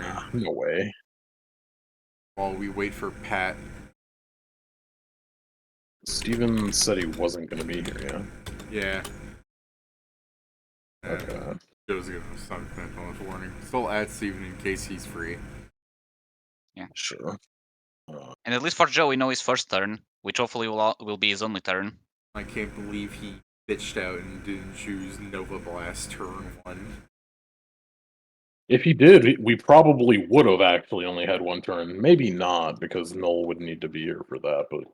stream. No way. While we wait for Pat. Steven said he wasn't going to be here, Yeah. Okay. Joe's gonna start with warning. Still add Steven in case he's free. Yeah. Sure. And at least for Joe, we know his first turn, which hopefully will be his only turn. I can't believe he bitched out and didn't choose Nova Blast turn 1. If he did, we probably would have actually only had one turn. Maybe not, because Null would need to be here for that, but...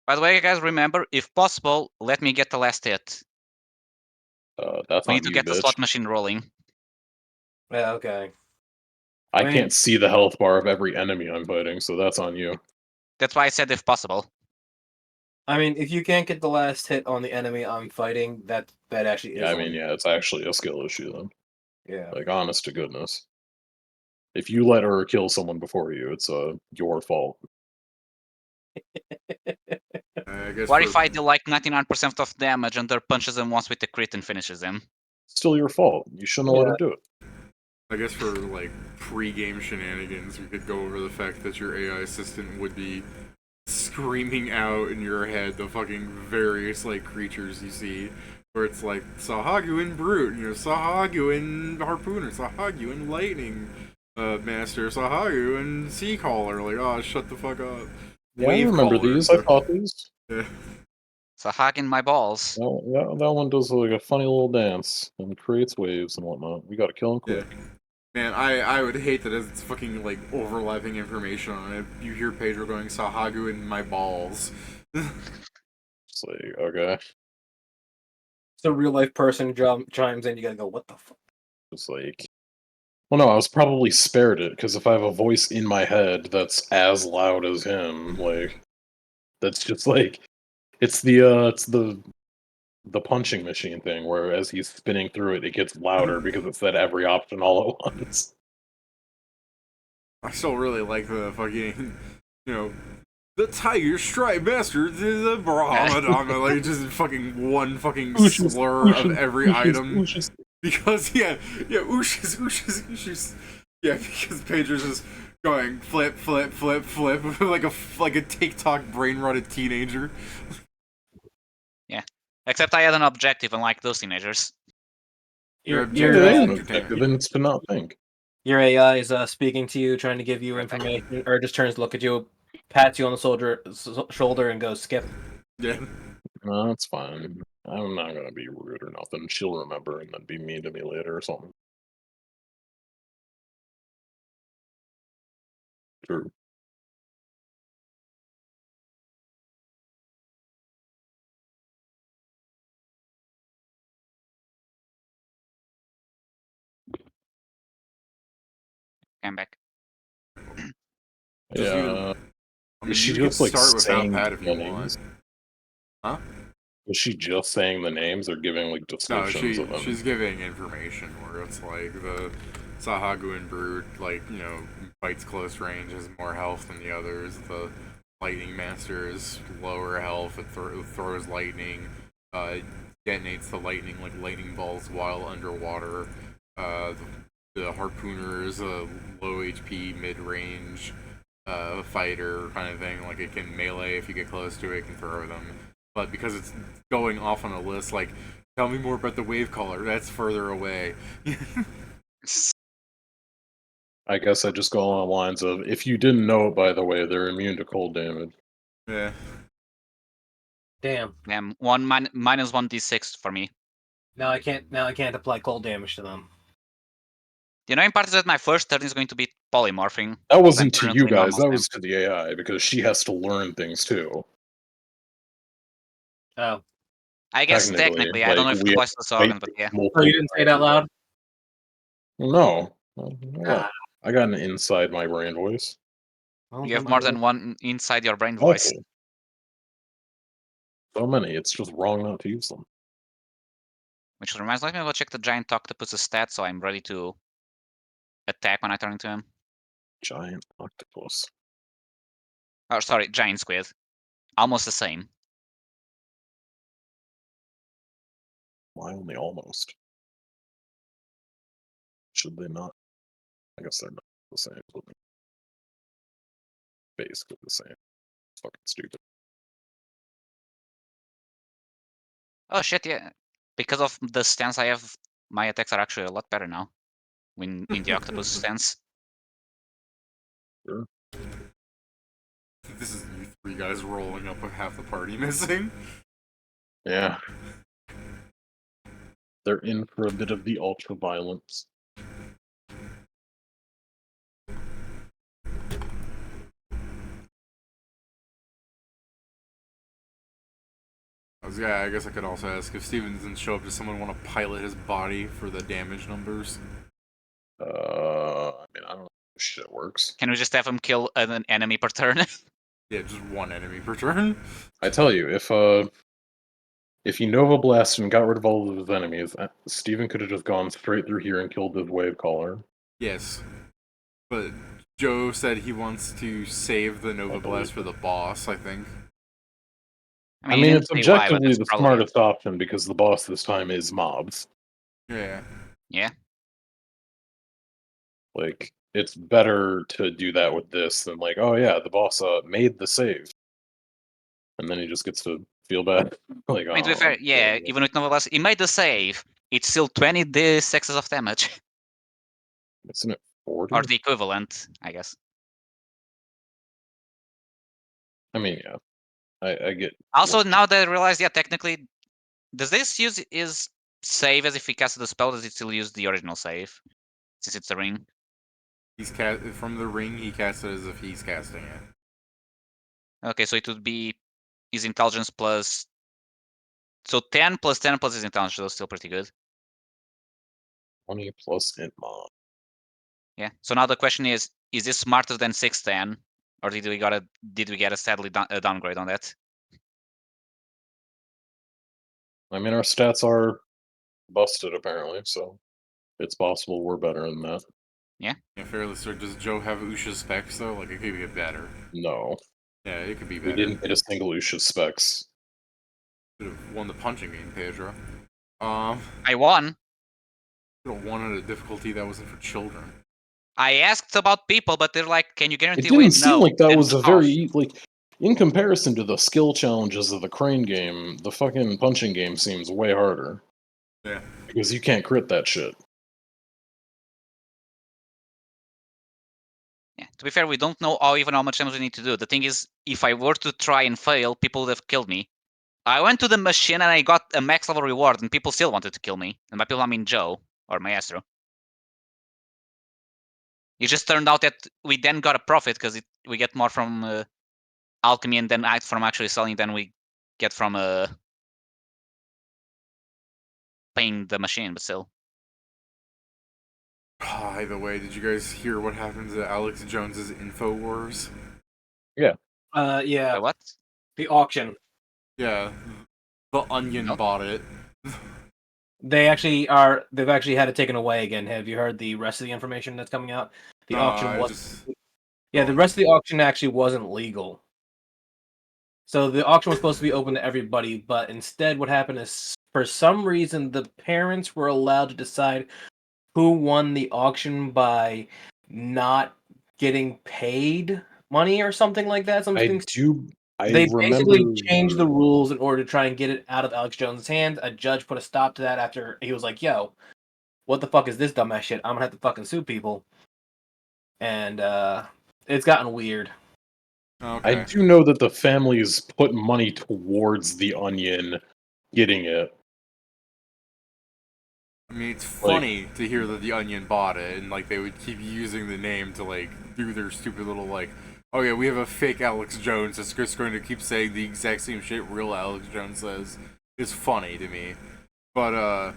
By the way, guys, remember, if possible, let me get the last hit. That's We on need to you, get the bitch. slot machine rolling. Yeah, okay. I can't see the health bar of every enemy I'm fighting, so that's on you. That's why I said if possible. I mean, if you can't get the last hit on the enemy I'm fighting, that actually is. Yeah, I mean, yeah, it's actually a skill issue then. Yeah. Like, honest to goodness. If you let her kill someone before you, it's your fault. What if I do like 99% of damage and her punches him once with the crit and finishes him? Still your fault. You shouldn't have let her do it. I guess for, like, pre-game shenanigans, we could go over the fact that your AI assistant would be screaming out in your head the fucking various, like, creatures you see. Where it's like, Sahuagin Brute, Sahuagin Harpooner, Sahuagin Lightning Master, Sahuagin Sea Caller. Like, oh, shut the fuck up. Yeah, I remember these. I fought these. Yeah. Sahuagin my balls. Oh, yeah, that one does like a funny little dance and creates waves and whatnot. We gotta kill him quick. Yeah. Man, I would hate that it's fucking, like, overlapping information on it. You hear Pedro going, Sahuagin my balls. It's like, okay. So real life person chimes in, you gotta go, what the fuck? It's like, well, no, I was probably spared it because if I have a voice in my head that's as loud as him, like, that's just like, it's the punching machine thing where as he's spinning through it, it gets louder because it said every option all at once. I still really like the fucking, the Tiger Stripe Master, the Brahmadama, like just fucking one fucking slur of every item. Because, Oosh's. Yeah, because Pedro's just going flip, flip, flip, flip, like a TikTok brain-rotted teenager. Yeah. Except I had an objective, unlike those teenagers. Your objective and it's to not think. Your AI is speaking to you, trying to give you information, or just turns to look at you, pats you on the shoulder, and goes, skip. Yeah. No, that's fine. I'm not gonna be rude or nothing. She'll remember and then be mean to me later or something. True. I'm back. Yeah. I mean, she you just can like start without saying Pat if you names? Huh? Was she just saying the names or giving like descriptions of them? She's giving information where it's like the Sahuagin Brute, like, fights close range, has more health than the others. The Lightning Master is lower health, it throws lightning, detonates the lightning like lightning balls while underwater. The Harpooner is a low HP, mid-range fighter kind of thing. Like, it can melee if you get close to it, it can throw them. But because it's going off on a list, like, tell me more about the wave caller, that's further away. I guess I just go along the lines of, if you didn't know it, by the way, they're immune to cold damage. Yeah. Damn. Damn, minus 1d6 for me. Now I can't apply cold damage to them. The annoying part is that my first turn is going to be polymorphing. That wasn't to you guys, that was to the AI, because she has to learn things too. Oh. I guess technically, I don't know if it applies to the Sahuagin, but yeah. Oh, you didn't say it out loud? No. I got an inside my brain voice. You have more than one inside your brain voice. So many, it's just wrong not to use them. Which reminds me, let me go check the giant octopus's stats so I'm ready to attack when I turn into him. Giant octopus. Oh, sorry, giant squid. Almost the same. Why only almost? Should they not I guess they're not the same. But basically the same. It's fucking stupid. Oh shit, yeah. Because of the stance I have, my attacks are actually a lot better now. When in the octopus stance. Sure. This is you three guys rolling up with half the party missing. Yeah. They're in for a bit of the ultra violence. Yeah, I guess I could also ask if Steven doesn't show up, does someone want to pilot his body for the damage numbers? I mean, I don't know how this shit works. Can we just have him kill an enemy per turn? Yeah, just one enemy per turn. I tell you, if he Nova Blasted and got rid of all of his enemies, Steven could have just gone straight through here and killed this wave caller. Yes. But Joe said he wants to save the Nova Blast for the boss, I think. I he mean, didn't it's say why, but objectively that's the probably- smartest option because the boss this time is mobs. Yeah. Yeah. Like, it's better to do that with this than like, oh yeah, the boss made the save. And then he just gets to feel bad. Like, I mean, to be oh, fair, yeah, even with Nova Blast, he made the save. It's still 20 d6 of damage. isn't it 40? Or the equivalent, I guess. I mean, yeah. I get. Also, now that I realize, yeah, technically, does this use his save as if he casted a spell? Does it still use the original save? Since it's a ring? He's from the ring, he casts it as if he's casting it. Okay, so it would be his intelligence plus. So 10 plus 10 plus his intelligence, so still pretty good. 20 plus int mob. Yeah. So now the question is this smarter than 610? Or did we get a sadly a downgrade on that? I mean, our stats are busted apparently, so it's possible we're better than that. Yeah, fairly sir. Does Joe have Usha's specs though? Like it could get better. No. Yeah, it could be We better. didn't get a single Usha specs. Could have won the punching game, Pedro. I won. Could have won at a difficulty that wasn't for children. I asked about people, but they're like, "Can you guarantee?" It didn't win? seem No. like that Then was a off. very like in comparison to the skill challenges of the crane game, the fucking punching game seems way harder. Yeah. Because you can't crit that shit. Yeah. To be fair, we don't know even how much damage we need to do. The thing is, if I were to try and fail, people would have killed me. I went to the machine and I got a max level reward, and people still wanted to kill me. And by people, I mean Joe or Maestro. It just turned out that we then got a profit because we get more from alchemy and then from actually selling than we get from paying the machine, but still. Either way, did you guys hear what happens at Alex Jones's InfoWars? Yeah. Wait, what? The auction. Yeah, the Onion No. bought it. They've actually had it taken away again. Have you heard the rest of the information that's coming out? The auction was the rest of the auction actually wasn't legal. So the auction was supposed to be open to everybody, but instead what happened is for some reason the parents were allowed to decide who won the auction by not getting paid money or something like that. They basically changed the rules in order to try and get it out of Alex Jones' hands. A judge put a stop to that after he was like, yo, what the fuck is this dumbass shit? I'm gonna have to fucking sue people. And it's gotten weird. Okay. I do know that the families put money towards the Onion getting it. I mean, it's funny to hear that the Onion bought it, and like they would keep using the name to like do their stupid little like, oh yeah, we have a fake Alex Jones that's just going to keep saying the exact same shit real Alex Jones says. It's funny to me, but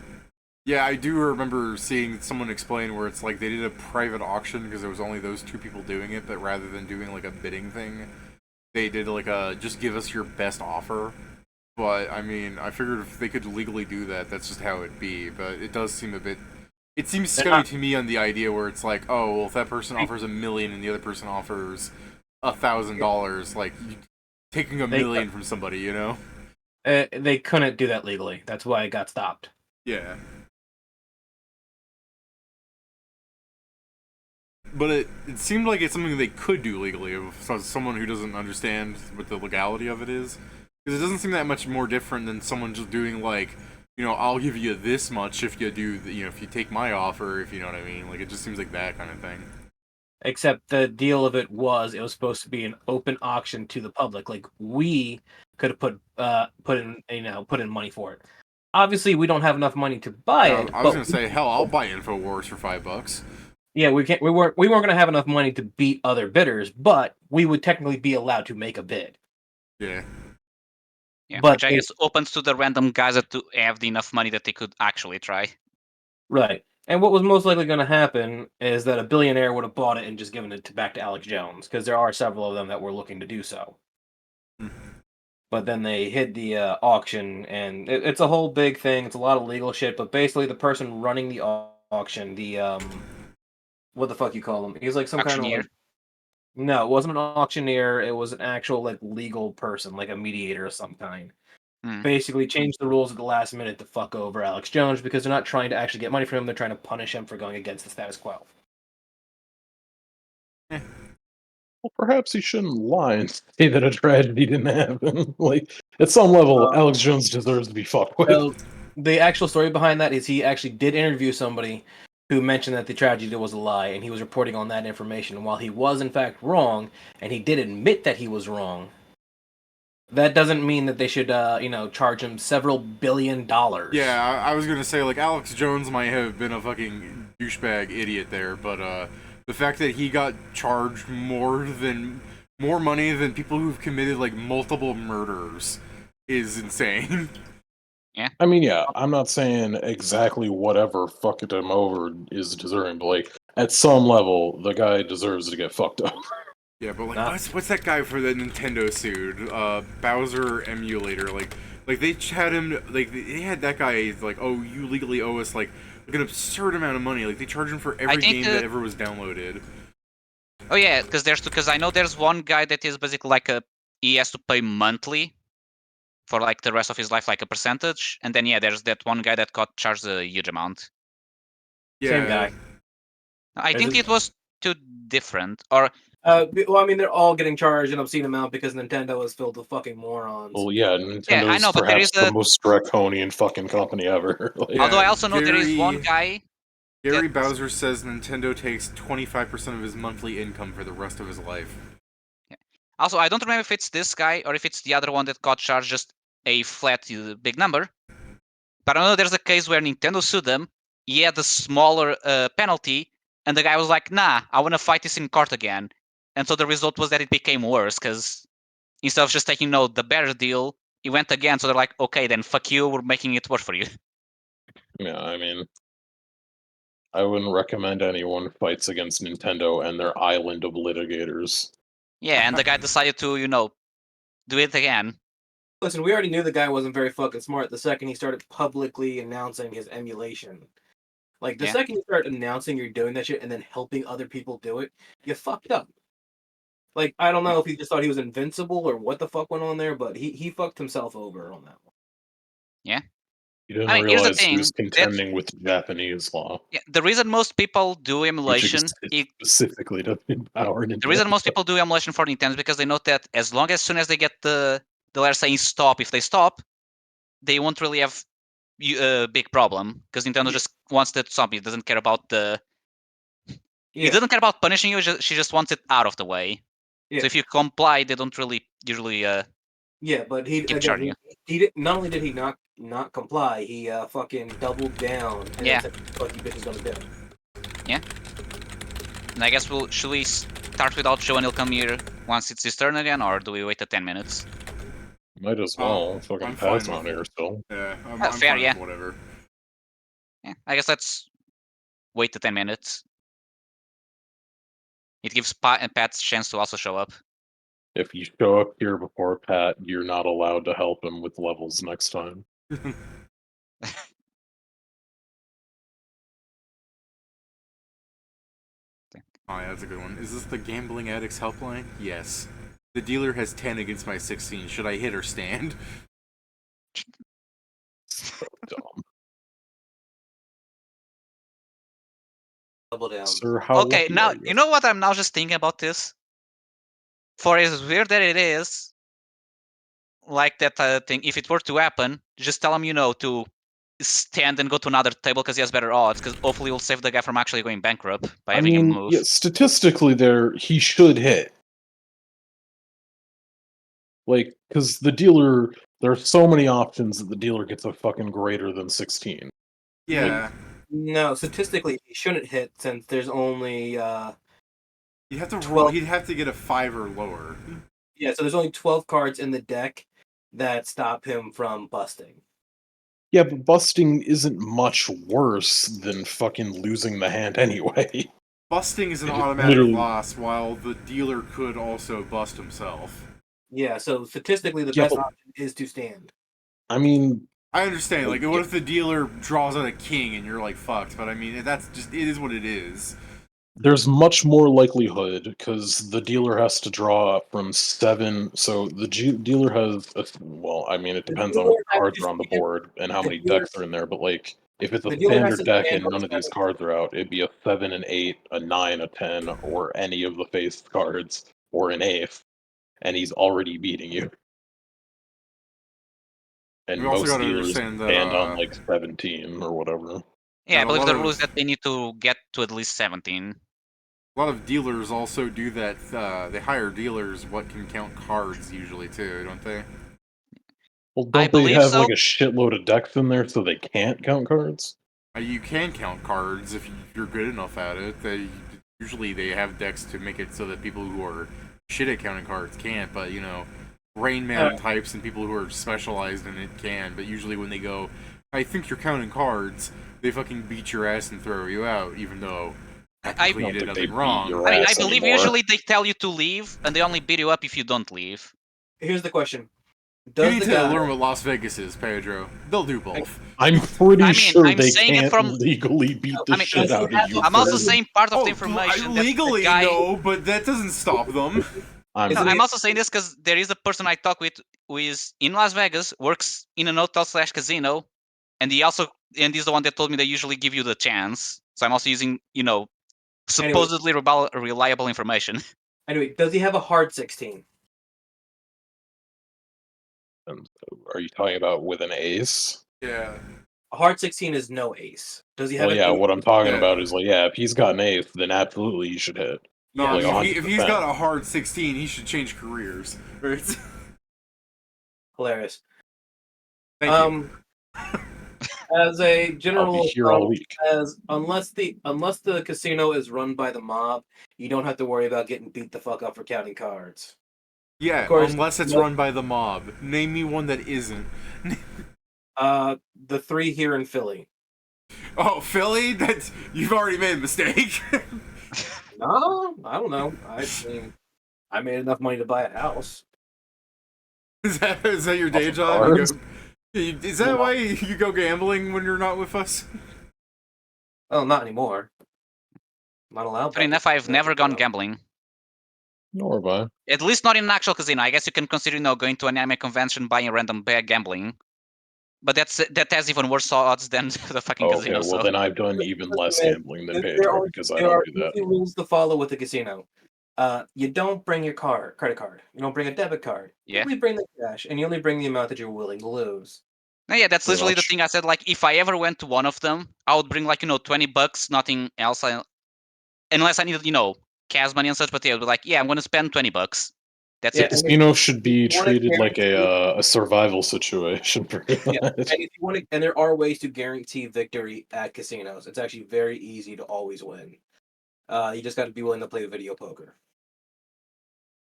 yeah, I do remember seeing someone explain where it's like they did a private auction because there was only those two people doing it, but rather than doing like a bidding thing, they did like a just give us your best offer. But, I mean, I figured if they could legally do that, that's just how it'd be. But it does seem a bit... It seems scary to me on the idea where it's like, oh, well, if that person offers $1 million and the other person offers $1,000, like, taking $1 million from somebody, you know? They couldn't do that legally. That's why it got stopped. Yeah. but it seemed like it's something they could do legally. So someone who doesn't understand what the legality of it is, because it doesn't seem that much more different than someone just doing like, I'll give you this much if you do, if you take my offer, if you know what I mean. Like it just seems like that kind of thing. Except the deal of it was supposed to be an open auction to the public. Like we could have put in money for it. Obviously, we don't have enough money to buy it. I was gonna say, hell, I'll buy Infowars for $5. Yeah, we can't. We weren't gonna have enough money to beat other bidders, but we would technically be allowed to make a bid. Yeah. Yeah, But which I guess opens to the random guys that have enough money that they could actually try. Right. And what was most likely going to happen is that a billionaire would have bought it and just given it back to Alex Jones, because there are several of them that were looking to do so. But then they hid the auction, and it's a whole big thing. It's a lot of legal shit. But basically, the person running the auction, the what the fuck you call him? He's like some Auctioneer? kind of no, it wasn't an auctioneer. It was an actual like legal person, like a mediator of some kind. Basically changed the rules at the last minute to fuck over Alex Jones because they're not trying to actually get money from him. They're trying to punish him for going against the status quo. Well, perhaps he shouldn't lie and say that a tragedy didn't happen. Like, at some level, Alex Jones deserves to be fucked with. So the actual story behind that is he actually did interview somebody who mentioned that the tragedy was a lie, and he was reporting on that information. And while he was in fact wrong, and he did admit that he was wrong, that doesn't mean that they should, charge him several $1 billion. Yeah, I was gonna say, like, Alex Jones might have been a fucking douchebag idiot there, but the fact that he got charged more money than people who've committed like multiple murders is insane. Yeah. I mean, yeah, I'm not saying exactly whatever fucked him over is deserving, but like, at some level, the guy deserves to get fucked up. Yeah, but like, what's that guy for the Nintendo sued? Bowser emulator. Like they had him. Like they had that guy. Like, oh, you legally owe us like an absurd amount of money. Like they charge him for every game that ever was downloaded. Oh yeah, because I know there's one guy that is basically like he has to pay monthly for like the rest of his life, like a percentage, and then there's that one guy that got charged a huge amount. Yeah. Same guy. I think it was too different, or well, I mean, they're all getting charged an obscene amount because Nintendo is filled with fucking morons. Well, yeah, Nintendo's I know, but there perhaps is the most draconian fucking company ever. Like, although I also know there is one guy. Gary Bowser says Nintendo takes 25% of his monthly income for the rest of his life. Yeah. Also, I don't remember if it's this guy or if it's the other one that got charged just a flat big number. But I know there's a case where Nintendo sued them. He had a smaller penalty, and the guy was like, "Nah, I want to fight this in court again." And so the result was that it became worse because instead of just taking the better deal, he went again. So they're like, "Okay, then fuck you. We're making it worse for you." Yeah, I mean, I wouldn't recommend anyone fights against Nintendo and their island of litigators. Yeah, and the guy decided to, do it again. Listen, we already knew the guy wasn't very fucking smart the second he started publicly announcing his emulation. Like, the second you start announcing you're doing that shit and then helping other people do it, you fucked up. Like, I don't know if he just thought he was invincible or what the fuck went on there, but he fucked himself over on that one. Yeah. He didn't Here's the realize he thing, was contending with Japanese law. Yeah, the reason most people do emulation specifically to empower Nintendo. The reason most people do emulation for Nintendo is because they know that as soon as they get the letter saying stop, if they stop, they won't really have a big problem because Nintendo just wants that to stop. It doesn't care about It doesn't care about punishing you. She just wants it out of the way. Yeah. So if you comply, they don't really usually. Yeah, but he again, he did, not only did he not comply, he fucking doubled down. And said, "Fuck you, bitch is gonna do." Yeah. And I guess should we start without Joe and he'll come here once it's his turn again, or do we wait 10 minutes? Might as well. Fucking Pat's on here still. Yeah, I'm fair. Yeah. Whatever. Yeah, I guess let's wait 10 minutes. It gives Pat's a chance to also show up. If you show up here before Pat, you're not allowed to help him with levels next time. Oh, yeah, that's a good one. Is this the Gambling Addicts Helpline? Yes. The dealer has 10 against my 16. Should I hit or stand? So dumb. Double down. Sir, how Okay, lucky now are you know what I'm now just thinking about this. For as weird that it is, like that thing, if it were to happen, just tell him to stand and go to another table because he has better odds. Because hopefully we'll save the guy from actually going bankrupt by I having him mean, move. yeah, statistically, he should hit. Like, because the dealer, there are so many options that the dealer gets a fucking greater than 16. Yeah. No, statistically, he shouldn't hit since there's only You'd have to 12. He'd have to get a 5 or lower. Yeah, so there's only 12 cards in the deck that stop him from busting. Yeah, but busting isn't much worse than fucking losing the hand anyway. Busting is an It automatic literally- loss, while the dealer could also bust himself. Yeah, so statistically, the Yeah, best but- option is to stand. I mean, I understand, like, Yeah. what if the dealer draws out a king and you're like fucked? But I mean, that's just, it is what it is. there's much more likelihood because the dealer has to draw from 7. So the dealer has, well, I mean, it The depends on dealer what has cards to are on the stand- board and how the many dealer- decks are in there. But like, if it's a the dealer has standard to deck stand and on none of these 7. cards are out, it'd be a 7, an 8, a 9, a 10, or any of the faced cards, or an 8, and he's already beating you. And We also most gotta dealers understand that, stand on like 17 or whatever. Yeah, I and a believe lot the of- rule is that they need to get to at least 17. A lot of dealers also do that. They hire dealers what can count cards usually too, don't they? Well, I don't they believe have so. like a shitload of decks in there so they can't count cards? You can count cards if you're good enough at it. Usually they have decks to make it so that people who are shit at counting cards can't. But Rain Man types and people who are specialized in it can. But usually when they go, I think you're counting cards, they fucking beat your ass and throw you out, even though technically you don't did think they nothing beat wrong. your I mean, I ass believe anymore. usually they tell you to leave, and they only beat you up if you don't leave. Here's the question: You Does need the to guy? learn what Las Vegas is, Pedro. They'll do both. I'm pretty I mean, sure I'm they saying it can't from- legally beat the I mean, shit out of you. I'm also for- saying part of the Oh, information that legally the guy. no, but that doesn't stop them. I'm, No, I'm also saying this because there is a person I talk with who is in Las Vegas, works in an hotel/casino, and he's the one that told me they usually give you the chance. So I'm also using supposedly reliable information. Anyway, does he have a hard 16? Are you talking about with an ace? Yeah. A hard 16 is no ace. Does he have? Well, an yeah, ace? what I'm talking Yeah. about is like, yeah, if he's got an ace, then absolutely you should hit. No, Yeah, I mean, like if he's 100%. got a hard 16, he should change careers. Right? Hilarious. Thank you. As a I'll general, be here all week. unless the casino is run by the mob, you don't have to worry about getting beat the fuck up for counting cards. Yeah, Of course, unless it's no- run by the mob. Name me one that isn't. The 3 here in Philly. Oh, Philly? You've already made a mistake. No, I don't know. I mean, I made enough money to buy a house. Is that your day Off of job? cards? Is that why you go gambling when you're not with us? Well, not anymore. Not allowed. Funny enough, I've never gone gambling. Nor have I. At least not in an actual casino. I guess you can consider going to an anime convention, buying a random bag, gambling. But that has even worse odds than the fucking Okay, casino. well So then I've done even less gambling than There Pedro are- because I there don't are do that. easy rules to follow with the casino. You don't bring your credit card. You don't bring a debit card. You Yeah. only bring the cash, and you only bring the amount that you're willing to lose. no, yeah, that's Pretty literally the much. thing I said. Like, if I ever went to one of them, I would bring like $20, nothing else. Unless I needed cash money and such. But yeah, I'd be like, yeah, I'm going to spend $20. That's Yeah, it. and if Casino should be you wanna treated like guarantee- a survival situation for Yeah, that. and if you want to, and there are ways to guarantee victory at casinos. It's actually very easy to always win. You just got to be willing to play video poker.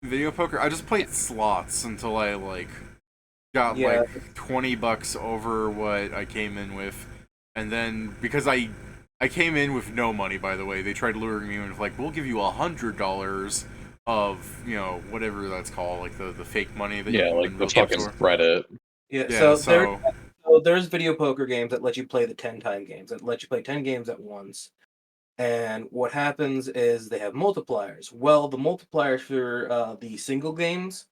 Video poker? I just played slots until I, got, Yeah. $20 over what I came in with. And then, because I came in with no money, by the way, they tried luring me in with, we'll give you $100 of, whatever that's called, like the fake money that Yeah, you like the chips fucking or- credit. Yeah, Yeah, so there's video poker games that let you play the 10-time games, that let you play 10 games at once. And what happens is they have multipliers. Well, the multipliers for the single games,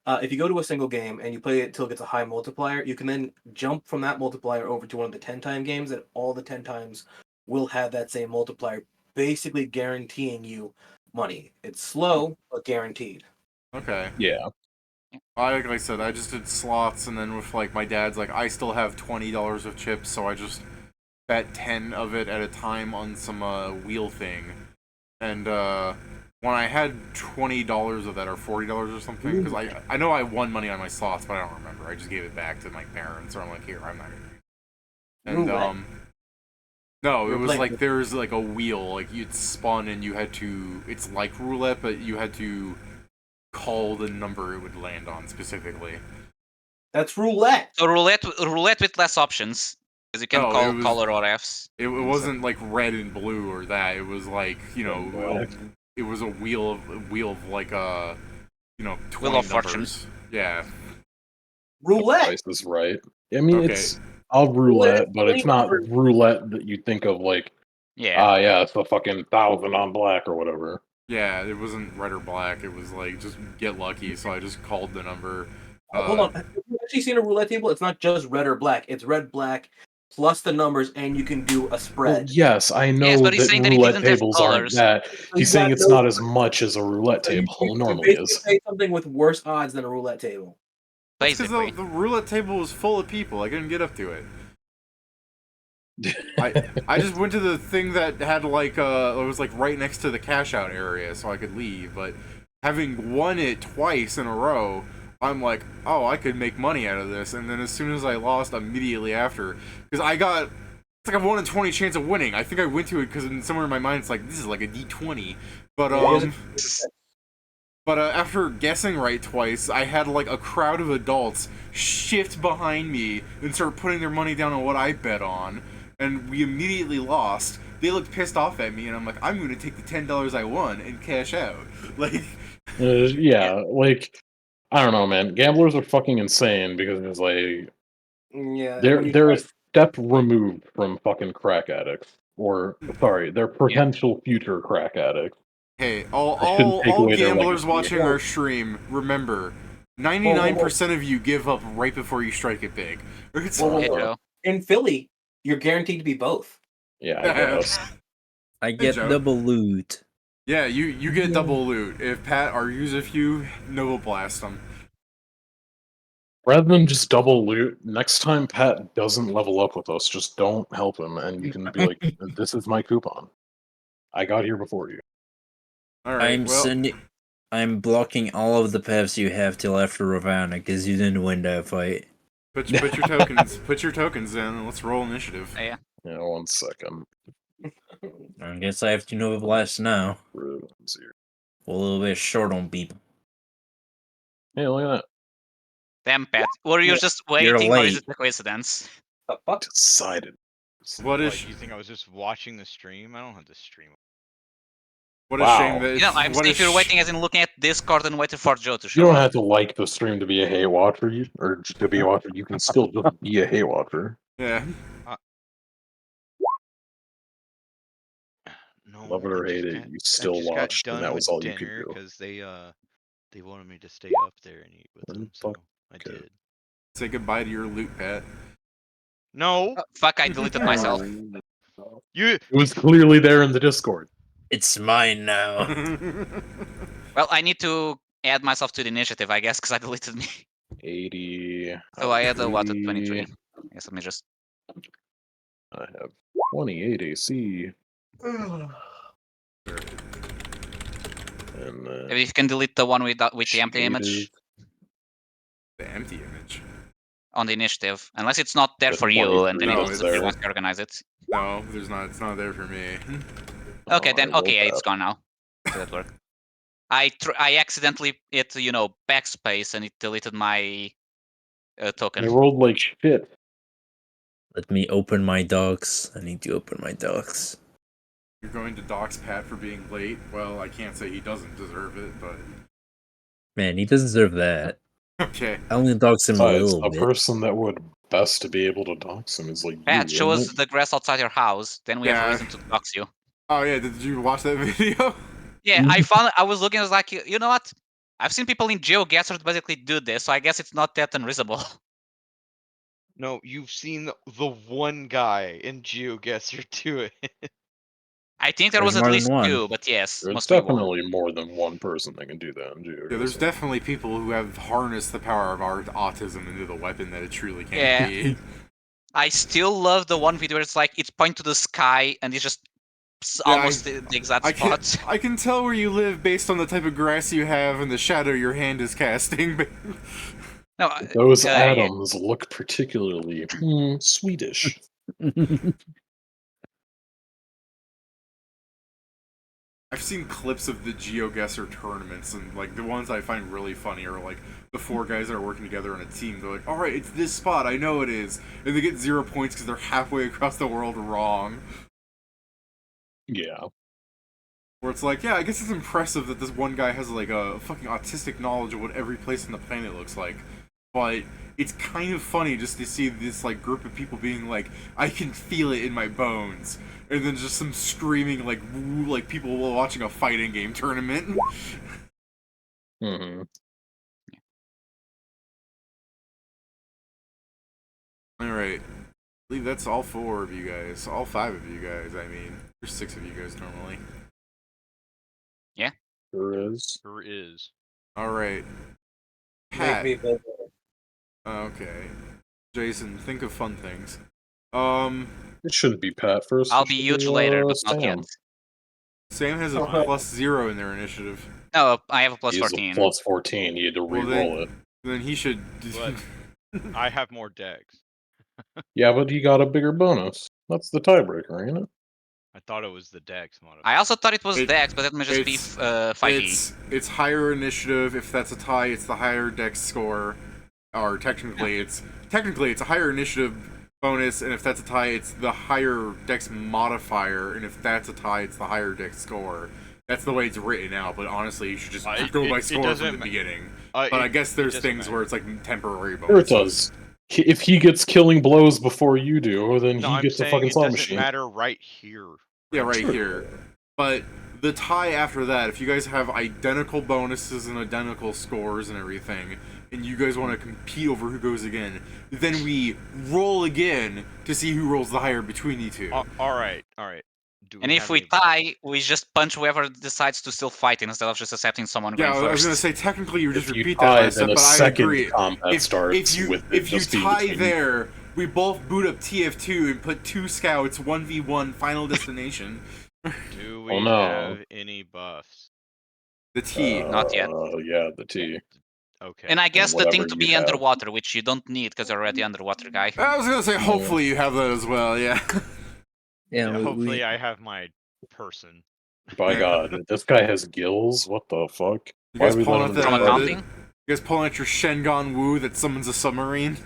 if you go to a single game and you play it till it gets a high multiplier, you can then jump from that multiplier over to one of the 10-time games, and all the 10 times will have that same multiplier basically guaranteeing you money. It's slow, but guaroguaranteed. Okay. Yeah. Like I said, I just did slots, and then with like my dad's like, I still have $20 of chips, so I just bet 10 of it at a time on some wheel thing, and when I had $20 of that or $40 or something, because I know I won money on my slots, but I don't remember. I just gave it back to my parents, or I'm like, here, I'm not gonna. And Roulette? no, it You're was playing- like there was like a wheel, like you'd spun and you had to. It's like roulette, but you had to call the number it would land on specifically. That's roulette. So roulette with less options, because you can No, call it was- color or Fs. It wasn't like red and blue or that. It was like Black. it was a wheel of like 20 Wheel of Fortune. numbers. Yeah. Roulette. Price is right. I mean, Okay. it's I'll roulette, but it's not numbers. roulette that you think of like, Yeah. yeah, it's a fucking 1,000 on black or whatever. Yeah, it wasn't red or black. It was like just get lucky. So I just called the number. Hold on. Have you actually seen a roulette table? It's not just red or black. It's red, black, plus the numbers, and you can do a Well, spread. yes, I know Yes, but he's that saying that it roulette didn't have tables aren't colors. that. So He's you saying got it's no- not as much as a roulette So you- table you normally basically is. say something with worse odds than a roulette table. Because Basically. the roulette table was full of people. I couldn't get up to it. I just went to the thing that had like it was like right next to the cash out area, so I could leave. But having won it twice in a row, I'm like, oh, I could make money out of this. And then as soon as I lost, immediately after, because it's like a 1 in 20 chance of winning. I think I went to it because somewhere in my mind it's like this is like a D20. But after guessing right twice, I had like a crowd of adults shift behind me and start putting their money down on what I bet on, and we immediately lost. They looked pissed off at me, and I'm like, I'm going to take the $10 I won and cash out. Like, Yeah, like I don't know, man. Gamblers are fucking insane because it's like Yeah. they're a step removed from fucking crack addicts, or sorry, they're potential future crack addicts. hey, I shouldn't take all away their gamblers legacy. watching our stream, remember, 99% of you give up right before you strike it big. It's Whoa, whoa, Hey, whoa. Joe. In Philly, you're guaranteed to be both. Yeah, I guess. I get Joe. double loot. Yeah, you get double loot. If Pat argues with you, Noble blast him. Rather than just double loot, next time Pat doesn't level up with us, just don't help him, and you can be like, "This is my coupon. I got here before you." All right, I'm blocking all of the paths you have till after Ravana because you didn't win that fight. Put your tokens. Put your tokens in, and let's roll initiative. Yeah. Yeah, 1 second. I guess I have to know the blast now. Runes here. We're a little bit short on people. Hey, look at Damn, Pat. Were you Yeah, just you're waiting, or is late. it a coincidence? The fuck? that. Decided. What is Like, you think I was just watching the stream? I don't have to stream. what a Wow. shame that You know, I'm saying if you're waiting as in looking at Discord and waiting for Joe to show You don't up. have to like the stream to be a hate watcher, or just to be a watcher. You can still just be a hate watcher. Yeah. No, Love it or I just hate it, got- you I still just got watched, and done that was with all you could dinner do. because they wanted me to stay up there and eat with them, so Fuck I it. did. Say goodbye to your loot, Pat. No, Fuck, I deleted myself. you. It was clearly there in the Discord. It's mine now. Well, I need to add myself to the initiative, I guess, because I deleted me. 80. So I had a what, a 80. 23. I guess let me just... I have 28 AC. And then Maybe if you can delete the one with the empty image shaded. The empty image. on the initiative. Unless it's not there The for you, and then 23 it No, will it's disappear there. once you organize it. No, there's not. It's not there for me. Okay, Oh, then, I rolled okay, it's that. gone now. So that worked. I accidentally hit, backspace, and it deleted my I token. rolled like shit. Let me open my docs. I need to open my docs. You're going to dox Pat for being late. Well, I can't say he doesn't deserve it, but Man, he doesn't deserve that. okay. I only dox him a Besides, little the bit. person that would best to be able to dox him is like Pat, you. show isn't us it? the grass outside your house, then we have Yeah. a reason to dox you. Oh yeah, did you watch that video? Yeah, I was looking, I was like, you know what? I've seen people in GeoGuessr basically do this, so I guess it's not that unreasonable. No, you've seen the one guy in GeoGuessr do it. I think there There's was at more than least one. 2, but yes, There's must be one. definitely more than one person that can do that in Geoguessr. Yeah, there's definitely people who have harnessed the power of our autism into the weapon that it truly can Yeah. be. I still love the one video where it's like it's point to the sky and it's just Yeah, almost the exact spot. I can tell where you live based on the type of grass you have and the shadow your hand is casting. No, Those yeah. atoms look particularly Swedish. I've seen clips of the GeoGuessr tournaments, and like the ones I find really funny are like the 4 guys that are working together on a team. They're like, "All right, it's this spot. I know it is," and they get 0 points because they're halfway across the world wrong. Yeah. Where it's like, yeah, I guess it's impressive that this one guy has like a fucking autistic knowledge of what every place on the planet looks like, but it's kind of funny just to see this like group of people being like, I can feel it in my bones, and then just some screaming like woo, like people watching a fighting game tournament. Mm-hmm. All right, I believe that's all 4 of you guys, all 5 of you guys. I mean, there's 6 of you guys normally. There is. Sure is. All right, Make Pat. me feel better. Okay, Jason, think of fun things. It shouldn't be Pat first. I'll it be should huge be, later, but not Sam. yet. Sam has a Okay. +0 in their initiative. No, I have a plus He's 14. a plus 14. You had to Well, re-roll it. Then he should. But I have more decks. Yeah, but he got a bigger bonus. That's the tiebreaker, ain't it? I thought it was the dex modifier. I also thought it was It- Dex, but that might just be it's- 5e. It's higher initiative. If that's a tie, it's the higher dex score. Or technically, it's a higher initiative bonus, and if that's a tie, it's the higher dex modifier, and if that's a tie, it's the higher dex score. That's the way it's written out. But honestly, you should just go by score from doesn't the ma- beginning. But I guess there's doesn't things matter. where it's like temporary Sure it bonuses. does. If he gets killing blows before you do, then No, he I'm gets a saying fucking it slot doesn't machine. matter right here. Yeah, right Sure. here. But the tie after that, if you guys have identical bonuses and identical scores and everything, and you guys want to compete over who goes again, then we roll again to see who rolls the higher between you two. All right. Do And if have we any- tie, we just punch whoever decides to still fight instead of just accepting someone Yeah, going I was first. gonna say technically you just If you repeat tie, that last then step, a but I second agree. combat starts with it if you just being tie between- there, we both boot up TF2 and put 2 scouts 1v1 final destination. Do we Oh, no. have any buffs? The T. Not yet. Yeah, the T. Okay. And I guess the thing whatever to you be have. underwater, which you don't need because you're already underwater, guy. I was gonna say hopefully you have that as well. Yeah. Yeah, Yeah, we, hopefully I have my person. By God, this guy has gills? What the fuck? You Why guys are we pulling letting out him From do accounting? You guys pulling out your Shengon Wu that summons a submarine?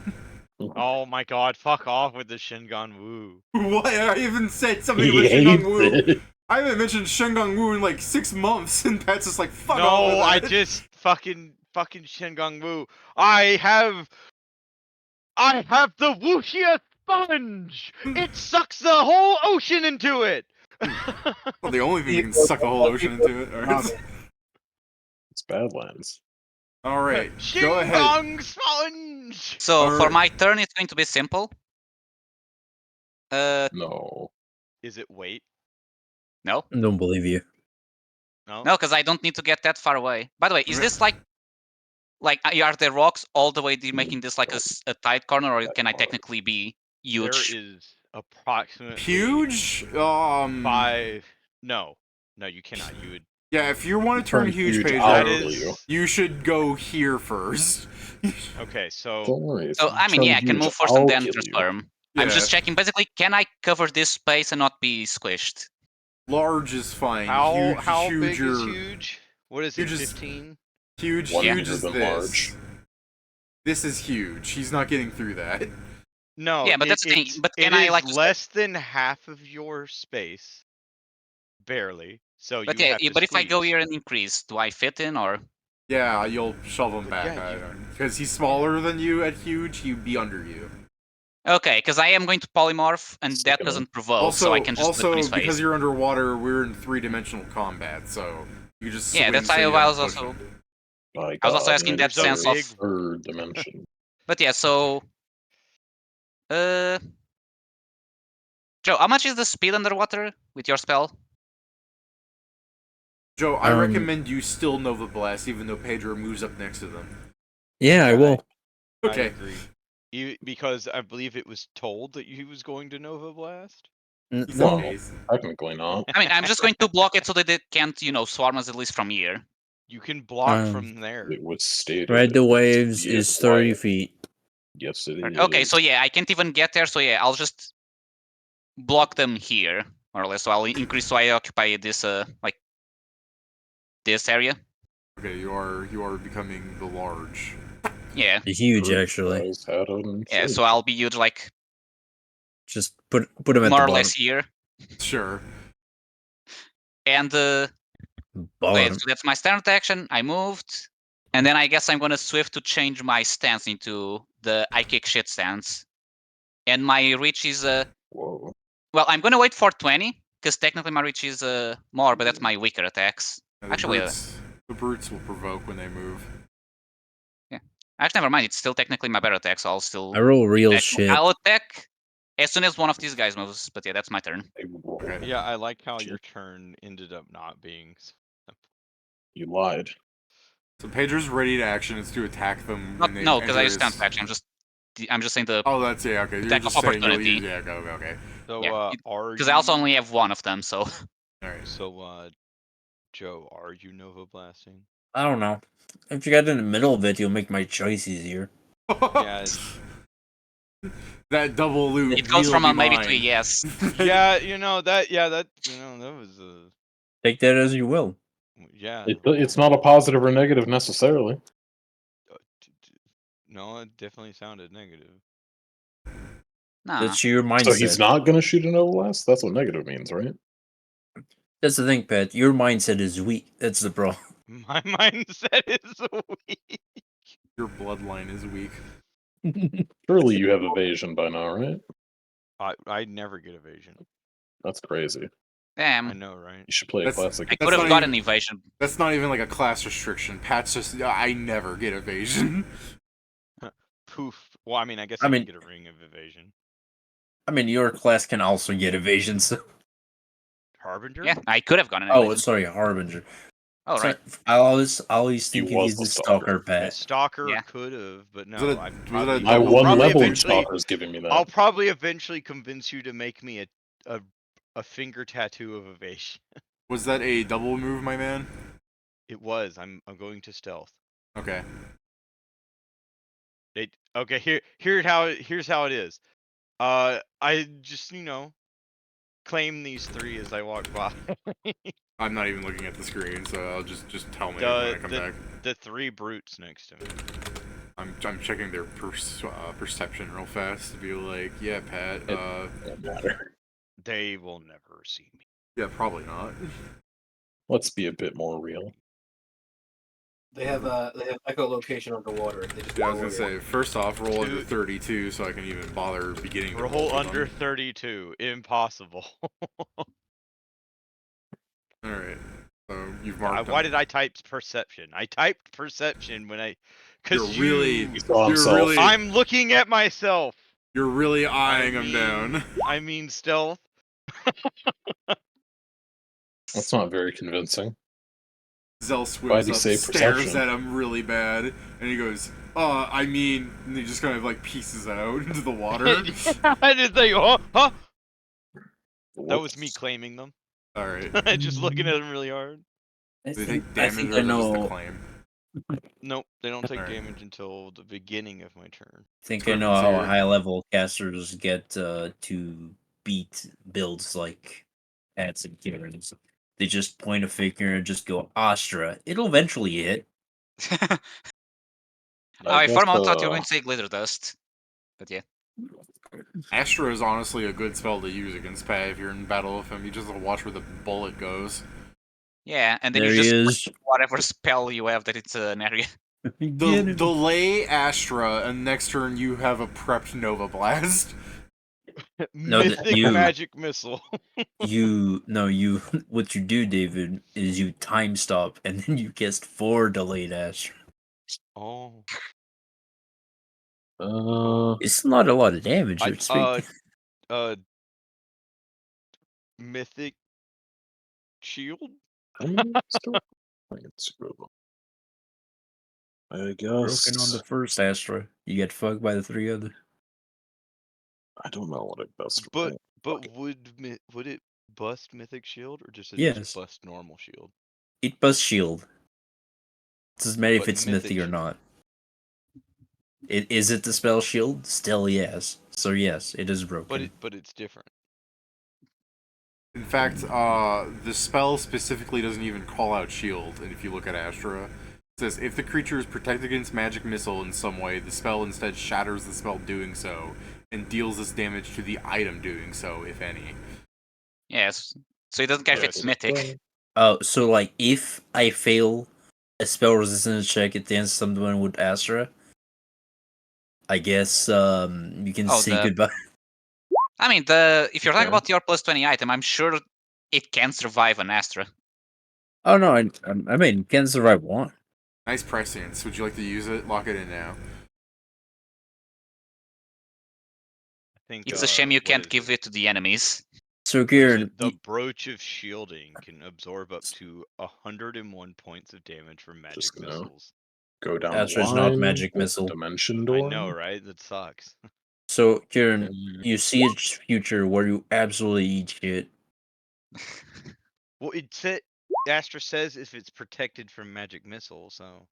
Oh my god, fuck off with the Shingon Wu. What? I even said something He about Shengon hates Wu. it. I haven't mentioned Shengon Wu in like 6 months, and Pat's just like, fuck off. No, with I that. just fucking Shingon Wu. I have the Wuxia sponge. It sucks the whole ocean into it. Well, the only thing that can suck the whole ocean into it. Alright, It's Badlands. All right, go ahead. Shingon sponge. So for Alright. my turn, it's going to be simple. No. Is it weight? No, don't believe you. No. no, because I don't need to get that far away. By the way, is this like are there rocks all the way to making this like a tight corner, or can I technically be huge? There is approximately Huge? 5. No, you cannot. You would. Yeah, if you want to turn huge page, I'll That kill is you. you should go here first. okay. So Don't worry. if So you I mean, turn yeah, I can huge, move first I'll and then kill you. transform. Yeah, I'm just checking. Basically, can I cover this space and not be squished? large is fine. how big is huger- huge? What is it? Huge is- 15? Huge, One huge bigger is than this. large. This is huge. He's not getting through that. No. Yeah, but that's the thing, it's- but can it I, is like, just- less than half of your space? Barely. So But you yeah, have to but if I go squeeze. here and increase, do I fit in or? Yeah, you'll shove him back. Yeah, Because he's smaller than you at huge, he'd be under you. Okay, because I am going to polymorph, and Stick that him in. doesn't provoke, Also, so I can just put his face. because you're underwater, we're in 3-dimensional combat, so you just Yeah, swing that's so why you I don't was push also- him. My I was also God, asking and that it's a sense of- third dimension. But yeah, so Joe, how much is the speed underwater with your spell? Joe, I recommend you still Nova Blast, even though Pedro moves up next to them. Yeah, I will. Okay. I agree. Because I believe it was told that he was going to Nova Blast. No, technically not. I mean, I'm just going to block it so that it can't, swarm us at least from here. You can block from there. It was stated. Ride the waves Be is 30 quiet. feet. Yes, it is. Okay, so yeah, I can't even get there, so yeah, I'll just block them here, more or less. So I'll increase so I occupy this, this area. Okay, you are becoming the large. Yeah. Huge, actually. Yeah, so I'll be huge, like, just put them at more the or bottom. less here. Sure. And wait, so that's my standard action. I moved, and then I guess I'm gonna swift to change my stance into the I kick shit stance. And my reach is Whoa. well, I'm gonna wait for 20 because technically my reach is more, but that's my weaker attacks. And Actually, the brutes will provoke when they move. yeah. Actually, never mind. It's still technically my better attack, so I'll still. I roll real shit. I'll attack as soon as one of these guys moves. But yeah, that's my turn. Okay. Yeah, I like how your turn ended up not being. You lied. So Pedro's ready to action is to attack them when they No, because I enter use stance action. I'm just saying the. Oh, that's okay. You're attack just of saying you'll opportunity. use okay. So Yeah, are because I also only have one of them, so. All right. So Joe, are you Nova Blasting? I don't know. If you got in the middle of it, you'll make my choice easier. Yeah. That double loop. It goes from a maybe to a yes. Yeah, that was a. Take that as you will. Yeah. It's not a positive or negative necessarily. No, it definitely sounded negative. Nah. That's your mindset. So he's not going to shoot an overlast? That's what negative means, right? That's the thing, Pat. Your mindset is weak. That's the problem. My mindset is weak. Your bloodline is weak. Surely you have evasion by now, right? I never get evasion. That's crazy. Damn. I know, right? You should play a classic. I could have gotten evasion. That's not even like a class restriction. Pat's just I never get evasion. Poof. Well, I mean, I guess I can get a ring of evasion. I mean, your class can also get evasion, so. Harbinger? Yeah, I could have gotten evasion. Oh, sorry, Harbinger. Oh, right. I always think he's the stalker, Pat. Stalker could have, but no. My one level stalker is giving me that. I'll probably eventually convince you to make me a finger tattoo of evasion. Was that a double move, my man? It was. I'm going to stealth. Okay. Okay. Here's how it is. I just claim these three as I walk by. I'm not even looking at the screen, so I'll just tell me when I come back. The three brutes next to me. I'm checking their perception real fast to be like, yeah, Pat. Doesn't matter. They will never see me. Yeah, probably not. Let's be a bit more real. They have echolocation underwater. They just I was gonna say, first off, roll under 32 so I can even bother beginning to roll under 32. Impossible. Alright. So you've marked them. Why did I type perception? I typed perception when I. I'm looking at myself. You're really eyeing them down. I mean stealth. That's not very convincing. Zell swims up, stares at him really bad, and he goes, and he just kind of like pieces out into the water. I didn't think, huh? That was me claiming them. Alright. Just looking at them really hard. Do they take damage or just the claim? Nope, they don't take damage until the beginning of my turn. I think I know how high level casters get to beat builds like Ats and Kieran's. They just point a finger and just go Astra. It'll eventually hit. I for a moment thought you were going to say glitter dust, but yeah. Astra is honestly a good spell to use against Pat if you're in battle with him. You just watch where the bullet goes. Yeah, and then there you just is whatever spell you have that it's an area. Delay Astra, and next turn you have a prepped Nova Blast. Mythic magic missile. What you do, David, is you time stop and then you cast 4 delayed Astra. Oh. It's not a lot of damage. Mythic shield? Still playing Super Bowl. I guess. Broken on the first Astra. You get fucked by the 3 other. I don't know what I best. But Fuck would it bust Mythic Shield or just Yes. bust normal shield? It busts shield. It doesn't matter if But it's Mythic Mythic or not. Is it the spell shield? Still yes. So yes, it is broken. But it's different. In fact, the spell specifically doesn't even call out shield. And if you look at Astra, it says if the creature is protected against magic missile in some way, the spell instead shatters the spell doing so and deals this damage to the item doing so, if any. Yes. So it doesn't care if it's mythic. Oh, so like if I fail a spell resistance check against someone with Astra, I guess you can say goodbye. I mean, if you're talking about your plus 20 item, I'm sure it can survive an Astra. Oh no, I mean, can survive one. Nice prescience. Would you like to use it? Lock it in now. I think It's a shame you can't give it to the enemies. So Kieran, the Brooch of Shielding can absorb up to 101 points of damage from magic missiles. Go down Astra's the not line, magic missile. Dimension door. I know, right? That sucks. So Kieran, you see a future where you absolutely eat shit. Well, it said Astra says if it's protected from magic missiles, so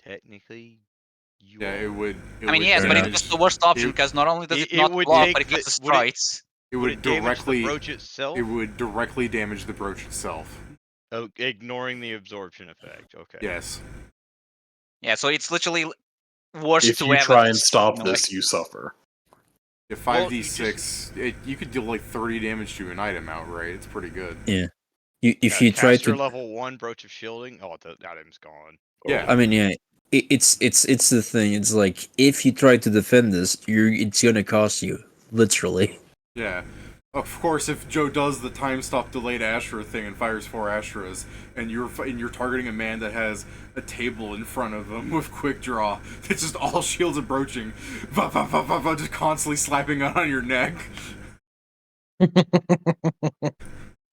technically, it would. I mean, yes, but it's the worst option because not only does it not block, but it gets destroyed. It would directly. The brooch itself? It would directly damage the brooch itself. Oh, ignoring the absorption effect. Okay. Yes. Yeah, so it's literally worse if to you have try and stop this, you suffer. If 5d6, you could deal like 30 damage to an item outright. It's pretty good. Yeah. If you try to level 1 Brooch of Shielding, the item's gone. Yeah. I mean, yeah. It's the thing. It's like if you try to defend this, it's gonna cost you literally. Yeah. Of course, if Joe does the time stop delayed Astra thing and fires 4 Astras, and you're targeting a man that has a table in front of him with quick draw, it's just all shields approaching, just constantly slapping on your neck.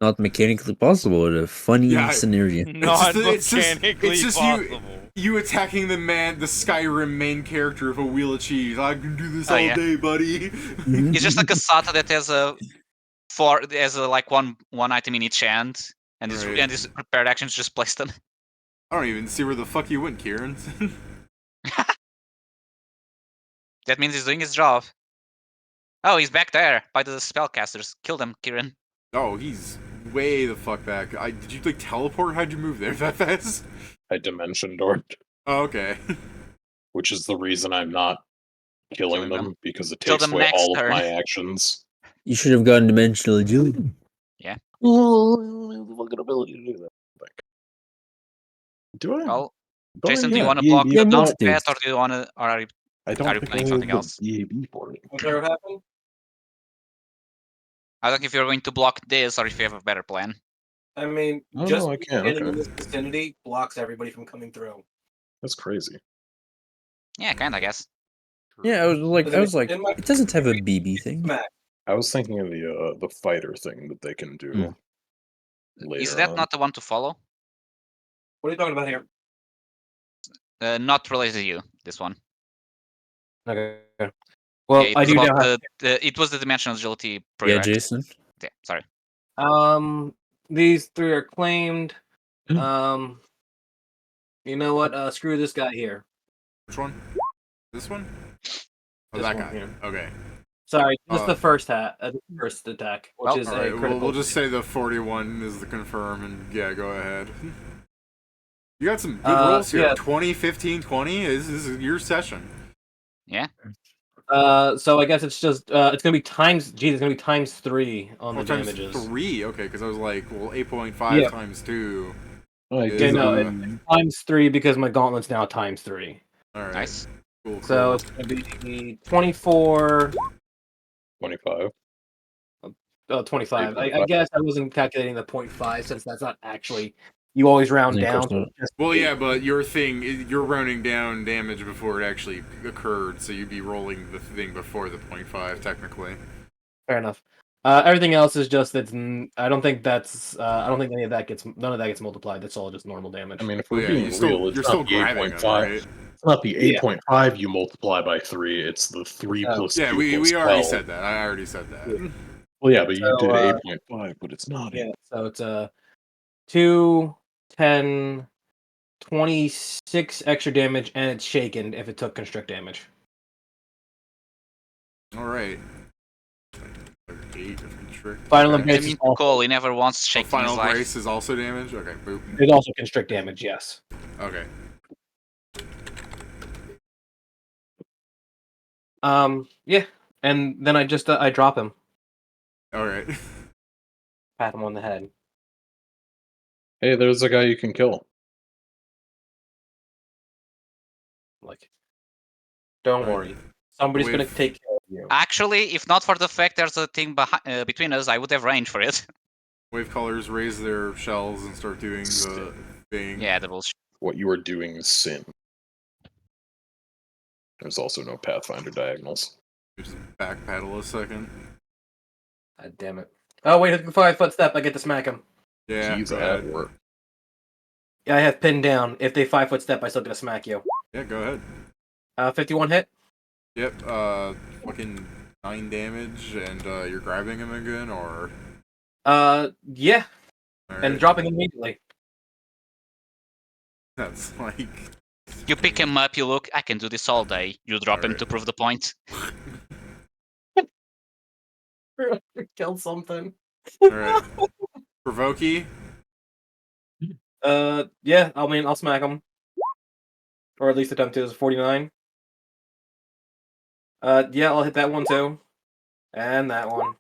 Not mechanically possible, but a funny scenario. Not mechanically possible. You attacking the Skyrim main character of a wheel of cheese. I can do this all day, buddy. It's just like a SATA that has like one item in each hand, and these prepared actions just place them. I don't even see where the fuck you went, Kieran. That means he's doing his job. Oh, he's back there by the spellcasters. Kill them, Kieran. Oh, he's way the fuck back. Did you like teleport? How'd you move there that fast? I dimension doored. Oh, okay. Which is the reason I'm not killing them, because it takes away all of my actions. You should have gotten dimensional agility. Yeah. Fucking ability to do that. Do I? Well, Jason, do you want to block the dump threat, or do you want to? Or are you playing something else? EAB for it. What happened? I don't know if you're going to block this or if you have a better plan. I mean, I can't. Getting in this vicinity blocks everybody from coming through. That's crazy. Yeah, kind of, I guess. Yeah, I was like, it doesn't have a BB thing. I was thinking of the fighter thing that they can do. Later Is that on. not the one to follow? What are you talking about here? Not related to you. This one. Okay. Well, I do now have... it was the dimensional agility. Yeah, Jason. Yeah, sorry. These 3 are claimed. You know what? Screw this guy here. Which one? This one? Oh, that guy. Here. Okay. Sorry, just the first first attack, which is a critical. We'll just say the 41 is the confirm, and yeah, go ahead. You got some good rolls here. Yeah. 20, 15, 20 is your session. Yeah. So I guess it's just it's gonna be times. Geez, it's gonna be times 3 on the damages. 3, okay? Because I was like, well, 8.5 times 2. It's times 3 because my gauntlet's now times 3. All right. Nice. Cool. So it's gonna be 24. 25. 25. I guess I wasn't calculating the 0.5 since that's not actually. You always round down. Well, yeah, but you're rounding down damage before it actually occurred, so you'd be rolling the thing before the 0.5, technically. Fair enough. Everything else is just that. I don't think that's. I don't think any of that gets. None of that gets multiplied. That's all just normal damage. I mean, if Well, we're yeah, being real, it's you're not still the grabbing him, 8.5. right? It's not the Yeah. 8.5 you multiply by 3. It's the 3 plus Yeah, 2 we plus already 12. said that. I already said that. Yeah. Well, yeah, but you So, did 8.5, but it's not. yeah. So it's 2, 10, 26 extra damage, and it's shaken if it took constrict damage. All right. 8 of constrict. Final Okay. embrace I mean, is also, Cole, he never once Oh, shaking final his life. brace is also damage. Okay, boop. it's also constrict damage. Yes. Okay. Yeah, and then I just I drop him, All right. pat him on the head. Hey, there's a guy you can kill. Like, don't Alright. worry, somebody's gonna With- take care of you. Actually, if not for the fact there's a thing between us, I would have range for it. Wave colors raise their shells and start doing the thing. Yeah, the bullshit. What you are doing is sin. There's also no Pathfinder diagonals. Just back paddle a second. God damn it! Oh wait, at the 5-foot step, I get to smack him. Yeah. He's go at ahead. work. Yeah, I have pinned down. If they 5-foot step, I still get to smack you. Yeah, go ahead. 51 hit. Yep. Fucking 9 damage, and you're grabbing him again, or? Yeah, All and right. dropping immediately. That's like. You pick him up, you look, I can do this all day. You drop him Alright. to prove the point. Kill something. All right. Provokey. Yeah, I'll smack him. Or at least attempt to. Is 49. Yeah, I'll hit that one too. And that one.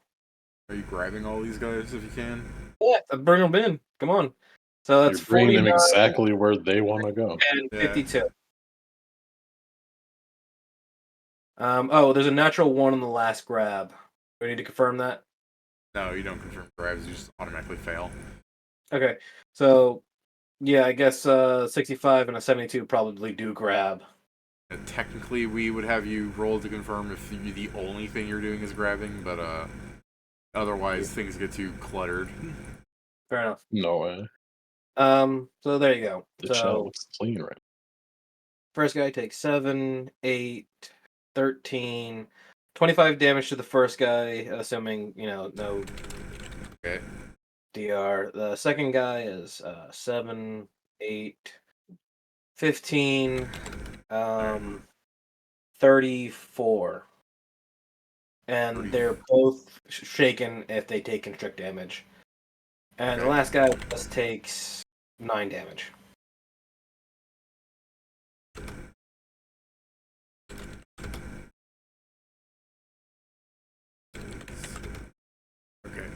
Are you grabbing all these guys if you can? Yeah, bring them in. Come on. So that's You're bringing them 49 exactly where they want to go. and Yeah. 52. Oh, there's a natural 1 on the last grab. Do we need to confirm that? No, you don't confirm grabs. You just automatically fail. Okay, so yeah, I guess 65 and a 72 probably do grab. Technically, we would have you roll to confirm if the only thing you're doing is grabbing, but otherwise things get too cluttered. Fair enough. No way. So there you go. The shell So looks clean right. first guy takes 7, 8, 13, 25 damage to the first guy, assuming no Okay. DR. The second guy is 7, 8, 15, 34. And they're both shaken if they take constrict damage. And the Okay. last guy just takes 9 damage. Okay.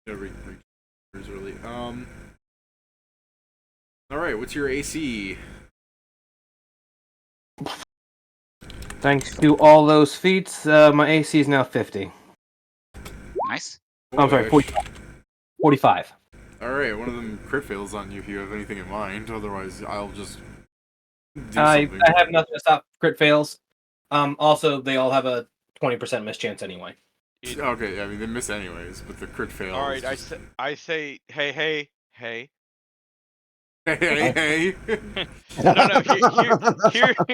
No really. All right. What's your AC? Thanks to all those feats, my AC is now 50. Nice. I'm sorry, Push. 45. All right. One of them crit fails on you if you have anything in mind. Otherwise, I'll just do I something. have nothing to stop crit fails. Also, they all have a 20% miss chance anyway. Okay. I mean, they miss anyways, but the crit fails. All right, just... I say, hey. Hey, hey. No.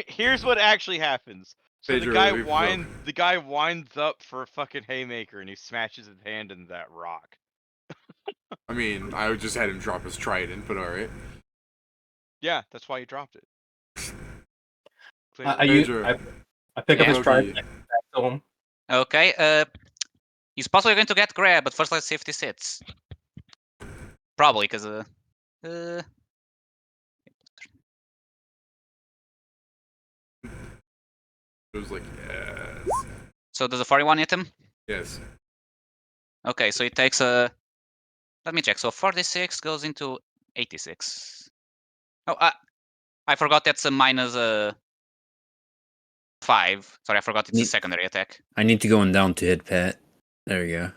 Here's what actually happens. So Pedro, the leave guy winds up for a fucking haymaker and he smashes his hand into that rock. I mean, I just had him drop his trident, but all right. Yeah, that's why he dropped it. I pick up Yeah. his trident back to him. Okay, he's possibly going to get grab, but first let's see if this hits. Probably, because It was like, yes. so does the 41 hit him? Yes. Okay, so it takes a. Let me check. So 46 goes into 86. Oh, I forgot that's a minus 5. Sorry, I forgot it's a secondary attack. I need to go on down to hit Pat. There we go.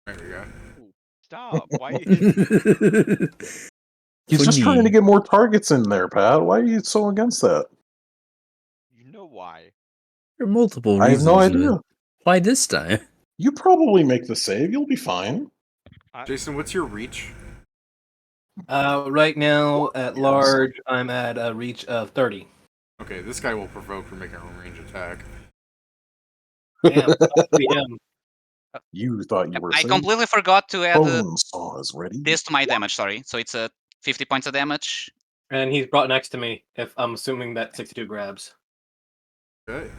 There we go. Stop. Why you hitting? He's just trying to get more targets in there, Pat. Why are you so against that? You know why. There are multiple I have reasons. no idea. Why this time? You probably make the save. You'll be fine. Jason, what's your reach? Right now at Yes. large, I'm at a reach of 30. Okay, this guy will provoke for making a range attack. Damn, that'd be him. You thought you were I safe? completely forgot to add Bone saw is ready. this to my damage, sorry. So it's 50 points of damage. And he's brought next to me. If I'm assuming that 62 grabs. Okay.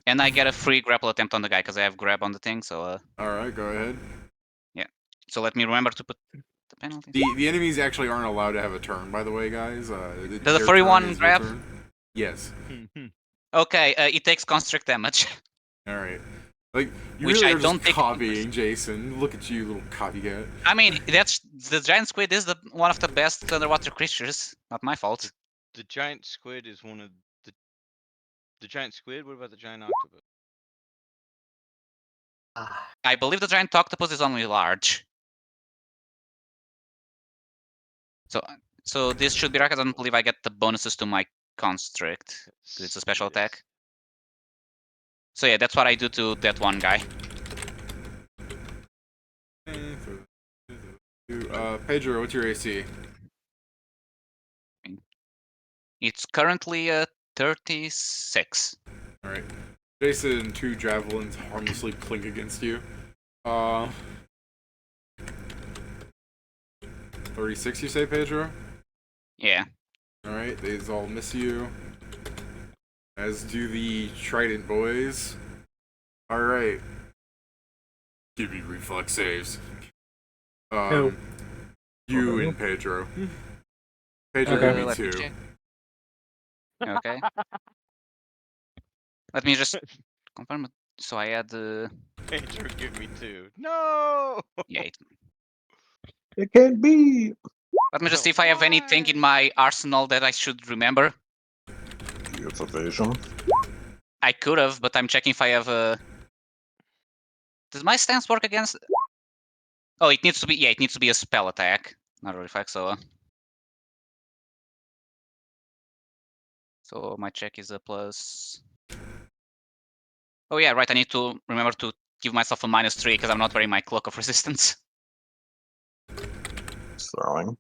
And I get a free grapple attempt on the guy because I have grab on the thing. So Alright, go ahead. so let me remember to put the penalty. The enemies actually aren't allowed to have a turn, by the way, guys. Does the their furry turn one is your grab? turn. Yes. Okay, it takes constrict damage. Alright. Like, you Which really I are don't just think- copying Jason. Look at you, little copycat. I mean, that's the giant squid is one of the best underwater creatures. Not my fault. The giant squid is one of the giant squid. What about the giant octopus? I believe the giant octopus is only large. So this should be right. I don't believe I get the bonuses to my constrict. 'Cause it's a special Yes. attack. So yeah, that's what I do to that one guy. Pedro, what's your AC? It's currently 36. Alright. Jason, 2 javelins harmlessly clink against you. 36 you say, Pedro? Yeah. Alright, these all miss you. As do the Trident boys. Alright. Give me reflex saves. Who? You Okay. and Pedro. Pedro, Okay. give me Let me 2. check. Okay. Let me just confirm it. So I add Pedro, give me 2. No. yeah. It can't be. Let me just see if I have anything in my arsenal that I should remember. You have evasion. I could have, but I'm checking if I have Does my stance work against? Oh, it needs to be. Yeah, it needs to be a spell attack, not a reflex. So my check is a plus. Oh yeah, right. I need to remember to give myself a -3 because I'm not wearing my cloak of resistance. Throwing.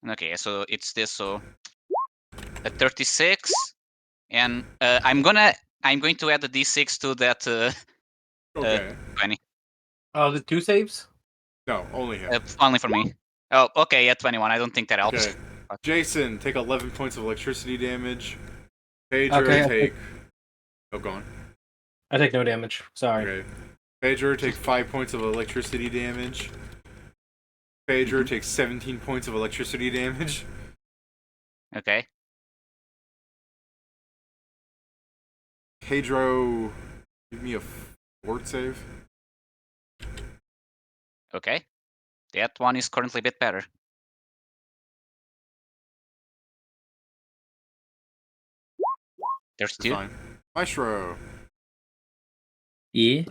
Okay, so it's this. So a 36, and I'm going to add the d6 to that Okay. 20. Oh, the 2 saves? No, only him. Only for me. Oh, okay, yeah, 21. I don't think that helps. Okay. Jason, take 11 points of electricity damage. Pedro, Okay, take... Oh, go on. I take no damage. Sorry. Okay. Pedro, take 5 points of electricity damage. Pedro takes 17 points of electricity damage. Okay. Pedro, give me a fort save. Okay. That one is currently a bit better. There's 2. Fine. Maestro. Yeah.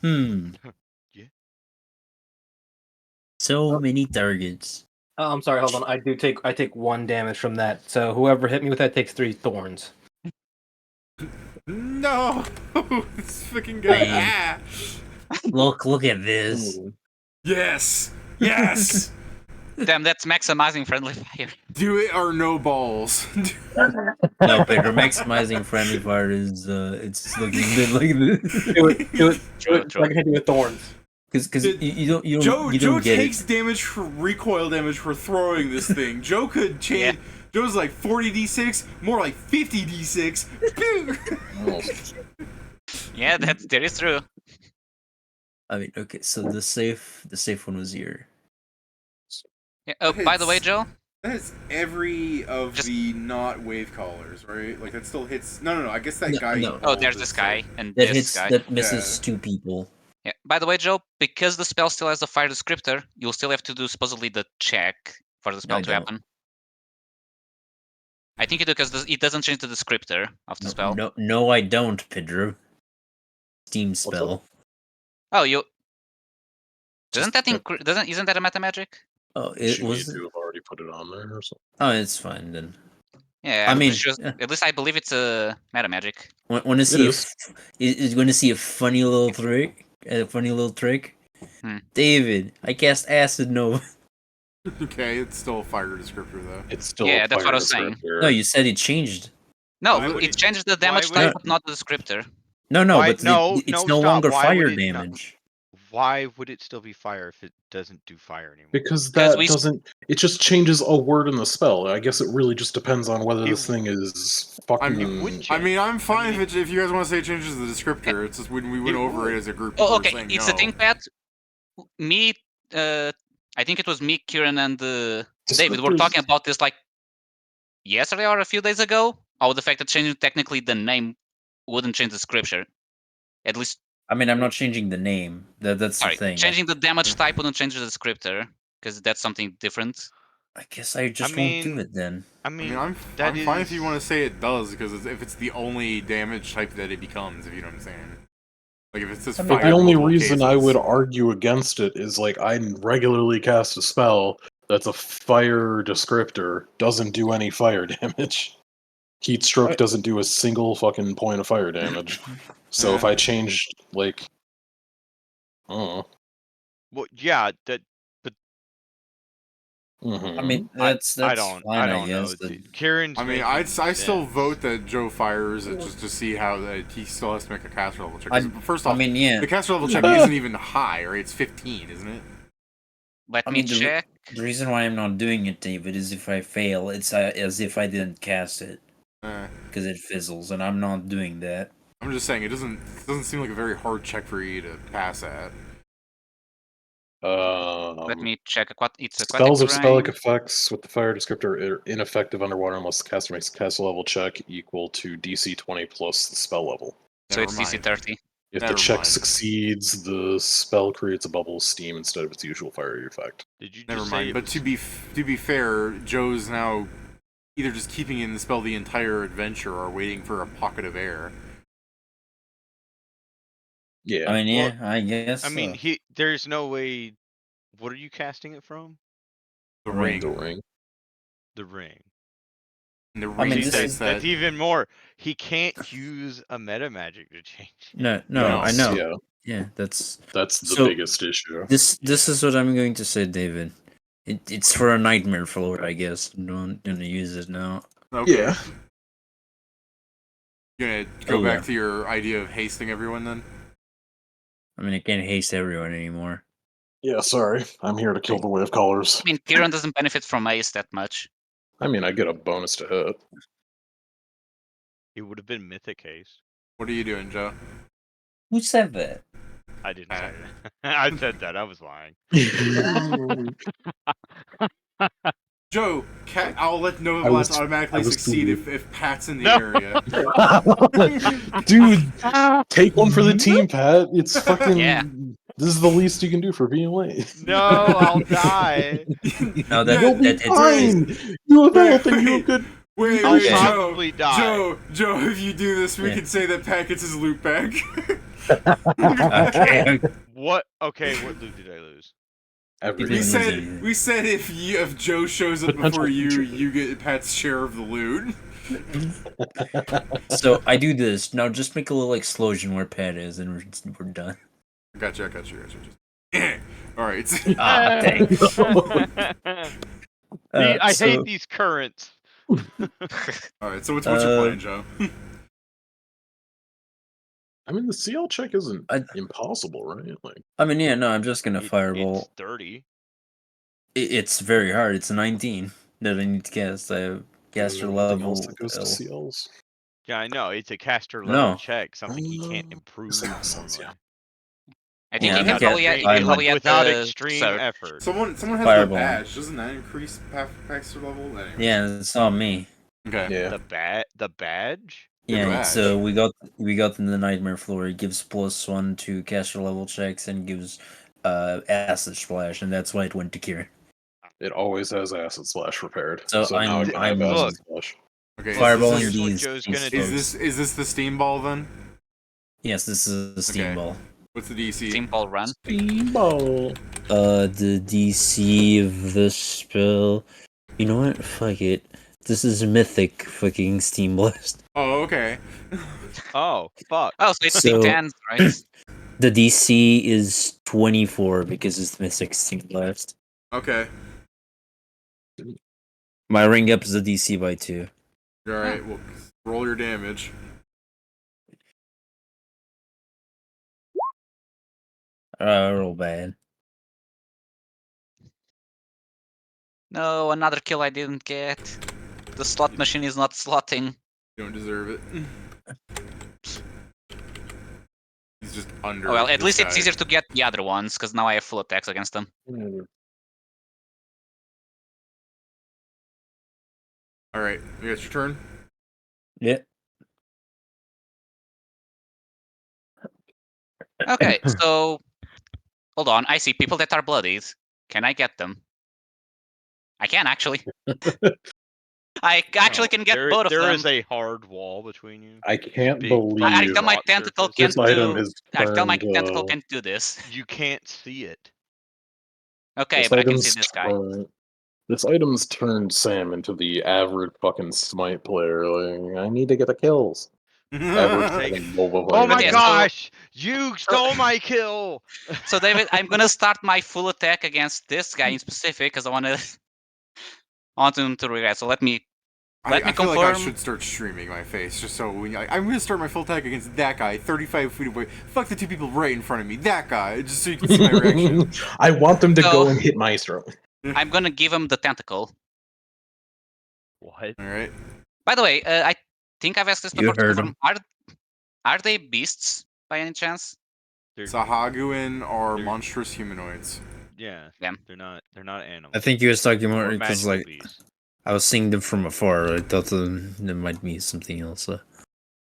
Yeah. So many targets. Oh, I'm sorry. Hold on. I take 1 damage from that. So whoever hit me with that takes 3 thorns. No! This fucking guy. Man. Ah! Look at this. Yes! Yes! Damn, that's maximizing friendly fire. Do it or no balls. No, Pedro, maximizing friendly fire is it's looking a bit like this. Do it. True. I can hit you with thorns. Because Did- you don't Joe get takes it. damage for recoil damage for throwing this thing. Joe could change. Joe's like 40d6, more like 50d6. Yeah, that is true. I mean, okay, so the safe one was here. Yeah. Oh, by the way, Hits. Joe. That's every of Just- the not wave callers, right? Like that still hits. No. I guess that No, guy. no. Oh, there's rolled this his guy save. and That this hits guy. that misses 2 people. Yeah. By the way, Joe, because the spell still has the fire descriptor, you'll still have to do supposedly the check for the spell I to don't. happen. I think you do because it doesn't change the descriptor of the spell. No, I don't, Pedro. Steam spell. Oh, you. Just Isn't that a meta magic? Oh, it you was. need to have already put it on there or something. Oh, it's fine then. Yeah, I mean, it's just, at least I believe it's a meta magic. Want to see is. is going to see a funny little trick? A funny little trick. Hmm. David, I cast Acid Nova. Okay, it's still a fire descriptor though. It's still Yeah, a that's fire what I was saying. descriptor. No, you said it changed. No, Why would it it- changes the why damage would type, it- but not the descriptor. No, Why- but it's no stop. longer Why would fire it not- damage. Why would it still be fire if it doesn't do fire anymore? Because 'Cause that we- doesn't. It just changes a word in the spell. I guess it really just depends on whether It this thing is fucking. It would change. I mean, I'm fine mean, if you guys want to say it changes the descriptor. It's just when we went It over would. it as a group. Oh, we were okay. saying It's no. the thing, Pat. Me, I think it was me, Kieran, and David were Descriptors- talking about this like yesterday or a few days ago. Oh, the fact that changing technically the name wouldn't change the scripture. At least, I mean, I'm not changing the name. That's sorry, the thing. changing the damage type wouldn't change the descriptor because that's something different. I guess I just won't mean, do it then. I I mean, mean, I'm fine if you want to say it does, because if it's the only damage type that it becomes, if you know what I'm saying. Like if it's just I mean, fire. The only multiple reason I cases. would argue against it is like I regularly cast a spell that's a fire descriptor, doesn't do any fire damage. Heat stroke Right. doesn't do a single fucking point of fire damage. So if I changed like, I don't know. well, yeah, that. Mhm. I mean, that's I fine. don't know. guess. The- Kieran's. I mean, making I still sense. vote that Joe fires it just to see how that he still has to make a caster level check. 'Cause First I off, mean, yeah. the caster level check isn't even high, right? It's 15, isn't it? Let I me mean, check. The reason why I'm not doing it, David, is if I fail, it's as if I didn't cast it because it fizzles, and I'm not doing that. I'm just saying it doesn't seem like a very hard check for you to pass at. Let me check. It's aquatic Spells of spell-like terrain. effects with the fire descriptor are ineffective underwater unless the caster makes a caster level check equal to DC 20 plus the spell level. So it's DC mind. 30. If Never the check mind. succeeds, the spell creates a bubble of steam instead of its usual fiery effect. Did you just Never say mind. it But was- to be fair, Joe's now either just keeping in the spell the entire adventure or waiting for a pocket of air. Yeah. I mean, Well, yeah, I guess. I mean, there's no way. What are you casting it from? The Ring. The ring. ring. The ring. And the I ring mean, See, this says is- that that's even more. He can't use a meta magic to change. it. no, No, I know. Yeah, Yeah, that's that's the So- biggest issue. this. This is what I'm going to say, David. It's for a nightmare floor, I guess. Don't gonna use it now. okay. Yeah. You gonna go Oh, back yeah. to your idea of hasting everyone then? I mean, I can't haste everyone anymore. Yeah, sorry. I'm here to kill the wave callers. I mean, Kieran doesn't benefit from Ace that much. I mean, I get a bonus to hit. He would have been mythic haste. What are you doing, Joe? Who said that? I didn't say that. I said that. I was lying. Joe, I'll let Nova I was- Blast automatically I was succeed too if Pat's in the No. area. Dude, take one for the team, Pat. It's fucking. Yeah. This is the least you can do for being late. No, I'll die. No, that You'll be that hits. fine. You have Wait, health and you wait. have good. Wait, I'll wait, probably die. Joe, if you do this, we Yeah. can say that Pat gets his loot back. Okay. What? Okay, what loot did I lose? Everything. we said if Joe shows up before Potential you, future. you get Pat's share of the loot. So I do this now. Just make a little explosion where Pat is, and we're done. Gotcha. All right. Ah, thanks. I so- hate these currents. All right. So what's your plan, Joe? I mean, the CL check isn't I- impossible, right? Like, I mean, yeah, no, I'm just gonna fireball. It's 30. It's very hard. It's a 19 that I need to cast. I have caster anything level. else that goes to L. CLs. Yeah, I know. It's a caster level No. check. Something he can't Oh, improve. that makes sense, normally. I think Yeah, he I can think probably I- he probably had Without the extreme Surge. effort. Someone has Fireball. the badge. Doesn't that increase Paxter level? Anyway. Yeah, it's not me. Okay. Yeah. The badge? The Yeah, badge. so we got in the nightmare floor. It gives +1 to caster level checks and gives acid splash, and that's why it went to Kieran. It always has acid splash prepared. So now I'm- I can have I'm- acid splash. Okay. Fireball This and is what these. Joe's these gonna do. folks. Is this the steam ball then? Yes, this is a steam Okay. ball. What's the DC? Steam Ball Run. Steamboat. The DC of the spell. You know what? Fuck it. This is mythic fucking Steam Blast. Oh, okay. Oh, fuck. Oh, so it's So- D10s, right? The DC is 24 because it's mythic Steam Blast. Okay. My ring up is the DC by 2. All right. Well, roll your damage. Real bad. No, another kill I didn't get. The slot machine is not slotting. You don't deserve it. He's just under. Oh, well, at this least it's guy. easier to get the other ones, because now I have full attacks against them. All right. You got your turn. Yeah. Okay, so... Hold on, I see people that are bloodied. Can I get them? I can, actually. I actually can get both of them. There is a hard wall between you. I can't Big believe I fucking tell my rock tentacle surface. can't this item do... has I tell my turned. tentacle can't do this. You can't see it. Okay, This but I can item's see this guy. This item's turned Sam into the average fucking smite player. Like, I need to get the kills. Average Take- fucking MOBA Oh my player. yeah, so- gosh! You stole my kill! So David, I'm gonna start my full attack against this guy in specific, because I want him to regret. So let me I feel like I confirm. should start streaming my face just so when I'm gonna start my full attack against that guy, 35 feet away. Fuck the two people right in front of me. That guy, just so you can see my reaction. I want them to So- go and hit Maestro. I'm gonna give him the tentacle. What? All right. By the way, I think I've asked this You before. To heard confirm. Are they beasts by any chance? They're, Sahuagin are They're- monstrous humanoids. yeah. Them. They're not animals. I think you was talking Or more because magical like beasts. I was seeing them from afar. I thought there might be something else.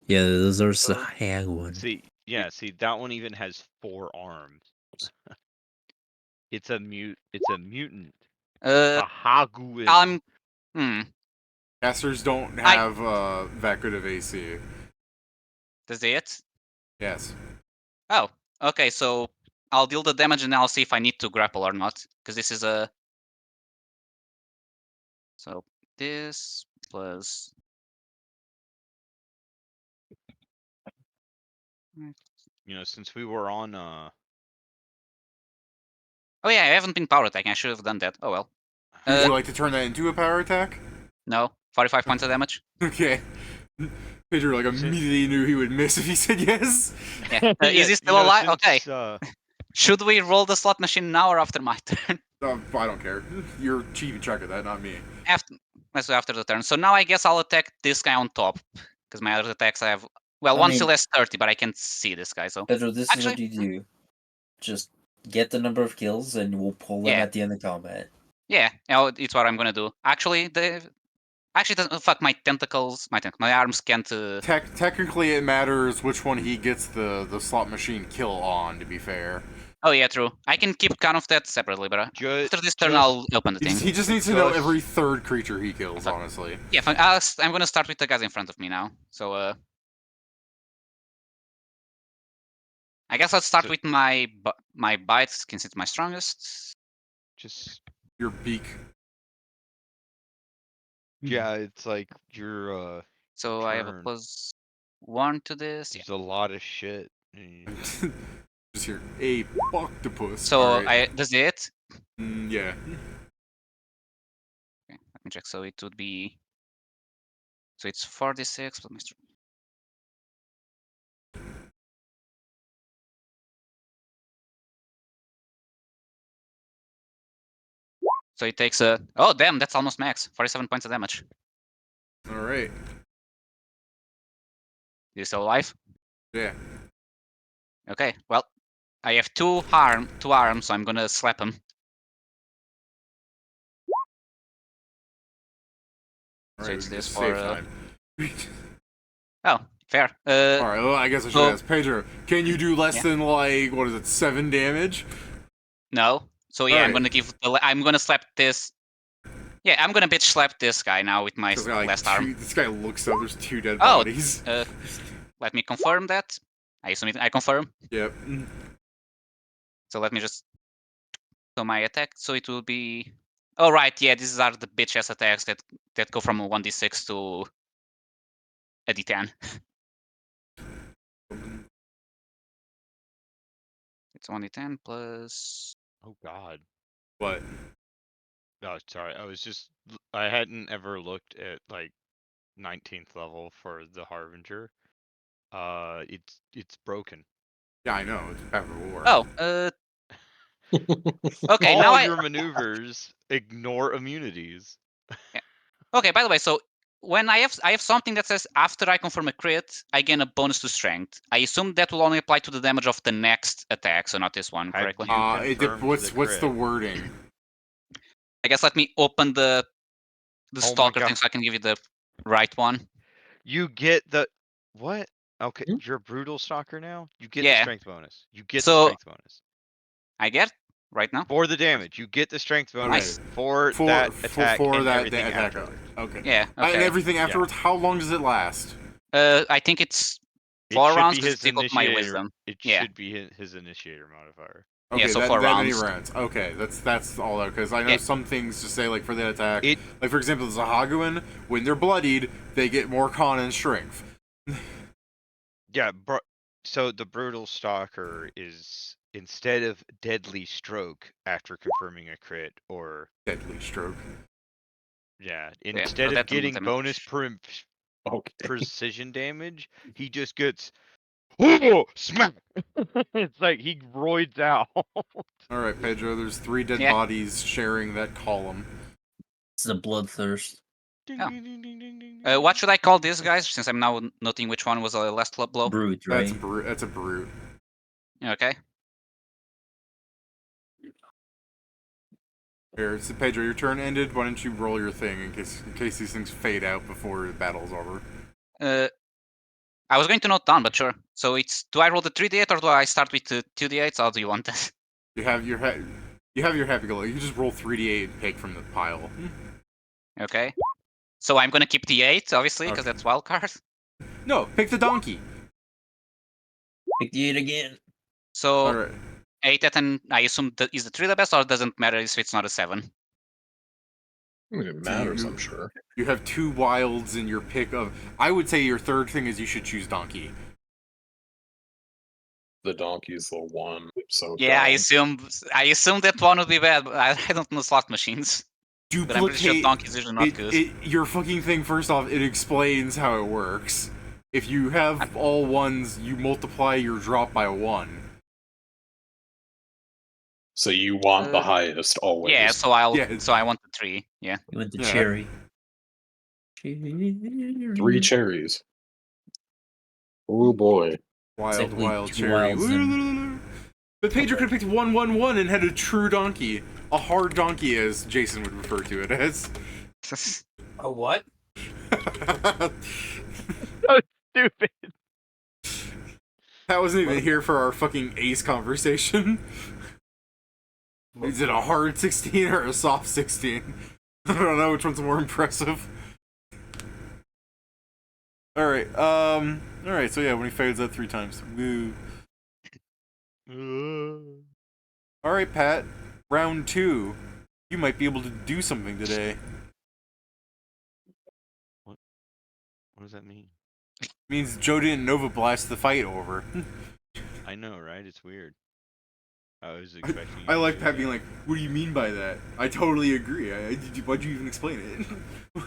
Yeah, those are Sahuagin. See, that one even has 4 arms. It's a mutant. Sahuagin. Casters don't have that good of AC. Does it? Yes. Oh, okay. So I'll deal the damage and I'll see if I need to grapple or not, because this is a. So this plus. Since we were on Oh yeah, I haven't been power attacking. I should have done that. Oh well. Would you like to turn that into a power attack? No, 45 points of damage. Okay. Pedro immediately knew he would miss if he said yes. Yeah. Is he still alive? Okay. since, Should we roll the slot machine now or after my turn? I don't care. You're keeping track of that, not me. Let's do after the turn. So now I guess I'll attack this guy on top, because my other attacks I have. Well, I one mean- still has 30, but I can't see this guy. So Pedro, this is what Actually- you do. Just get the number of kills and we'll pull them Yeah. at the end of combat. yeah, it's what I'm gonna do. Actually, fuck my tentacles. My arms can't. Technically, it matters which one he gets the slot machine kill on. To be fair, Oh yeah, true. I can keep count of that separately, but after this turn I'll open the thing. he just needs to know Just- every third creature he kills. Honestly, Yeah, I'm gonna start with the guys in front of me now. So I guess let's start So- with my bite, since it's my strongest. just your beak. yeah, it's like you're So I have a Turn. +1 to this. Yeah. there's a lot of shit. Just here, a octopus. So Alright. does it? Yeah. Okay, let me check. So it would be. So it's 46 plus my strength. So it takes a. Oh damn, that's almost max. 47 points of damage. All right. Is he still alive? Yeah. Okay. Well, I have two arms, so I'm gonna slap him. All So right. it's we this just for, save time. Oh, fair. All right. Well, I guess I should so- ask Pedro. Can you do less Yeah. than what is it, 7 damage? No. So yeah, I'm Alright. gonna I'm gonna slap this. Yeah, I'm gonna bitch slap this guy now with my 'Cause, like, left arm. This guy looks up. There's 2 dead Oh. bodies. Let me confirm that. I assume I confirm. Yep. So let me just. So my attack. So it will be Oh right, yeah, these are the bitch ass attacks that go from a 1d6 to a d10. It's 1d10 plus. Oh God. What? No, sorry. I hadn't ever looked at like 19th level for the Harbinger. It's broken. Yeah, I know. It's Path of War. Oh, okay. All Now your maneuvers ignore immunities. Okay. By the way, so when I have something that says after I confirm a crit, I gain a bonus to strength. I assume that will only apply to the damage of the next attack, so not this one, Have correctly? you confirmed What's the crit? wording? I guess let me open the Oh my stalker thing God. so I can give you the right one. You get the what? Okay, Hmm? you're a brutal stalker now. You get the Yeah. strength bonus. You get the So strength bonus I get right now. for the damage. You get the strength bonus for that attack for and that everything attack. afterwards. Okay. Yeah. And Okay. everything afterwards. How long does it last? I think it's It 4 should rounds be because his it's equal to my initiator. wisdom. It Yeah. should be his initiator modifier. Okay, Yeah, so that 4 many rounds. rounds. Okay, that's all out because I know Yeah. some things to say like for the attack. It Like for example, the Sahuagin, when they're bloodied, they get more con and strength. yeah, so the brutal stalker is instead of deadly stroke after confirming a crit, or Deadly stroke. yeah, so instead of that's getting damage. bonus Okay. precision damage, he just gets oh, smack. It's like he roids out. All right, Pedro. There's 3 dead Yeah. bodies sharing that column. It's the bloodthirst. Ding, Oh. ding, ding, ding, ding, ding, ding, What should I call these guys? Since I'm now noting which one was the last blow. Brute, That's right? That's a brute. Okay. Here, so Pedro, your turn ended. Why don't you roll your thing in case these things fade out before the battle's over? I was going to note down, but sure. So it's do I roll the 3d8 or do I start with the 2d8s? How do you want this? You have your happy-go. You can just roll 3d8 and pick from the pile. Okay. So I'm gonna keep the 8, obviously, because Okay. that's wild card. No, pick the donkey. Pick the 8 again. So All right. 8 and I assume that is the 3 the best, or it doesn't matter if it's not a 7. I mean, it matters, I'm sure. You have 2 wilds in your pick of. I would say your third thing is you should choose donkey. The donkey's the one. So Yeah, I dumb. assume that one would be bad, but I don't know slot machines. But I'm pretty sure Duplicate donkey's usually not good. your fucking thing. First off, it explains how it works. If you have all ones, you multiply your drop by 1. So you want the highest always. Yeah, so I want the 3. Yeah. You went the Yeah. cherry. 3 cherries. Oh boy. Wild Exactly, 2 cherry. wilds and- But Pedro could have picked 111 and had a true donkey. A hard donkey, as Jason would refer to it as. A what? Stupid. That wasn't even here for our fucking ace conversation. Is it a hard 16 or a soft 16? I don't know which one's more impressive. Alright, alright, so yeah, when he fades out 3 times. Woo. Alright, Pat. Round 2. You might be able to do something today. What does that mean? Means Joe didn't Nova Blast the fight over. I know, right? It's weird. I was expecting. I you to like do Pat that. being like, what do you mean by that? I totally agree. Why'd you even explain it?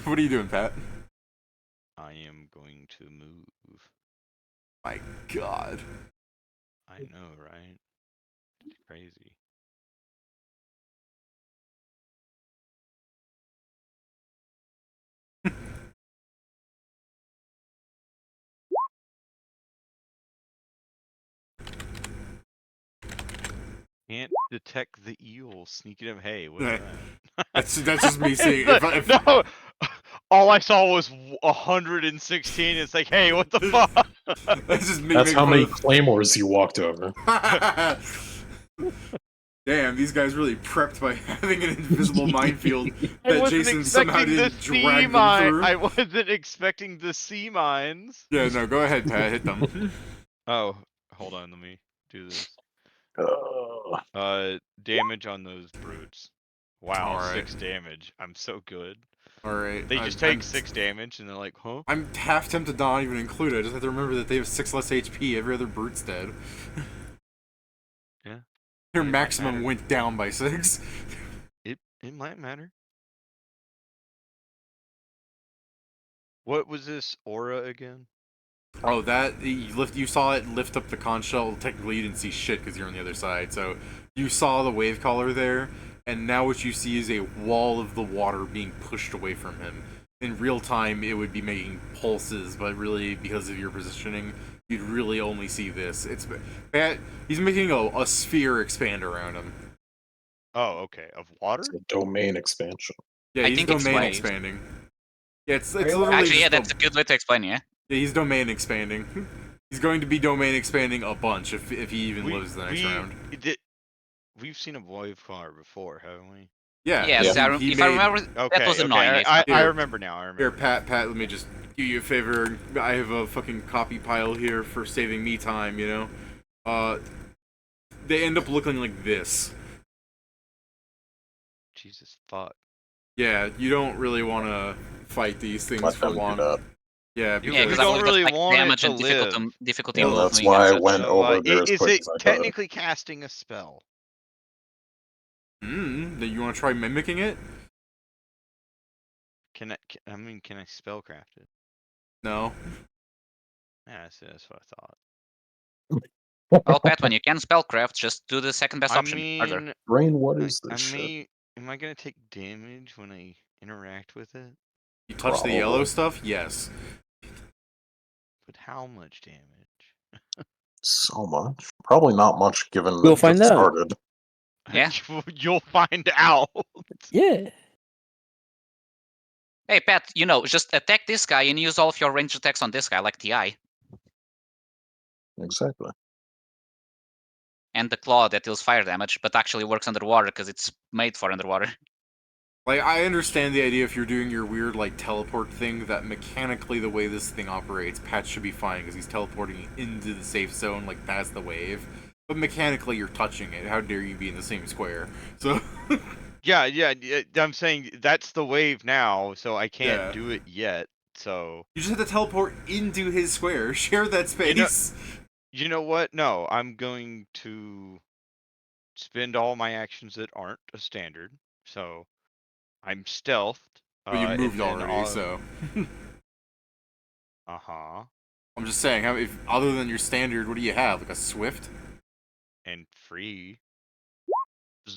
What are you doing, Pat? I am going to move. My god. I know, right? It's crazy. Can't detect the eel sneaking up. Hey, what's Yeah. that? That's just me saying. If No, all I saw was 116. It's like, hey, what the fuck? That's just me. That's how many making claymores you walked over. fun of- Damn, these guys really prepped by having an invisible minefield I that wasn't Jason somehow expecting the didn't sea drag them mine. through. I wasn't expecting the sea mines. Yeah, no, go ahead, Pat. Hit them. Oh, hold on. Let me do this. Damage on those brutes. Wow, Alright. 6 damage. I'm so good. Alright. They just take 6 damage and they're like, huh? I'm half tempted to not even include it. I just have to remember that they have 6 less HP. Every other brute's dead. Yeah. Their It might maximum matter. went down by 6. It might matter. What was this aura again? Oh, that you saw it lift up the conch shell. Technically, you didn't see shit because you're on the other side. So you saw the wave color there, and now what you see is a wall of the water being pushed away from him. In real time, it would be making pulses, but really, because of your positioning, you'd really only see this. It's that he's making a sphere expand around him. Oh, okay. Of water? It's a domain expansion. Yeah, I he's think it's domain waves. expanding. Yeah, it's Really? literally Actually, yeah, just that's a good way to explain. Yeah. yeah, he's domain expanding. He's going to be domain expanding a bunch if he even lives the next round. We've seen a wave color before, haven't we? Yeah. Yes, he if I made- remember, Okay, that was okay. annoying. I Here. remember now. I remember. Here, Pat, let me just do you a favor. I have a fucking copy pile here for saving me time, you know? They end up looking like this. Jesus fuck. Yeah, you don't really want to fight these things Let for them do long. that. Yeah, Yeah, because You because don't I believe really that's, like, want it damage to and live. difficulty Yeah, moving. that's why I and such. went over there as is quick it as I could. technically casting a spell? then you want to try mimicking it? Can I spellcraft it? No. Yeah, that's what I thought. Well, Pat, when you can spellcraft, just do the second best I option. Harder. mean, Brain, what is this shit? am I gonna take damage when I interact with it? You touch the yellow stuff? Yes. But how much damage? So much. Probably not much given that We'll it find just out. started. Yeah. You'll find out. Yeah. Hey, Pat, just attack this guy and use all of your ranged attacks on this guy, like TI. Exactly. And the claw that deals fire damage, but actually works underwater because it's made for underwater. Like, I understand the idea if you're doing your weird, like, teleport thing, that mechanically the way this thing operates, Pat should be fine, because he's teleporting into the safe zone, like, past the wave. But mechanically, you're touching it. How dare you be in the same square? So... Yeah, I'm saying that's the wave now, so I can't Yeah. do it yet, so... You just have to teleport into his square. Share that space. You know what? No, I'm going to spend all my actions that aren't a standard, so... I'm stealthed. But you moved and then already, so... Uh-huh. I'm just saying, if other than your standard, what do you have? Like a swift? And free.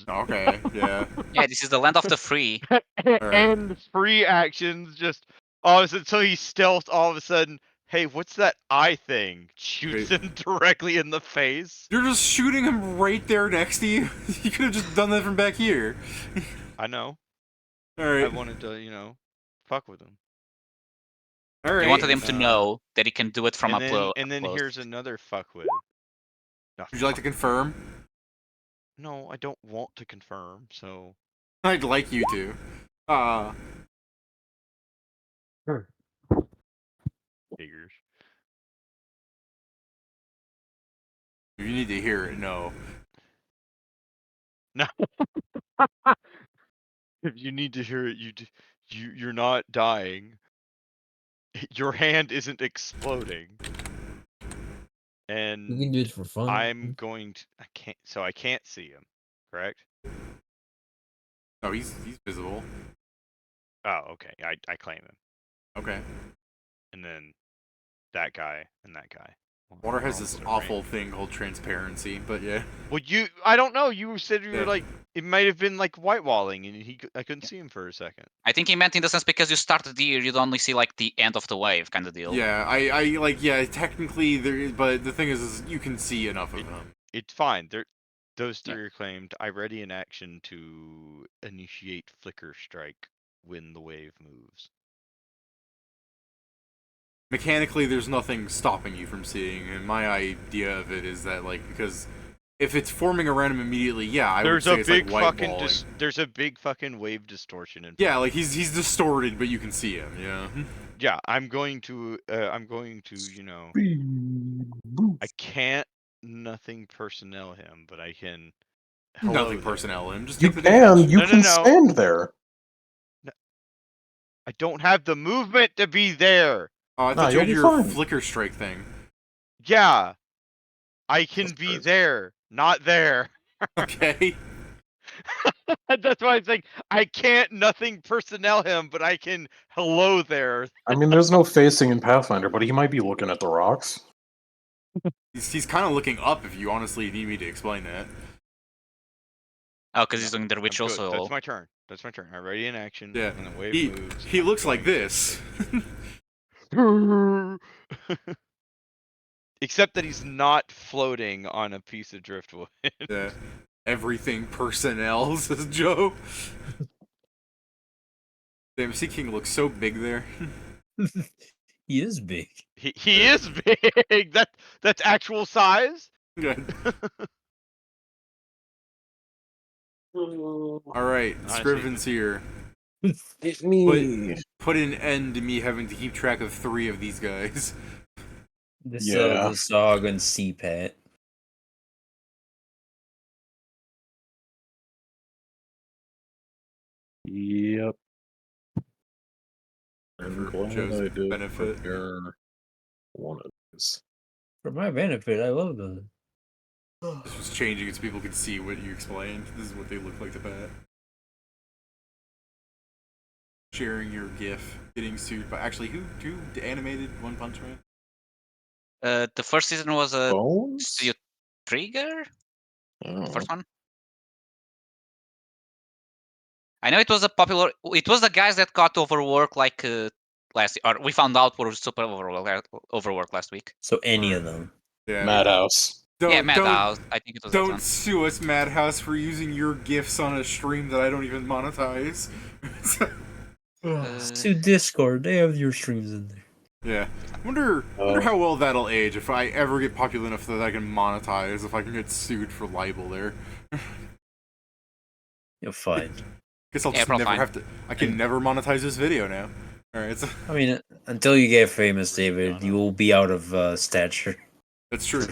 Okay, yeah. Yeah, this is the land of the free. And free actions just all of a sudden, so he stealthed all of a sudden. Hey, what's that eye thing? Shoots him directly in the face. You're just shooting him right there next to you. You could have just done that from back here. I know. Alright. I wanted to, fuck with him. Alright. You wanted him to know that he can do it from and up then, close. And then here's another fuck with. Would you like to confirm? No, I don't want to confirm, so... I'd like you to. Figures. If you need to hear it, no. No. If you need to hear it, you're not dying. Your hand isn't exploding. And You can do it for fun. I'm going to... I can't see him, correct? Oh, he's visible. Oh, okay. I claim him. Okay. And then that guy and that guy. Water has this awful thing called transparency, but yeah. Well, I don't know. You said you Yeah. were like, it might have been like white walling, and I couldn't see him for a second. I think he meant in the sense because you started the year, you'd only see like the end of the wave kind of deal. Yeah, I like, yeah, technically there is, but the thing is you can see enough of him. It's fine. Those three are claimed. I ready in action to initiate flicker strike when the wave moves. Mechanically, there's nothing stopping you from seeing him. My idea of it is that, like, because if it's forming around him immediately, yeah, I would say it's like white walling. There's a big fucking wave distortion in. Yeah, like he's distorted, but you can see him. Yeah. Yeah, I'm going to, I can't nothing personnel him, but I can hello Nothing there. personnel him. Just You take the can. damage. You No, no, can no. stand there. I don't have the movement to be there. Oh, I No, thought you you'll had be your fine. flicker strike thing. Yeah, I can That's be good. there, not there. Okay. That's why I'm saying I can't nothing personnel him, but I can hello there. I mean, there's no facing in Pathfinder, but he might be looking at the rocks. He's kind of looking up. If you honestly need me to explain that. Oh, because he's doing the I'm ritual, good. so That's my turn. That's my turn. I'm ready in action. Yeah. And the wave He moves. he I'm looks like going to this. hit. Except that he's not floating on a piece of driftwood. Yeah. Everything personnel, says Joe. Damn, Sea King looks so big there. He is big. He is big. That's actual size. Good. Alright, Honestly, Scriven's here. It's me. Put an end to me having to keep track of 3 of these guys. This Yeah. the Sahuagin CPAT. Yep. I'm For glad Joe's I did benefit. prepare one of these. For my benefit, I love the. This was changing it so people could see what you explained. This is what they look like to Pat. Sharing your GIF, getting sued by. Actually, who animated One Punch Man? the first season was a Bones? Studio Trigger. Oh. The first one. I know it was a popular. It was the guys that got overworked like last. Or we found out were super overworked last week. So any of them. Yeah. Madhouse. Yeah, Madhouse. I think it was that Don't one. sue us, Madhouse, for using your GIFs on a stream that I don't even monetize. To Discord, they have your streams in there. Yeah. Wonder how well that'll age if I ever get popular enough that I can monetize, if I can get sued for libel there. You'll find. Guess I'll Yeah, just probably never fine. have to. I can never monetize this video now. Alright, so I mean, until you get famous, David, you will be out of stature. that's true.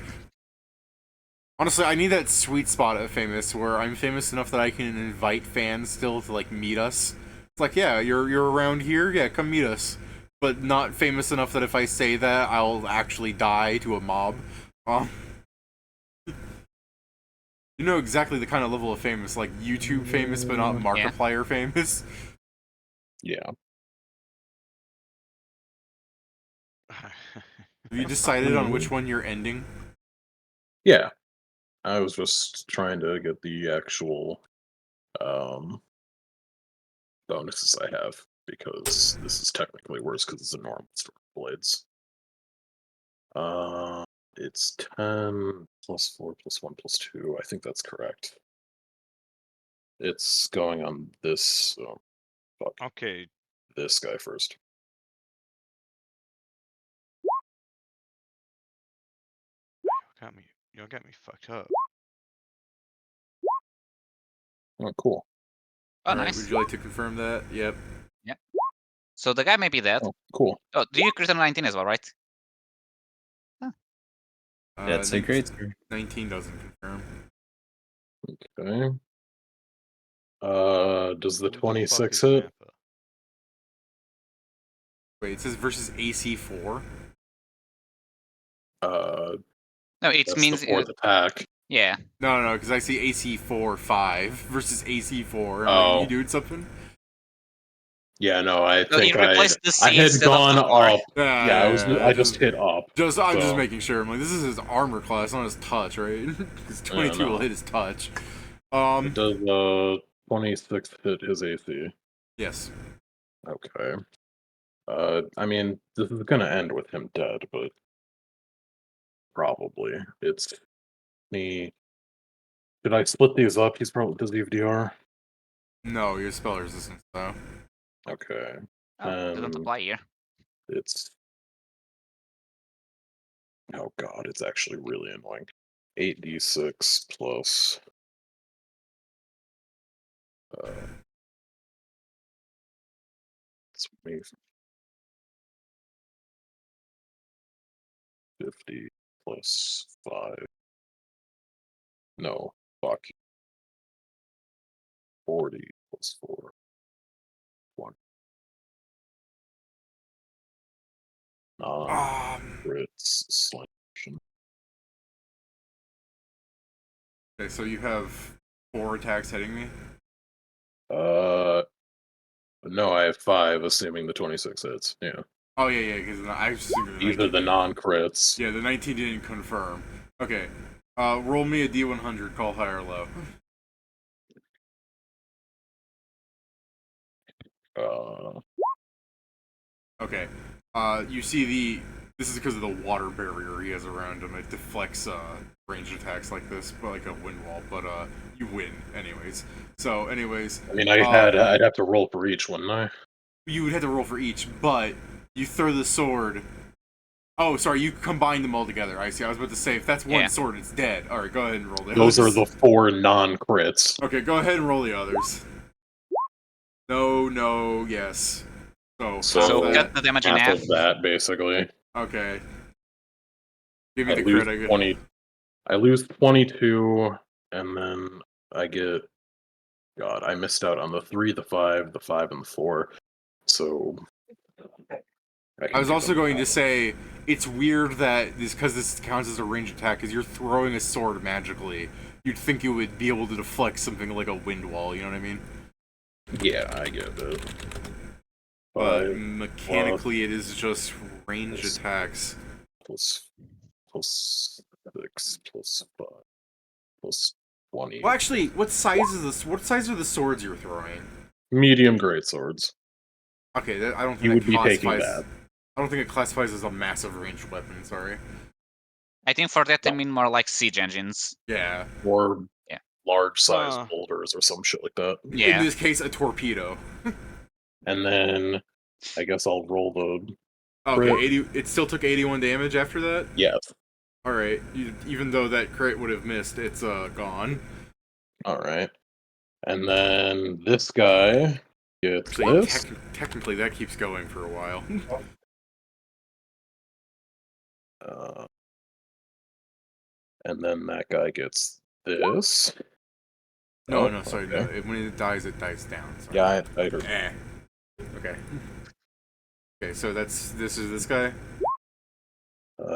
Honestly, I need that sweet spot at famous where I'm famous enough that I can invite fans still to like meet us. It's like, yeah, you're around here, yeah, come meet us. But not famous enough that if I say that, I'll actually die to a mob. You know exactly the kind of level of famous, like YouTube famous, but not Markiplier famous. Yeah. Have you decided on which one you're ending? Yeah. I was just trying to get the actual bonuses I have, because this is technically worse because it's a normal Storm Blades. It's 10 plus 4 plus 1 plus 2. I think that's correct. It's going on this. Fuck. Okay. This guy first. Y'all got me fucked up. Oh, cool. Oh, Alright, nice. would you like to confirm that? Yep. Yep. So the guy may be dead. Oh, cool. Oh, do you crit on 19 as well, right? That's a great score. 19 doesn't confirm. Okay. Does the Who fuck 26 is hit? Nappa? Wait, it says versus AC4? Uh, No, it that's means the 4th attack. yeah. No, because I see AC4 5 versus AC4. I'm like, Oh. you doing something? Yeah, no, I So think it replaced the C I had instead of gone the 4. up. Yeah, I just hit up. I'm just so- making sure. I'm like, this is his armor class, not his touch, right? Because 22 no. will hit his touch. Does 26 hit his AC? Yes. Okay. I mean, this is gonna end with him dead, but probably it's me. Did I split these up? He's probably does he have DR? No, you're spell resistance though. Okay. Oh, didn't apply here. It's oh god, it's actually really annoying. 8d6 plus it's me 50 plus 5 No, fuck. 40 plus 4. 1. Crits selection. Okay, so you have 4 attacks hitting me? No, I have 5, assuming the 26 hits. Yeah. Oh, yeah, because I assumed These are the non-crits. Yeah, the 19 didn't confirm. Okay. Roll me a D100, call high or low. Okay. You see this is because of the water barrier he has around him. It deflects ranged attacks like this, but like a wind wall. But you win anyways. So anyways, I mean, I'd have to roll for each, wouldn't I? You would have to roll for each, but you throw the sword. Oh, sorry, you combine them all together. I see. I was about to say, if that's one sword, it's dead. All right, go ahead and roll the others. Those are the 4 non-crits. Okay, go ahead and roll the others. No, yes. So cut the damage in half. Of that, basically. Okay. Give me the crit. I lose 22, and then I get... God, I missed out on the 3, the 5, the 5, and the 4. So... I was also going to say, it's weird that because this counts as a ranged attack, because you're throwing a sword magically. You'd think you would be able to deflect something like a wind wall, you know what I mean? Yeah, I get it. But mechanically, it is just ranged attacks. Plus 6, plus 5, plus 20. Well, actually, what size are the swords you're throwing? Medium great swords. Okay, I don't think you would be taking that. I don't think it classifies as a massive ranged weapon. Sorry. I think for that I mean more like siege engines. Yeah. Or large size boulders or some shit like that. Yeah. In this case, a torpedo. And then I guess I'll roll the. Okay, 80. It still took 81 damage after that. Yes. All right. Even though that crit would have missed, it's gone. All right. And then this guy gets this. Technically, that keeps going for a while. And then that guy gets this. No, sorry. Okay. No. When it dies down. Sorry. Yeah, I heard. Okay. Okay, so this is this guy?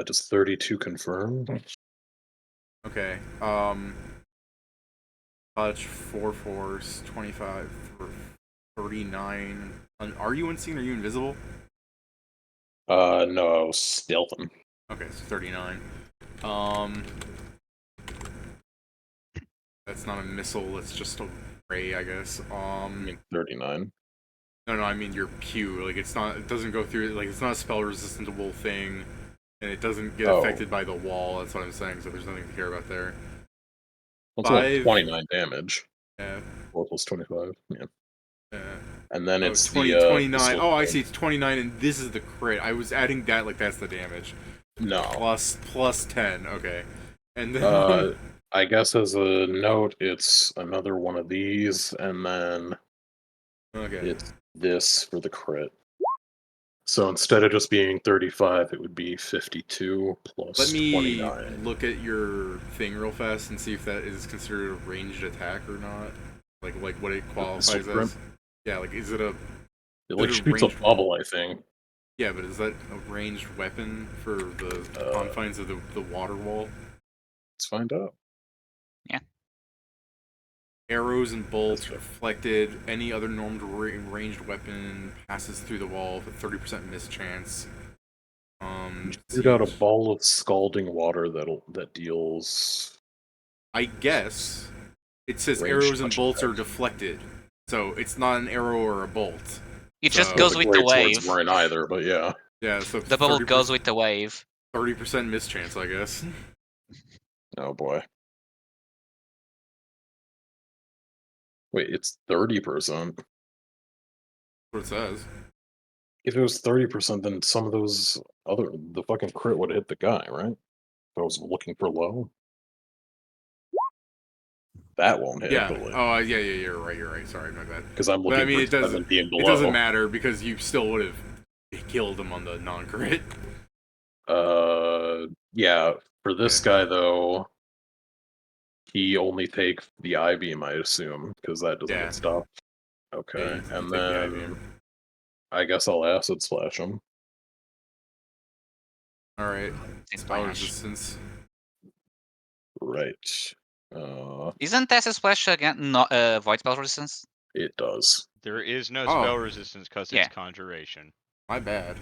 Just 32 confirmed. Okay. Touch, 4 force, 25, 39. Are you unseen? Are you invisible? No, I was stealthing. Okay, so 39. That's not a missile, it's just a ray, I guess. I mean 39. No, I mean your Q. Like, it doesn't go through, like, it's not a spell resistable thing, and it doesn't get affected by the wall, that's what I'm saying, so there's nothing to care about there. Well, it's like 29 damage. Yeah. 4 plus 25, yeah. Yeah. And then it's 29. Oh, I see, it's 29, and this is the crit. I was adding that like that's the damage. No. Plus 10, okay. And then... I guess as a note, it's another one of these, and then it's this for the crit. So instead of just being 35, it would be 52 plus 29. Let me look at your thing real fast and see if that is considered a ranged attack or not. Like what it qualifies as. Yeah, like is it a... It like shoots a bubble, I think. Yeah, but is that a ranged weapon for the confines of the water wall? Let's find out. Yeah. Arrows and bolts reflected. Any other normed ranged weapon passes through the wall with a 30% miss chance. Shoot out a ball of scalding water that deals... I guess it says arrows and bolts are deflected, so it's not an arrow or a bolt. It just goes with the wave. Weren't either, but yeah. Yeah, so the bubble goes with the wave. 30% miss chance, I guess. Oh boy. Wait, it's 30%. That's what it says. If it was 30%, then some of those the fucking crit would have hit the guy, right? If I was looking for low. That won't hit. Yeah. Oh, yeah. You're right. Sorry, my bad. Because I'm looking. But, I mean, it doesn't matter because you still would have killed him on the non-crit. Yeah. For this guy though, He only takes the I-beam, I assume, because that doesn't Yeah. get stopped. Yeah, Okay, you and take the then I-beam. I guess I'll acid splash him. Alright. Spell Splash. resistance. Right. Isn't acid splash again not void spell resistance? It does. There is no Oh. spell resistance because Yeah. it's conjuration. My bad.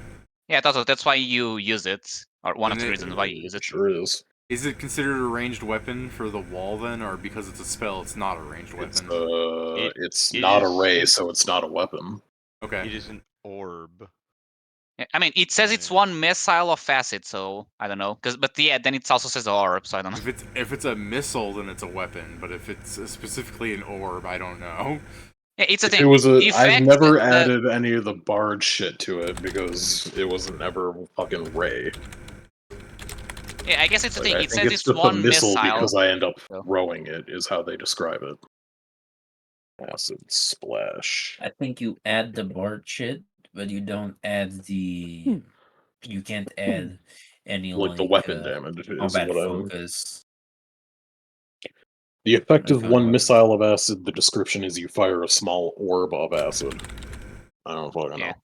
Yeah, that's why you use it, or one of And the it- reasons why you use it. Sure is. Is it considered a ranged weapon for the wall then, or because it's a spell, it's not a ranged It's weapon? it's it not a is ray, an- so it's not a weapon. Okay. It is an orb. Yeah, I mean, it says it's Yeah. one missile of acid, so I don't know. But yeah, then it also says orb, so I don't know. If it's a missile, then it's a weapon. But if it's specifically an orb, I don't know. Yeah, it's a If thing. it was a, The I've fact never that the- added any of the bard shit to it because it wasn't ever fucking ray. Yeah, I guess it's a Like, thing. I It think says it's it's just a one missile missile. because I end up So. throwing it, is how they describe it. Acid splash. I think you add the bard shit, but you don't add the. You can't add any Like the weapon damage is combat what I'm. focus. The effect That's of kinda one what- missile of acid, the description is you fire a small orb of acid. I don't fucking Yeah. know.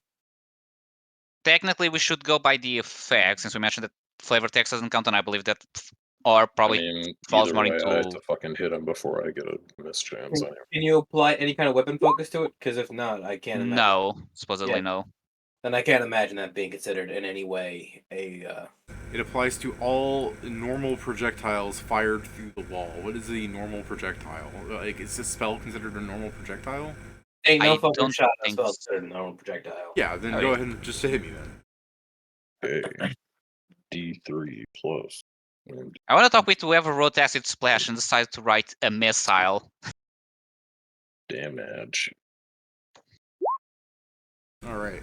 Technically, we should go by the effect, since we mentioned that flavor text doesn't count, and I believe that or probably I mean, falls either more way, I have into. to fucking hit him before I get a mischance. Anyway. Can you apply any kind of weapon focus to it? Because if not, I can't imagine. No, supposedly Yeah. no. Then I can't imagine that being considered in any way a. It applies to all normal projectiles fired through the wall. What is a normal projectile? Like, is this spell considered a normal projectile? Ain't no I fucking don't shot think spell considered a normal projectile. Yeah, then Oh, go yeah. ahead and just hit me then. Okay. D3 plus. And I want to talk with whoever wrote acid splash and decided to write a missile. damage. Alright.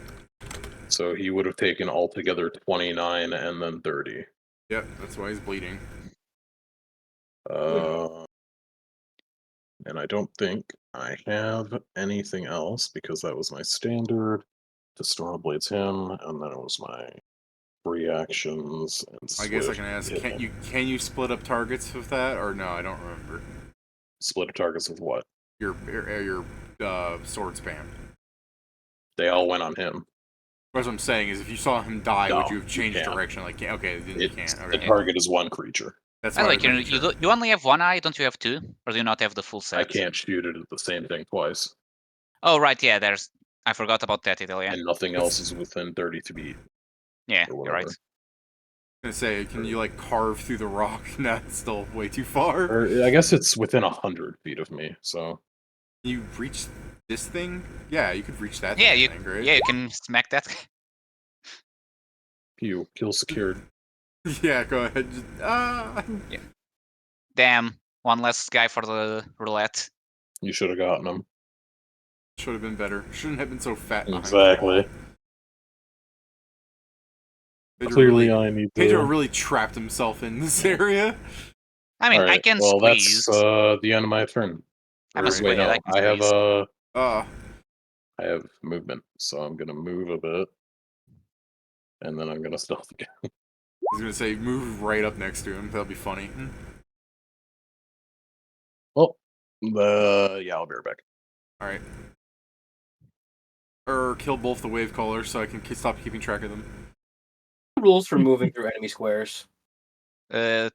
So he would have taken altogether 29 and then 30. Yep, that's why he's bleeding. And I don't think I have anything else because that was my standard. To Storm Blades him, and then it was my free actions. And I guess I swift can ask, hit him. can you split up targets with that, or no? I don't remember. Split targets with what? Your sword spam. They all went on him. What I'm saying is, if you saw him die, would No, you have you changed can't. direction? Like, okay, then you can't. The Okay. target is one creature. That's By the why I way, was Kieran, making sure. you only have one eye, don't you have two? Or do you not have the full set? I can't shoot it at the same thing twice. Oh, right, yeah, there's. I forgot about that detail, yeah. And nothing else is within 30 to beat. Yeah, or you're right. whatever. I was gonna say, can you like carve through the rock? No, it's still way too far. Or, I guess it's within 100 feet of me, so. Can you reach this thing? Yeah, you could reach that Yeah, thing, right? yeah, you can smack that. Pew, kill secured. Yeah, go ahead. Just, Damn, one less guy for the roulette. You should have gotten him. Should have been better. Shouldn't have been so fat behind the Exactly. wall. Pedro Clearly, really, I need to. Pedro really trapped himself in this area. I mean, I Alright, can well, squeeze. that's the end of my turn. I'm Or, a wait, squid, no, I can I have squeeze. I have movement, so I'm gonna move a bit, and then I'm gonna stealth again. I was gonna say, move right up next to him. That'll be funny. Well, yeah, I'll be right back. Alright. Or kill both the wave callers so I can stop keeping track of them. Rules for moving through enemy squares. You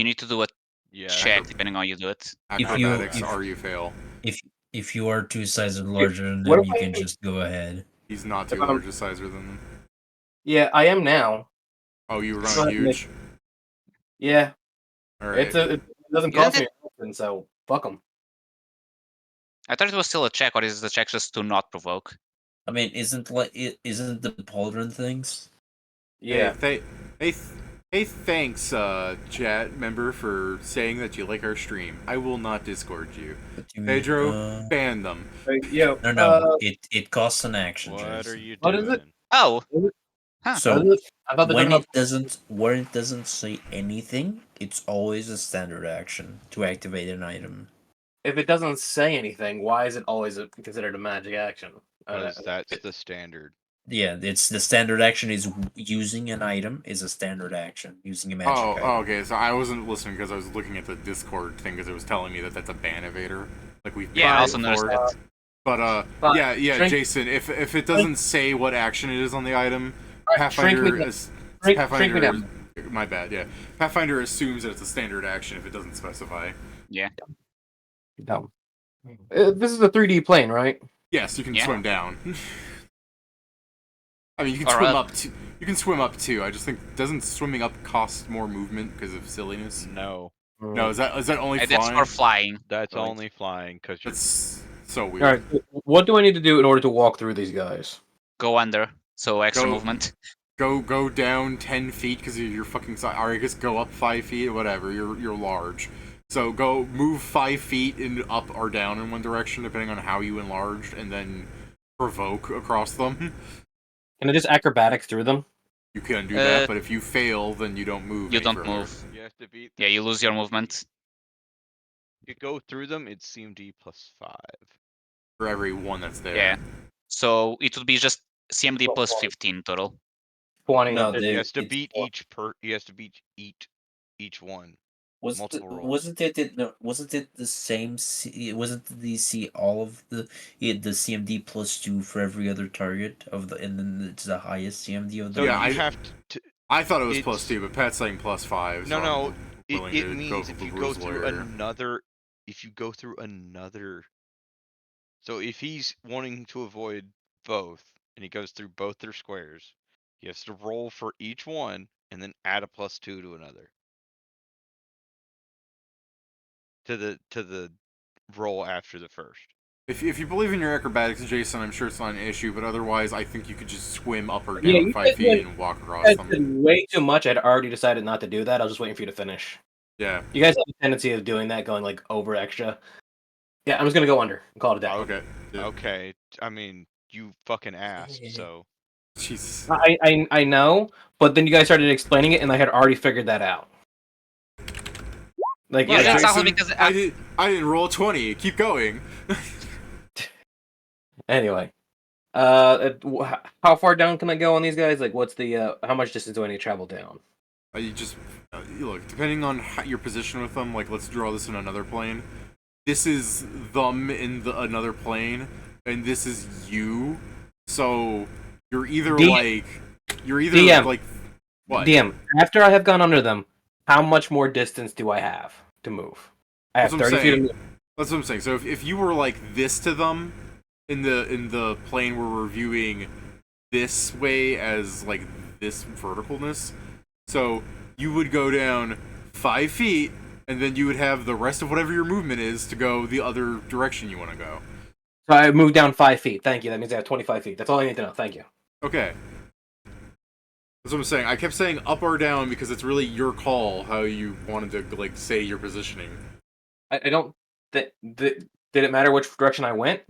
need to do a Yeah. check depending on how you do it. Acrobatics, or you fail. If you are 2 sizes larger than what them, if you I- can just go ahead. He's not too If I'm- large a sizer than them. Yeah, I am now. Oh, you were Go running ahead, huge? Yeah, Alright. it doesn't Isn't cost it- me nothing, so fuck them. I thought it was still a check, or is the check just to not provoke? I mean, isn't the pauldron things? Yeah. Hey, thanks, chat member, for saying that you like our stream. I will not Discord you. What do you mean? Pedro, ban them. Yo, No, it costs an action. What Jason. are you What doing? is it? Oh! Huh. So I thought they when were it doesn't say anything, it's always a standard action to activate an item. if it doesn't say anything, why is it always considered a magic action? Because that's the standard. Yeah, it's the standard action is using an item is a standard action. Using a magic item. Okay. So I wasn't listening because I was looking at the Discord thing because it was telling me that that's a ban evader. Like we've Yeah, I banned also noticed before. that. But But yeah, shrink- Jason. If it doesn't say what action it is on the item, shrink me Pathfinder down. is Shrink me down. My bad. Yeah, Pathfinder assumes that it's a standard action if it doesn't specify. Dumb. This is a 3D plane, right? Yes, you can Yeah. swim down. I mean, you can All swim right. up too. You can swim up too. I just think doesn't swimming up cost more movement because of silliness? No, No, is that only And flying? that's for flying. that's Like- only flying because you're. That's so weird. All right. What do I need to do in order to walk through these guys? Go under, so extra Go- movement. Go down 10 feet because you're fucking. Or I guess go up 5 feet. Whatever. You're large. So go move 5 feet in up or down in one direction depending on how you enlarged, and then provoke across them. Can I just acrobatics through them? You can do that, but if you fail, then you don't move. You any don't further. move. You have to beat. Yeah, you lose your movement. You go through them. It's CMD +5. For every one that's there. Yeah. So it would be just CMD Well, plus well. 15 total. 20. No, He has to it's beat more. He has to beat each one. Wasn't multiple rolls. wasn't it the same? Wasn't the C all of the CMD +2 for every other target of the, and then it's the highest CMD of the. So Yeah, you I- have to. I thought it was It's- +2, but Pat's saying +5. No, so no. I'm willing It to means go if for you the go rules through lawyer. another, if you go through another. So if he's wanting to avoid both, and he goes through both their squares, he has to roll for each one and then add a +2 to another. To the roll after the first. If you believe in your acrobatics, Jason, I'm sure it's not an issue, but otherwise, I think you could just swim up or down Yeah, you 5 said feet when- and walk You across guys them. did way too much. I'd already decided not to do that. I was just waiting for you to finish. Yeah. You guys have a tendency of doing that, going like over extra. Yeah, I'm just gonna go under and call it a day. Okay. Yeah. Okay, I mean, you fucking asked, so. Jesus. I know, but then you guys started explaining it, and I had already figured that out. Like, Well, yeah, that's Jason, also because I didn't roll 20. Keep going. anyway, how far down can I go on these guys? Like, what's the how much distance do I need to travel down? You just look, depending on your position with them. Like, let's draw this in another plane. This is them in another plane, and this is you. So you're either DM. DM. Like what? DM. After I have gone under them, how much more distance do I have to move? I have That's what I'm 30 feet. saying. Of That's what I'm saying. So if you were like this to them, in the plane we're reviewing this way as like this verticalness, so you would go down 5 feet, and then you would have the rest of whatever your movement is to go the other direction you want to go. So I moved down 5 feet. Thank you. That means I have 25 feet. That's all I need to know. Thank you. Okay. That's what I'm saying. I kept saying up or down because it's really your call how you wanted to like say your positioning. I don't. Did it matter which direction I went?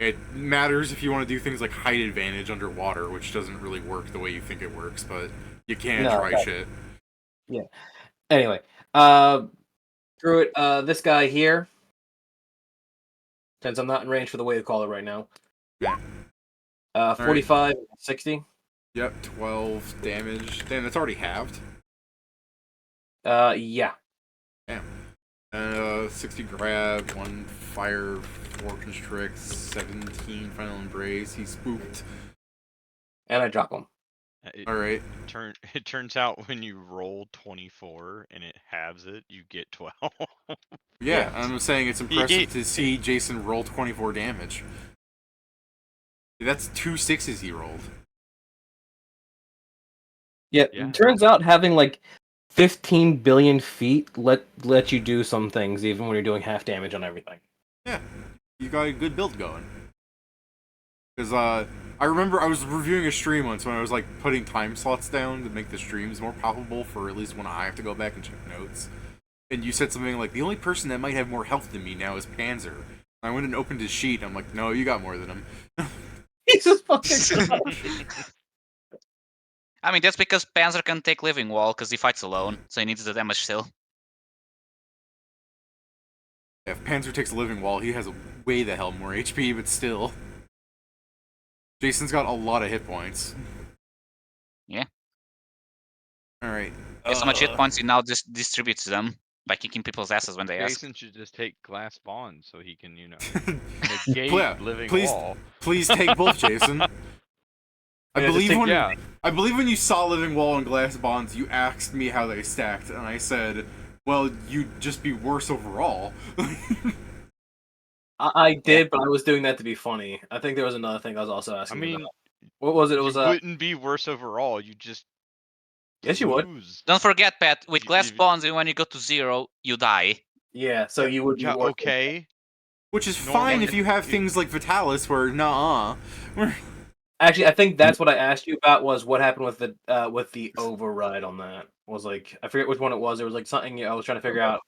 It matters if you want to do things like height advantage underwater, which doesn't really work the way you think it works, but you can No, try that- shit. Anyway, screw it. This guy here, since I'm not in range for the wave caller right now. Yeah. 45, 60. Yep, 12 damage. Damn, that's already halved. Yeah. 60 grab, 1 fire, 4 constrict, 17 final embrace. He's spooked. And I drop him. Alright. It turns out when you roll 24 and it halves it, you get 12. Yeah, I'm saying it's impressive to see Jason roll 24 damage. That's 2 6s he rolled. Yeah. Yeah. Turns out having like 15 billion feet let you do some things even when you're doing half damage on everything. You got a good build going. Because I remember I was reviewing a stream once when I was like putting time slots down to make the streams more palpable for at least when I have to go back and check notes. And you said something like, the only person that might have more health than me now is Panzer. And I went and opened his sheet. I'm like, no, you got more than him. Jesus fucking Christ. I mean, that's because Panzer can take Living Wall because he fights alone, so he needs the damage still. Yeah, if Panzer takes a living wall, he has way the hell more HP, but still. Jason's got a lot of hit points. Yeah. Alright. So much hit points, he now just distributes them by kicking people's asses when they ask. Jason should just take glass bonds so he can, negate Yeah, living please- wall. Please take both, Jason. I Yeah, just believe take- when Yeah. I believe when you saw Living Wall and Glass Bonds, you asked me how they stacked, and I said, "Well, you'd just be worse overall." I did, but I was doing that to be funny. I think there was another thing I was also I asking mean, about. What was it? It you was wouldn't be worse overall. You just yes, you would. lose. Don't forget, Pat, with You- glass you- bonds, when you go to 0, you die. Yeah, so you would be Yeah, worse. okay. Which is Normal fine if you have hit- things like Vitalis, where nah. Actually, I think that's what I asked you about was what happened with the override on that. Was like I forget which one it was. It was like something I was trying to figure out.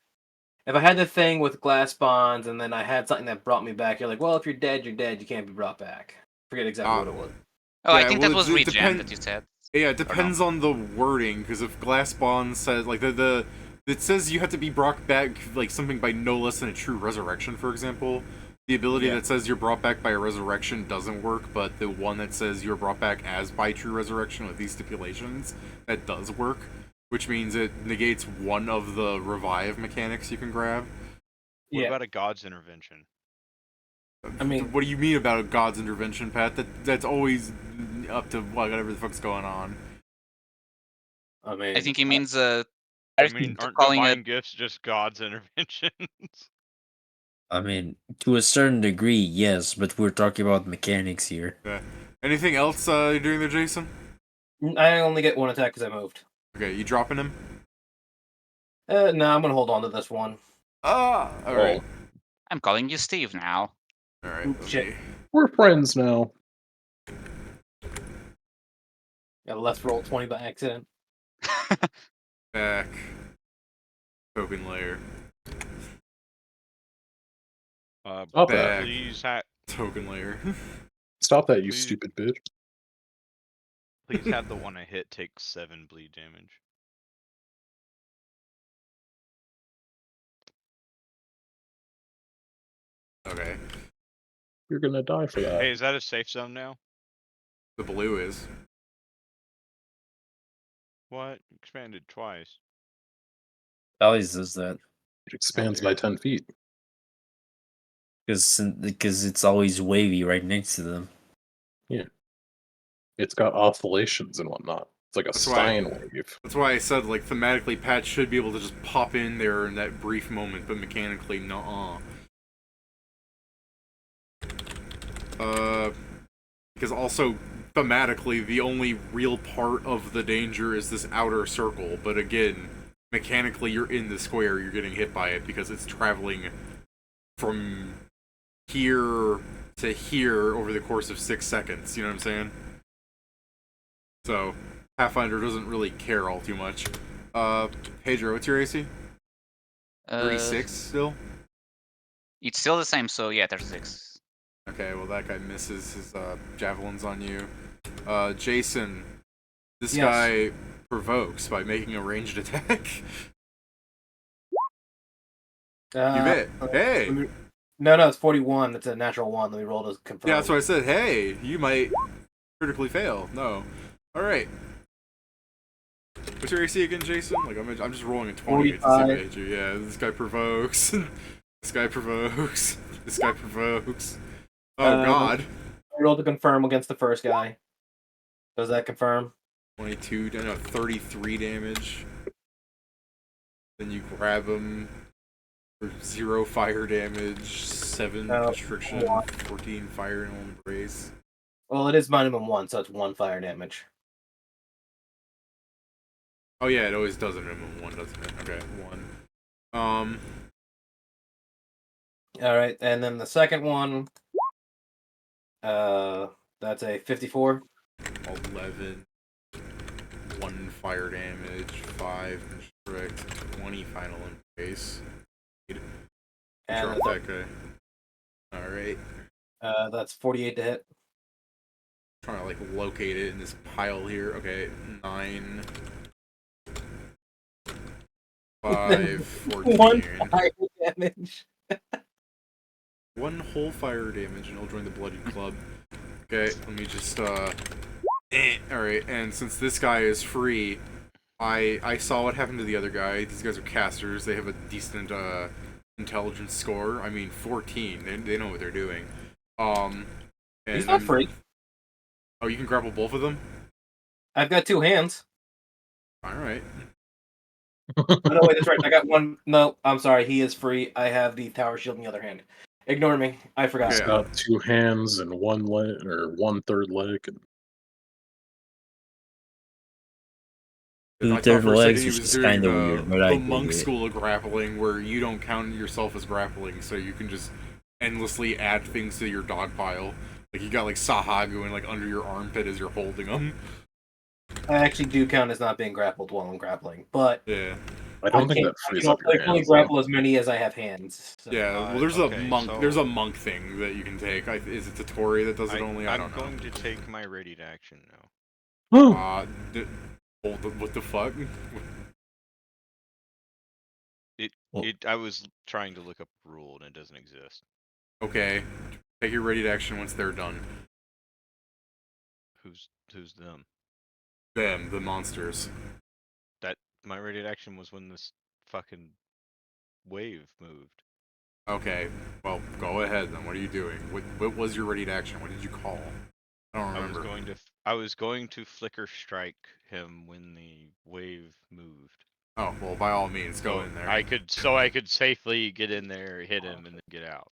If I had the thing with glass bonds and then I had something that brought me back, you're like, well, if you're dead, you're dead. You can't be brought back. Forget exactly what it was. Oh, Yeah, I think well, that was it regen depend- that you said. Yeah, it depends on the wording, because if Glass Bond says like it says you have to be brought back like something by no less than a true resurrection, for example. The ability Yeah. that says you're brought back by a resurrection doesn't work, but the one that says you're brought back as by true resurrection with these stipulations, that does work. Which means it negates one of the revive mechanics you can grab. What Yeah. about a god's intervention? I mean, What do you mean about a god's intervention, Pat? That's always up to whatever the fuck's going on. I think he means I mean, aren't calling divine it. gifts just god's interventions? I mean, to a certain degree, yes, but we're talking about mechanics here. Anything else you're doing there, Jason? I only get one attack because I moved. Okay, you dropping him? No, I'm gonna hold on to this one. Alright. I'm calling you Steve now. Alright, Shit. We're friends now. Got a left roll 20 by accident. back. Token layer. Stop that. Please, Token layer. Stop that, you Please. stupid bitch. please have the one I hit take 7 bleed damage. Okay. You're gonna die for that. Hey, is that a safe zone now? The blue is. What? Expanded twice. Always does that It expands by 10 feet. because it's always wavy right next to them. It's got oscillations and whatnot. It's like a That's why- sine wave. That's why I said, like, thematically, Pat should be able to just pop in there in that brief moment, but mechanically, nuh-uh. Because also, thematically, the only real part of the danger is this outer circle, but again, mechanically, you're in the square, you're getting hit by it, because it's traveling from here to here over the course of 6 seconds, you know what I'm saying? So, Pathfinder doesn't really care all too much. Pedro, what's your AC? 36 still? It's still the same, so yeah, 36. Okay, well that guy misses his javelins on you. Jason, this Yes. guy provokes by making a ranged attack. You bet. Hey! No, it's 41. It's a natural one. Let me roll to confirm. Yeah, that's what I said. Hey, you might critically fail. No. Alright. What's your AC again, Jason? Like, I'm just rolling a 20 to see if I 45. hit you. Yeah, this guy provokes. This guy provokes. This guy provokes. Oh, God. I rolled to confirm against the first guy. Does that confirm? 22, no, 33 damage. Then you grab him for 0 fire damage, 7 constriction, 14 fire and embrace. Well, it is minimum 1, so it's 1 fire damage. Oh yeah, it always does a minimum 1, doesn't it? Okay, 1. Alright, and then the second one, that's a 54. 11. 1 fire damage, 5 constrict, 20 final embrace. And Drop that guy. Alright. that's 48 to hit. Trying to like locate it in this pile here. Okay, 9. 5, 14. 1 fire damage. 1 whole fire damage and he'll join the bloody club. Okay, let me just alright, and since this guy is free, I saw what happened to the other guy. These guys are casters. They have a decent intelligence score. I mean 14. They know what they're doing. And He's not free. Oh, you can grapple both of them? I've got 2 hands. Alright. Oh, no, wait, that's right. I got one. No, I'm sorry. He is free. I have the tower shield in the other hand. Ignore me. I forgot. He's Okay. got 2 hands and 1 leg, or 1/3 leg. And... 2/3 legs is was just doing kind of weird, but I the dig monk it. school of grappling, where you don't count yourself as grappling, so you can just endlessly add things to your dog pile. Like you got like Sahuagin like under your armpit as you're holding them. I actually do count as not being grappled while I'm grappling, but Yeah. I don't think that frees up I your can only hands. grapple as many as I have hands. So. Yeah, well, there's okay, a monk. so- There's a monk thing that you can take. Is it Tori that does it only? I I'm don't know. going to take my ready to action now. What the fuck? I was trying to look up a rule and it doesn't exist. Okay, take your ready to action once they're done. Who's them? Them, the monsters. That my ready to action was when this fucking wave moved. Okay, well, go ahead then. What are you doing? What was your ready to action? What did you call? I don't remember. I was going to flicker strike him when the wave moved. Oh, well, by all means, go in there. I could safely get in there, hit him, and then get out.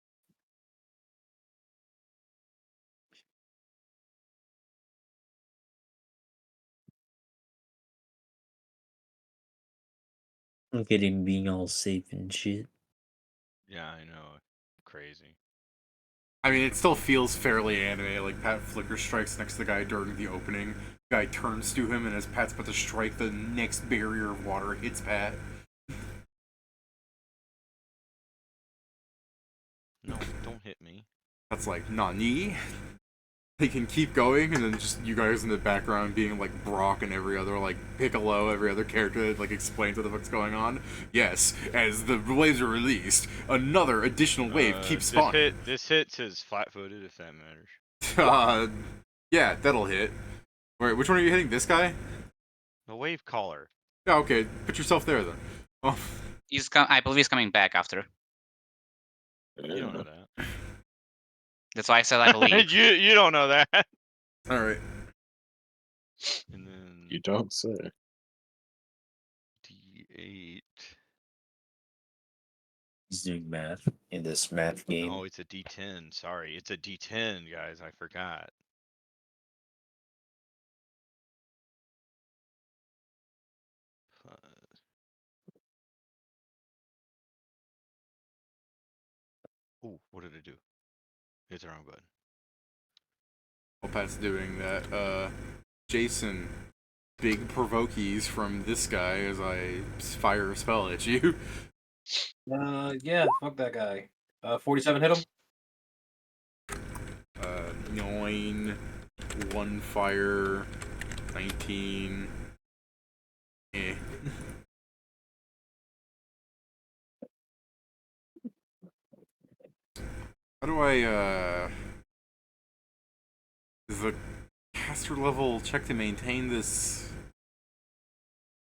Look at him being all safe and shit. Yeah, I know. Crazy. I mean, it still feels fairly anime. Like, Pat flicker strikes next to the guy during the opening. The guy turns to him, and as Pat's about to strike, the next barrier of water hits Pat. No, don't hit me. That's like, nani? They can keep going, and then just you guys in the background being like Brock and every other, like Piccolo, every other character that like explains what the fuck's going on. Yes, as the waves are released, another additional wave keeps spawning. This hit says flat-footed, if that matters. Yeah, that'll hit. Wait, which one are you hitting? This guy? The wave caller. Yeah, okay. Put yourself there then. Oh. I believe he's coming back after. You don't know that. That's why I said I believe. you don't know that. All right. And then You don't say. D8. He's doing math in this math game. Oh, it's a D10. Sorry, it's a D10, guys. I forgot. Ooh, what did it do? Hit the wrong button. While Pat's doing that, Jason, big provokies from this guy as I fire a spell at you. Yeah, fuck that guy. 47 hit him. 9, 1 fire, 19. Eh. How do I, is the caster level check to maintain this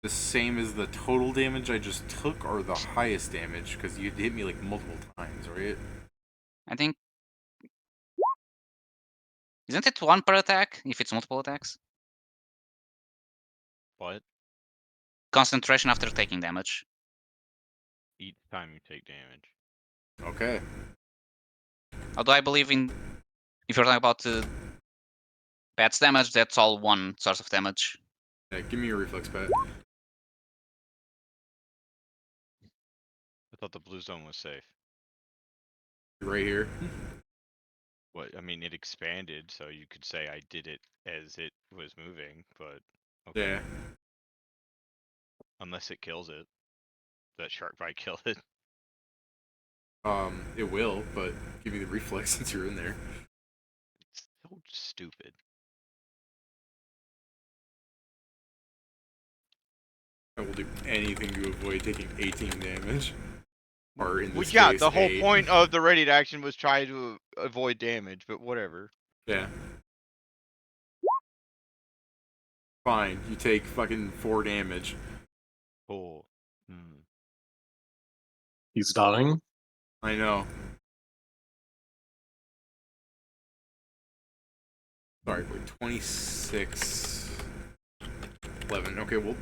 the same as the total damage I just took, or the highest damage? Because you hit me like multiple times, right? I think. Isn't it 1 per attack if it's multiple attacks? What? Concentration after taking damage. Each time you take damage. Okay. Although I believe if you're talking about Pat's damage, that's all 1 source of damage. Yeah, give me your reflex, Pat. I thought the blue zone was safe. Right here. What? I mean, it expanded, so you could say I did it as it was moving, but okay. Yeah. Unless it kills it. That shark might kill it. It will, but give me the reflex since you're in there. It's so stupid. I will do anything to avoid taking 18 damage. Or in Well, this yeah, case, the whole 8. point of the ready to action was trying to avoid damage, but whatever. Yeah. Fine, you take fucking 4 damage. Oh. He's dying. I know. Sorry, wait, 26... 11. Okay, well,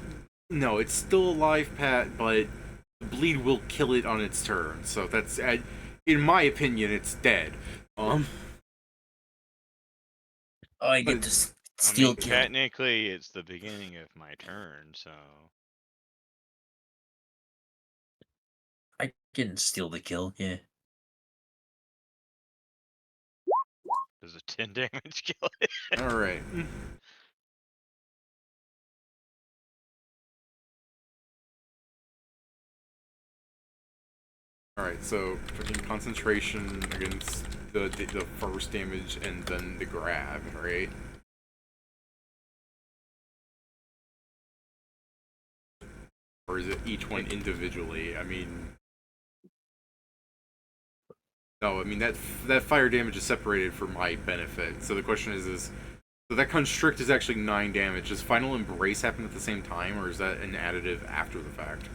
no, it's still alive, Pat, but bleed will kill it on its turn. So that's, in my opinion, it's dead. Oh, I get to steal kill. Technically, it's the beginning of my turn, so I can steal the kill. Yeah. does a 10 damage kill it? All right. Alright, so fucking concentration against the first damage and then the grab, right? Or is it each one individually? I mean... No, I mean, that fire damage is separated for my benefit. So the question is so that constrict is actually 9 damage. Does Final Embrace happen at the same time, or is that an additive after the fact?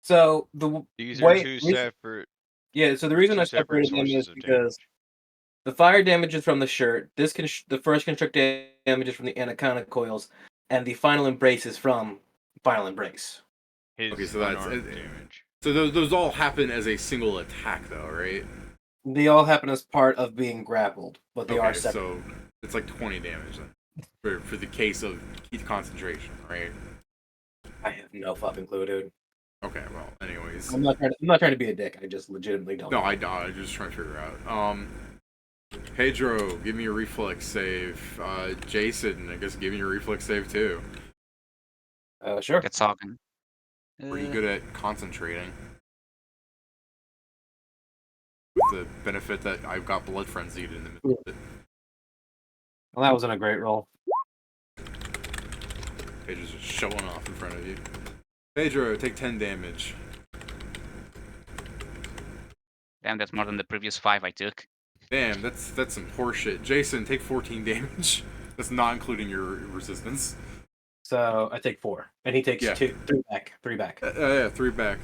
So These are two separate. Yeah, so the reason I separate separated them is sources of because the fire damage is from the shirt. The first constrict damage is from the anaconda coils, and the final embrace is from final embrace. His so that's damage. So those all happen as a single attack, though, right? They all happen as part of being grappled, but they are separate. So it's like 20 damage then for the case of heat concentration, right? I have no fucking clue, dude. Okay, well, anyways. I'm not trying to be a dick. I just legitimately don't. No, I just trying to figure out. Pedro, give me a reflex save. Jason, I guess give me a reflex save too. Sure. Get talking. Were you good at concentrating? With the benefit that I've got blood frenzied in the middle of it. Well, that wasn't a great roll. Pedro's just showing off in front of you. Pedro, take 10 damage. Damn, that's more than the previous 5 I took. Damn, that's some horseshit. Jason, take 14 damage. That's not including your resistance. So I take 4, and he takes 3 back. 3 back. Yeah, 3 back.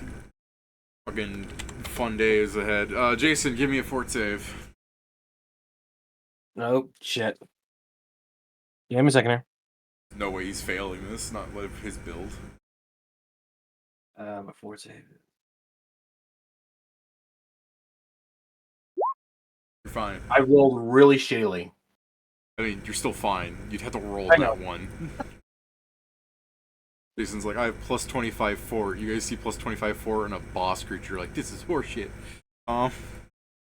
Fucking fun days ahead. Jason, give me a fort save. Oh shit. Give me a second here. No way he's failing this. Not with his build. My fort save. You're fine. I rolled really shittily. I mean, you're still fine. You'd have to roll I know. that one. Jason's like, I have plus 25 fort. You guys see plus 25 fort in a boss creature. Like, this is horseshit. Alright.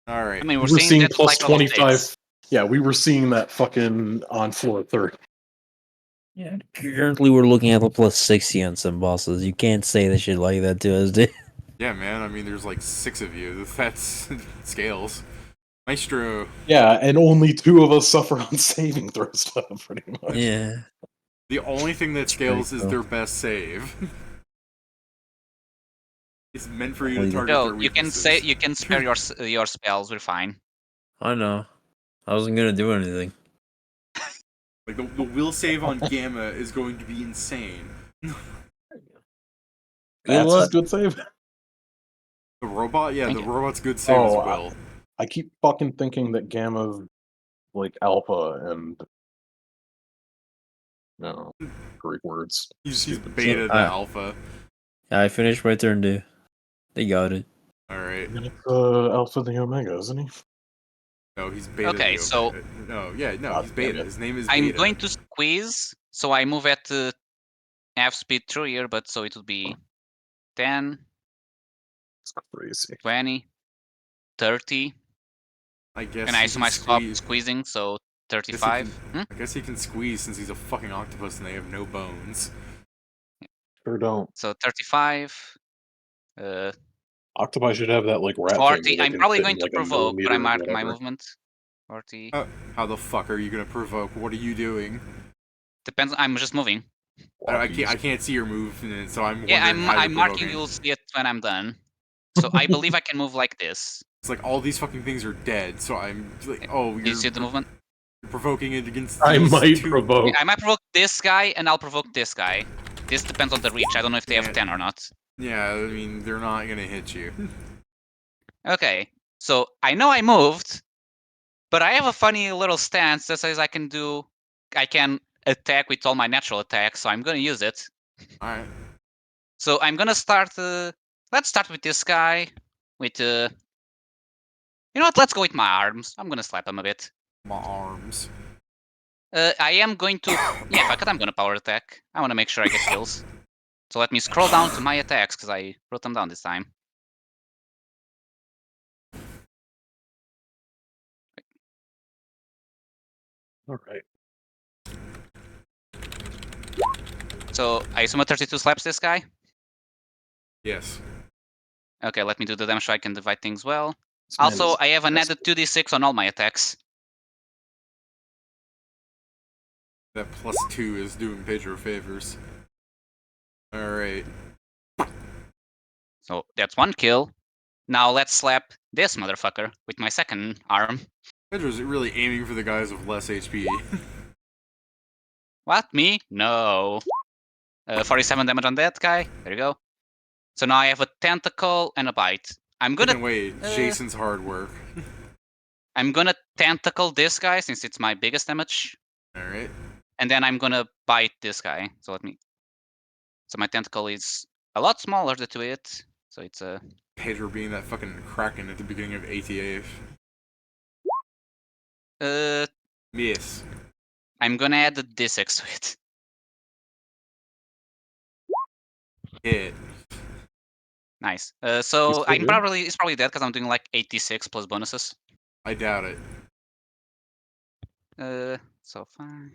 I mean, We're seeing that plus like level 25. 6. Yeah, we were seeing that fucking on floor 30. Yeah. Currently, we're looking at a plus 60 on some bosses. You can't say that shit like that to us, dude. Yeah, man. I mean, there's like 6 of you. That's scales. Maestro. Yeah, and only 2 of us suffer on saving throws, pretty much. Yeah. The only thing that scales is cool. their best save. It's meant for you to Holy target Joe, their you can weaknesses. you can spare your spells. We're fine. I know. I wasn't gonna do anything. Like, the will save on Gamma is going to be insane. That's what? his good save. The robot? Yeah, Thank the you. robot's good save as well. I keep fucking thinking that Gamma's like alpha and no Greek words. He's Stupid beta shit. to alpha. I finished my turn, dude. They got it. Alright. And it's alpha the omega, isn't he? No, he's beta. Okay, to so- Omega. No, God he's damn beta. it. His name is I'm Beta. going to squeeze, so I move at half speed through here, but so it would be 10, It's crazy. 20, 30, I guess and I he assume can I stop squeeze. squeezing, so I guess he 35. can- I guess he can squeeze since he's a fucking octopus and they have no bones. Sure don't. So 35, Octopi should have that like rat thing 40. where they I'm can probably fit going in, to like, a provoke, but I millimeter or mark my whatever. movement. 40. How the fuck are you gonna provoke? What are you doing? Depends. I'm just moving. I can't see your movement, so I'm Yeah, wondering how you're I'm marking. provoking. You'll see it when I'm done. So I believe I can move like this. It's like all these fucking things are dead, so I'm like, oh, Do you see the movement? Provoking it against I these might two- provoke. I might provoke this guy, and I'll provoke this guy. This depends on the reach. I don't know if they have Yeah. 10 or not. Yeah, I mean, they're not gonna hit you. Okay, so I know I moved, but I have a funny little stance that says I can attack with all my natural attacks, so I'm gonna use it. Alright. So I'm gonna start. Let's start with this guy. With you know what? Let's go with my arms. I'm gonna slap him a bit. My arms. I am going to. Yeah, fuck it. I'm gonna power attack. I want to make sure I get kills. So let me scroll down to my attacks because I wrote them down this time. All right. So I assume a 32 slaps this guy. Yes. Okay, let me do the damage so I can divide things well. This man Also, is I have an best. added 2d6 on all my attacks. That +2 is doing Pedro favors. Alright. So that's one kill. Now let's slap this motherfucker with my second arm. Pedro's really aiming for the guys with less HP. What? Me? No. 47 damage on that guy. There you go. So now I have a tentacle and a bite. I'm gonna Wait, Jason's hard work. tentacle this guy since it's my biggest damage. Alright. And then I'm gonna bite this guy. So my tentacle is a lot smaller to it. So it's a Pedro being that fucking kraken at the beginning of ATAF. Yes. I'm gonna add the d6 to it. Hit. Nice. He's So still good? it's probably dead because I'm doing like 86 plus bonuses. I doubt it. So far.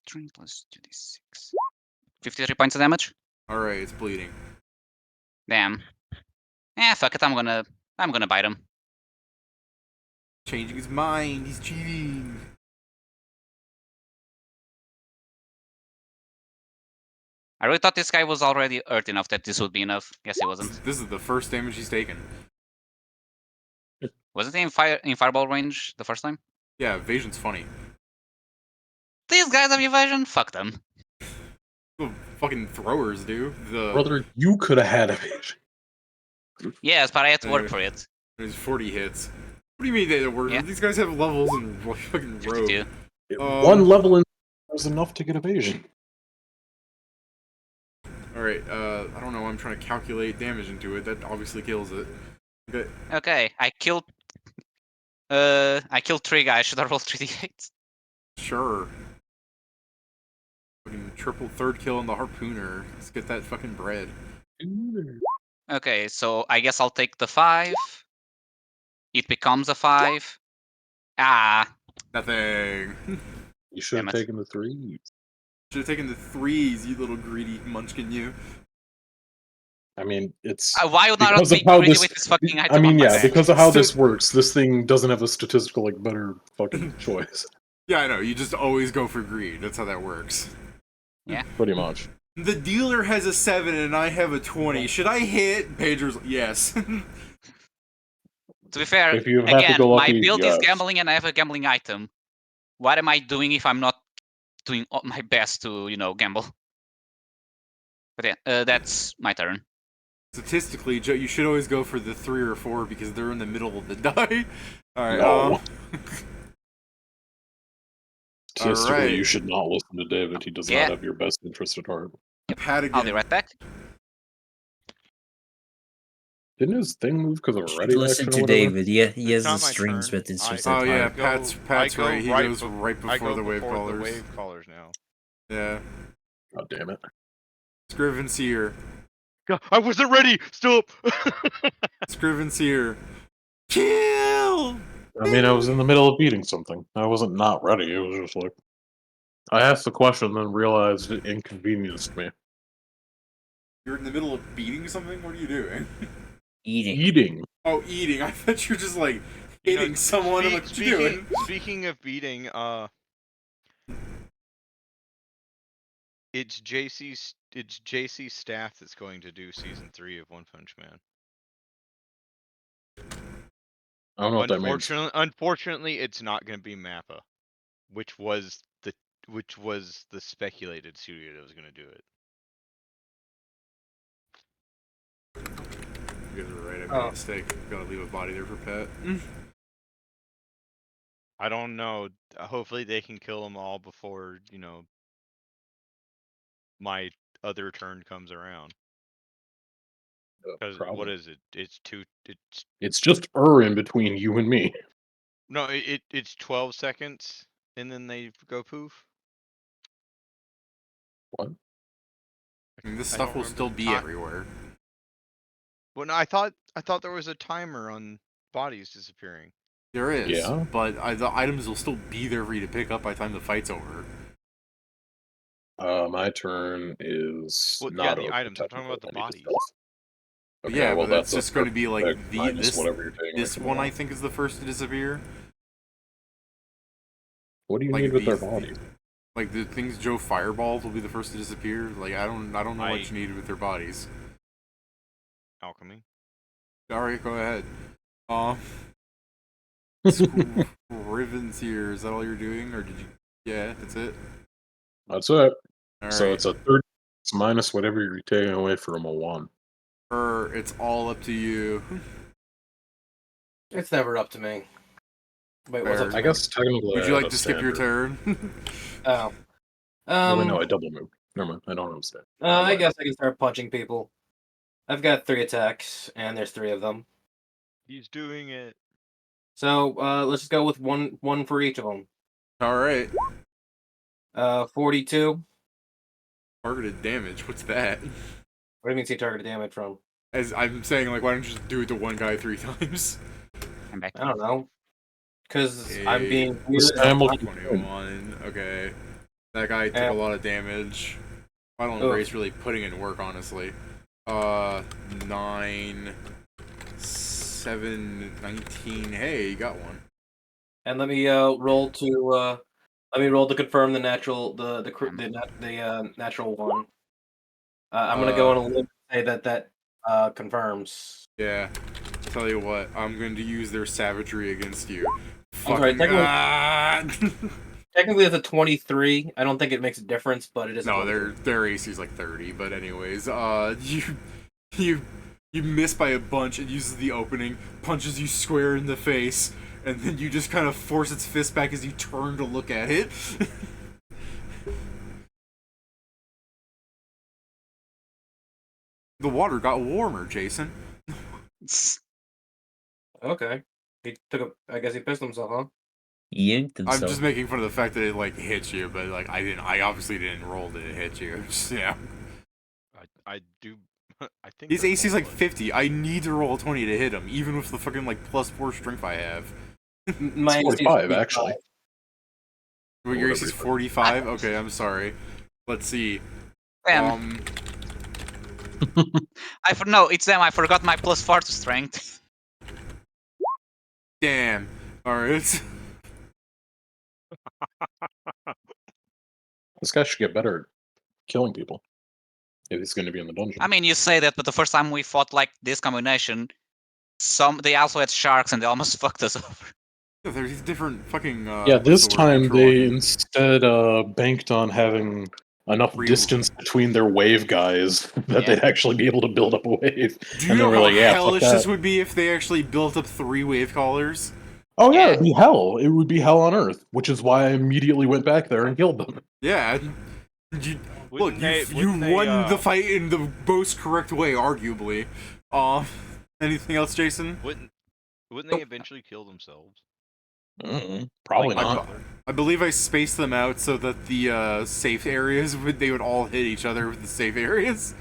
Three plus 2d6. 53 points of damage. Alright, it's bleeding. Damn. Fuck it. I'm gonna bite him. Changing his mind, he's cheating. I really thought this guy was already hurt enough that this would be enough. Guess he wasn't. This is the first damage he's taken. Wasn't he in fireball range the first time? Yeah, evasion's funny. These guys have evasion. Fuck them. The fucking throwers do. Brother, you could have had evasion. Yes, but I had to work for it. There's 40 hits. What do you mean they don't work? Yeah. These guys have levels and fucking rogue. 52. One level in was enough to get evasion. Alright, I don't know, I'm trying to calculate damage into it. That obviously kills it. Okay, I killed 3 guys. Should I roll 3d8? Sure. Fucking triple third kill on the harpooner. Let's get that fucking bread. Okay, so I guess I'll take the 5. It becomes a 5. Ah, Nothing. You should have Damn it. taken the 3. Should have taken the 3s, you little greedy munchkin, you. I mean, it's why would not because be of how greedy this. with this fucking item I on mean, my yeah, back? because of how So- this works, this thing doesn't have a statistical like better fucking choice. Yeah, I know, you just always go for greed. That's how that works. Pretty much. The dealer has a 7 and I have a 20. Should I hit? Pedro's yes. To be fair, If you have again, happy-go-lucky, my build yes. is gambling and I have a gambling item. What am I doing if I'm not doing my best to, gamble? But yeah, that's my turn. Statistically, Joe, you should always go for the 3 or 4 because they're in the middle of the die. Alright, No. Statistically, Alright. you should not listen to David. He does Yeah. not have your best interest at heart. I'll be Patagon. right back. Didn't his thing move because of You ready listen action or to whatever? David. Yeah, he It's has the not my strings, turn. but it's just Oh that yeah, hard. Pat's right. He goes right before the wave callers. The wave callers now. Yeah. God damn it. Scriven Seer. God, I wasn't ready. Stop. Scriven Seer. Kill! I mean, I was in the middle of beating something. I wasn't not ready. It was just like I asked the question, then realized it inconvenienced me. You're in the middle of beating something? What are you doing? Eating. Eating. Oh, eating. I thought you were just like You know, hitting someone. I'm like, what you doing? Speaking of beating, it's JC's staff that's going to do season 3 of One Punch Man. I don't know what that means. Unfortunately, it's not going to be Mappa, which was the speculated studio that was going to do it. You guys are right. I made a mistake. Gotta leave a body there for Pet. I don't know. Hopefully, they can kill them all before my other turn comes around. Because what Probably. is it? It's two. It's just in between you and me. No, it's 12 seconds, and then they go poof. What? I mean, this stuff will still be everywhere. Well, no, I thought there was a timer on bodies disappearing. There is, Yeah. but the items will still be there for you to pick up by the time the fight's over. My turn is Well, not yeah, the over, items. I'm talking about the technically. I need to bodies. Okay, Yeah, well, but that's just going to be like minus whatever you're taking this one. I think is the first to disappear. What do you Like need with their these- bodies? Like the things Joe fireballed will be the first to disappear. Like I don't know what you need with their bodies. Alchemy. All right, go ahead. Riven's here. Is that all you're doing, or did you? Yeah, that's it. That's it. All So right. it's a 30. It's minus whatever you're taking away from a 1. It's all up to you. It's never up to me. Wait, what's up? Fair. To I me? guess technically Would I you had like a to skip your standard. turn? Oh. No, wait, no, I double moved. Never mind. I don't understand. I guess I can start punching people. I've got 3 attacks, and there's 3 of them. He's doing it. So let's just go with one for each of them. All right. 42. Targeted damage. What's that? What do you mean see targeted damage from? As I'm saying, like, why don't you just do it to one guy 3 times? I'm back. I don't know. Because I'm being This weird. time will keep 21. Okay. That guy took a lot of damage. Final Embrace really putting in work, honestly. 9, 7, 19. Hey, you got one. And let me roll to confirm the natural natural one. I'm gonna go on a limb and say that confirms. Yeah. Tell you what, I'm going to use their savagery against you. Alright, Fucking technically it's a 23. I don't think it makes a difference, but it is. No, their AC is like 30. But anyways, you miss by a bunch. It uses the opening, punches you square in the face, and then you just kind of force its fist back as you turn to look at it. The water got warmer, Jason. Okay. I guess he pissed himself, huh? He yanked himself. I'm just making fun of the fact that it like hit you, but like I obviously didn't roll that it hit you. Just, I do. I think his that's AC is like one. 50. I need to roll a 20 to hit him, even with the fucking like +4 strength I have. My It's 45, actually. Well, your AC is 45. Okay, I'm sorry. Let's see. Damn. No, it's them. I forgot my +4 to strength. Damn. Alright. This guy should get better at killing people if he's going to be in the dungeon. I mean, you say that, but the first time we fought like this combination, they also had sharks and they almost fucked us over. Yeah, there's different fucking. Yeah, this time they instead banked on having enough distance between their wave guys that they'd actually be able to build up a wave. Do you and know they were how like, yeah, hellish fuck this that. would be if they actually built up 3 wave callers? Oh yeah, it'd be hell. It would be hell on earth, which is why I immediately went back there and killed them. Yeah. You won the fight in the most correct way, arguably. Anything else, Jason? Wouldn't they eventually kill themselves? Probably Like, not. I believe I spaced them out so that the safe areas they would all hit each other with the safe areas.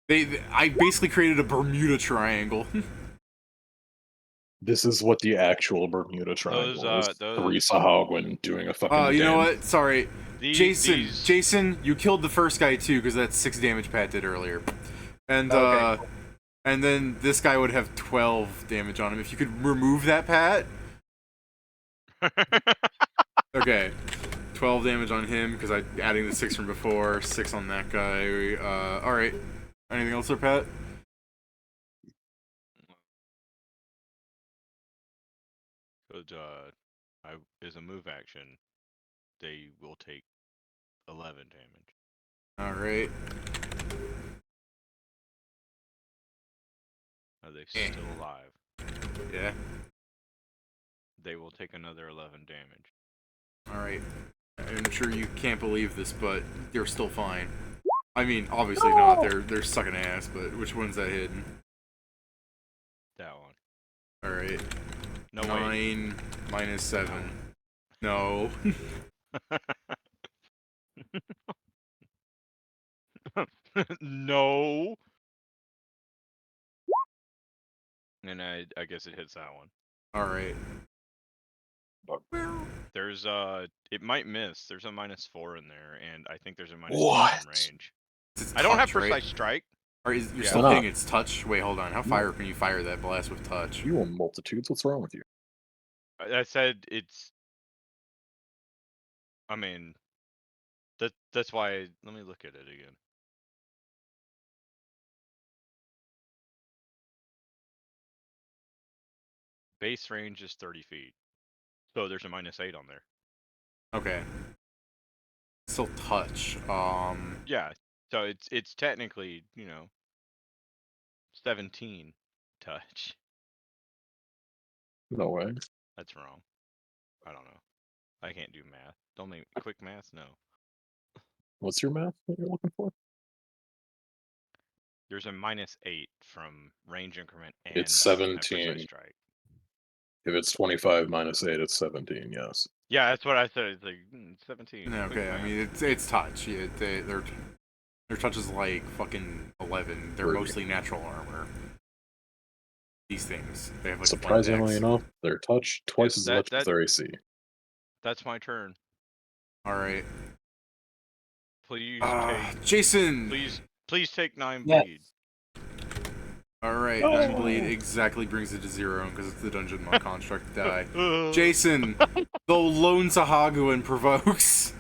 I basically created a Bermuda Triangle. This is what the actual Bermuda Triangle is. 3 Sahuagin doing a fucking you know dance. what? Sorry. Jason, you killed the first guy too, because that's 6 damage Pat did earlier. And and then this guy would have 12 damage on him. If you could remove that, Pat. Okay. 12 damage on him, because I'm adding the 6 from before. 6 on that guy. Alright. Anything else there, Pat? as a move action, they will take 11 damage. All right. Are they still alive? Yeah. They will take another 11 damage. All right. I'm sure you can't believe this, but they're still fine. I mean, obviously not. They're sucking ass. But which one's that hidden? That one. All right. No, wait. 9 minus 7. No. No. And I guess it hits that one. All right. There's it might miss. There's a -4 in there, and I think there's a -2 What? from range. It's I don't have touch, right? precise strike. Or you're Yeah. still Why not? hitting its touch? Wait, hold on. How far can you fire that blast with touch? You on multitudes? What's wrong with you? I said it's. I mean, that's why. Let me look at it again. Base range is 30 feet, so there's a -8 on there. Okay. Still touch. Yeah, so it's technically 17 touch. No way. That's wrong. I don't know. I can't do math. Don't make quick math. No. What's your math that you're looking for? There's a -8 from range increment and It's I don't have 17. precise strike. If it's 25 minus 8, it's 17, yes. Yeah, that's what I said. It's like 17. No, quick okay. I math. mean, it's touch. Yeah, their touch is like fucking 11. They're Rude. mostly natural armor. These things. They have like Surprisingly flat decks. enough, their touch twice as much as that- their AC. That's my turn. All right. Please Jason. please take 9 Yes. bleed. All right. No. 9 bleed exactly brings it to 0 because it's the dungeon mod construct die. Jason, the lone Sahuagin provokes.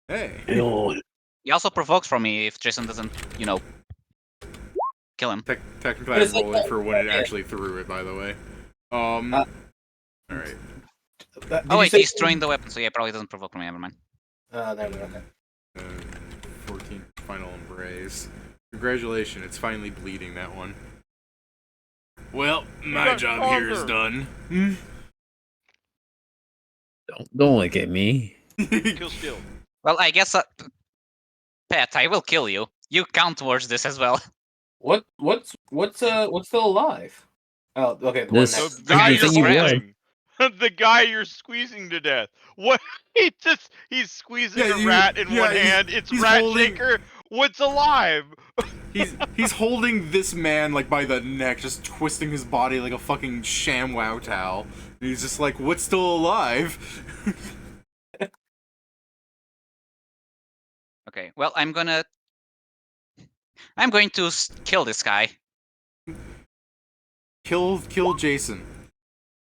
Hey. Ill. He also provokes from me if Jason doesn't, kill him. Technically, But I'm it's like rolling that- for when it actually threw it. By the way. All right. Oh wait, he's throwing the weapon, so yeah, probably doesn't provoke me. Never mind. There we go. Okay. 14 final embrace. Congratulations, it's finally bleeding, that one. Well, my got job here is stronger. done. Don't look at me. Kill steal. Well, I guess, Pat, I will kill you. You count towards this as well. What's still alive? Oh, okay. The This- one The next. guy I you're think you won. squeezing. The guy you're squeezing to death. What? He's squeezing Yeah, a rat in one he's- hand. It's he's Rat holding- Shaker. What's alive? He's holding this man like by the neck, just twisting his body like a fucking ShamWow towel. And he's just like, "What's still alive?" Okay, well, I'm going to kill this guy. Kill Jason.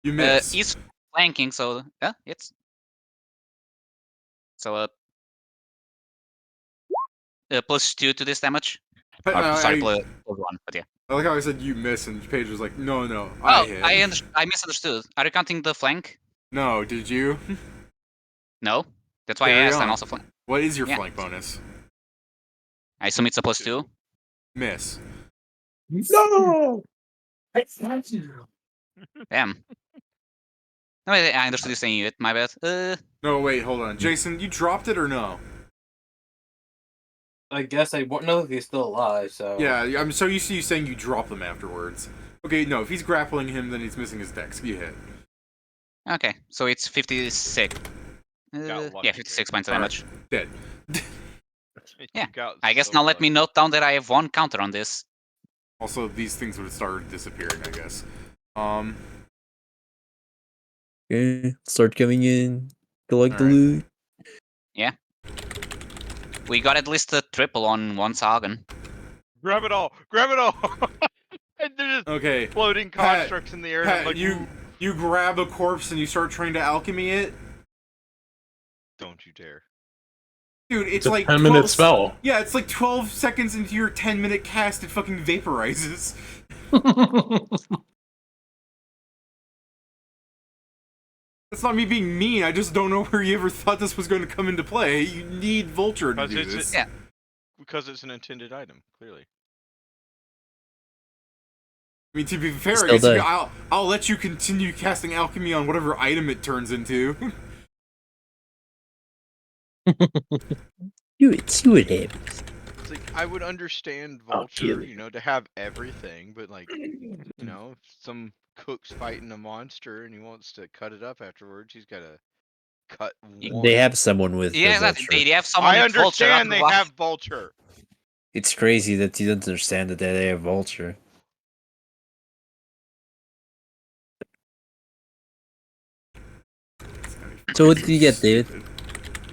You miss. He's flanking, so it's so +2 to this damage. Sorry, +1, but yeah. I like how I said you miss, and Paige was like, "No, I hit." I misunderstood. Are you counting the flank? No, did you? No, that's why I Carry asked. on. I'm also flank. What is your Yeah. flank bonus? I assume it's a +2. Miss. No! Damn. No, wait, I understood you saying it. My bad. No, wait, hold on. Jason, you dropped it or no? I guess I won't know if he's still alive. So Yeah, I'm so used to you saying you drop them afterwards. Okay, no, if he's grappling him, then he's missing his dex. You hit. Okay, so it's 56. Got lucky Yeah, 56 there. points of damage. Dead. Yeah, You got I guess so now let me lucky. note down that I have 1 counter on this. Also, these things would have started disappearing, I guess. Okay, start coming in. Collect the Alright. loot. We got at least a triple on one Sahuagin. Grab it all! Grab it all! And they're just Okay, floating Pat, constructs in the air. and I'm Pat, like, you grab a corpse and you start trying to alchemy it? don't you dare. Dude, it's It's a like 10-minute 12 spell. Yeah, it's like 12 seconds into your 10-minute cast, it fucking vaporizes. That's not me being mean. I just don't know where you ever thought this was going to come into play. You need Vulture to do this. Yeah. Because it's an intended item, clearly. I mean, to be fair, Still I guess does. I'll let you continue casting alchemy on whatever item it turns into. You would see what happens. It's like, I would understand I'll kill Vulture, you. to have everything, but like, if some cook's fighting a monster and he wants to cut it up afterwards, he's gotta cut one. They have someone with Yeah, the exactly. Vulture. They have someone I with Vulture. I don't understand know they why. have Vulture. It's crazy that you don't understand that they have Vulture. So what did you get, David?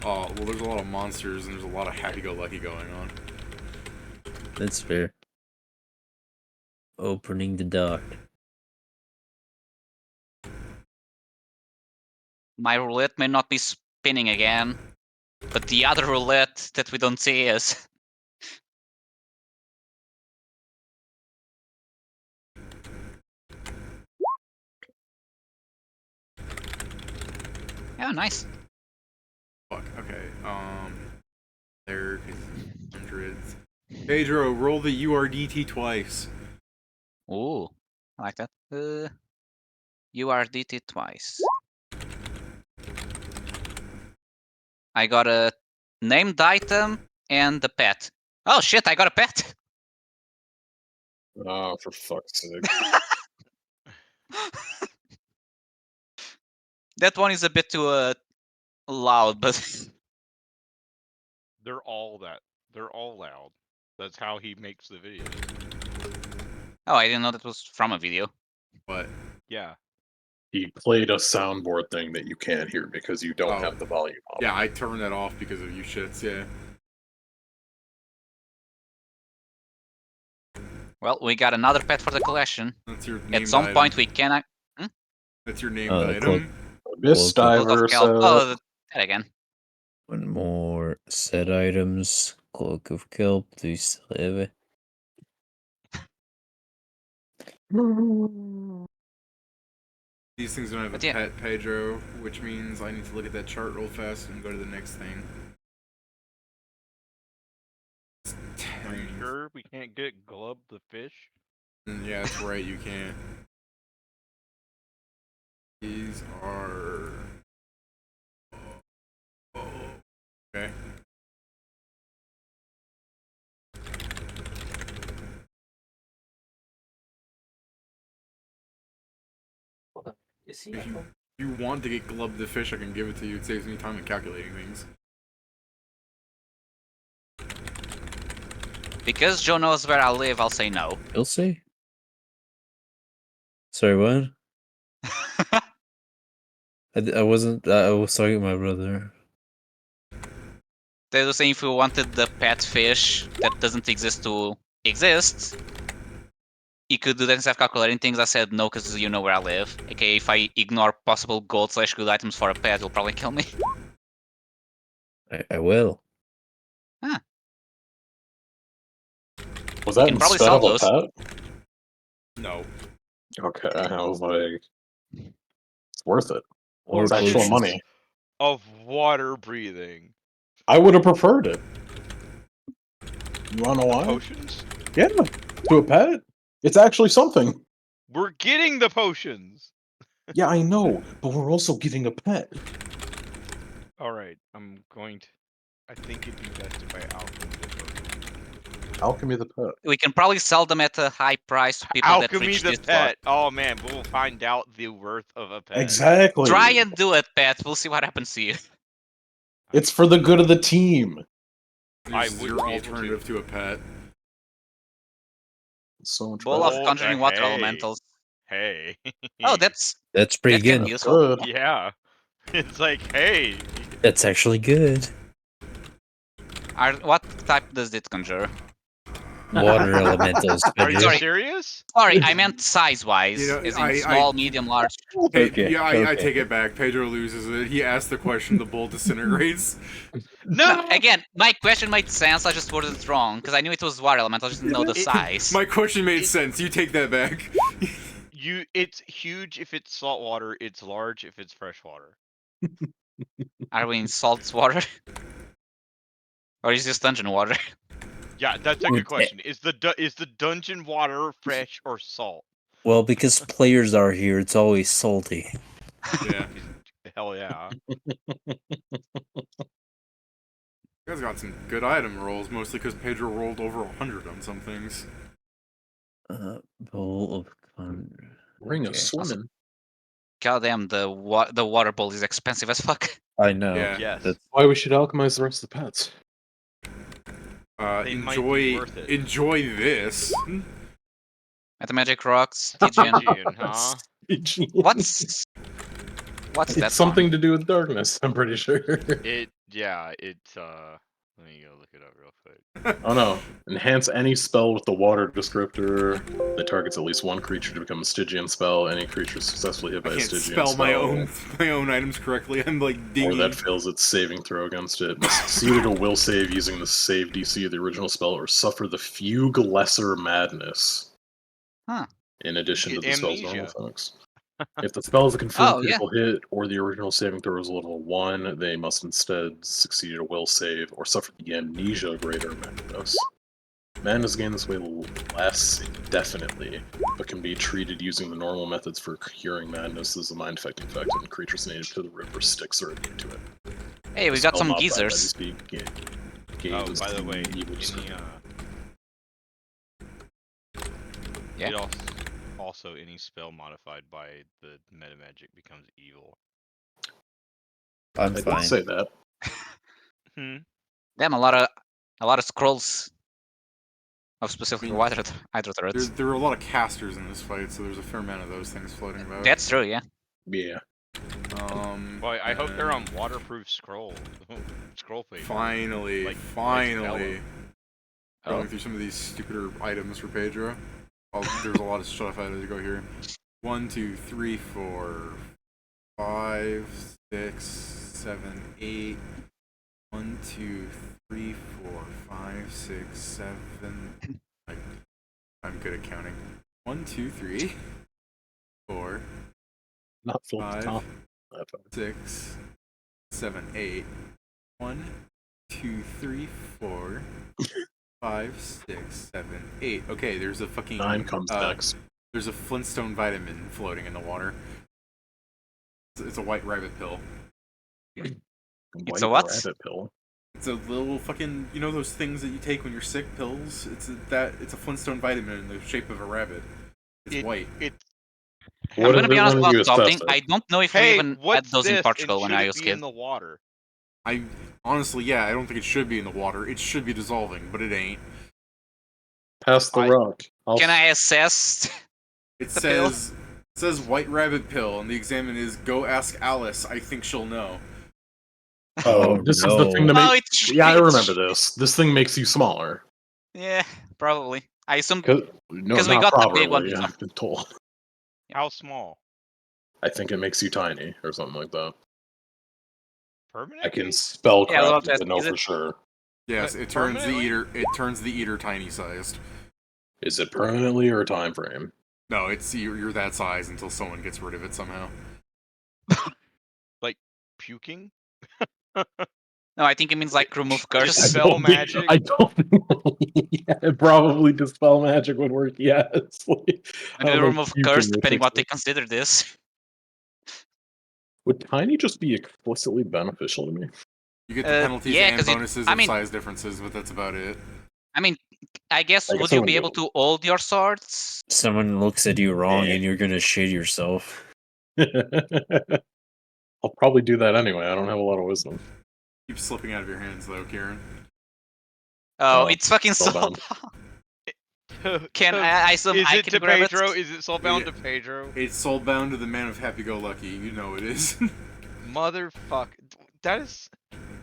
Oh, well, there's a lot of monsters and there's a lot of happy-go-lucky going on. That's fair. Opening the dock. My roulette may not be spinning again, but the other roulette that we don't see is. Yeah, nice. Fuck, okay, there is hundreds. Pedro, roll the URDT twice. Ooh, I like that. URDT twice. I got a named item and a pet. Oh shit, I got a pet! Oh, for fuck's sake. That one is a bit too loud, but They're all loud. That's how he makes the video. oh, I didn't know that was from a video. But Yeah. He played a soundboard thing that you can't hear because you don't Oh. have the volume up. yeah, I turned that off because of you shits, yeah. Well, we got another pet for the collection. That's your named At some item. point, we can. That's your named the item. Miss Cloak Cloak Diver of Kelp. said, Oh, that again. One more set items. Cloak of Kelp. Do you still have it? These things don't have But a yeah. pet, Pedro, which means I need to look at that chart real fast and go to the next thing. Are you sure we can't get Glub the fish? Yeah, that's right, you can. These are... Okay. If you want to get Glub the fish, I can give it to you. It saves me time in calculating things. Because Joe knows where I live, I'll say no. You'll see. Sorry, what? I wasn't. I was talking to my brother. They were saying if we wanted the pet fish that doesn't exist to exist, you could do that instead of calculating things. I said no because you know where I live. Okay, if I ignore possible gold/good items for a pet, you'll probably kill me. I will. Huh. was that can probably instead sell of a those. pet? No. Okay, I was like, it's worth it. Or It's actual potions. money. Of water breathing. I would have preferred it. You wanna know why? Potions? Yeah, to a pet. It's actually something. We're getting the potions! Yeah, I know, but we're also getting a pet. Alright, I'm going to... I think it'd be best if I alchemy the potion. Alchemy the pet. We can probably sell them at a high price to people that Alchemy reach the this far. pet! Oh man, we'll find out the worth of a pet. Exactly. Try and do it, pet. We'll see what happens to you. It's for the good of the team. I There's would your be able to. alternative to a pet. So much Bowl better. of Conjuring Water hey. Elementals. Hey. Oh, that's pretty that can good. be useful. Good. Yeah. It's like, hey. That's actually good. What type does it conjure? Water elementals. Are you Sorry. serious? Sorry, I meant size-wise. You know, As in I- small, medium, large. Okay, Yeah, I okay. take it back. Pedro loses it. He asked the question, the bowl disintegrates. No! Again, my question made sense. I just worded it wrong because I knew it was water elemental. I just didn't know the size. My question made sense. You take that back. It's huge if it's saltwater. It's large if it's freshwater. Are we in salt water? Or is this dungeon water? Yeah, that's a Well, good question. Is the dungeon water fresh or salt? Well, because players are here, it's always salty. Yeah. Hell yeah. You guys got some good item rolls, mostly because Pedro rolled over 100 on some things. Bowl of Ring of Okay. swimming. Goddamn, the water bowl is expensive as fuck. I know. Yeah. Yes. That's Why we should alchemize the rest of the pets. They might be worth it. Enjoy this. At the magic rocks, Stygian. Stygian, huh? What's that It's something to do with darkness, I'm pretty sure. Let me go look it up real quick. Oh no. Enhance any spell with the water descriptor that targets at least one creature to become a Stygian spell. Any creature successfully hit by I a can't Stygian spell spell. my own items correctly. I'm like Or dinging. that fails its saving throw against it. Must succeed at a will save using the save DC of the original spell or suffer the Fugue Lesser Madness. Huh. In addition to the spell's normal Amnesia. effects. If the spell is a confirmed Oh, yeah. critical hit or the original saving throw is level 1, they must instead succeed at a will save or suffer the Amnesia Greater Madness. Madness gained this way lasts indefinitely, but can be treated using the normal methods for curing madness as a mind-affecting effect on creatures native to the river, sticks, or immune to it. Hey, we got Spell some modified by geezers. these Oh, games by the way, evil Yeah. it also any spell modified by the meta magic becomes evil. I'm I did fine. say that. Damn, a lot of scrolls of specifically hydro turrets. There are a lot of casters in this fight, so there's a fair amount of those things floating about. That's true, yeah. Yeah. Boy, I hope they're on waterproof scroll paper. Finally, Like finally. Oh. Going through some of these stupider items for Pedro. There's a lot of stuff I had to go here. 1, 2, 3, 4, 5, 6, 7, 8. 1, 2, 3, 4, 5, 6, 7. I'm good at counting. 1, 2, 3, 4, Not full 5, top. 6, 7, 8. 1, 2, 3, 4, 5, 6, 7, 8. Okay, there's a fucking 9 comes next. There's a Flintstone vitamin floating in the water. It's a white rabbit pill. It's a what? Rabbit pill. It's a little fucking, you know those things that you take when you're sick, pills? It's a Flintstone vitamin in the shape of a rabbit. It's white. I'm gonna be honest about something. I don't know if we even had those in Portugal when I was a kid. In the water? I honestly, yeah, I don't think it should be in the water. It should be dissolving, but it ain't. Pass the rock. Can I assess? It says white rabbit pill, and the examine is go ask Alice. I think she'll know. Oh, this is the thing to make. I remember this. This thing makes you smaller. Yeah, probably. I assume Because we got the big one. I've been told. How small? I think it makes you tiny or something like that. Permanently? I can spell Yeah, craft to know for sure. Yes, it turns the eater. It turns the eater tiny sized. Is it permanently or a time frame? No, it's you're that size until someone gets rid of it somehow. Like puking? No, I think it means like remove curse. Dispel magic? I don't think probably dispel magic would work, yes. Maybe remove curse depending what they consider this. Would tiny just be explicitly beneficial to me? You get the penalties and bonuses I of mean, size differences, but that's about it. I mean, I guess would you be able to hold your swords? Someone looks at you wrong and you're gonna shit yourself. I'll probably do that anyway. I don't have a lot of wisdom. Keeps slipping out of your hands though, Kieran. Oh, it's fucking spellbound. Can I Is it to grab Pedro? it? Is it soulbound to Pedro? It's soulbound to the man of happy-go-lucky. You know it is. Motherfuck. That is...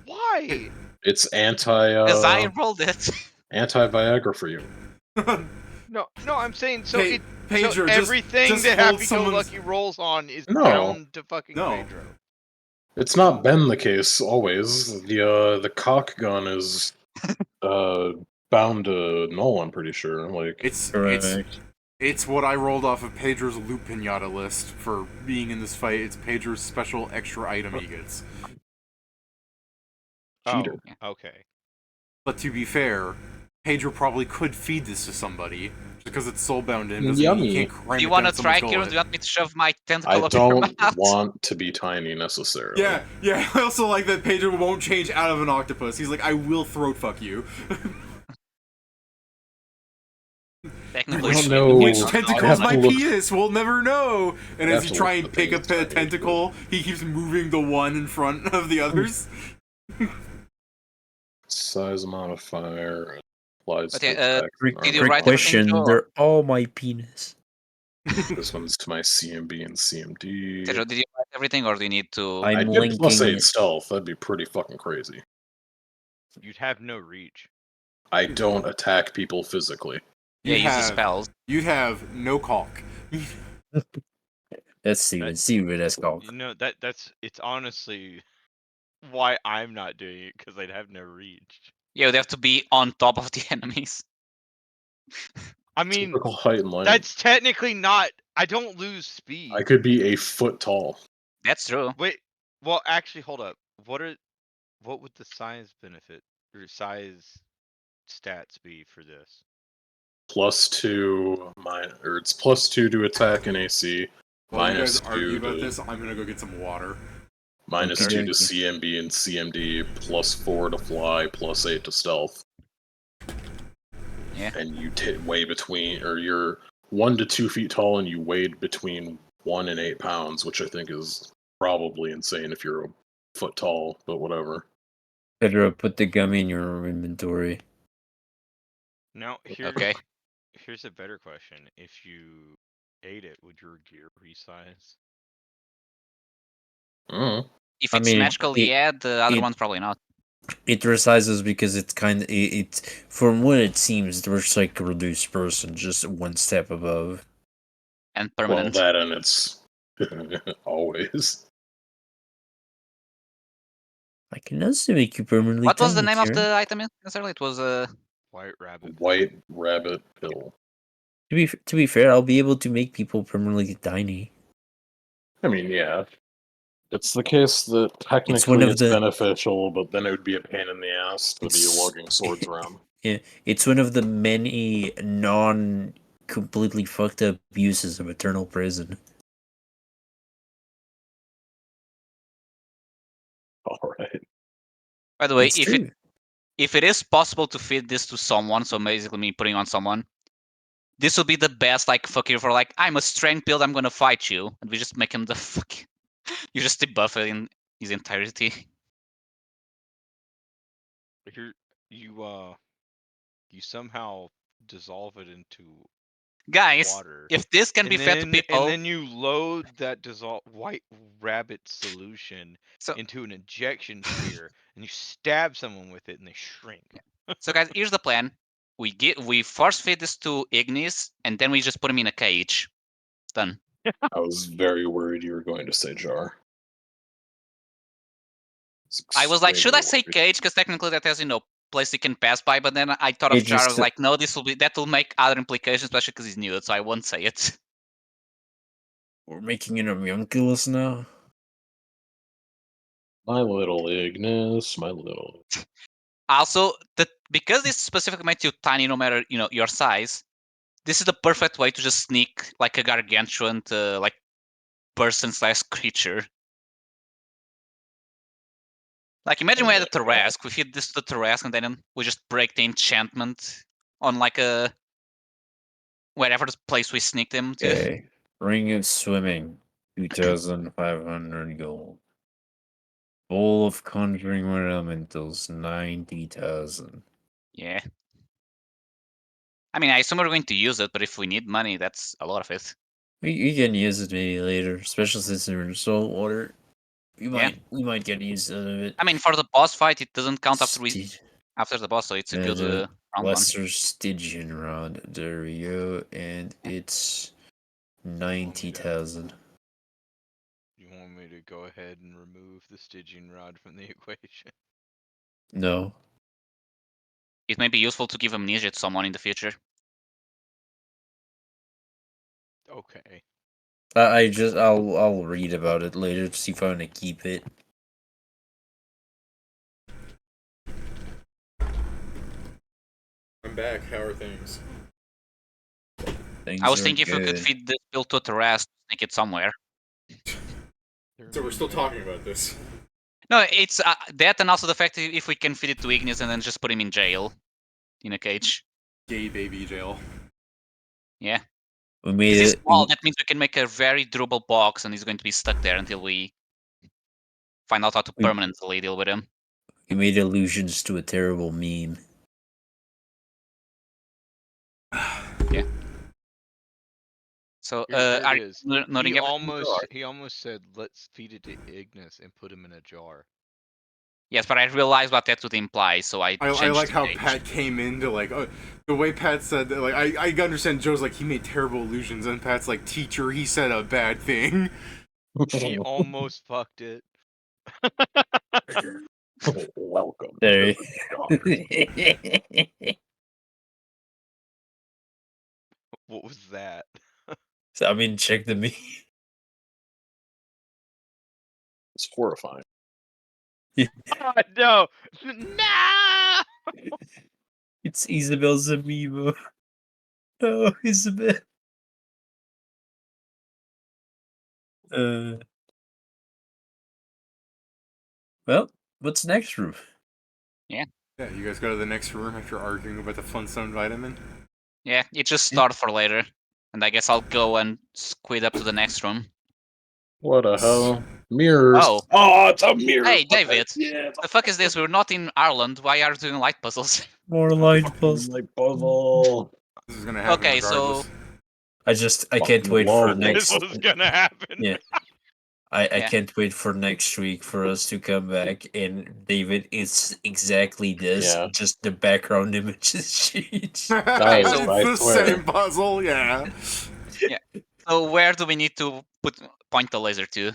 Why? It's anti... Because I rolled it. Anti-Viagra for you. No, I'm saying, so Pedro, so everything just that hold happy-go-lucky rolls on is No. bound to fucking Pedro. It's not been the case always. The cock gun is bound to null, I'm pretty sure. Like it's It's what I rolled off of Pedro's loot pinata list for being in this fight. It's Pedro's special extra item he gets. Cheater. Oh, okay. But to be fair, Pedro probably could feed this to somebody. Just because it's soulbound to him doesn't mean Yummy. he can't cram Do you it want down to try, someone's Kieran? gullet. Do you want me to shove my tentacle I up your don't mouth? want to be tiny necessarily. Yeah. I also like that Pedro won't change out of an octopus. He's like, I will throat fuck you. Technically, I don't it's know. Which I tentacle's have my to look- penis? We'll never know. And I as have you to try look and the pick things up a tiny, but- tentacle, he keeps moving the one in front of the others. Size modifier applies But to yeah, attack. did you Quick write everything, question: Joe, or- they're all my penis. This one's to my CMB and CMD. Pedro, did you write everything, or do you need to? I'm I did plus linking 8 stealth. That'd be pretty fucking crazy. You'd have no reach. I don't attack people physically. Yeah, You'd use the have- spells. You'd have no caulk. Let's see. Let's see what that's called. You know it's honestly why I'm not doing it, because I'd have no reach. Yeah, they have to be on top of the enemies. I mean, Typical height and length. that's technically not. I don't lose speed. I could be a foot tall. That's true. Wait. Well, actually, hold up. What would the size benefit or size stats be for this? +2 it's +2 to attack and AC. While you guys -2 argue about to- this, I'm gonna go get some water. -2 Okay. to CMB and CMD, +4 to fly, +8 to stealth. Yeah. And you weigh between, or you're 1 to 2 feet tall, and you weighed between 1 and 8 pounds, which I think is probably insane if you're a foot tall, but whatever. Pedro, put the gummy in your inventory. Now, Okay. here's a better question. If you ate it, would your gear resize? Mm. If I it's mean, magically the other it- one probably not. It resizes because it's kind of it. From what it seems, there's like a reduced person, just one step above. And Well, permanent. that and it's always. I can also make you permanently. What was the tiny, name of Kieran. the item necessarily? It was White rabbit. White rabbit pill. To be fair, I'll be able to make people permanently tiny. I mean, yeah. It's the case that one technically of it's the- beneficial, but then it would be a pain in the ass to be It's- lugging swords around. Yeah, it's one of the many non-completely fucked up uses of eternal prison. Alright. by the way, It's if true. it is possible to feed this to someone, so basically me putting on someone, this would be the best like fuck you for like I'm a strength build, I'm gonna fight you, and we just make him the fuck. You just debuff it in his entirety. You somehow dissolve it into Guys, water. if this can be fed to people, And then you load that white rabbit solution So- into an injection sphere, and you stab someone with it, and they shrink. so guys, here's the plan. We force feed this to Ignis, and then we just put him in a cage. Done. I was very worried you were going to say jar. I was like, should I say Extremely worried. cage? Because technically that has, place he can pass by. But then I thought It of jar. I just- was like, no, that will make other implications, especially because he's muted, so I won't say it. We're making an homunculus now. My little Ignis, my little. Also, because this specifically makes you tiny, no matter your size. This is the perfect way to just sneak like a gargantuan like person/creature. Like imagine we had a Tarrasque, we feed this to the Tarrasque, and then we just break the enchantment on like a wherever the place we sneak them to. Okay. Ring of Swimming, 2,500 gold. Bowl of Conjuring with Elementals, 90,000. Yeah. I mean, I assume we're going to use it, but if we need money, that's a lot of it. We can use it maybe later, especially since we're in salt water. We might get use out of it. I mean, for the boss fight, it doesn't count after Sti- the boss, so it's a Yeah, good the round one. Lesser Stygian Rod. There we go, and it's 90,000. You want me to go ahead and remove the Stygian rod from the equation? No. It may be useful to give amnesia to someone in the future. Okay. I'll read about it later to see if I want to keep it. I'm back. How are things? Things I was are thinking if we could good. feed this build to the rest, sneak it somewhere. So we're still talking about this. No, it's that, and also the fact that if we can feed it to Ignis and then just put him in jail, in a cage. Gay baby jail. Yeah. We Because made he's it. small, that means we can make a very durable box, and he's going to be stuck there until we find out how to permanently deal with him. We made allusions to a terrible meme. Yeah. So, Here are it you is. noting He everything? almost said, "Let's feed it to Ignis and put him in a jar." Yes, but I realized what that would imply, so I changed I like the how cage. Pat came into like the way Pat said that, like I understand Joe's like he made terrible illusions and Pat's like teacher he said a bad thing. He almost fucked it. Welcome. There. What was that? So, I mean, check the meme. It's horrifying. No! No! It's Isabel's amiibo. Oh, Isabel. Well, what's next, Rube? Yeah. Yeah, you guys go to the next room after arguing about the Flintstone vitamin. Yeah, it just started for later. And I guess I'll go and squid up to the next room. What a hell. Mirrors. Oh. It's a mirror. Hey, David. Yeah, The fuck is this? We're not in Ireland. Why are you doing light puzzles? More light fucking puzzle. like puzzle. This is gonna happen Okay, so regardless. I can't Fucking wait for love This next. was gonna happen. Yeah. I Yeah. can't wait for next week for us to come back and David, it's exactly this. Yeah. Just the background image has changed. Okay, It's so- I the swear. same puzzle, yeah. So where do we need to point the laser to?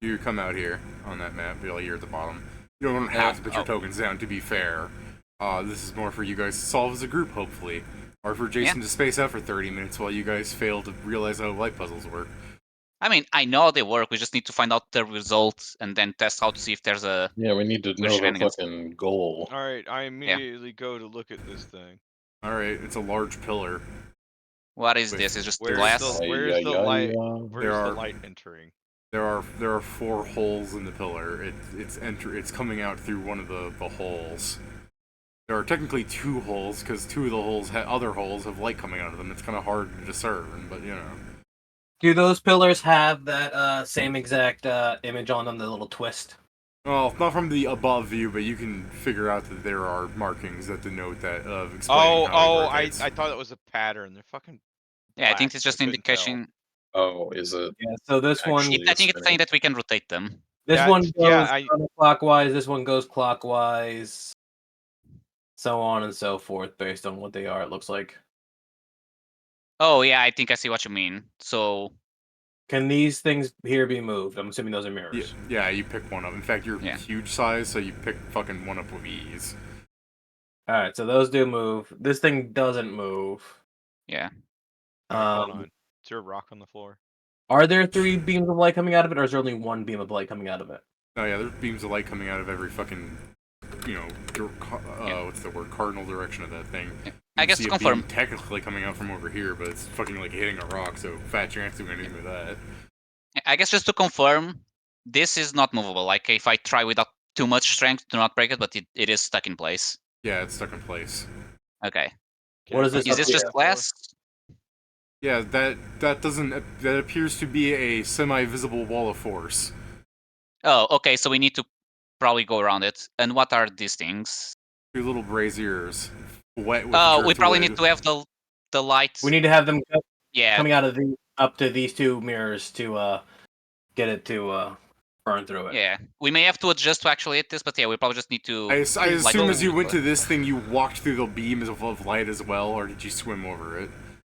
You come out here on that map, you're at the bottom. You don't have to put your tokens down, to be fair. This is more for you guys to solve as a group, hopefully. Or for Jason to space out for 30 minutes while you guys fail to realize how light puzzles work. I mean, I know they work. We just need to find out the results and then test out to see if there's a... Yeah, we need to know the shenanigans. fucking goal. Alright, I immediately go to look at this thing. Alright, it's a large pillar. What is Wait, this? It's just where's glass? the- Where's the light? Where's the light entering? There are 4 holes in the pillar. It's coming out through one of the holes. There are technically 2 holes because 2 of the holes other holes have light coming out of them. It's kind of hard to discern, but you know. Do those pillars have that same exact image on them, the little twist? Well, not from the above view, but you can figure out that there are markings that denote that of Oh, explaining how it I rotates. thought it was a pattern. They're fucking. Yeah, I think black. it's just I couldn't tell. indication. Oh, is it? Yeah. So this one, Actually, I think it's spinning? saying that we can rotate them. this Yeah, one goes yeah, I- counterclockwise. This one goes clockwise. So on and so forth, based on what they are. It looks like. Oh, yeah, I think I see what you mean. So, Can these things here be moved? I'm assuming those are mirrors. Yeah, you pick one up. In fact, you're Yeah. huge size, so you pick fucking one up with ease. All right, so those do move. This thing doesn't move. yeah. Alright, hold on. Is there a rock on the floor? Are there 3 beams of light coming out of it, or is there only 1 beam of light coming out of it? Oh yeah, there's beams of light coming out of every fucking, what's the word? Cardinal direction of that thing. Yeah. You I can guess see to a confirm. beam technically coming out from over here, but it's fucking like hitting a rock, so fat chance doing anything with that. I guess just to confirm, this is not movable. Like, if I try without too much strength to not break it, but it is stuck in place. Yeah, it's stuck in place. Okay. Can What I is this find Is this the just floor? glass? Yeah, that appears to be a semi-visible wall of force. Oh, okay, so we need to probably go around it. And what are these things? 2 little braziers, wet with Oh, we driftwood. probably need to have the light. We need to have them Yeah, coming out of up to these 2 mirrors to get it to burn through it. yeah. We may have to adjust to actually hit this, but yeah, we probably just need to. I like, assume as you go went with to this thing, you walked through the beams of light as well, or did you swim over it?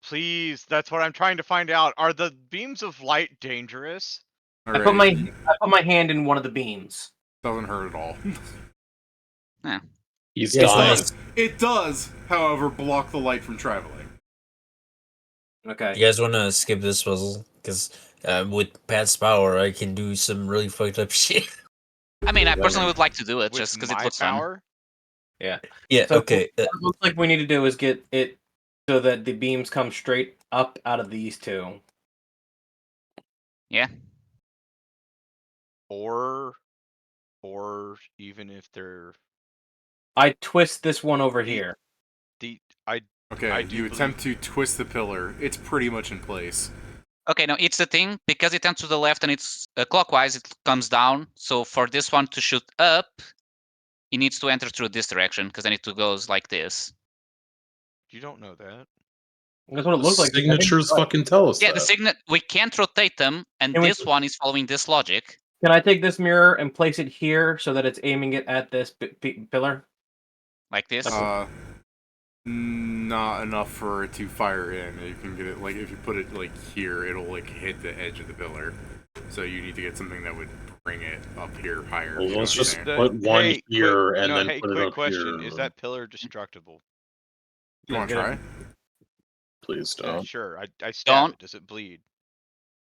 Please, that's what I'm trying to find out. Are the beams of light dangerous? I put my hand in one of the beams. Doesn't hurt at all. He's Yes, dying. nice. It does, however, block the light from traveling. Okay. You guys want to skip this puzzle? Because with Pat's power, I can do some really fucked up shit. I mean, I Well, personally would like to do it With just because it my looks fun. power? Yeah. Yeah. So Okay. what it looks like we need to do is get it so that the beams come straight up out of these two. Yeah. Or even if they're I twist this one over The- here. I Okay, do you believe- attempt to twist the pillar. It's pretty much in place. Okay, no, it's the thing, because it tends to the left and it's clockwise, it comes down. So for this one to shoot up, it needs to enter through this direction, because then it goes like this. You don't know that. That's what it looks like. Signatures fucking tell us Yeah, that. the signet, we can't rotate them, and Can we- this one is following this logic. Can I take this mirror and place it here so that it's aiming it at this pillar? Like this. Not enough for it to fire in. You can get it like if you put it like here, it'll like hit the edge of the pillar. So you need to get something that would bring it up here higher. Well, you know let's what I'm just saying? put one Hey, here quick, and no, then hey, put it quick up question: here. Is that pillar destructible? You want to try? Please Yeah, don't. sure. I stab Don't. it. Does it bleed?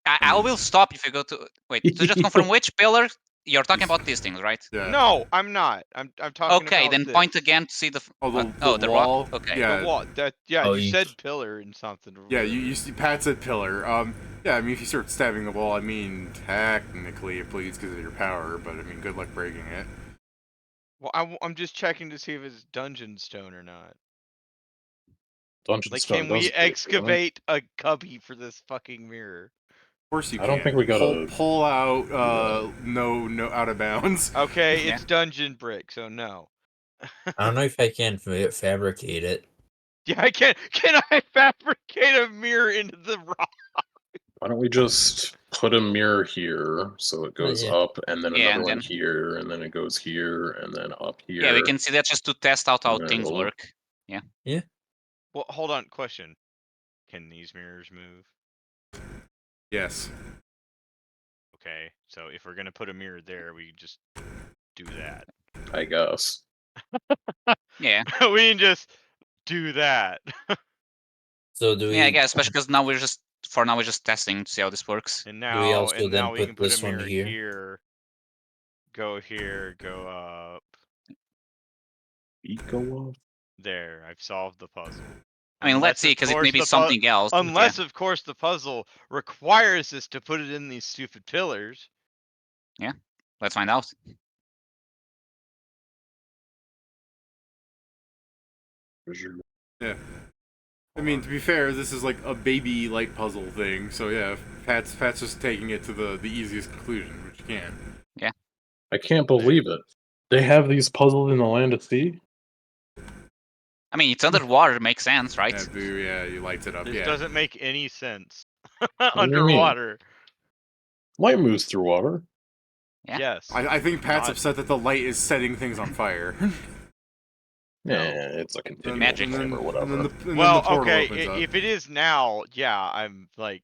I will stop if you go to... Wait, to just confirm which pillar? You're talking about these things, right? Yeah. No, I'm not. I'm talking Okay, about then this. point again to see the... the wall? wall. Okay. Yeah. The wall. That Oh, you you- said pillar and something. or Yeah, whatever. you see Pat said pillar. Yeah, I mean if you start stabbing the wall, I mean technically it bleeds because of your power, but I mean good luck breaking it. Well, I'm just checking to see if it's dungeon stone or not. Dungeon Like, Stone can we does bleed, doesn't it? excavate a cubby for this fucking mirror? Of course you I can. don't think we gotta pull out no out of bounds. Okay, Yeah. it's dungeon brick, so no. I don't know if I can fabricate it. Yeah, I can. Can I fabricate a mirror into the rock? Why don't we just put a mirror here so it goes yeah. up, and then Yeah, another and one then- here, and then it goes here, and then up here. Yeah, we can see that just to test out how Yeah, things well- work. Well, hold on. Question: can these mirrors move? Yes. Okay, so if we're gonna put a mirror there, we just do that. I guess. Yeah. We can just do that. So do we? Yeah, I guess, especially because now we're just... For now, we're just testing to see how this works. And we now, also then we put can put a this one mirror here? here. Go here. Go up. Feet go off. There. I've solved the puzzle. I mean, let's see, because it may be something else. Yeah. Unless, of course, the puzzle requires us to put it in these stupid pillars. Let's find out. Where's your- Yeah. I mean, to be fair, this is like a baby light puzzle thing, so yeah, Pat's just taking it to the easiest conclusion, which you can. I can't believe it. They have these puzzles in the land at sea? I mean, it's underwater, it makes sense, right? Yeah, boo, yeah, you lights it up, This yeah. doesn't make any sense. do you mean? Underwater. Light moves through water. Yeah. Yes. I think Pat's Not- upset that the light is setting things on fire. Yeah, it's a continual Magic. flame or whatever. And then Well, the portal okay, opens up. if it is now, yeah, I'm like,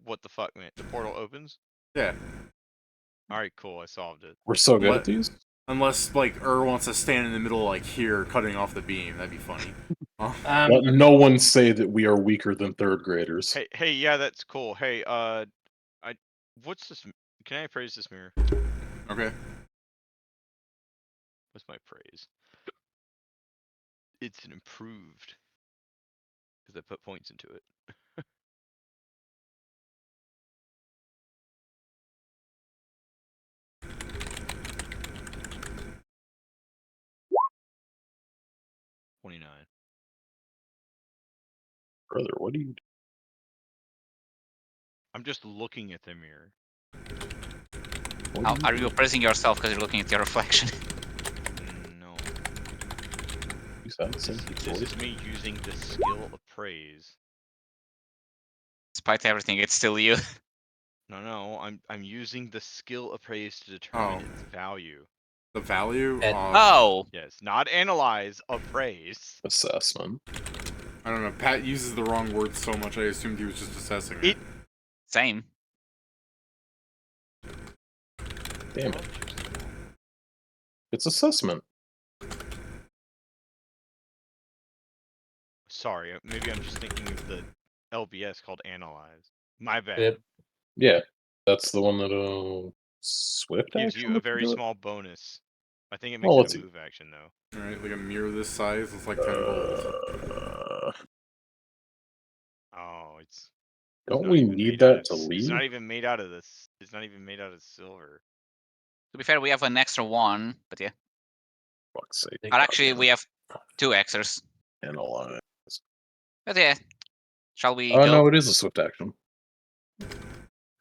what the fuck, man? The portal opens? Yeah. Alright, cool, I solved it. We're so good What? at these. Unless, like, wants to stand in the middle, like, here, cutting off the beam. That'd be funny. Let no one say that we are weaker than third graders. Hey, yeah, that's cool. Hey, what's this? Can I praise this mirror? Okay. What's my praise? It's an improved. Because I put points into it. $29. Brother, what do you do? I'm just looking at the mirror. What do Are you oppressing yourself because you're looking at your reflection? No. you say? Same This is me using the skill appraise. Despite everything, it's still you. No, I'm using the skill appraise to determine Oh. its value. The value? Oh! Yes, not analyze, appraise. Assessment. I don't know. Pat uses the wrong word so much, I assumed he was just assessing it. Same. Damn it. It's assessment. Sorry, maybe I'm just thinking of the LBS called Analyze. My bad. Yep. Yeah, that's the one that Swift Gives action you a lets very do it? small bonus. I think it Well, makes let's it a see. move action though. Alright, like a mirror this size, it's like 10 gold. Oh, it's Don't not we even need made out that of to It's leave? not even made out of this. It's not even made out of silver. To be fair, we have an extra one, but yeah. Fuck's sake. But actually, we have 2 extras. Analyze. But yeah, shall we Oh go? no, it is a swift action.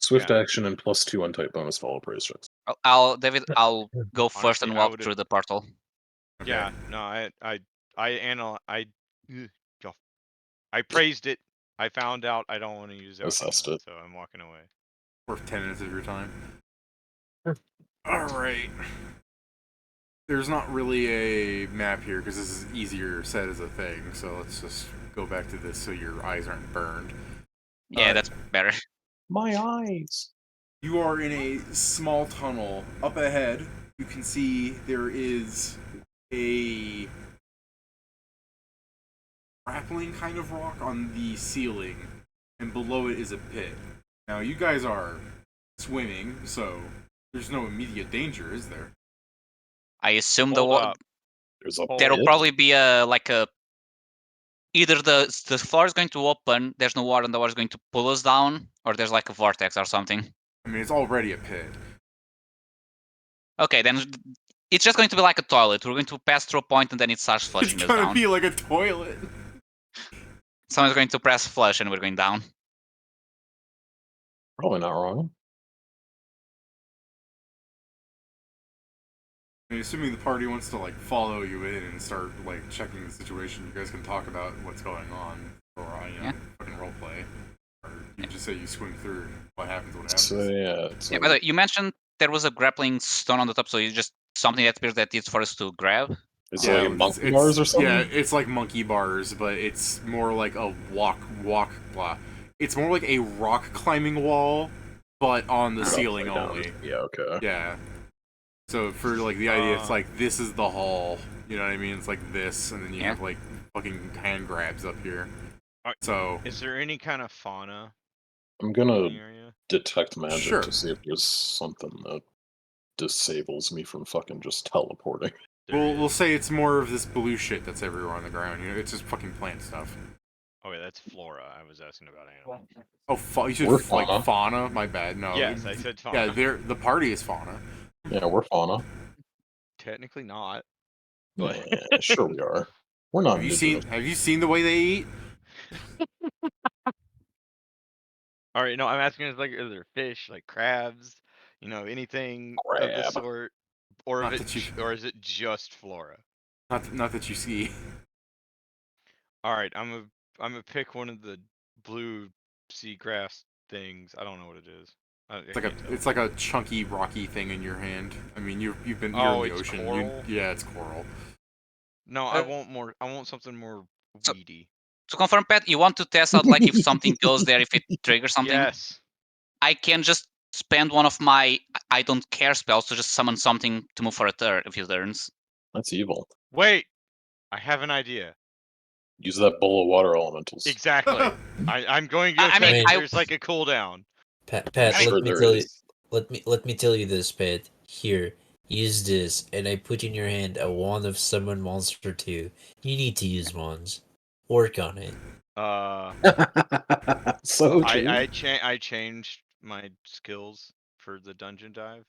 Swift Yeah. action and +2 untyped bonus follow praise checks. David, I'll go first Honestly, and I walk would've- through the portal. Okay. Yeah, no, I praised it. I found out I don't want to use Assessed Ocean, it. so I'm walking away. Worth 10 minutes of your time. Alright. There's not really a map here because this is easier said as a thing, so let's just go back to this so your eyes aren't burned. Yeah, that's better. My eyes! You are in a small tunnel. Up ahead, you can see there is a grappling kind of rock on the ceiling, and below it is a pit. Now, you guys are swimming, so there's no immediate danger, is there? I assume Hold up. There's a there'll pit? probably be a either the floor is going to open, there's no water, and the water is going to pull us down, or there's like a vortex or something. I mean, it's already a pit. Okay, then it's just going to be like a toilet. We're going to pass through a point, and then it starts It's flushing us gonna down. be like a toilet. Someone's going to press flush, and we're going down. Probably not wrong. I mean, assuming the party wants to like follow you in and start like checking the situation, you guys can talk about what's going on, or fucking roleplay, or you just say you swim through and what happens. What happens. So yeah. So Yeah, by the way, you mentioned there was a grappling stone on the top, so it's just something that appears that it's for us to grab. it's Yeah, like monkey bars or something? Yeah, it's like monkey bars, but it's more like a blah. It's more like a rock climbing wall, but on the Not ceiling upside down. only. Yeah, okay. Yeah. So for like the idea, it's like this is the hall. You know what I mean? It's like this, and then you have like fucking hand grabs up here. So Is there any kind of fauna I'm in gonna the area? detect magic Sure. to see if there's something that disables me from fucking just teleporting. we'll say it's more of this blue shit that's everywhere on the ground. You know, it's just fucking plant stuff. Okay, that's flora. I was asking about animals. Oh, you We're said like fauna. fauna? My bad. No. Yes, I said fauna. Yeah, the party is fauna. Yeah, we're fauna. Technically not. But Yeah, sure we are. We're not Have you indigenous. seen the way they eat? all right, no, I'm asking is like, are there fish like crabs? You know, anything of the Crab. sort, or Not if that you- or is it just flora? Not that you see. All right, I'm gonna pick one of the blue seagrass things. I don't know what it is. It's like a chunky rocky thing in your hand. I mean, you're in the it's ocean. coral? Yeah, it's coral. No, I want more. I want something more So- weedy. To confirm, Pat, you want to test out like if something goes there, if it triggers something? Yes. I can just spend one of my I don't care spells to just summon something to move for a few turns. That's evil. Wait, I have an idea. Use that bowl of water elementals. Exactly. I'm going to go I check mean, if I- there's like a cooldown. Pat, I'm let sure me there tell you. is. Let me tell you this, Pat. Here, use this, and I put in your hand a wand of summon monster 2. You need to use wands. Work on it. So true. I changed my skills for the dungeon dive.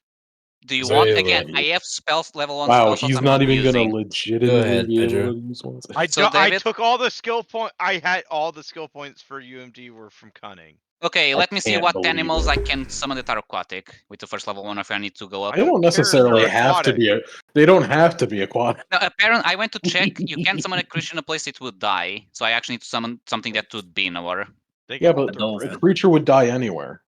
Do you Wait, want wait, again? wait. I have spells level 1 Wow, spell slots he's I'm not even using. gonna legitimately ahead, be able Pedro. to use one. I David? took all the skill point. I had all the skill points for UMD were from cunning. Okay, let me see can't what believe animals it. I can summon that are aquatic with the first level one if I need to go up. I don't care if necessarily they're have to aquatic. be they don't have to be aquatic. Now, apparently, I went to check. You can't summon a creature in a place it would die, so I actually need to summon something that would be in the water. They Yeah, can but throw a dolphin. creature would die anywhere.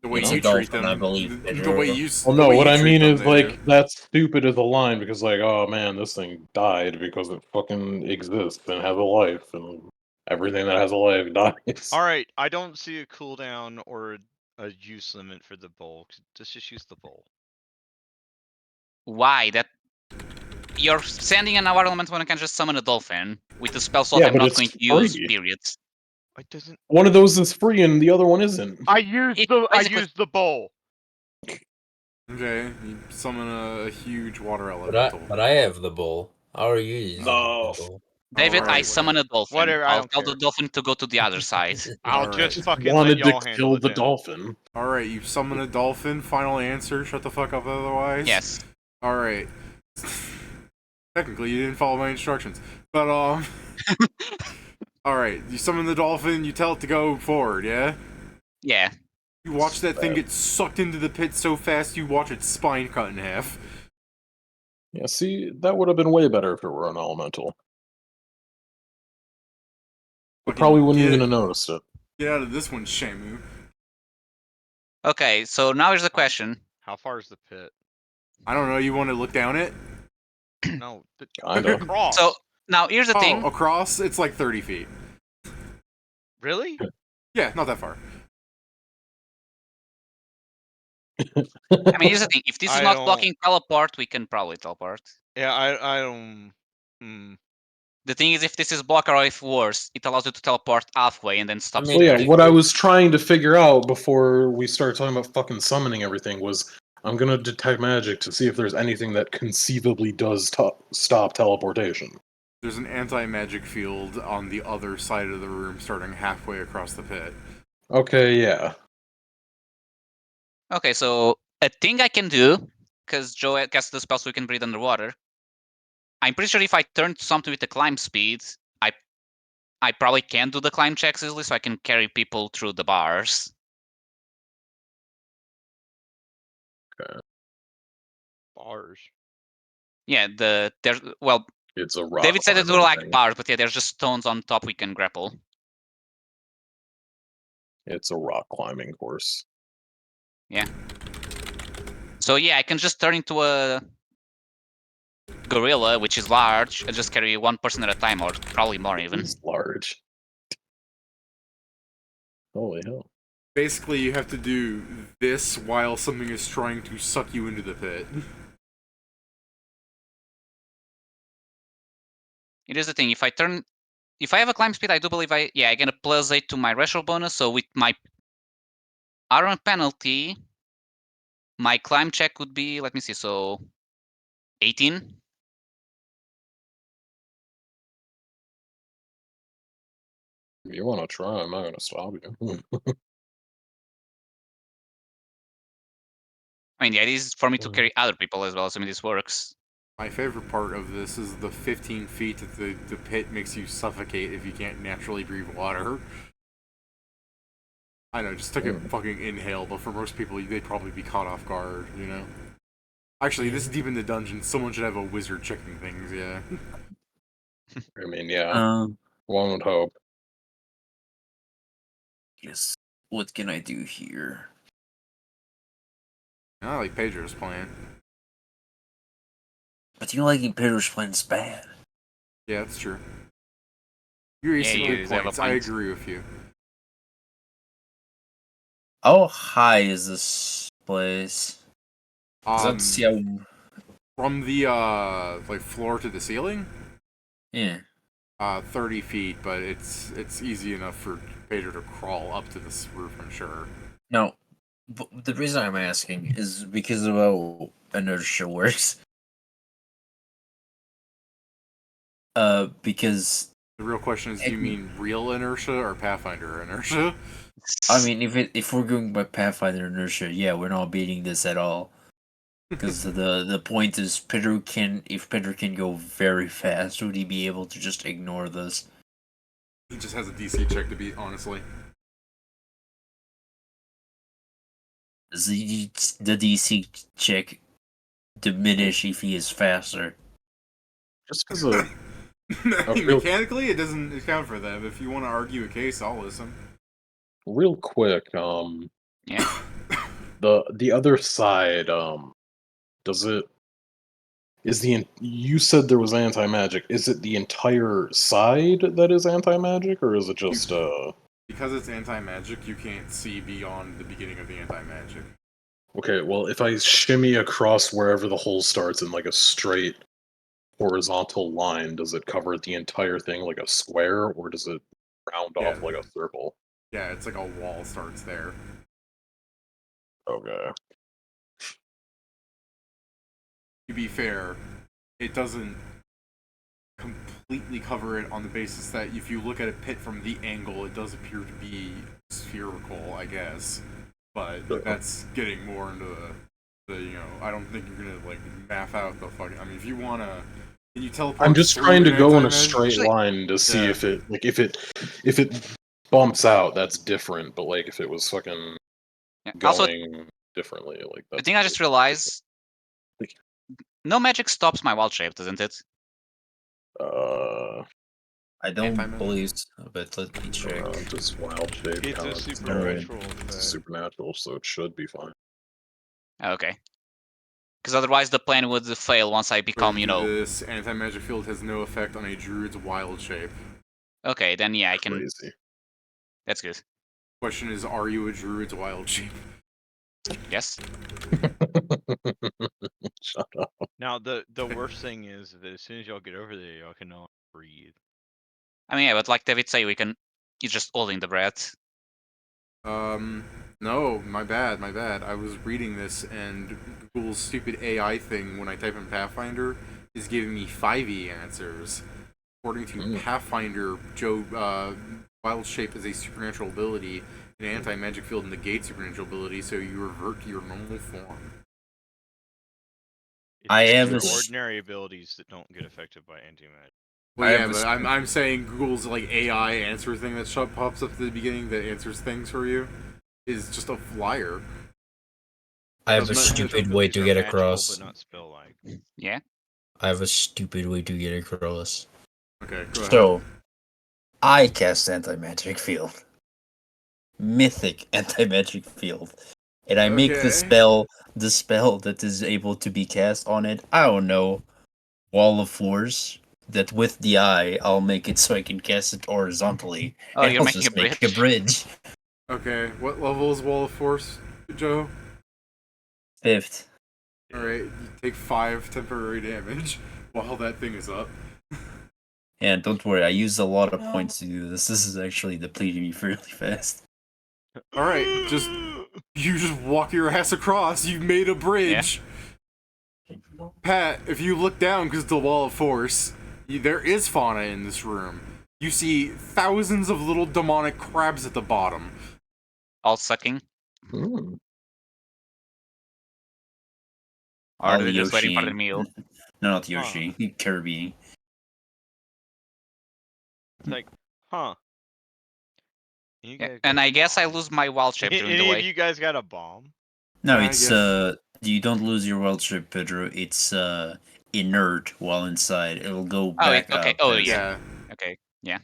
The way It's you a treat dolphin, them, I believe, the Pedro. way you. Well, the no, way what you I treat mean them, is they like do. that's stupid as a line because like, oh man, this thing died because it fucking exists and has a life and everything that has a life dies. All right, I don't see a cooldown or a use limit for the bowl. Let's just use the bowl. Why? That you're sending an water elemental when I can just summon a dolphin with the spell slot Yeah, I'm but not it's going to use, free. period. It doesn't. One of those is free and the other one isn't. I used It I basically- used the bowl. Okay, you summon a huge water But elemental. I have the bowl. How are you using the No. bowl? David, I Alright, summon a dolphin. Whatever, I I'll don't tell the care. dolphin to go to the other side. I'll Alright. just fucking let Wanted to y'all handle kill it the then. dolphin. Alright, you summon a dolphin. Final answer. Shut the fuck up otherwise. Yes. Alright. Technically, you didn't follow my instructions. But, Alright, you summon the dolphin, you tell it to go forward, yeah? Yeah. You watch that thing get sucked into the pit so fast you watch its spine cut in half. Yeah, see, that would have been way better if it were an elemental. I probably wouldn't even have noticed it. Get out of this one, Shamu. Okay, so now here's the question. How far is the pit? I don't know, you want to look down it? No, Kinda. across. So now here's the thing. Across, it's like 30 feet. Really? Yeah, not that far. I mean, here's the thing. If this is I not don't- blocking teleport, we can probably teleport. Yeah, I don't. The thing is, if this is blocker or if worse, it allows you to teleport halfway and then stop. mean, Well, yeah, Maybe. what I was trying to figure out before we started talking about fucking summoning everything was I'm gonna detect magic to see if there's anything that conceivably does stop teleportation. There's an anti-magic field on the other side of the room starting halfway across the pit. Okay, yeah. Okay, so a thing I can do, because Joe casts the spell so we can breathe underwater. I'm pretty sure if I turn to something with the climb speed, I probably can do the climb checks easily, so I can carry people through the bars. Bars. Yeah, there's It's a rock. David said that climbing they're like thing. bars, but yeah, there's just stones on top we can grapple. It's a rock climbing course. So yeah, I can just turn into a gorilla, which is large, and just carry one person at a time, or probably more even. It's large. Holy hell. Basically, you have to do this while something is trying to suck you into the pit. It is the thing. If I have a climb speed, I do believe I get a +8 to my retro bonus. So with my armor penalty, my climb check would be, let me see, so 18. If you want to try, I'm not going to stop you. I mean, the idea is for me to carry other people as well, assuming this works. My favorite part of this is the 15 feet that the pit makes you suffocate if you can't naturally breathe water. I know, just take a fucking inhale, but for most people, they'd probably be caught off guard, you know? Actually, this is deep in the dungeon. Someone should have a wizard checking things, yeah. I mean, yeah. One would hope. Yes. What can I do here? I like Pedro's plan. But you liking Pedro's plan's bad. Yeah, that's true. You're Yeah, easy you good have a points. I point. agree with you. How high is this place? Let's see how. From the like floor to the ceiling, Yeah. 30 feet, but it's easy enough for Pedro to crawl up to this roof, I'm sure. Now, the reason I'm asking is because of how inertia works. Because The real question is, do you mean real inertia or Pathfinder inertia? I mean, if we're going by Pathfinder inertia, yeah, we're not beating this at all. Because the point is, if Pedro can go very fast, would he be able to just ignore this? He just has a DC check to beat, honestly. Does the DC check diminish if he is faster? Just because of. I mean, mechanically, it doesn't account for that. But if you want to argue a case, I'll listen. Real quick, Yeah. the other side, does it? You said there was anti-magic. Is it the entire side that is anti-magic, or is it just Because it's anti-magic, you can't see beyond the beginning of the anti-magic. Okay, well, if I shimmy across wherever the hole starts in like a straight horizontal line, does it cover the entire thing like a square, or does it round off like a circle? Yeah, it's like a wall starts there. Okay. To be fair, it doesn't completely cover it on the basis that if you look at a pit from the angle, it does appear to be spherical, I guess. But that's getting more into the I don't think you're gonna like math out the fucking. I mean, if you wanna, can you teleport? I'm just trying to go in a anti-magic? straight line to see if it if it bumps out, that's different. But like if it was fucking Also, going differently, like the that's thing I just realized, no magic stops my wild shape, doesn't it? I don't Anti-magic? believe so, but let me check. Just wild shape. It's a counts. supernatural It's effect. supernatural, so it should be fine. Okay. Because otherwise the plan would fail once I become, This anti-magic field has no effect on a druid's wild shape. Okay, then yeah, I can. Crazy. That's good. Question is, are you a druid's wild shape? Yes. Shut up. Now the worst thing is that as soon as y'all get over there, y'all can no longer breathe. I mean, yeah, but like David say, you're just holding the breath. No, my bad. I was reading this, and Google's stupid AI thing, when I type in Pathfinder, is giving me 5e answers. According to Pathfinder, wild shape is a supernatural ability, an anti-magic field negates supernatural ability, so you revert to your normal form. I It's have your a ordinary abilities that don't get affected by anti-magic. Well, I yeah, have a but stupid- I'm saying Google's like AI answer thing that pops up at the beginning that answers things for you is just a liar. I have a Doesn't- stupid Those way abilities to are get magical, across. but not spell-like. Yeah. I have a stupid way to get across. Okay, go ahead. So, I cast anti-magic field. Mythic anti-magic field. And I make the spell that is able to be cast on it, I don't know, Wall of Force, that with the eye, I'll make it so I can cast it horizontally. Oh, and you're I'll making just a make a bridge. Okay, what level is Wall of Force, Joe? 5th. Alright, you take 5 temporary damage while that thing is up. And don't worry, I used a lot of points to do this. This is actually depleting me fairly fast. Alright, you just walk your ass across, you've made a bridge. Pat, if you look down because the Wall of Force, there is fauna in this room. You see thousands of little demonic crabs at the bottom. All sucking. Hmm. Or All they're just waiting for the Yoshi. meal. No, not Yoshi. Kirby. It's like, huh? You Yeah. guys And got I a guess I bomb. lose my wild shape during the Any of way. you guys got a bomb? No, Yeah, I it's guess. you don't lose your wild shape, Pedro. It's inert while inside. It'll go Oh, back okay. up. Oh, as- yeah. Okay. Yeah.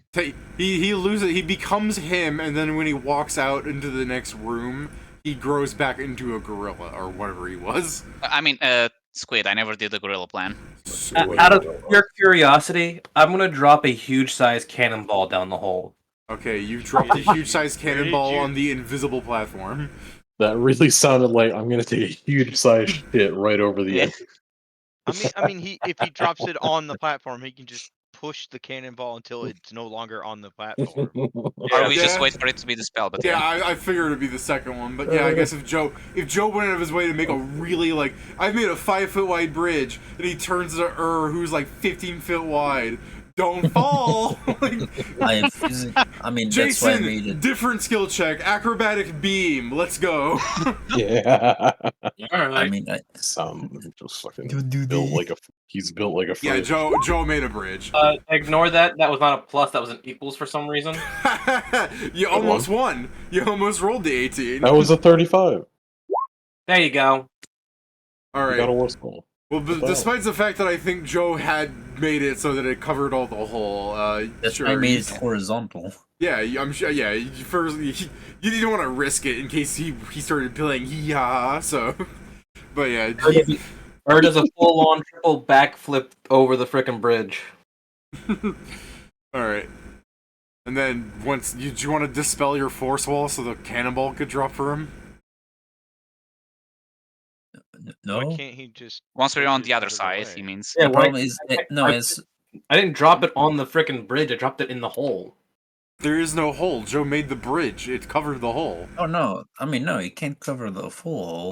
He loses. He becomes him, and then when he walks out into the next room, he grows back into a gorilla or whatever he was. I mean, Squid, I never did the gorilla plan. Out of pure curiosity, I'm gonna drop a huge size cannonball down the hole. Okay, you dropped a huge-sized cannonball on the invisible platform. That really sounded like I'm gonna take a huge size shit right over the Yeah. end. I mean, if he drops it on the platform, he can just push the cannonball until it's no longer on the platform. Or we just wait for it to be dispelled, but Yeah, yeah. I figured it'd be the second one, but yeah, I guess if Joe went out of his way to make a really I've made a 5-foot wide bridge, and he turns to who's like 15 feet wide. Don't fall. I mean, that's why I made Jason, it. different skill check, acrobatic beam. Let's go. Yeah. I mean, Just fucking built like a. He's built like a. Yeah, fridge. Joe made a bridge. Ignore that. That was not a plus. That was an equals for some reason. You almost won. You almost rolled the 18. That was a 35. There you go. All You got a right. worse goal. Well, despite the fact that I think Joe had made it so that it covered all the hole, that's sure, why I made it horizontal. Yeah, I'm sure. Yeah, you didn't want to risk it in case he started playing hee-haw. So, but yeah, Or does a full-on triple backflip over the frickin' bridge. all right. And then do you want to dispel your force wall so the cannonball could drop for him? No. Why can't he just? Once we're push on it the other out of side, way? he means. Yeah, The why- problem is no. It's I didn't drop it on the frickin' bridge. I dropped it in the hole. There is no hole. Joe made the bridge. It covered the hole. oh no. I mean no. You can't cover the full hole.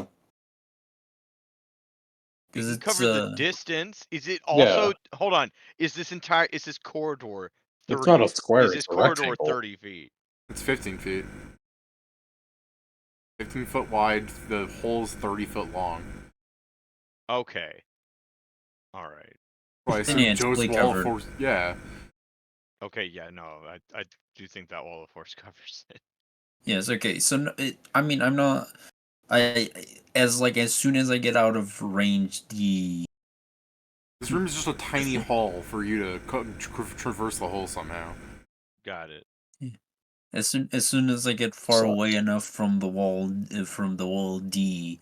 You Because can it's cover the distance. Is it also? Hold on. Is this corridor 30? It's not a square, Is this it's a corridor rectangle. 30 feet? It's 15 feet. 15 foot wide. The hole's 30 foot long. Okay. All right. Well, I Then yeah, assume it's Joe's fully wall of covered. force. Yeah. Okay. Yeah. No. I do think that wall of force covers it. Yes. Okay. So I mean I'm not. As soon as I get out of range, This room is just a tiny hall for you to traverse the hole somehow. Got it. as soon as I get far Sucks. away enough from the wall, the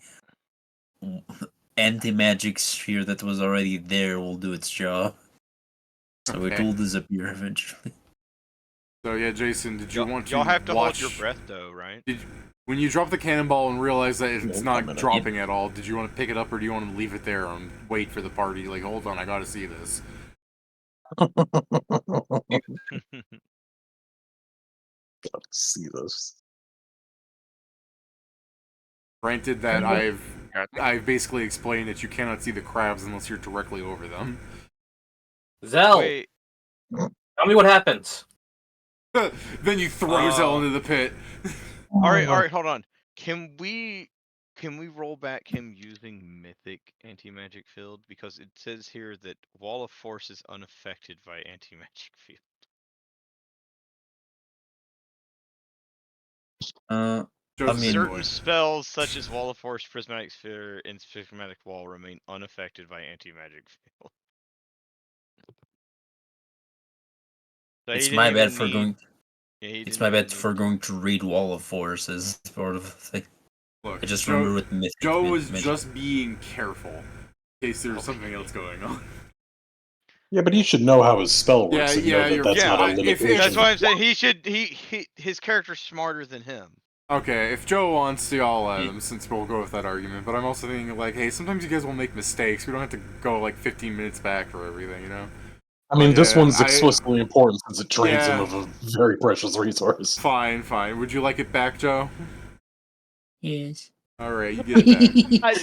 anti-magic sphere that was already there will do its job. So it Okay. will disappear eventually. So yeah, Jason, did you want to Y'all have to watch... hold your breath though, right? When you drop the cannonball and realize that it's Wait a not minute. dropping at all, did you want to pick it up or do you want to leave it there and wait for the party? Like, hold on, I gotta see this. See this. Granted that Yeah. I've basically explained that you cannot see the crabs unless you're directly over them. Zell, Wait. tell me what happens. Then you throw Zell into the pit. All right. Hold on. Can we roll back him using Mythic Anti-Magic Field? Because it says here that Wall of Force is unaffected by Anti-Magic Field. Joe's I a mean- big boy. Certain spells such as Wall of Force, Prismatic Sphere, and Prismatic Wall remain unaffected by Anti-Magic Field. So It's he my didn't bad even for need- going. Yeah, he It's didn't my even bad need for to- going to read Wall of Force as part of the thing. Look, I just Joe, remember with Mythic. Joe was Magic. just being careful in case there was something else going on. Yeah, but he should know how his spell works and know that you're- that's yeah, not a I- if- limitation. That's why I'm saying he should. His character's smarter than him. Okay, if Joe wants to, I'll let him, since we'll go with that argument. But I'm also thinking, like, hey, sometimes you guys will make mistakes. We don't have to go, like, 15 minutes back for everything, you know? I mean, this yeah, one's explicitly important since it drains him Yeah. of a very precious resource. Fine. Would you like it back, Joe? Yes. Alright, you get it back.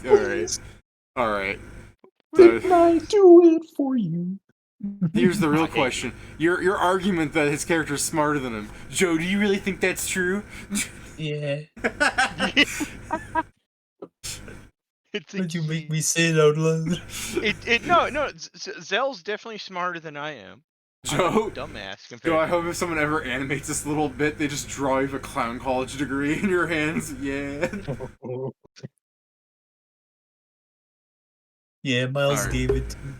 Yeah. Alright. Didn't I do it for you? Here's the I real hate question. Your argument that his character's smarter than him. Joe, do you really think that's true? Yeah. It's a Why'd you make key. me say it out loud? No. Zell's definitely smarter than I am. Joe, Dumbass compared. Joe, I to hope if someone ever animates this little bit, they just draw you a clown college degree in your hands. Yeah. Yeah, Miles Alright. gave it to me.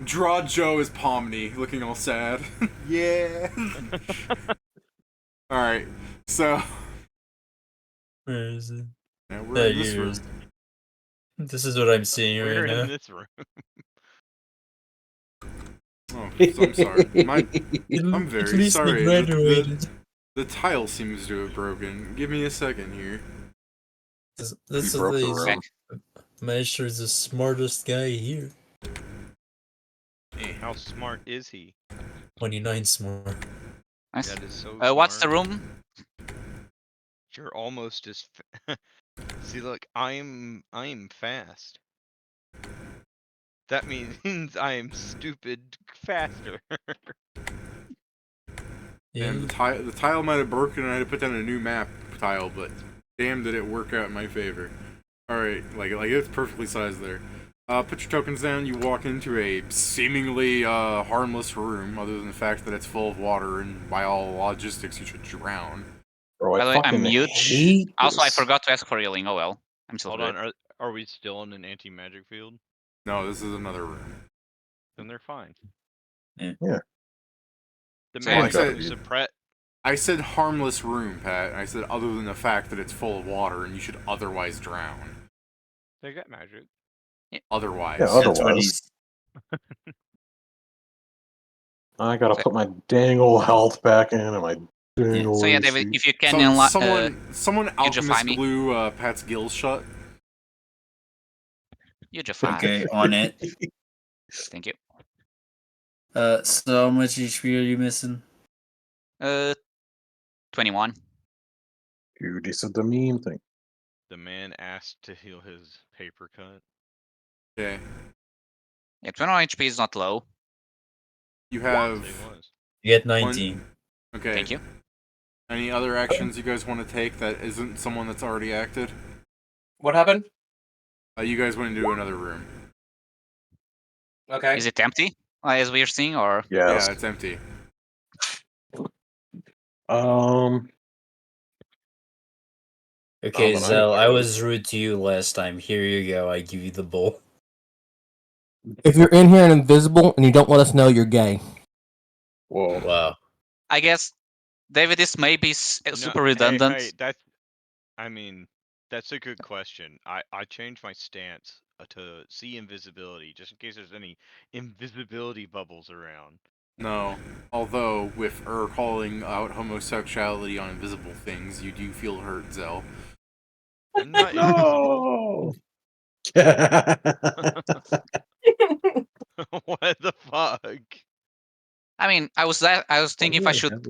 Draw Joe as Pomni, looking all sad. Yeah. Alright, so. Where is it? Now we're in this Here it room. is. This is what I'm seeing We're right in now. this room. Oh, so I'm sorry. I'm At very least sorry. they graduated. The tile seems to have broken. Give me a second here. This He is broke the the room. Master is the smartest guy here. How smart is he? 29 smart. Nice. That is so. What's the smart. room? You're almost as. See, look, I am fast. That means I am stupid faster. Yeah. And the tile might have broken and I had to put down a new map tile, but damn did it work out in my favor. Alright, like it's perfectly sized there. Put your tokens down, you walk into a seemingly harmless room, other than the fact that it's full of water and by all logistics you should drown. Bro, By the I way, I'm fucking mute. hate Also, I this. forgot to ask for healing. Oh well. I'm still Hold good. on, are we still in an anti-magic field? No, this is another room. Then they're fine. Yeah. Yeah. The So, magic like I who said- suppress. I said harmless room, Pat. I said other than the fact that it's full of water and you should otherwise drown. They got magic. Otherwise. Yeah, That's what otherwise. he's. I gotta put my dang old health back in and my So yeah, David, if you can Someone alchemist me. glue Pat's gills shut. You just fine. Okay, on it. Thank you. So how much HP are you missing? 21. Dude, said the meme thing. The man asked to heal his paper cut. Okay. Yeah, 21 HP is not low. You Say have was. You get 19. Okay. Thank you. Any other actions you guys want to take that isn't someone that's already acted? What happened? You guys went into another room. Okay. Is it empty, as we're seeing, or? Yes. Yeah, it's empty. Okay, but Zell, I guess. was rude to you last time. Here you go. I give you the bowl. If you're in here and invisible and you don't let us know, you're gay. Whoa. Wow. I guess, David, this may be super redundant. Hey, that's a good question. I changed my stance to see invisibility, just in case there's any invisibility bubbles around. No. Although, with calling out homosexuality on invisible things, you do feel hurt, Zell. I'm not invisible. No. What the fuck? I mean, I was thinking if I should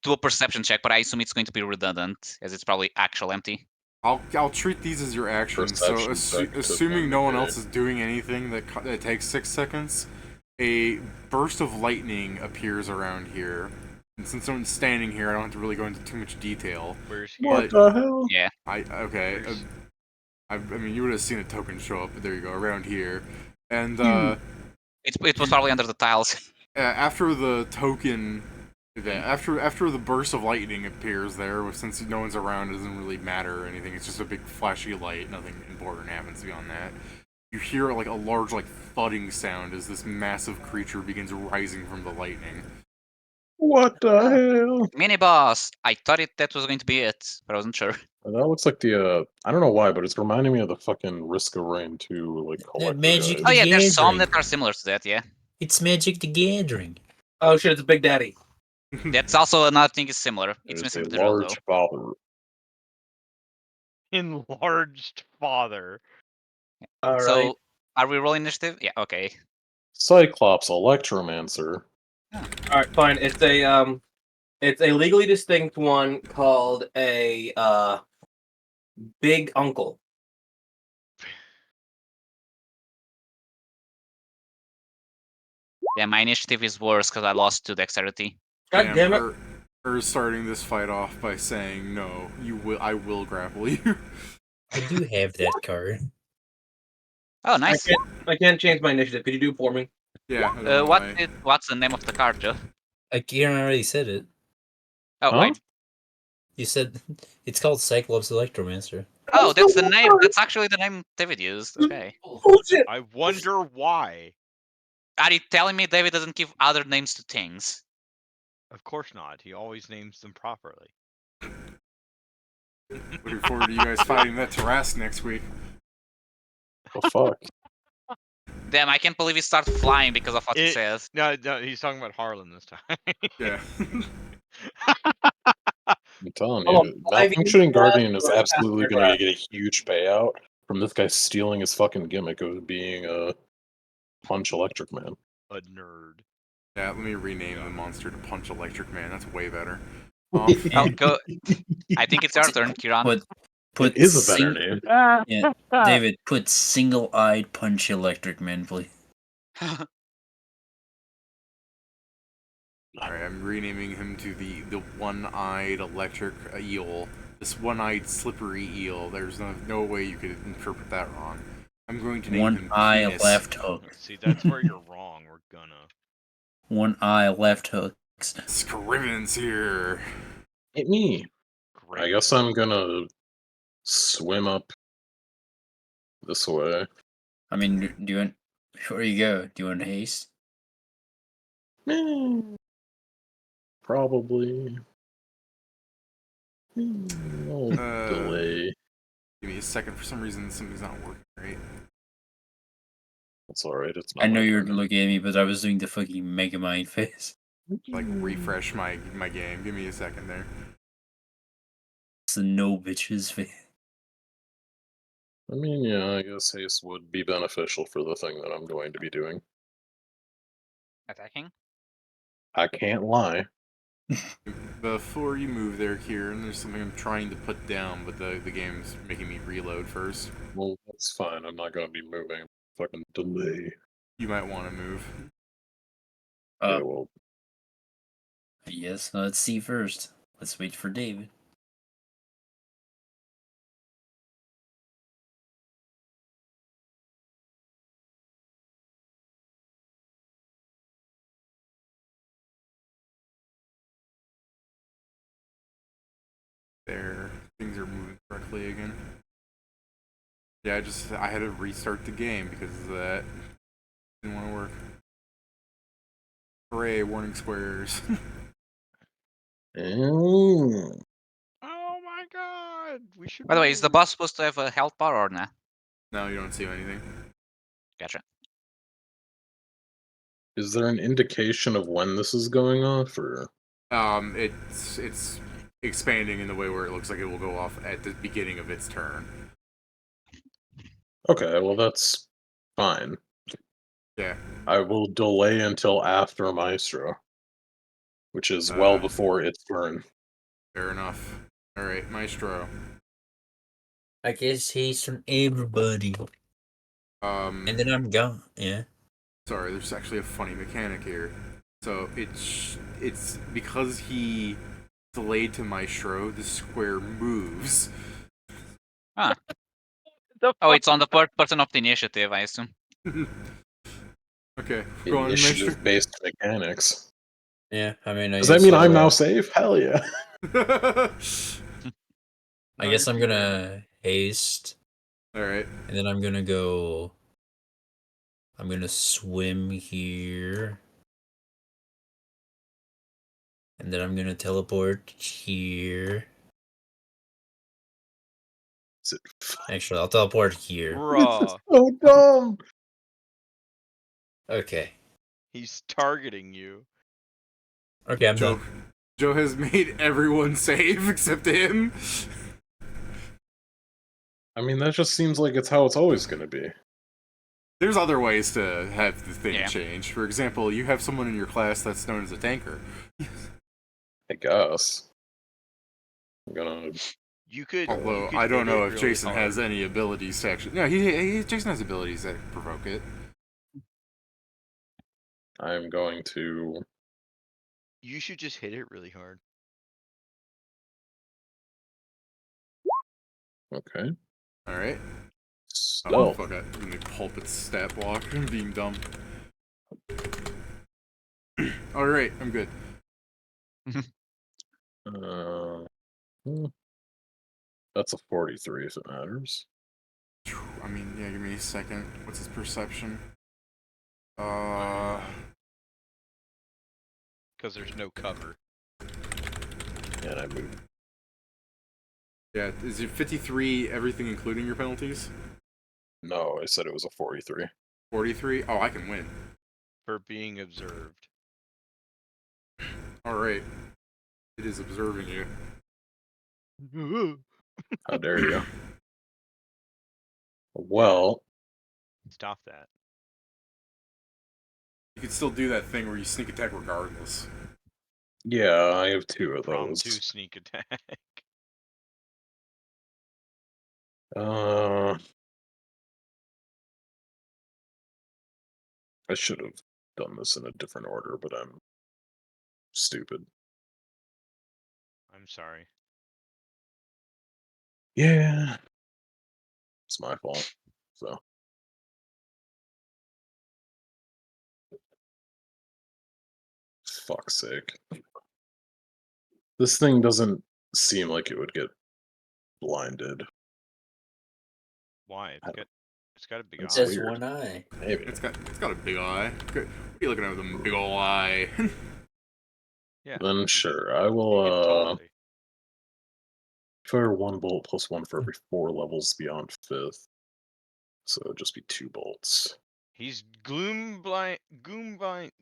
do a perception check, but I assume it's going to be redundant, as it's probably actual empty. I'll treat these as your actions. So, assuming no one else is doing anything that takes 6 seconds, a burst of lightning appears around here. And since someone's standing here, I don't have to really go into too much detail. Where's here? What the hell? Yeah. Okay. I mean, you would have seen a token show up, but there you go, around here. And it was probably under the tiles. after the token event, after the burst of lightning appears there, since no one's around, it doesn't really matter or anything. It's just a big flashy light. Nothing important happens beyond that. You hear like a large thudding sound as this massive creature begins rising from the lightning. What the hell? Mini boss. I thought that was going to be it, but I wasn't sure. That looks like the I don't know why, but it's reminding me of the fucking Risk of Rain 2 collector Magic. guys. Oh yeah, there's some Gathering. that are similar to that. Yeah. It's Magic the Gathering. Oh shit, it's Big Daddy. That's also another thing is similar. It's It's missing a the drill though. large father. enlarged father? All So, right. are we rolling initiative? Yeah. Okay. Cyclops Electromancer. All right, fine. It's a legally distinct one called a Big Uncle. Yeah, my initiative is worse because I lost to dexterity. God damn it! Starting this fight off by saying, "No, I will grapple you." I do have that card. Oh, nice. I can't change my initiative. Could you do it for me? Yeah. I don't know What's the name of the card, Joe? Kieran already said it. Oh, Huh? wait. You said it's called Cyclops Electromancer. Oh, that's the name. That's actually the name David used. Okay. Bullshit. I wonder why. Are you telling me David doesn't give other names to things? Of course not. He always names them properly. Looking forward to you guys fighting that Terras next week. The fuck? Damn, I can't believe he started flying because of what he says. No, he's talking about Harlan this time. Yeah. I'm telling Oh, you, Malfunctioning Guardian is absolutely going to get a huge payout from this guy stealing his fucking gimmick of being a Punch Electric Man. A nerd. Yeah, let me rename the monster to Punch Electric Man. That's way better. Oh, go. I think it's our turn, Kiran. It is a better name. Yeah, David, put single-eyed Punch Electric Man, please. Alright, I'm renaming him to the one-eyed electric eel. This one-eyed slippery eel. There's no way you could interpret that wrong. I'm going to name him One eye Penis. left hook. See, that's where you're wrong. We're gonna. One eye left hooks. Scrivens here. Hit me. Great. I guess I'm gonna swim up this way. I mean, do you want... Before you go, do you want haste? Probably. I'll delay. Give me a second. For some reason, something's not working right. That's alright. It's not I know my you're turn. looking at me, but I was doing the fucking Megamind face. like refresh my game. Give me a second there. It's a no bitches fan. I mean, yeah, I guess haste would be beneficial for the thing that I'm going to be doing. Attacking? I can't lie. Before you move there, Kieran, there's something I'm trying to put down, but the game's making me reload first. Well, that's fine. I'm not gonna be moving. Fucking delay. You might want to move. Yeah, well, Yes, let's see first. Let's wait for David. There, things are moving correctly again. Yeah, I had to restart the game because of that. Didn't want to work. Hooray, warning squares. mm, Oh my god! We should. By the way, is the move. boss supposed to have a health bar or nah? No, you don't see anything. Gotcha. is there an indication of when this is going off, or It's expanding in the way where it looks like it will go off at the beginning of its turn. okay? Well, that's fine. Yeah. I will delay until after Maestro, which is well Uh, before its turn. Fair enough. All right, Maestro. I guess he's from everybody. And then I'm gone. Yeah. Sorry, there's actually a funny mechanic here. So it's because he delayed to Maestro, the square moves. Ah. The Oh, it's on the person of the initiative, I assume. Okay, go on, Maestro. Initiative-based mechanics. Yeah, I mean, Does that mean I'm now safe? Hell yeah. I guess I'm gonna haste. Alright. And then I'm gonna go. I'm gonna swim here. And then I'm gonna teleport here. Actually, I'll teleport here. This is Bruh, so dumb. Okay. he's targeting you. Okay, I'm done. Joe has made everyone safe except him. I mean, that just seems like it's how it's always going to be. There's other ways to have the thing Yeah. change. For example, you have someone in your class that's known as a tanker. I guess. I'm gonna. You could. Although you could I don't hit know it if really Jason hard. has any abilities to actually. No, Jason has abilities that provoke it. I'm going to. You should just hit it really hard. Okay. All right. Stealth. Fuck it. Let me pulp its stat block. I'm being dumb. All right, I'm good. That's a 43 if it matters. I mean, yeah. Give me a second. What's his perception? Because there's no cover. Yeah, and I move. Yeah. Is it 53? Everything including your penalties? No, I said it was a 43. 43. Oh, I can win. For being observed. All right. It is observing you. How dare you? Well, Stop that. You can still do that thing where you sneak attack regardless. yeah, I have 2 of Prom those. 2 sneak attack. I should have done this in a different order, but I'm stupid. I'm sorry. Yeah. It's my fault. So. Fuck's sake. This thing doesn't seem like it would get blinded. Why? It's got a big That's eye. Just weird. one eye. Maybe. It's got a big eye. Good. What are you looking at with a big ol' eye? Yeah. Then sure, I You get will taller. fire 1 bolt plus 1 for every 4 levels beyond 5th. So it'd just be 2 bolts. He's gloom blind,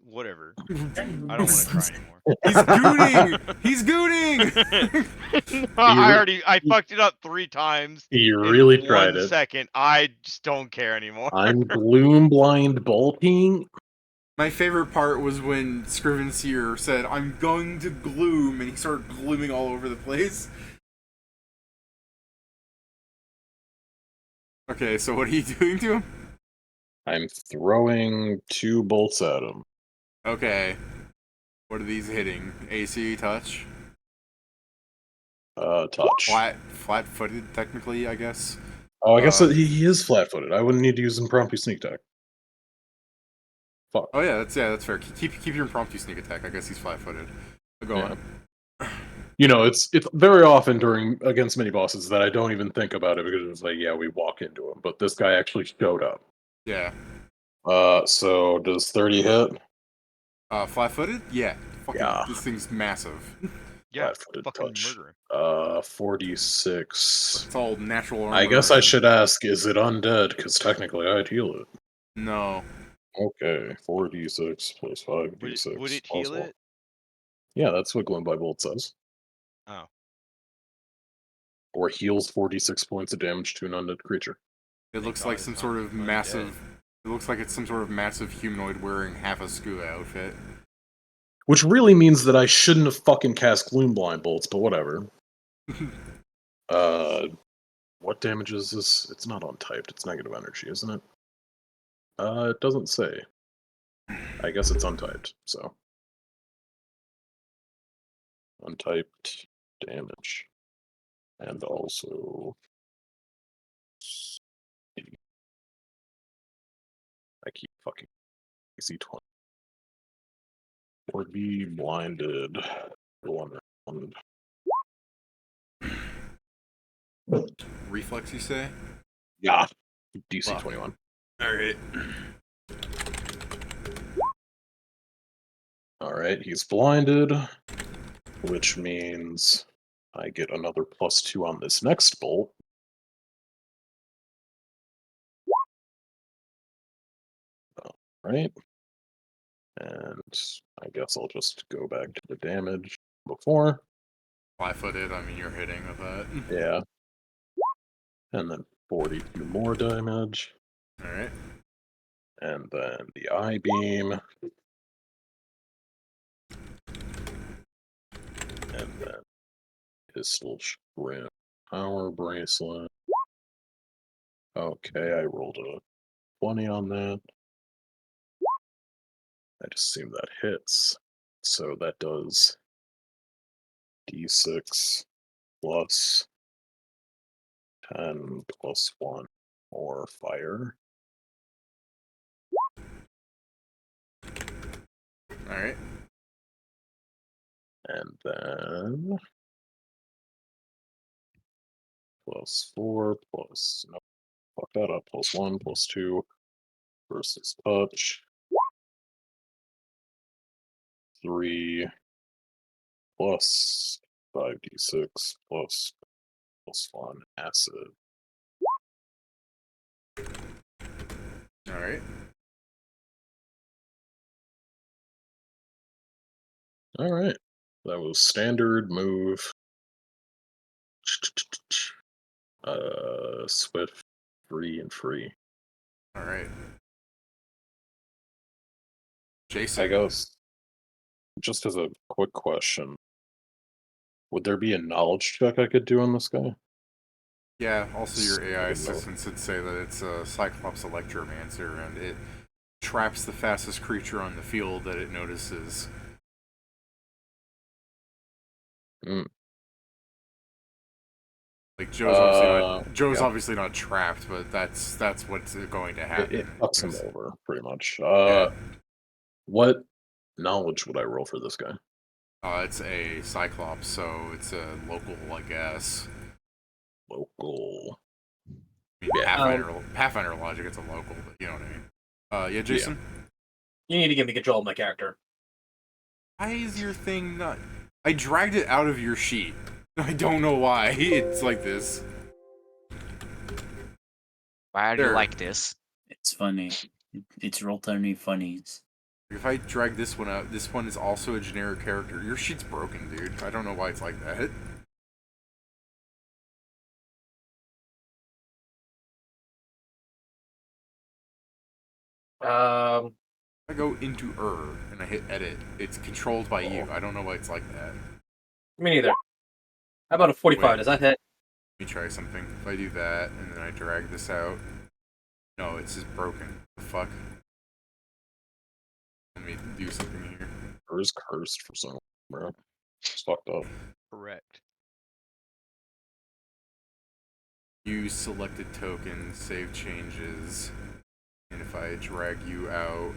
whatever. I don't want to try anymore. He's gooning. He's gooning. I fucked it up 3 times. You in really 1 tried it. second. I just don't care anymore. I'm gloom blind bolting. My favorite part was when Scrivenseer said, "I'm going to gloom," and he started glooming all over the place. Okay, so what are you doing to him? I'm throwing 2 bolts at him. Okay. What are these hitting? AC, touch? Touch. Flat-footed, technically, I guess. Oh, I guess he is flat-footed. I wouldn't need to use impromptu sneak attack. Fuck. Oh yeah, that's fair. Keep your impromptu sneak attack. I guess he's flat-footed. Go on. You know, it's very often against mini bosses that I don't even think about it because it's like, yeah, we walk into him, but this guy actually showed up. Yeah. So does 30 hit? Flat-footed? Yeah. Fucking, Yeah. This thing's massive. Yeah, Flat-footed fucking touch. murder. 46. It's all natural armor. I guess I should ask, is it undead? Because technically I'd heal it. No. Okay, 4d6 plus 5d6. Would it plus heal 1. it? Yeah, that's what Gloom by Bolt says. Oh. Or heals 46 points of damage to an undead creature. It looks like some sort of massive... It looks like it's some sort of massive humanoid wearing half a Skua outfit. Which really means that I shouldn't have fucking cast Gloom Blind Bolts, but whatever. What damage is this? It's not untyped, it's negative energy, isn't it? It doesn't say. I guess it's untyped, so. Untyped damage. And also... I keep fucking AC 20. Or be blinded. Reflex, you say? Yeah. DC Wow. 21. Alright. Alright, he's blinded, which means I get another +2 on this next bolt. Alright. And I guess I'll just go back to the damage before. Flat-footed, I mean, you're hitting with that. Yeah. And then 42 more damage. Alright. And then the eye beam. And then pistol shrimp power bracelet. Okay, I rolled a 20 on that. I just assume that hits. So that does d6 plus 10 plus 1 more fire. Alright. And then +4 plus, no, fuck that up, +1 plus 2 versus touch. 3 plus 5d6 plus +1 acid. Alright. Alright. That was standard move. Swift, free, and free. Alright. Jason. I guess, just as a quick question, would there be a knowledge check I could do on this guy? Yeah, also your AI assistant would say that it's a Cyclops Electromancer, and it traps the fastest creature on the field that it notices. Like Joe's obviously not trapped, but that's what's going to happen. It fucks him over, pretty much. Yeah. What knowledge would I roll for this guy? It's a Cyclops, so it's a local, I guess. Local. I mean, Pathfinder logic, it's a local, but you know what I mean. Yeah, Jason? You need to give me control of my character. Why is your thing not... I dragged it out of your sheet. I don't know why. It's like this. Why are you like this? It's funny. It's Roll-Tiny Funnies. If I drag this one out, this one is also a generic character. Your sheet's broken, dude. I don't know why it's like that. I go into and I hit edit. It's controlled by you. I don't know why it's like that. Me neither. How about a 45? Wait. Does that hit? Let me try something. If I do that and then I drag this out, no, it's just broken. The fuck? Let me do something here. Or is cursed for some reason, bro. It's fucked up. Correct. Use selected token, save changes, and if I drag you out,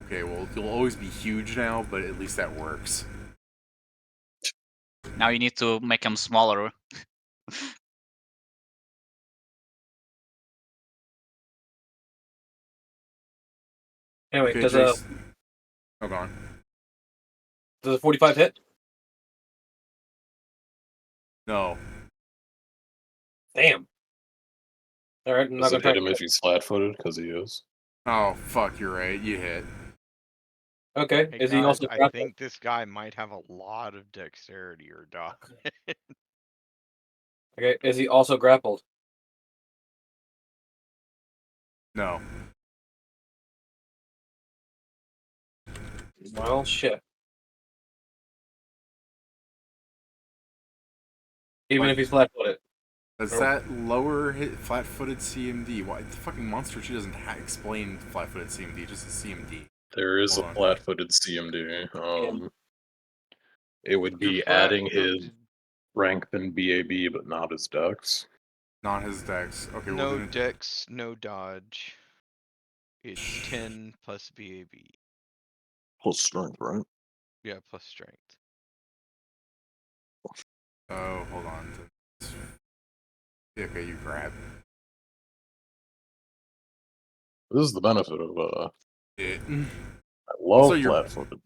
okay, well, you'll always be huge now, but at least that works. Now you need to make them smaller. Anyway, Okay, does oh, go on. a 45 hit? No. Damn. All right, I'm not Does gonna it try. hit him if he's flat-footed? Because he is. Oh, fuck, you're right. You hit. Okay. Hey Is he guys, also I grappled? think this guy might have a lot of dexterity or dodge. Okay. Is he also grappled? No. Well, shit. Even What? if he's flat-footed. Does that lower hit flat-footed CMD? Why the fucking monster she doesn't explain flat-footed CMD, just a CMD. There is Hold a on. flat-footed CMD. It would You're be adding his flat-footed. rank than BAB, but not his dex. Not his dex. Okay, well No then dex, no dodge. It's 10 plus BAB. Plus strength, right? Yeah, plus strength. oh, hold on. Okay, you grab. This is the benefit of It. I Also, love you're- flat-footed.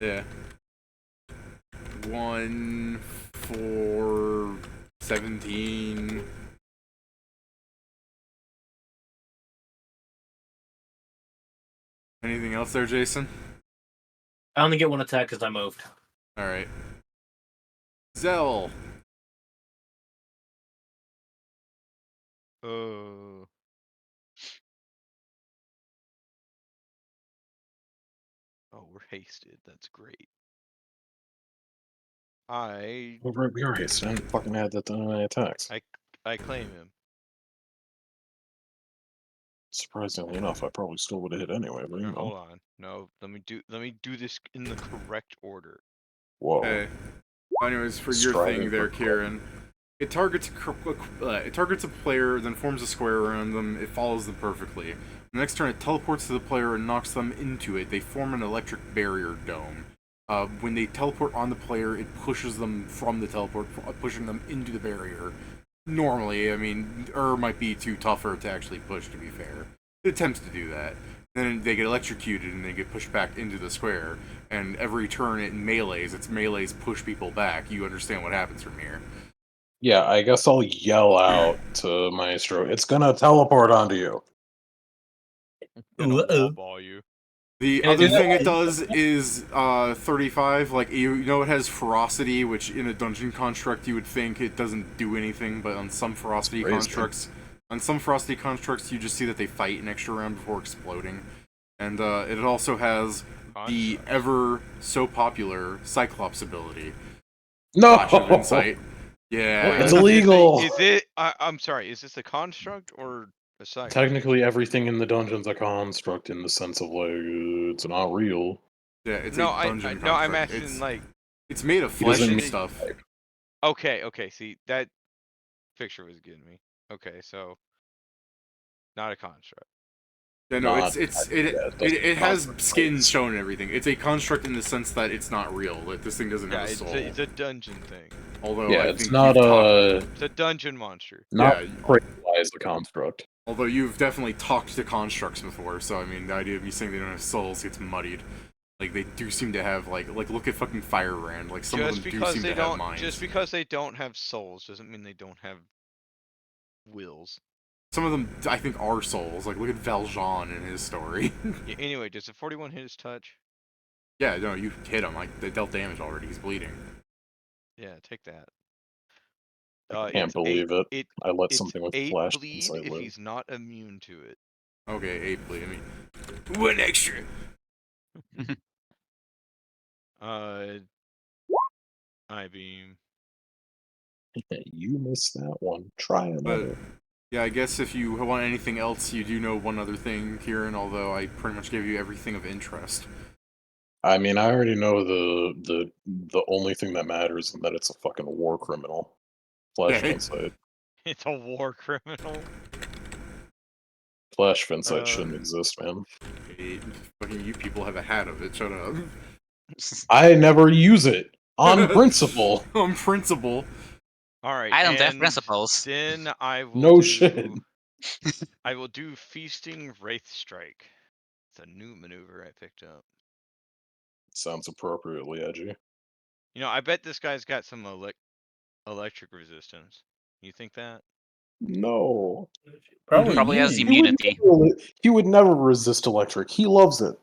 Yeah. 1, 4, 17. Anything else there, Jason? I only get one attack because I moved. Alright. Zell. Oh. Oh, we're hasted. That's great. I Oh, right, we are hasted. I didn't fucking add that to my attacks. I claim him. Surprisingly enough, I probably still would have hit anyway. But, you No, know. hold on. No, let me do this in the correct order. Whoa. Okay. Anyways, for your Striving thing there, for Kieran. It targets a player, then forms a square around them. It follows them perfectly. The next turn, it teleports to the player and knocks them into it. They form an electric barrier dome. When they teleport on the player, it pushes them from the teleport, pushing them into the barrier. Normally, I mean, might be too tougher to actually push, to be fair. It attempts to do that. Then they get electrocuted and they get pushed back into the square. And every turn it melees, its melees push people back. You understand what happens from here. Yeah, I guess I'll yell out to Maestro, it's gonna teleport onto you. Then I'll wall ball you. The Can I other do that? thing it does is 35. Like you know, it has ferocity, which in a dungeon construct you would think it doesn't do anything, but on some ferocity constructs, you just see that they fight an extra round before exploding. And it also has the Construct. ever so popular Cyclops ability. No! Flash of Insight. Yeah. It's illegal! Is it? I'm sorry. Is this a construct or a cycle? Technically, everything in the dungeon's a construct in the sense of, like, it's not real. Yeah, it's No, a dungeon construct. no, I'm asking it's made of flesh doesn't and need- stuff. Okay. See, that picture was getting me. Okay, so not a construct. Yeah, no, Not- it doesn't has construct skin plates. shown and everything. It's a construct in the sense that it's not real. Like this thing doesn't Yeah, have a it's soul. it's a dungeon thing. Although Yeah, I it's think not you've talked, It's a dungeon monster. not Yeah. crystallized the construct. although you've definitely talked to constructs before. So I mean, the idea of me saying they don't have souls gets muddied. Like they do seem to have like look at fucking Firebrand. Like some of them do seem to have minds. Just because they don't have souls doesn't mean they don't have wills. Some of them, I think, are souls. Like, look at Valjean in his story. Yeah, anyway, does a 41 hit his touch? Yeah, no, you hit him. Like, they dealt damage already. He's bleeding. Yeah, take that. I can't It's believe it. I let It's something with 8 flash bleed insight if live. he's not immune to it. Okay, 8 bleed. I mean, 1 extra. I beam. You missed that one. Try another. Yeah, I guess if you want anything else, you do know one other thing, Kieran, although I pretty much gave you everything of interest. I mean, I already know the only thing that matters is that it's a fucking war criminal. Flash Okay. insight. It's a war criminal. Flash insight shouldn't exist, man. Hey, fucking you people have a hat of it. Shut up. I never use it on principle. On principle. All right. I don't have and principles. Then I will No do, shit. I will do feasting wraith strike. It's a new maneuver I picked up. Sounds appropriately edgy. You know, I bet this guy's got some electric resistance. You think that? No. Probably has immunity. He would never resist electric. He loves it.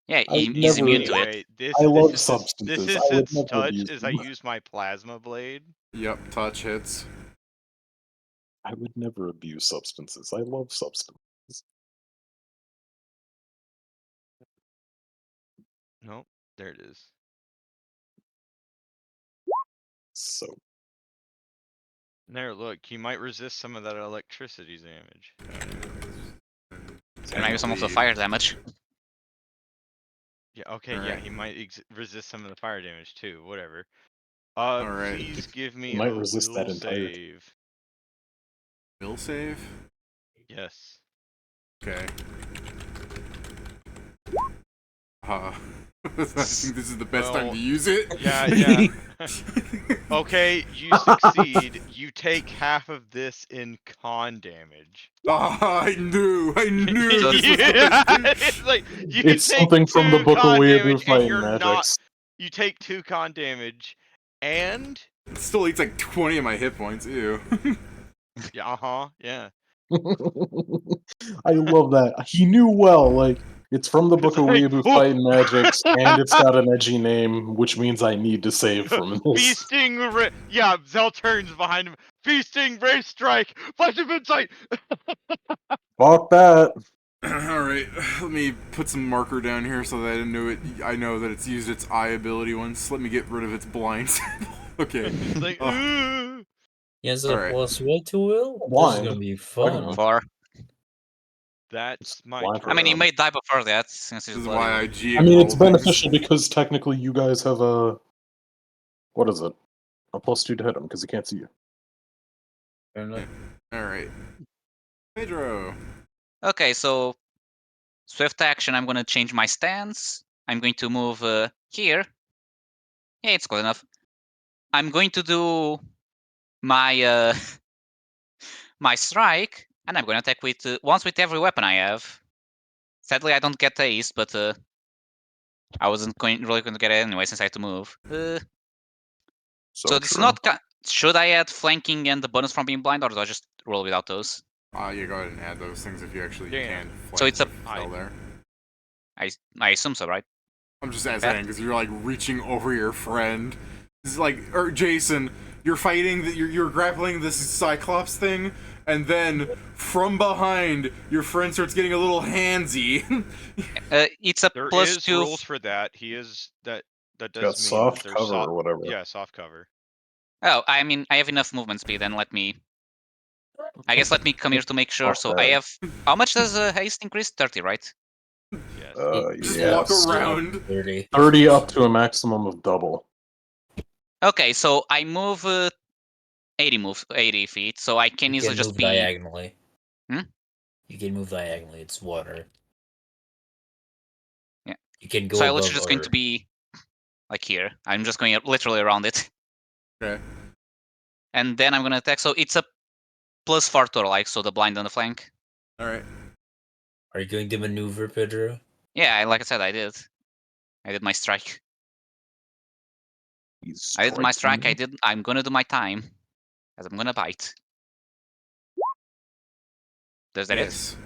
Yeah, I would he's never- immune to it. Anyway, this I love is substances. This is I would its never touch abuse as I them. use my plasma blade. Yep, touch hits. I would never abuse substances. I love substances. Nope, there it is. So There, look, he might resist some of that electricity damage. And maybe some of the fire damage. Yeah, okay, yeah, Alright. he might resist some of the fire damage too. Whatever. Alright. Please give me might a resist that will entire- save. Will save? Yes. Okay. I think this is the best time Well, to use it. Yeah. Okay, you succeed. You take half of this in con damage. I knew this was Yeah, going to- it's like you It's take something from the 2 book of con Weeaboo damage and Fighting you're not. Magics. You take 2 con damage, and It still eats like 20 of my hit points. Ew. yeah, yeah. I love that. He knew well, like, it's from the book It's of like, Weeaboo "Oh!" Fighting Magics, and it's got an edgy name, which means I need to save from this. Feasting, yeah. Zell turns behind him. Feasting, race strike, flash of insight. Fuck that. Alright, let me put some marker down here so that I know that it's used its eye ability once. Let me get rid of its blind. Okay. It's like, He has a Alright. plus what to will? This is Blind. gonna be I fun. don't know. 4. that's my Blind turn. I mean, he Um, may die before that, since he's This is bloody. why I G I mean, it's roll things. beneficial because technically you guys have a... What is it? A +2 to hit him, because he can't see you. Fair enough. Alright. Pedro. Okay, so swift action. I'm gonna change my stance. I'm going to move here. Yeah, it's close enough. I'm going to do my my strike, and I'm gonna attack with once with every weapon I have. Sadly, I don't get ace, but I wasn't really going to get it anyway since I had to move. So it's true. not. Should I add flanking and the bonus from being blind, or do I just roll without those? Yeah, go ahead and add those things if you actually Yeah. can. So it's a- fell there. I assume so, right? I'm just saying because you're like reaching over your friend. It's like, or Jason, you're fighting you're grappling this Cyclops thing, and then from behind your friend starts getting a little handsy. It's a There plus is 2. rules for that. He is that Got does mean soft there's cover or whatever. Yeah, soft cover. Oh, I mean, I have enough movement speed. Then let me. I guess let me come here to make sure. Fuck So that. I have. How much does haste increase? 30, right? Yes. Just Yeah, walk so around. 30. 30 up to a maximum of double. Okay, so I move 80 feet, so I can You easily can just move be. diagonally. Hmm? You can move diagonally. It's water. Yeah. You can go So I above literally just going to be like here. I'm just going literally around it, Okay. and then I'm gonna attack. So it's a plus 4 total, like so the blind on the flank. All right. Are you going to maneuver, Pedro? Yeah, like I said, I did. I did my strike. He's I did my strike. striking. I'm gonna do my time, as I'm gonna bite. Does that it? Yes.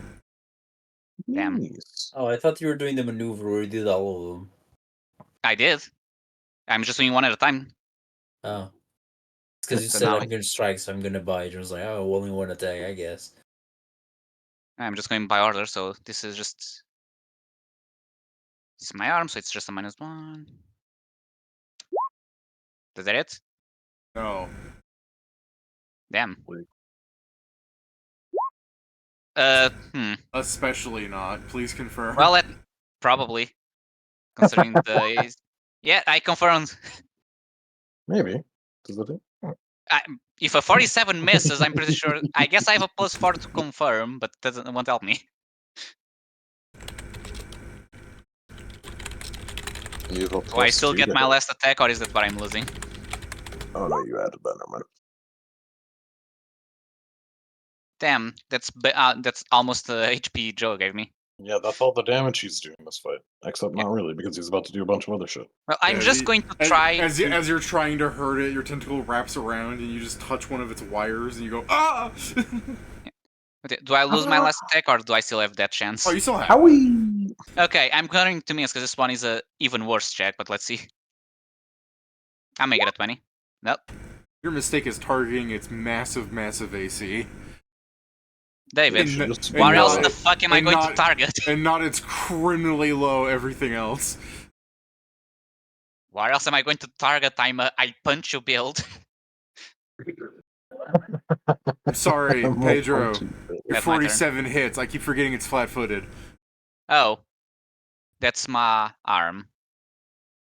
Damn. Nice. Oh, I thought you were doing the maneuver where you did all of them. I did. I'm just doing one at a time. Oh. It's because you So said now I'm going to strike, so I'm going to bite. I was like, oh, only one attack, I guess. I'm just going by order, so this is just... This is my arm, so it's just a -1. Is that it? No. Damn. Wait. Especially not. Please confirm. Well, probably. Considering the... Yeah, I confirmed. Maybe. Does it? If a 47 misses, I'm pretty sure... I guess I have a +4 to confirm, but that won't help me. You have a Do I still +2 get to my hit. last attack, or is that what I'm losing? Oh no, you added that. Never mind. Damn, that's almost the HP Joe gave me. Yeah, that's all the damage he's doing this fight. Except not really, because he's about to do a bunch of other shit. Well, I'm Yeah, just going to try... As you're trying to hurt it, your tentacle wraps around and you just touch one of its wires and you go, ah! Okay, do I lose my last attack, or do I still have that chance? Oh, you still have Howie! Okay, I'm going to miss, because this one is a even worse check, but let's see. I'll make it a 20. Nope. Your mistake is targeting its massive, massive AC. David, And where else not- the fuck am I and going not- to target? And not its criminally low everything else. Where else am I going to target? I punch you build. I'm sorry, I'm Pedro. punching it. Your That's my turn. 47 hits. I keep forgetting it's flat-footed. Oh. That's my arm.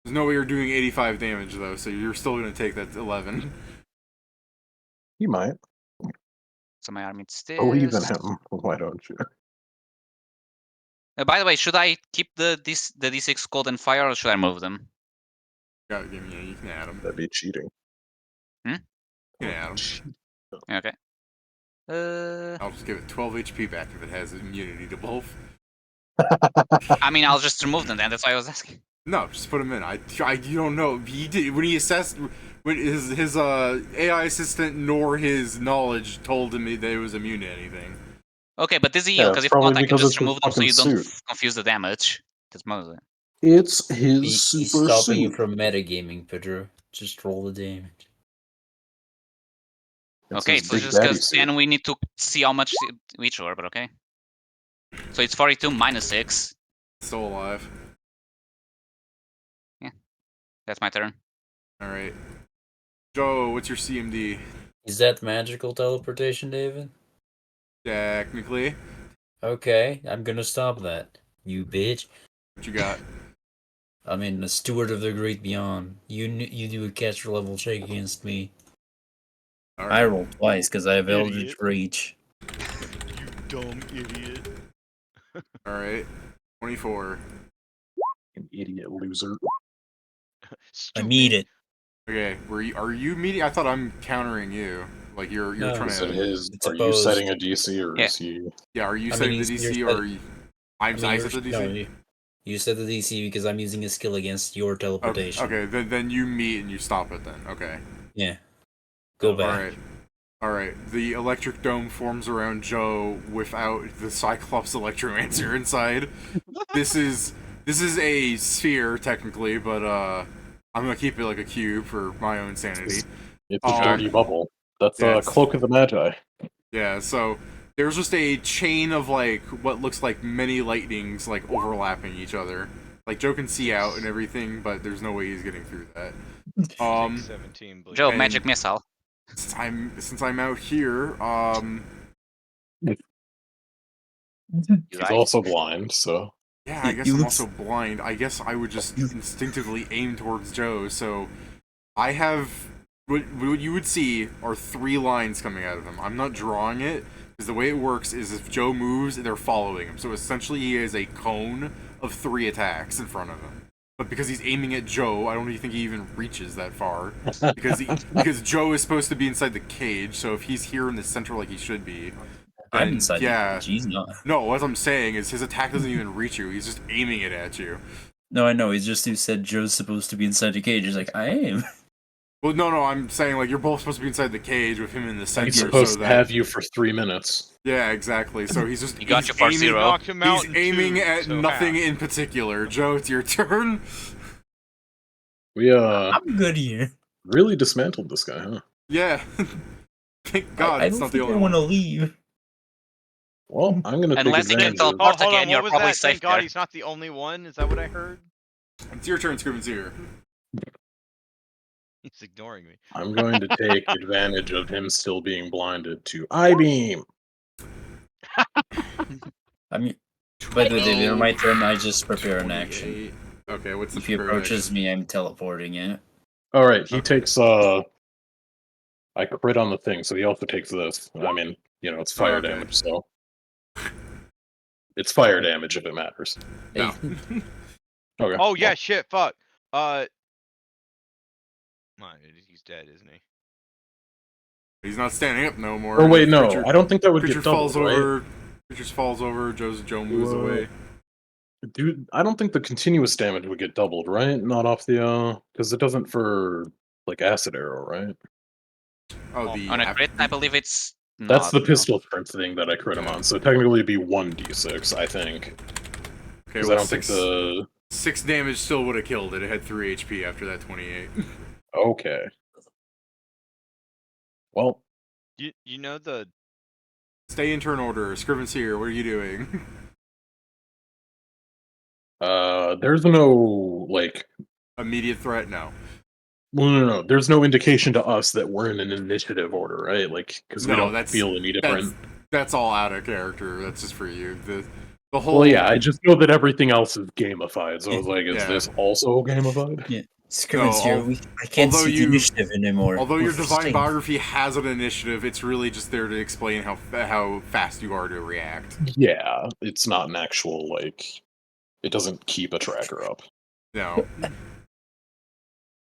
There's no way you're doing 85 damage, though, so you're still going to take that 11. He might. So my arm is this. Believe in him. Why don't you? By the way, should I keep the D6 cold and fire, or should I move them? Yeah, you can add them. That'd be cheating. You can add them. Okay. I'll just give it 12 HP back if it has immunity to both. I mean, I'll just remove them then. That's why I was asking. No, just put him in. You don't know. He did when he assessed. When his AI assistant nor his knowledge told him that it was immune to anything. Okay, but this is Yeah, you, because it's if not, probably I can because just it's his remove them so you fucking don't suit. confuse the damage. That's mostly. It's his He's super stopping you suit. from metagaming, Pedro. Just roll the damage. It's Okay, his so big just daddy because suit. then we need to see how much each were, but okay. So it's 42 minus 6. Still alive. That's my turn. All right. Joe, what's your CMD? Is that magical teleportation, David? Technically, Okay, I'm gonna stop that. You bitch. what you got? I mean, the steward of the great beyond. You do a caster level check against me. All I right. rolled twice because I have Idiot. Eldritch Reach. You dumb idiot. All right. 24. An idiot loser. I Stupid. meet it. Okay. Are you meeting? I thought I'm countering you. Like you're No. trying Is it to. his? It's Are you opposed. setting a DC or Yeah. is he? Yeah. Are you I setting mean, the you're DC or are you? I set the DC. No, you set the DC because I'm using a skill against your Okay. teleportation. Okay. Then you meet and you stop it. Then. Okay. Yeah. Go back. All right. All right. The electric dome forms around Joe without the Cyclops Electromancer inside. This is a sphere technically, but I'm gonna keep it like a cube for my own sanity. It's a dirty bubble. That's Yeah, a it's- cloak of the Magi. Yeah. So there's just a chain of like what looks like many lightnings like overlapping each other. Like Joe can see out and everything, but there's no way he's getting through that. Take 17 bleed. Joe, and- magic missile. Since I'm out here, He's also blind, so yeah, I guess You I'm look also blind. I guess I would just instinctively aim towards Joe. So I have what you would see are 3 lines coming out of him. I'm not drawing it because the way it works is if Joe moves, they're following him. So essentially, he has a cone of 3 attacks in front of him. But because he's aiming at Joe, I don't even think he even reaches that far. Because Joe is supposed to be inside the cage. So if he's here in the center like he should be, I'm then, inside yeah. the cage. He's not. No, what I'm saying is his attack doesn't even reach you. He's just aiming it at you. No, I know. He's just who said Joe's supposed to be inside the cage. He's like, I am. Well, no, I'm saying like you're both supposed to be inside the cage with him in the center. He's supposed so to that... have you for 3 minutes. Yeah, exactly. So he's just He got he's you for aiming, 0. Knocked him out He's in aiming 2, at so nothing half. in particular. Joe, it's your turn. We I'm good here. really dismantled this guy, huh? Yeah. Thank God, I it's don't not the think I only want one. to leave. Well, I'm gonna take Unless he can advantage of. teleport Hold on, again, you're what was probably that? safe Thank God there. he's not the only one. Is that what I heard? It's your turn, Scrivenseer. He's ignoring me. I'm going to take advantage of him still being blinded to I-beam. I mean, by the way, David, on my turn, I just prepare an action. 28. Okay, what's the If he prepared approaches action? me, I'm teleporting it. All right, he Okay. takes I crit on the thing, so he also takes this. I mean, it's fire Okay. damage, so it's fire damage if it matters. No. Okay. Oh yeah, shit, fuck. He's dead, isn't he? He's not standing up no more. Oh wait, The no, creature- I don't think that would creature get doubled, falls right? over. Creature falls over. Joe moves Whoa. away. Dude, I don't think the continuous damage would get doubled, right? Not off the because it doesn't for like acid arrow, right? Oh, the On a crit, I believe it's That's not, the no. pistol strength thing that I crit him on. So technically it'd be 1d6, I think. Okay, Because well, I don't think the 6 damage still would have killed it. It had 3 HP after that 28. okay. Well, You know the Stay in turn order. Scrivenseer, what are you doing? there's no like Immediate threat? No. no. There's no indication to us that we're in an initiative order, right? Like because we No, don't that's- feel any different. That's all out of character. That's just for you. The whole. Well, yeah, I just know that everything else is gamified. So I was like, is Yeah. this also gamified? Scrivens No, here, I can't although see the you- initiative anymore. Although We're your divine staying- biography has an initiative, it's really just there to explain how fast you are to react. Yeah, it's not an actual like. It doesn't keep a tracker up. No.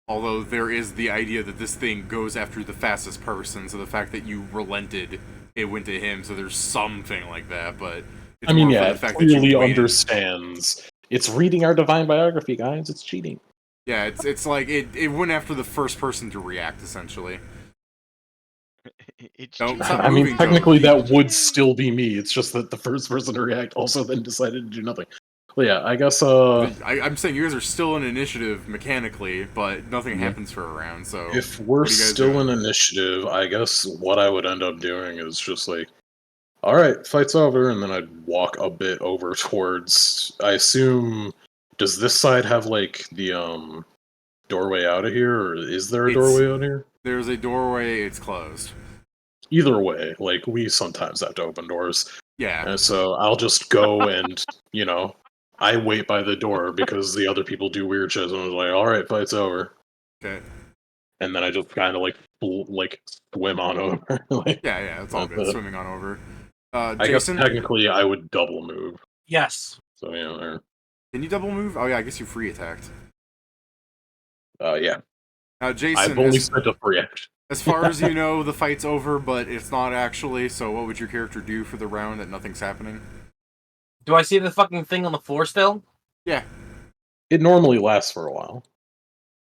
Although there is the idea that this thing goes after the fastest person, so the fact that you relented, it went to him, so there's something like that, but it's I mean, more yeah, for it the fact that you clearly waited. understands. It's reading our divine biography, guys. It's cheating. Yeah, it's like it went after the first person to react, essentially. it's Don't cheating. stop I mean, moving, technically, Joe. that would still be me. It's just that the first person to react also then decided to do nothing. Well, yeah, I guess. I'm saying you guys are still in initiative mechanically, but nothing happens for a round, so... If we're what are you guys still doing? in initiative, I guess what I would end up doing is just like, all right, fight's over, and then I'd walk a bit over towards. I assume. Does this side have like the doorway out of here, or is there a It's- doorway out here? There's a doorway, it's closed. Either way, like we sometimes have to open doors, Yeah. and so I'll just go and I wait by the door because the other people do weird shit. And I was like, all right, fight's over. Okay. And then I just kind of like swim on over. Like, Yeah, it's all good. Swimming on over. I guess Jason, technically I would double move. Yes. So can you double move? Oh yeah, I guess you free attacked. yeah. Jason, I've only spent a free action. as far as you know, the fight's over, but it's not actually. So what would your character do for the round that nothing's happening? Do I see the fucking thing on the floor still? Yeah. It normally lasts for a while.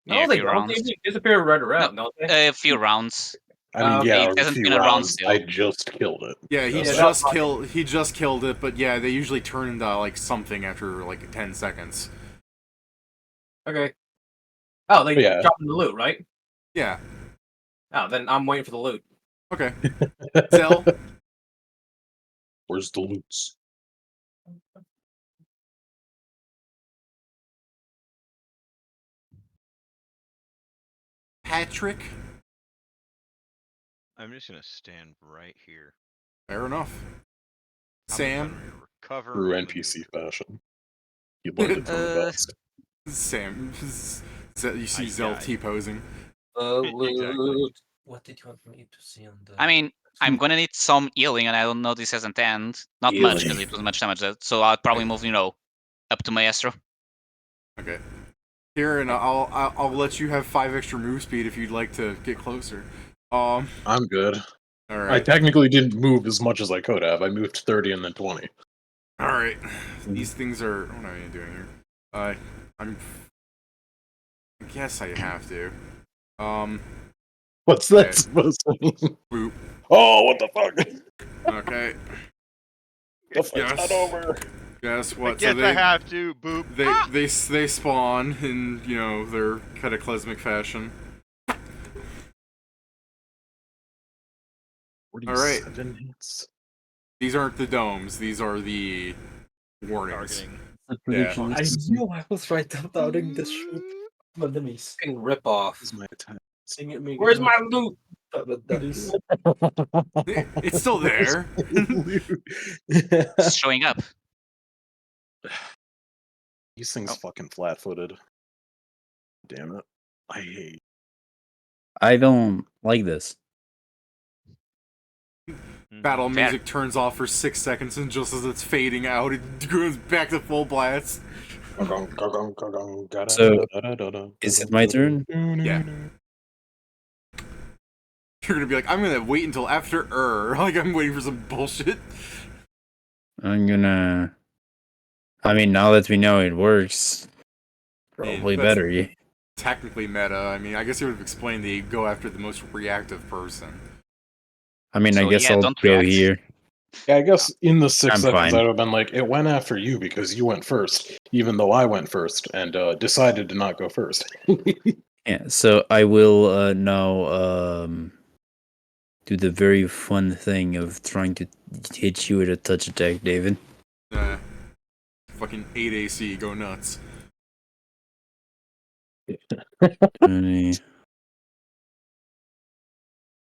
No, Yeah, a they few don't. rounds. They disappear right around, don't they? A few rounds. I mean, Okay. yeah, It a hasn't few been around rounds. still. I just killed it. Yeah, he That's just fine. killed it, but yeah, they usually turn into like something after like 10 seconds. Okay. Oh, they Yeah. drop in the loot, right? Yeah. Oh, then I'm waiting for the loot. Okay. Zell, Where's the loots? Patrick. I'm just gonna stand right here. Fair enough. I'm Sam. gonna recover. Through and NPC maneuver. fashion. You learned it from the best. Sam. You see Zell yeah. T-posing. Exactly. What did you want me to see on the? I mean, I'm gonna need some healing, and I don't know this hasn't end. Not much, because it was much damage. So I'll probably move, up to Maestro. Okay. Here, and I'll let you have 5 extra move speed if you'd like to get closer. I'm good. All I right. technically didn't move as much as I could have. I moved 30 and then 20. All right. These things are. What am I doing here? I guess I have to. What's that supposed to mean? Boop. Oh, what the fuck? Okay. The fight's not over. Guess I what? guess I have to. Boop. They spawn in their cataclysmic fashion. All right. These aren't the domes. These are the warnings. Targeting. Yeah. I knew I was right about doubting this shit. But let me Fucking rip off. My attack. Where's my loot? It's still there. It's showing up. These things fucking flat-footed. Damn it. I hate. I don't like this. Battle Fair. music turns off for 6 seconds, and just as it's fading out, it goes back to full blast. So, is it my turn? Yeah. You're gonna be like, I'm gonna wait until after like I'm waiting for some bullshit. I'm gonna. I mean, now that we know it works, probably that's- better. Yeah. Technically meta. I mean, I guess you would have explained that you go after the most reactive person. I mean, I So, guess yeah, I'll don't go react. here. Yeah, I guess in the 6 I'm seconds fine. I would have been like, it went after you because you went first, even though I went first and decided to not go first. Yeah. So I will now do the very fun thing of trying to hit you with a touch attack, David. Fucking 8 AC, go nuts. 20.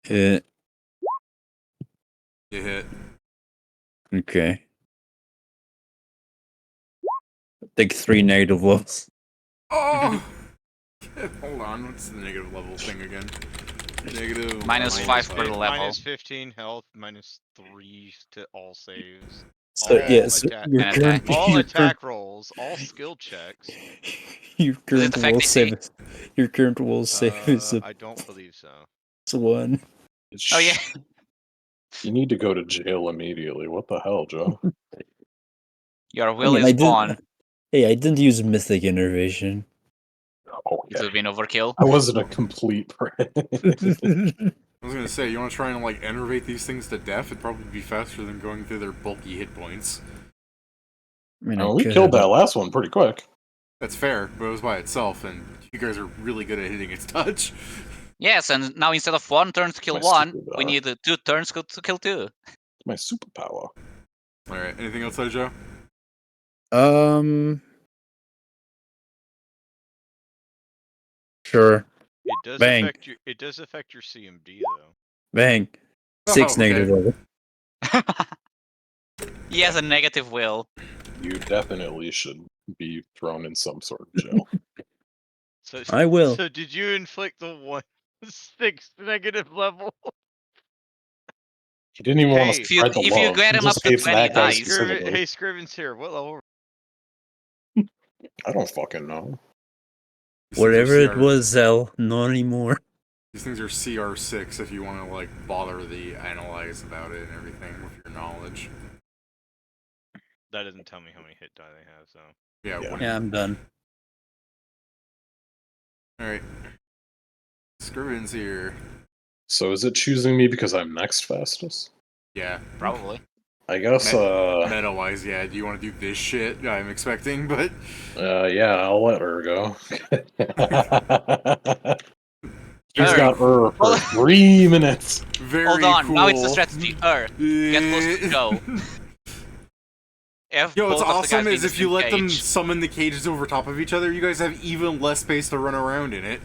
Hit. You hit. Okay. Take 3 negative levels. Oh! Hold on, what's the negative level thing again? Negative. Minus 5 per level. Minus 15 health, minus 3 to all saves. So all yeah, so attack- your And current, attack. all your attack rolls, all skill checks. Your current affect will AC? save. Your current will save is I don't believe so. a 1. Oh, yeah. You need to go to jail immediately. What the hell, Joe? Your will I is didn't- gone. Hey, I didn't use mythic innervation. Oh, It would have been overkill. I wasn't a complete prick. I was gonna say, you wanna try and like enervate these things to death? It'd probably be faster than going through their bulky hit points. I mean, We killed that last one pretty quick. That's fair, but it was by itself, and you guys are really good at hitting its touch. Yes, and now instead of 1 turn to kill My 1, stupid, we need 2 turns to kill 2. My superpower. Alright, anything else, Joe? Sure. It does Bang. affect your. It does affect your CMD though. Bang. 6 okay. negative level. He has a negative will. You definitely should be thrown in some sort of jail. So I will. So did you inflict the 1/6 negative level? He didn't even want Hey, to spread the if you love. get He him up just to hates 20 that guy dice. specifically. Hey, Scriven's here. What level? I don't fucking know. These things are Whatever it CR was, Zell, not anymore. These things are CR6 if you want to like bother the analyze about it and everything with your knowledge. That doesn't tell me how many hit die they have. So Yeah. Yeah, I'm done. Alright. Scriven's here. So is it choosing me because I'm next fastest? Yeah. Probably. I guess, Meta wise, yeah. Do you want to do this shit? I'm expecting, but yeah, I'll let her go. He's Her. got her for Hold- 3 minutes. very Hold on, cool. now it's the strategy. Get close to Joe. If Yo, what's both of the awesome guys is be if you in the let them cage- summon the cages over top of each other, you guys have even less space to run around in it.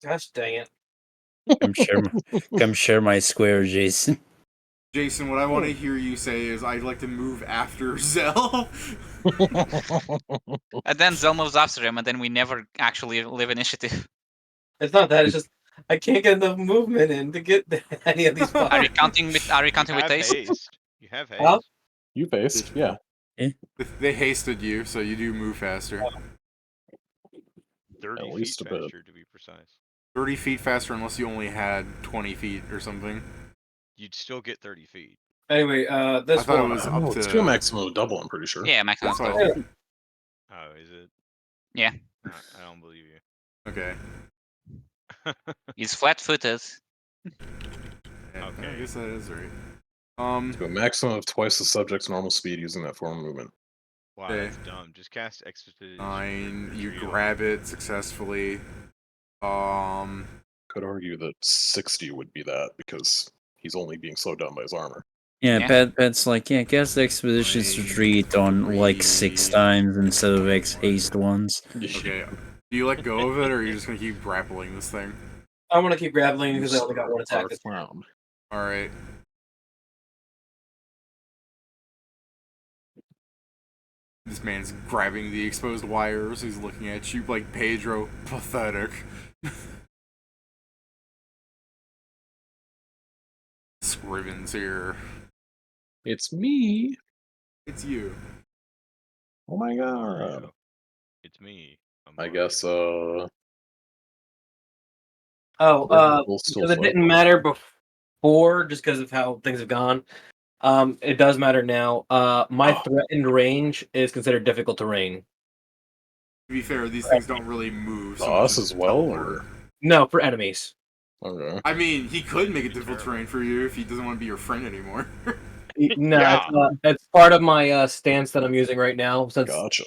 Gosh dang it. Come share my square, Jason. Jason, what I want to hear you say is I'd like to move after Zell. And then Zell moves after him, and then we never actually live initiative. It's not that, it's just I can't get enough movement in to get any of these spots. Are you counting with haste? You have haste. Huh? You faced, yeah. They hasted you, so you do move faster. 30 At feet least a bit. faster to be precise. 30 feet faster unless you only had 20 feet or something. You'd still get 30 feet. Anyway, I this thought it one. was Oh, up it's to to a maximum of double, I'm pretty sure. Yeah, maximum. That's what double. I- Oh, is it? Yeah. I don't believe you. Okay. He's flat-footed. Yeah, Okay. I guess that is right. To a maximum of twice the subject's normal speed using that form of movement. Wow, Okay. that's dumb. Just cast Expedition. 9. You Retreat. grab it successfully. Could argue that 60 would be that because he's only being slowed down by his armor. Yeah, Yeah. Pat's like, yeah, cast Expedition's Retreat on like 6 3. times instead of X haste ones. Okay. Do you let go of it, or are you just gonna keep grappling this thing? I'm gonna keep grappling You because I only got one are attack. a clown. All right. This man's grabbing the exposed wires. He's looking at you like Pedro. Pathetic. Scriven's here. It's me. It's you. Oh my god. Mario. It's me. I'm I Mario. guess we'll still because it fight. didn't matter before, just because of how things have gone. It does matter now. My threatened range is considered difficult terrain. To be fair, these things don't really move. To So much us as well, or No, for enemies. okay. I mean, he could make it Be difficult terrible. terrain for you if he doesn't want to be your friend anymore. No, Yeah. it's part of my stance that I'm using right now. Since Gotcha.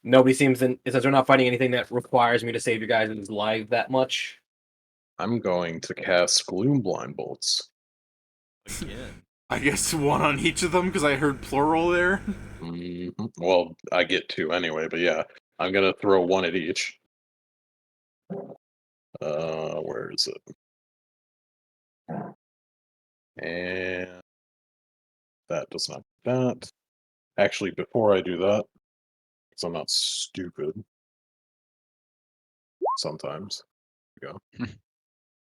nobody seems since we're not fighting anything that requires me to save your guys' life that much. I'm going to cast Gloom Blind Bolts. Again. I guess one on each of them because I heard plural there. Well, I get 2 anyway, but yeah. I'm gonna throw 1 at each. Where is it? And that does not that. Actually, before I do that, because I'm not stupid. Sometimes. There you go.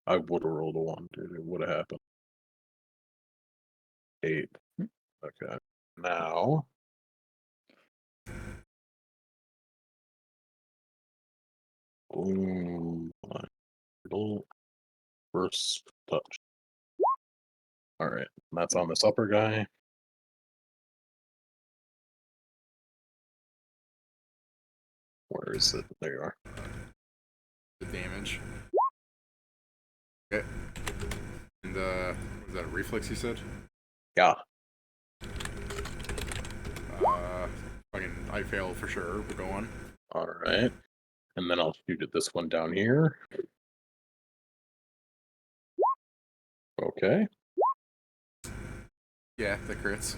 I would have rolled a 1, dude. It would have happened. 8. Okay. Now. Boom. Bolt. First touch. Alright. That's on this upper guy. Where is it? There you are. The damage. Okay. And was that a reflex you said? Yeah. Fucking I fail for sure, but go on. Alright. And then I'll shoot at this one down here. Okay. Yeah, that crits.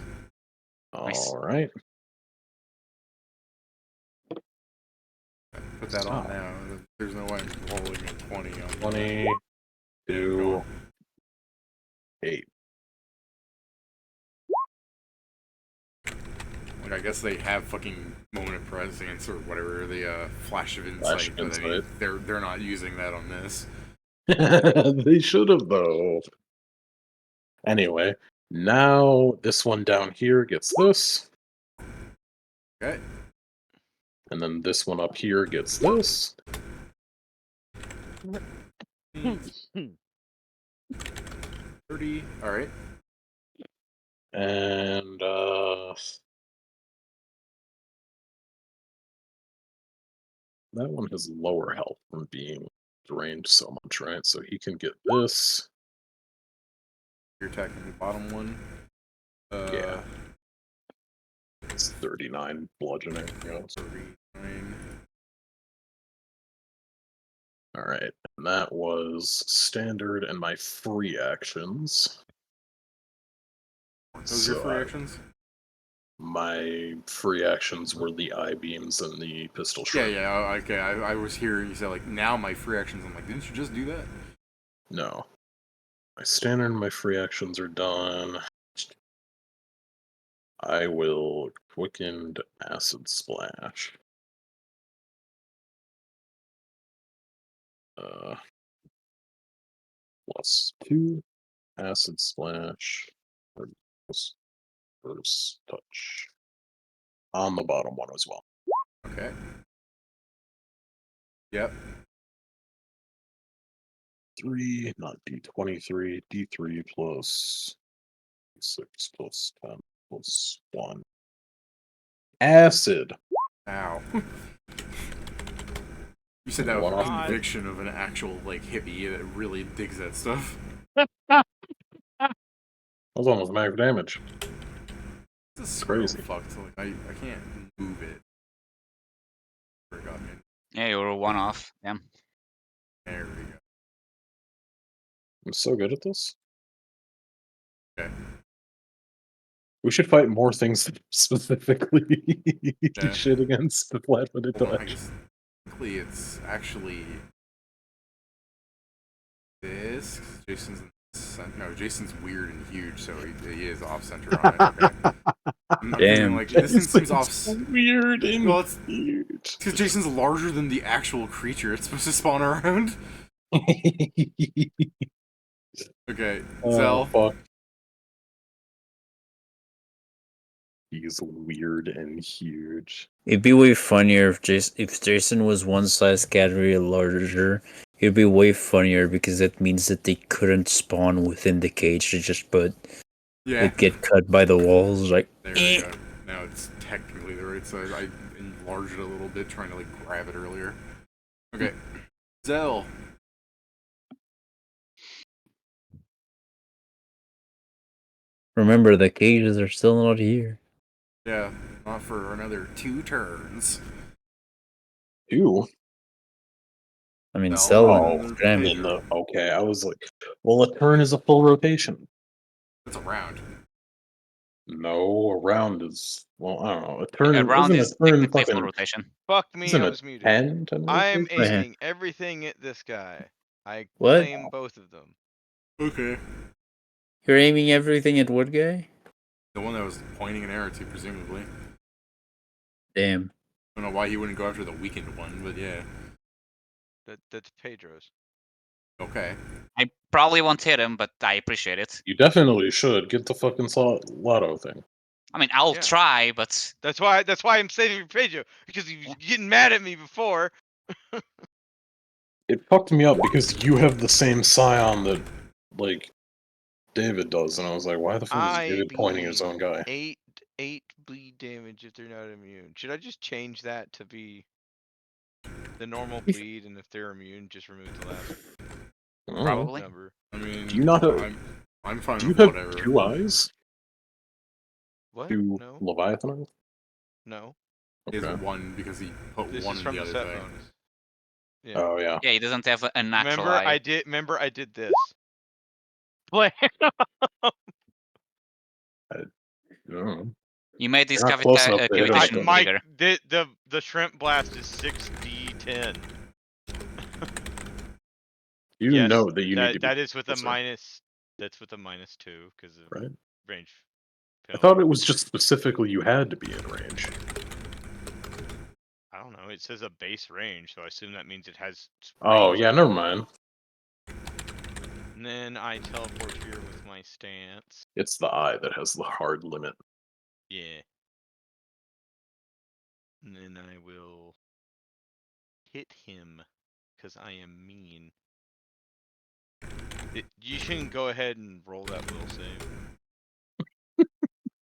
Nice. Alright. Put that on Stop. now. There's no way I'm rolling a 20 on 22. 8. Like, I guess they have fucking moment of presence or whatever, the flash of insight, Flash of but I mean, insight. they're not using that on this. They should have, though. Anyway, now this one down here gets this. Okay. And then this one up here gets this. 30. Alright. And that one has lower health from being drained so much, right? So he can get this. You're attacking the bottom one. Yeah. It's 39 bludgeoning. You know, so 39. Alright, and that was standard and my free actions. Those are your free actions? My free actions were the eye beams and the pistol Yeah, shot. yeah, okay. I was hearing you say, like, now my free actions. I'm like, didn't you just do that? No. My standard and my free actions are done. I will quickened acid splash. +2 acid splash. First touch. On the bottom one as well. Okay. Yep. 3, not D23, D3 plus 6 plus 10 plus 1. Acid! Ow. You said that with One-off. conviction of an actual like hippie that really digs that stuff. That was almost max damage. This is scroll Crazy. fucked. Like I can't move it. Forgot me. Yeah, you were one off. Yeah. There we go. I'm so good at this. Okay. We should fight more things that specifically Yeah. shit against the flat-footed Well, I touch. guess technically it's actually this. 'Cause Jason's in the no, Jason's weird and huge, so he is off center on it. Okay. I'm thinking, Damn. like this thing seems off. Weird and Well, it's huge. because Jason's larger than the actual creature it's supposed to spawn around. Okay, Oh, Zell. fuck. He's weird and huge. It'd be way funnier if Jason was one size category larger. It'd be way funnier because that means that they couldn't spawn within the cage. They just Yeah. would get cut by the walls. Like, There we go. Now it's technically the right size. I enlarged it a little bit, trying to like grab it earlier. Okay, Zell. remember, the cages are still not here. Yeah, not for another 2 turns. Ew. I mean, No, sell oh, them. I mean, okay, I was like, well, a turn is a full rotation. It's a round. No, a round is, well, I don't know. A turn A round isn't is a turn technically full fucking, rotation. Fuck me, isn't I a was muted. 10 I'm rotation? aiming everything at this guy. I What? claim both of them. Okay. You're aiming everything at what guy? The one that was pointing an arrow to, presumably. Damn. I don't know why he wouldn't go after the weakened one, but yeah. That's Pedro's. Okay. I probably won't hit him, but I appreciate it. You definitely should get the fucking lotto thing. I mean, I'll Yeah. try, but That's why I'm saving for Pedro because he was getting mad at me before. It fucked me up because you have the same scion that, like, David does, and I was like, why the fuck is I David pointing his own guy? 8 bleed damage if they're not immune. Should I just change that to be the normal bleed, and if they're immune, just remove the last I don't know. probably. number? I mean, Do you not have- I'm fine Do you with have whatever. 2 eyes? What? 2 No, Leviathan eyes? no. He has Okay. one because he put This one is in from the the other set thing. bonus. Yeah. Oh, yeah. Yeah, he doesn't have a natural Remember, eye. I did this. Play. I don't know. You made this You're not close enough to hit him with cavitation Mike, bigger. the shrimp blast is 6d10. You Yes, know that you need to be that is with a closer, minus. That's with a -2 because of right? range. I thought it was just specifically you had to be in range. I don't know. It says a base range, so I assume that means it has. Oh, range yeah, on never it. mind. And then I teleport here with my stance. It's the eye that has the hard limit. Yeah. And then I will hit him because I am mean. You shouldn't go ahead and roll that will save.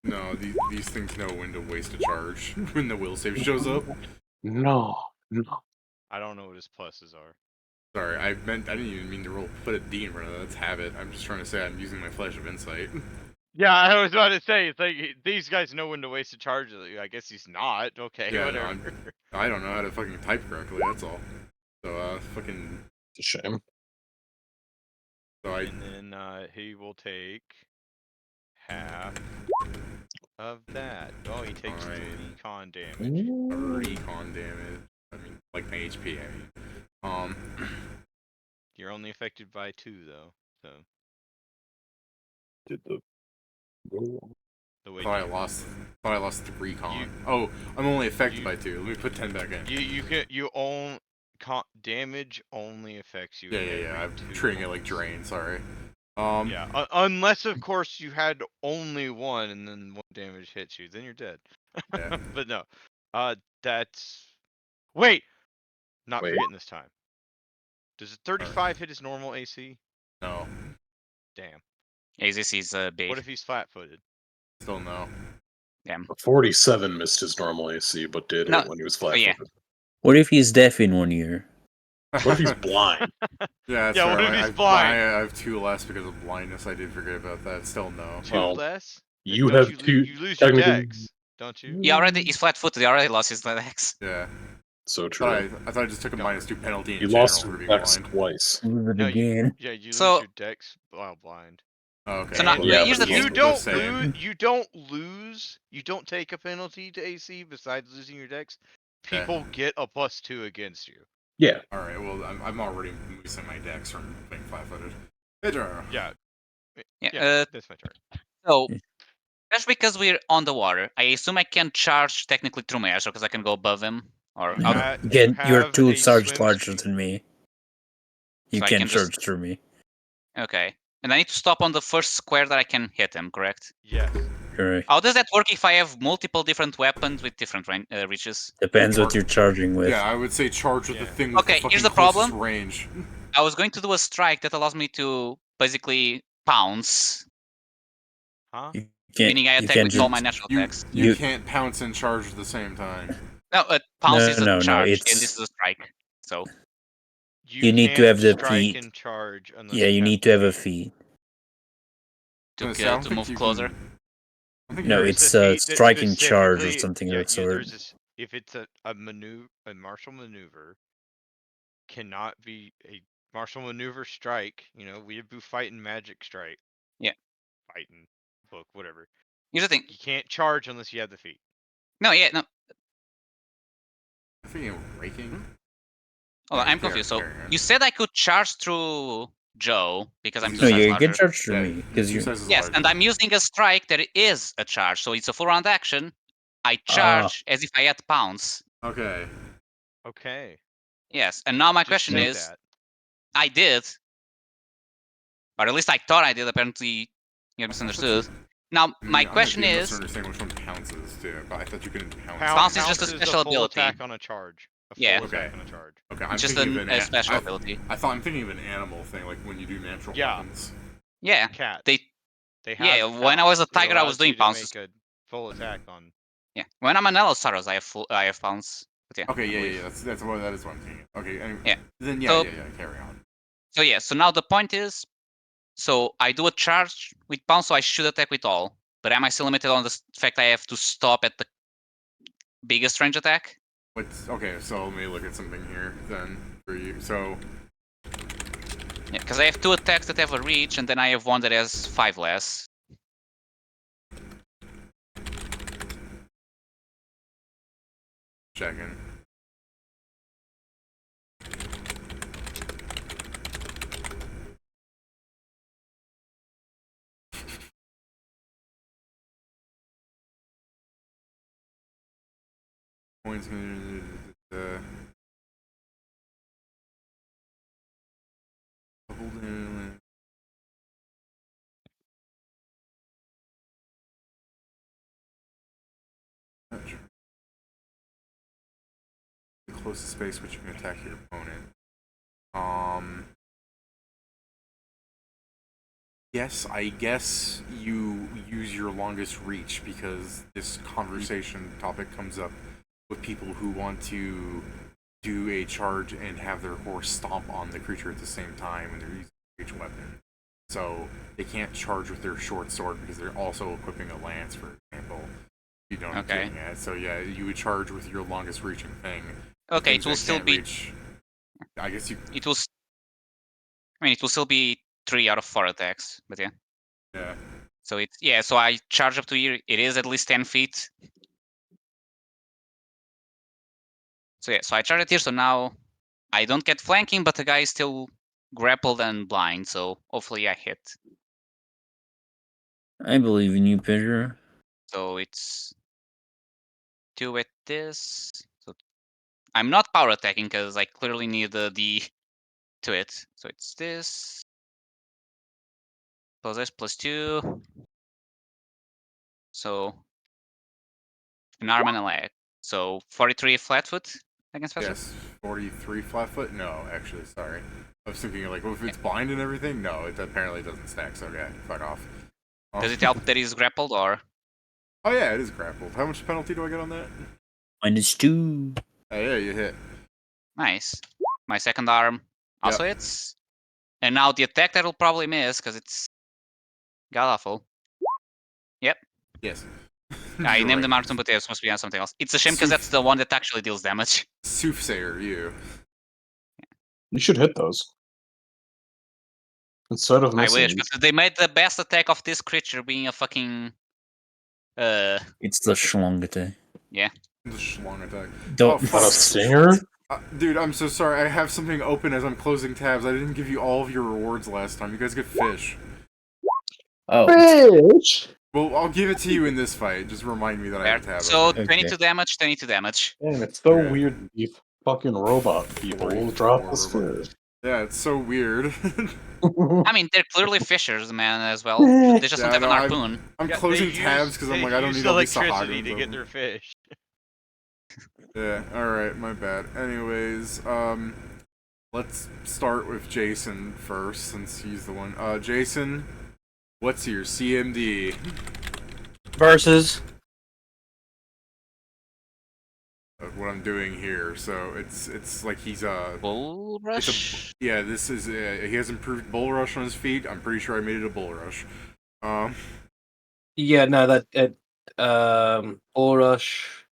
No, these things know when to waste a charge when the will save shows up. No. I don't know what his pluses are. Sorry, I didn't even mean to put a D in front of that. That's habit. I'm just trying to say I'm using my flash of insight. Yeah, I was about to say, it's like, these guys know when to waste a charge. I guess he's not. Okay, Yeah, no, whatever. I don't know how to fucking type correctly. That's all. So fucking. It's a shame. So I. And then he will take half of that. Oh, he takes Alright. 3 con damage. 30 con damage. I mean, like my HP. I mean, You're only affected by 2 though. So Did the the way thought I lost 3 con. Oh, I'm only affected by 2. Let me put 10 back in. you own damage only affects you. Yeah. I'm every 2 treating it like rounds. drain. Sorry. Yeah, unless of course you had only 1 and then 1 damage hits you, then you're dead. Yeah. But no, that's wait, not Wait. forgetting this time. Does a 35 hit his normal AC? No. Damn. Yeah, this is big. What if he's flat-footed? Still no. Yeah. 47 missed his normal AC, but did No, hit when he was flat-footed. What if he's deaf in 1 year? What if he's blind? Yeah, that's Yeah, fair. what if he's I blind? have 2 less because of blindness. I did forget about that. Still no. 2 Well, less? You Don't have you, two. you lose your technically- dex, don't you? he's flat-footed. He already lost his legs. Yeah. So I true. thought I just took a No. -2 penalty in You general lost for your being dex blind. twice. Lose it No, again. you lose So- your dex while blind. Oh, okay. So now- well, Yeah, here's but the it's thing. You don't take a penalty to AC besides losing your dex. People get a +2 against you. Yeah. All right. Well, I'm already losing my dex from being flat-footed. Pedro. Yeah. Yeah. That's my turn. So just because we're on the water, I assume I can charge technically through my astro because I can go above him. Or You I'll- ha- Again, you you're have 2 a charge swim larger speed. than me. You So I can can just- charge through me. okay. And I need to stop on the first square that I can hit him, correct? Yes. Correct. How does that work if I have multiple different weapons with different reaches? Depends what you're charging with. Yeah, I would say charge with the Yeah. thing with Okay, the fucking here's the closest problem. range. I was going to do a strike that allows me to basically pounce, Huh? You can't. meaning I You attack can't with all just. my natural You attacks. You- can't pounce and charge at the same time. No, pounce is a No, charge, and it's- this is a strike. So You need to can't have the strike feet. and charge unless Yeah, you have need the to have a feet. feed. to, Honestly, I don't to think move you closer. can- I think No, you're- it's There's the feat that strike and charge or specifically- something of yeah, that sort. there's this, if it's a martial maneuver, cannot be a martial maneuver strike. You know, we do fight and magic strike. Yeah. Fighting book, whatever. Here's the thing. You can't charge unless you have the feet. No, I think you're raking. Hold on, Yeah, I'm confused. So carry on. you said I could charge through Joe because I'm No, two No, size you larger. can charge through Yeah, me because two you. sizes Yes, larger. and I'm using a strike that is a charge, so it's a full round action. I charge as if I had pounce. Okay. Okay. Yes, and now my Just question say is, that. I did, or at least I thought I did. Apparently, you misunderstood. Now my question is, understand which one pounces too, but I thought you couldn't pounce. Pounce is just a the special full ability. attack on a charge. A full Yeah. attack Okay. on a charge. Okay, I'm it's just thinking of a an special I ability. thought I'm thinking of an animal thing, like when you do natural Yeah. weapons. Yeah, Cat. they They yeah, have when I was a pounce. It tiger, I was allows doing you to pounces. make a full attack on. Yeah, when I'm an Allosaurus, I have pounce. But yeah. Okay, I yeah, believe. yeah, that is what I'm thinking. Okay, anyway, Yeah. Then So- carry on. So yeah, so now the point is, so I do a charge with pounce, so I should attack with all. But am I still limited on the fact I have to stop at the biggest range attack? Okay, so let me look at something here then for you. So Yeah, because I have 2 attacks that have a reach, and then I have one that has 5 less. checking. Points. Hold in. The closest space which you can attack your opponent. Yes, I guess you use your longest reach because this conversation topic comes up with people who want to do a charge and have their horse stomp on the creature at the same time when they're using a reach weapon. So they can't charge with their short sword because they're also equipping a lance, for example. You know what I'm Okay. getting at. So yeah, you would charge with your longest reaching thing. Okay, Things it will that still can't be. reach. I guess you. It will. I mean, it will still be 3 out of 4 attacks, but yeah. Yeah. So it's so I charge up to here. It is at least 10 feet. So yeah, so I charge it here. So now I don't get flanking, but the guy is still grappled and blind. So hopefully I hit. I believe in you, Pedro. So it's 2 at this. So I'm not power attacking because I clearly need the D to it. So it's this. Plus this plus 2. So an arm and a leg. So 43 flat foot against fast foot. Yes, 43 flat foot? No, actually, sorry. I was thinking, like, well, if it's blind and everything? No, it apparently doesn't stack, so yeah, fuck off. Does it help that he's grappled or? Oh yeah, it is grappled. How much penalty do I get on that? -2. Oh yeah, you hit. Nice. My second arm also hits. And now the attack that will probably miss because it's god awful. Yep. Yes. I You're named the right. Martin, but it's supposed to be on something else. It's a shame because that's the one that actually deals damage. Soothsayer, you. You should hit those. Instead of I missing. wish, but they made the best attack of this creature being a fucking It's the schlong attack. yeah. The schlong attack. Don't. Oh, fuck. What, a stinger? Dude, I'm so sorry. I have something open as I'm closing tabs. I didn't give you all of your rewards last time. You guys get fish. Oh, Bitch! Well, I'll give it to you in this fight. Just remind me that I have a tab So open. 22 damage, 22 damage. Man, it's so Okay. weird these fucking robot people will drop the spear. Yeah, it's so weird. I mean, they're clearly fishers, man, as well. They just Yeah, don't have no, an harpoon. I'm Yeah, closing they tabs use- because I'm they like, I don't use need all these electricity Sahagins to get open. their fish. Yeah, alright, my bad. Anyways, let's start with Jason first, since he's the one. Jason, what's your CMD? Versus. What I'm doing here, so it's like he's Bull rush? yeah, this is he has improved bull rush on his feet. I'm pretty sure I made it a bull rush. Yeah, no, that Bull Rush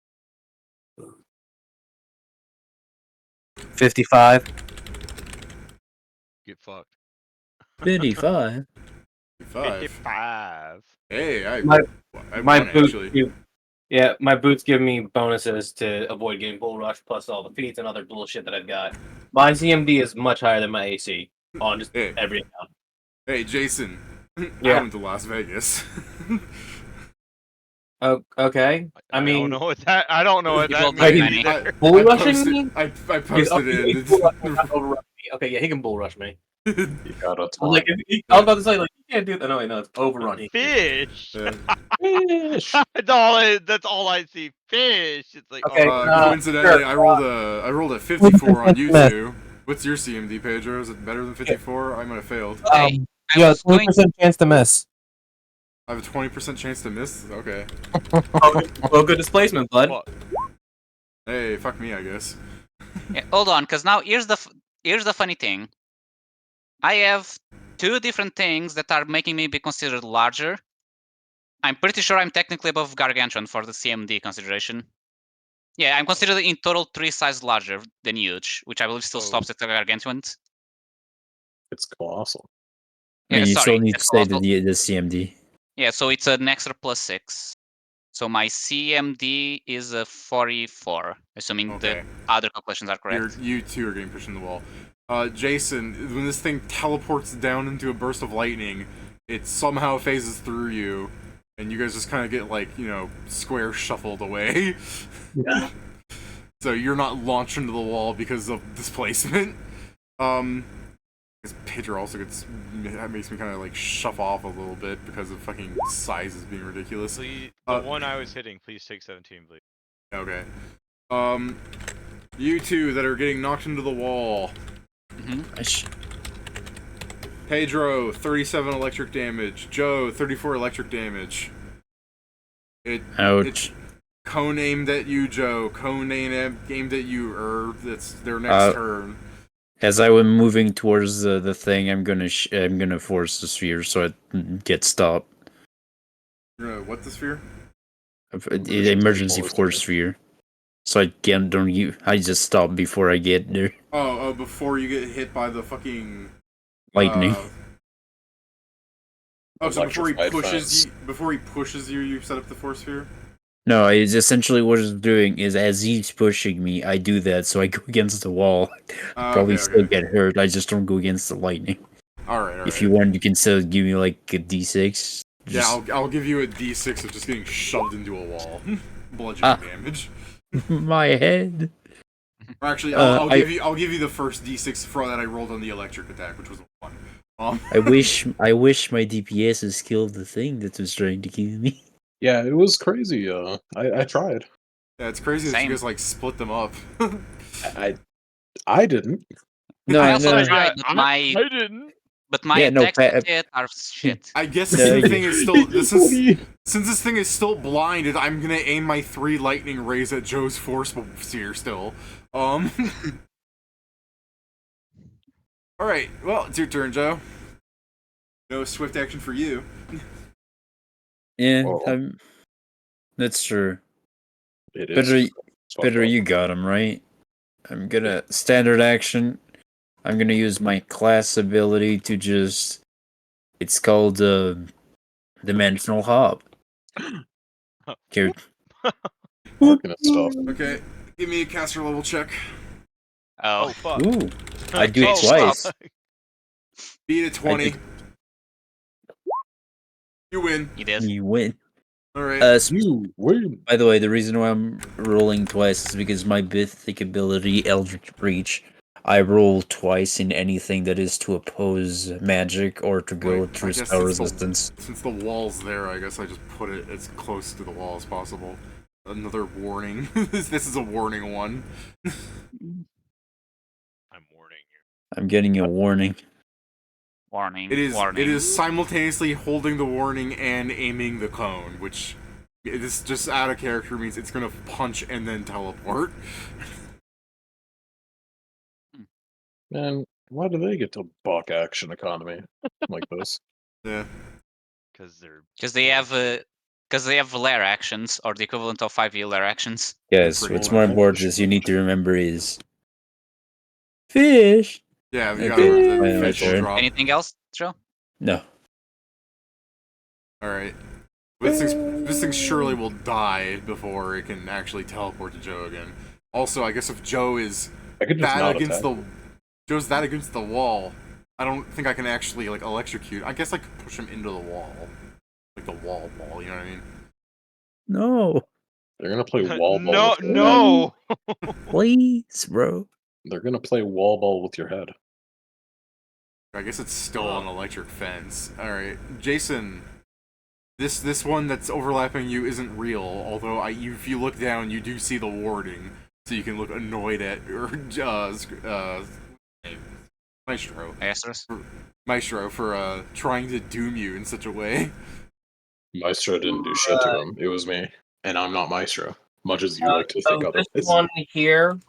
55. Get fucked. 55. 55. Hey, I My won, boots actually. my boots give me bonuses to avoid getting Bull Rush plus all the feats and other bullshit that I've got. My CMD is much higher than my AC on just Hey. every account. Hey, Jason. I Yeah. went to Las Vegas. Oh, okay. I mean, don't know what that. I don't know what You that will means need either. Bull rushing me? I posted it. He's bull rushing, not overrun me. Okay, yeah, he can Bull Rush me. You gotta I was talk. like, I was about to say, like, you can't do that. No, wait, no, it's overrun. Fish. Yeah. Fish! That's all I see. Fish. It's like Okay, Coincidentally, sure. I rolled a 54 on YouTube. What's your CMD, Pedro? Is it better than 54? I might have failed. Hey, I yeah, was going 20% chance to miss. I have a 20% chance to miss? Okay. Well, good displacement, bud. What? Hey, fuck me, I guess. yeah, hold on, because now here's the funny thing. I have two different things that are making me be considered larger. I'm pretty sure I'm technically above Gargantuan for the CMD consideration. Yeah, I'm considered in total 3 sizes larger than huge, which I believe still stops at the Gargantuan. It's colossal. I mean, Yeah, you sorry, still need to that's say colossal. the CMD. Yeah, so it's an extra +6. So my CMD is a 44, assuming Okay. the other calculations are correct. You two are getting pushed in the wall. Jason, when this thing teleports down into a burst of lightning, it somehow phases through you, and you guys just kind of get, like, you know, square shuffled away. Yeah. So you're not launched into the wall because of displacement. Because Pedro also that makes me kind of like shove off a little bit because of fucking sizes being ridiculous. Please, the one I was hitting, please take 17, please. Okay. You two that are getting knocked into the wall. Pedro, 37 electric damage. Joe, 34 electric damage. Ouch. It's cone aimed at you, Joe. Cone aimed at you, That's their next turn. As I was moving towards the thing, I'm gonna force the sphere so it gets stopped. You're gonna what the sphere? Emergency force sphere. So I just stop before I get there. Oh, before you get hit by the fucking Lightning. So before he Electrified pushes you, you set up the force sphere? No, it's essentially what it's doing is as he's pushing me, I do that, so I go against the wall. Probably still get hurt. I just don't go against the lightning. Alright. If you want, you can still give me like a D6. Yeah, I'll give you a D6 of just getting shoved into a wall. Bludgeoning damage. My head. Or actually, I'll give you the first D6 for that I rolled on the electric attack, which was a 1. I wish my DPS has killed the thing that was trying to kill me. Yeah, it was crazy. I tried. Yeah, it's crazy that you guys like split them up. I didn't. No, I also no. tried, but I didn't. But my attacks with it are shit. I guess Yeah, the you- thing is still since this thing is still blinded, I'm gonna aim my 3 lightning rays at Joe's force sphere still. All right, well, it's your turn, Joe. No swift action for you. Yeah, Oh. that's true. It Better, is. better you got him, right? I'm gonna standard action. I'm gonna use my class ability to just. It's called Dimensional Hop. Here. Marking and stuff. Okay, give me a caster level check. Oh Oh, fuck. Ooh, I do it Oh, twice. fuck. Beat a 20. You win. you did. You win. All right. You win. By the way, the reason why I'm rolling twice is because my Mythic ability, Eldritch Reach, I roll twice in anything that is to oppose magic or to go Wait, through I guess spell since the- resistance. Since the wall's there, I guess I just put it as close to the wall as possible. Another warning. This is a warning one. I'm warning you. I'm getting a warning. Warning. It is. Warning. It is simultaneously holding the warning and aiming the cone, which this just out of character means it's gonna punch and then teleport. Man, why do they get to buck action economy like this? Yeah. Because they're. Because they have lair actions, or the equivalent of 5 lair actions. Yes, pretty what's cool. more important is you need to remember is fish. Yeah, you Okay, gotta my the fish turn. drop. Anything else, Joe? No. All right. This thing surely will die before it can actually teleport to Joe again. Also, I guess if Joe is I could just that not against attack. Joe's that against the wall, I don't think I can actually like electrocute. I guess I could push him into the wall, like the wall. You know what I mean? No. They're gonna play wall ball. No, with your no. Please, bro. head. They're gonna play wall ball with your head. I guess it's still an electric fence. All right, Jason. This one that's overlapping you isn't real. Although if you look down, you do see the warding, so you can look annoyed at Maestro for trying to doom you in such a way. Maestro didn't do shit to him. It was me, and I'm not Maestro. Much as you like to think So otherwise. this one here,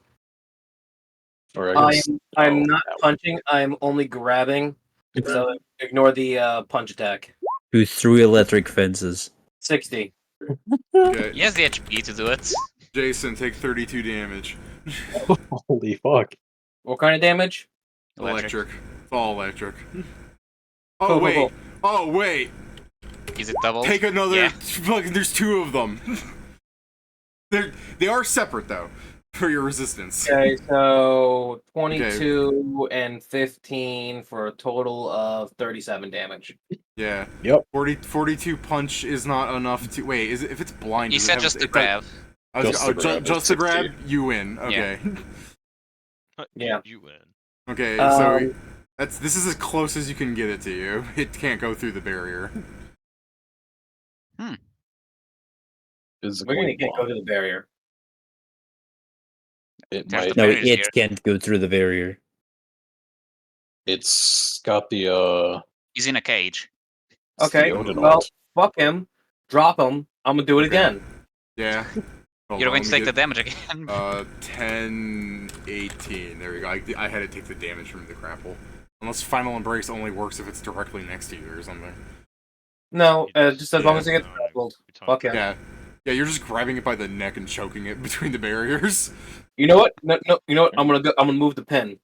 Or I guess, I'm oh, not that punching. I'm only grabbing. So ignore the punch attack. Who threw electric fences? 60. Okay, He has the HP to do it. Jason, take 32 damage. one. Holy fuck! What kind of damage? Electric. It's all electric. Oh Cool, wait. cool. Oh wait. Is it double? Take another. Yeah. Fucking, there's 2 of them. They are separate though, for your resistance. Okay, so 22 and 15 for a total of 37 damage. Yeah. Yep. 42 punch is not enough to wait. Is it, if it's blind? He does it said have- just to it does- grab. I was, Just to grab, just it's to grab. 60. You win. Okay. Yeah. You win. Okay. So Um, this is as close as you can get it to you. It can't go through the barrier. Is We're gonna go to the barrier. It There's might. the No, barriers it here. can't go through the barrier. It's got the He's in a cage. it's the Okay, Odin well, ult. fuck him. Drop him. I'm gonna do it Okay. again. Yeah. Hold You're on, going to let take me the get- damage again. 10, 18. There we go. I had to take the damage from the grapple. Unless Final Embrace only works if it's directly next to you or something. No, just as long as it Yeah, gets no, grappled. you're talking- Fuck him. Yeah. Yeah, you're just grabbing it by the neck and choking it between the barriers. You know what? No, you know what? I'm gonna move the pin.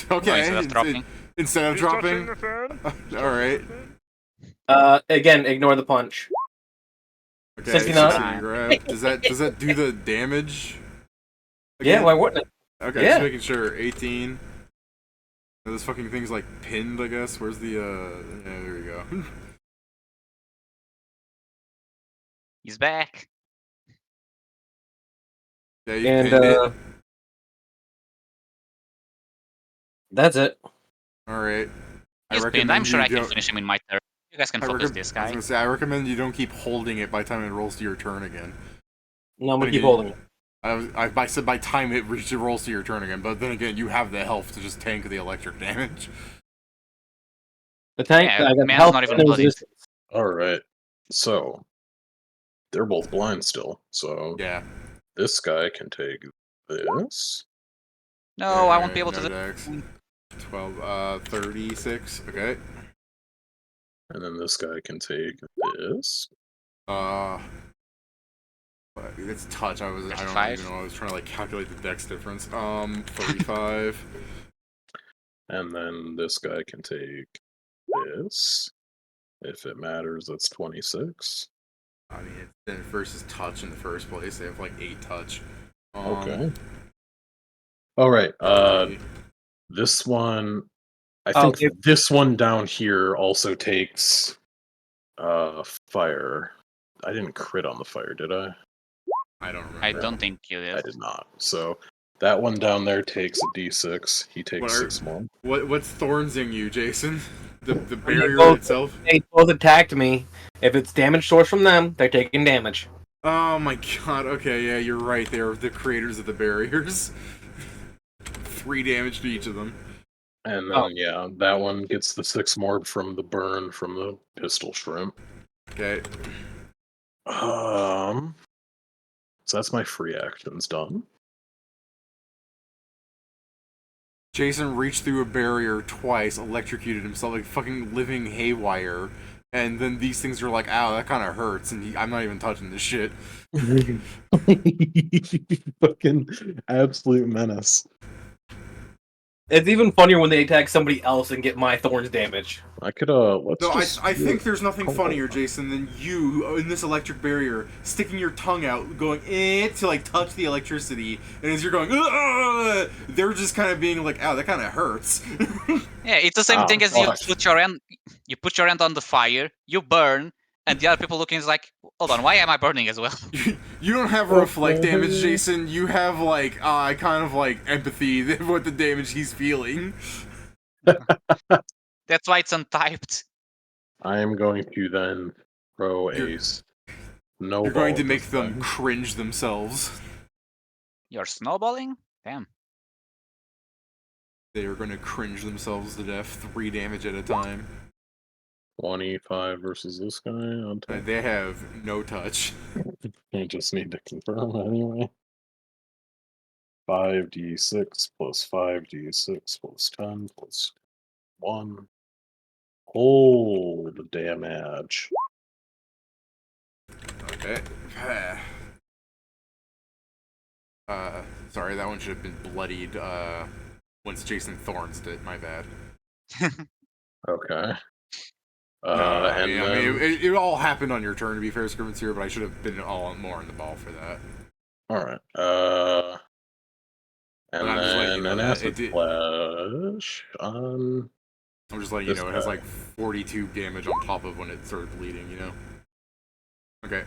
Okay. Instead of dropping. Instead of He's dropping. touching the fan. All right. Again, ignore the punch. Okay. 69. 60 grab. Does that do the damage? Yeah, Again? why wouldn't it? Okay, Yeah. just making sure. 18. Now, this fucking thing's like pinned, I guess. Where's the yeah, there we go. He's back. Yeah, you And pinned it. that's it. Alright. He's pinned. I'm sure I can finish him in my turn. You guys can I focus recommend- this I was guy. gonna say, I recommend you don't keep holding it by the time it rolls to your turn again. No, I'm But gonna keep again- holding it. I said by time it rolls to your turn again, but then again, you have the health to just tank the electric damage. The tank, Yeah, I got man's health not even and bloodied. resistance. All right. So they're both blind still. So Yeah. this guy can take this. No, I won't be able no to do dex. 12, 36. Okay. And then this guy can take this. But it's touch. I don't 35. even know. I was trying to like calculate the dex difference. 35. And then this guy can take this. If it matters, that's 26. I mean, then versus touch in the first place. They have like 8 touch. Okay. All right. 30. This one, I Oh, think this one down here also takes fire. I didn't crit on the fire, did I? I don't remember. I don't think you I did. did not. So that one down there takes a d6. He takes What are- 6 more. What's thornsing you, Jason? The When they barrier both- itself? They both attacked me. If it's damage source from them, they're taking damage. Oh my god. Okay, yeah, you're right. They're the creators of the barriers. 3 damage to each of them. And then, yeah, that one gets the 6 more from the burn from the pistol shrimp. Okay. So that's my free actions done. Jason reached through a barrier twice, electrocuted himself like fucking living haywire, and then these things are like, ow, that kind of hurts, and I'm not even touching this shit. Fucking absolute menace. It's even funnier when they attack somebody else and get my thorns damage. I could, let's No, just... I think there's nothing Hold funnier, on. Jason, than you in this electric barrier, sticking your tongue out, going to like touch the electricity, and as you're going, ugh, they're just kind of being like, ow, that kind of hurts. Yeah, it's the same Ah, thing as fuck. you put your hand on the fire, you burn, and the other people looking is like, hold on, why am I burning as well? You don't have reflect damage, Jason. You have like kind of like empathy with the damage he's feeling. That's why it's untyped. I am going to then throw You're- a snowball. You're going to at make this them thing. cringe themselves. You're snowballing? Damn. They are going to cringe themselves to death, 3 damage at a time. 25 versus this guy on top. They have no touch. I just need to confirm anyway. 5d6 plus 5d6 plus 10 plus 1. Hold damage. Okay. Sorry, that one should have been bloodied, once Jason Thorns did, my bad. Okay. I And mean, then... it all happened on your turn, to be fair, Scrivener, but I should have been all more on the ball for that. Alright. And But I'm just letting you then know an that acid it- flash on... I'm just letting you This know, it has guy. like 42 damage on top of when it started bleeding, you know? Okay.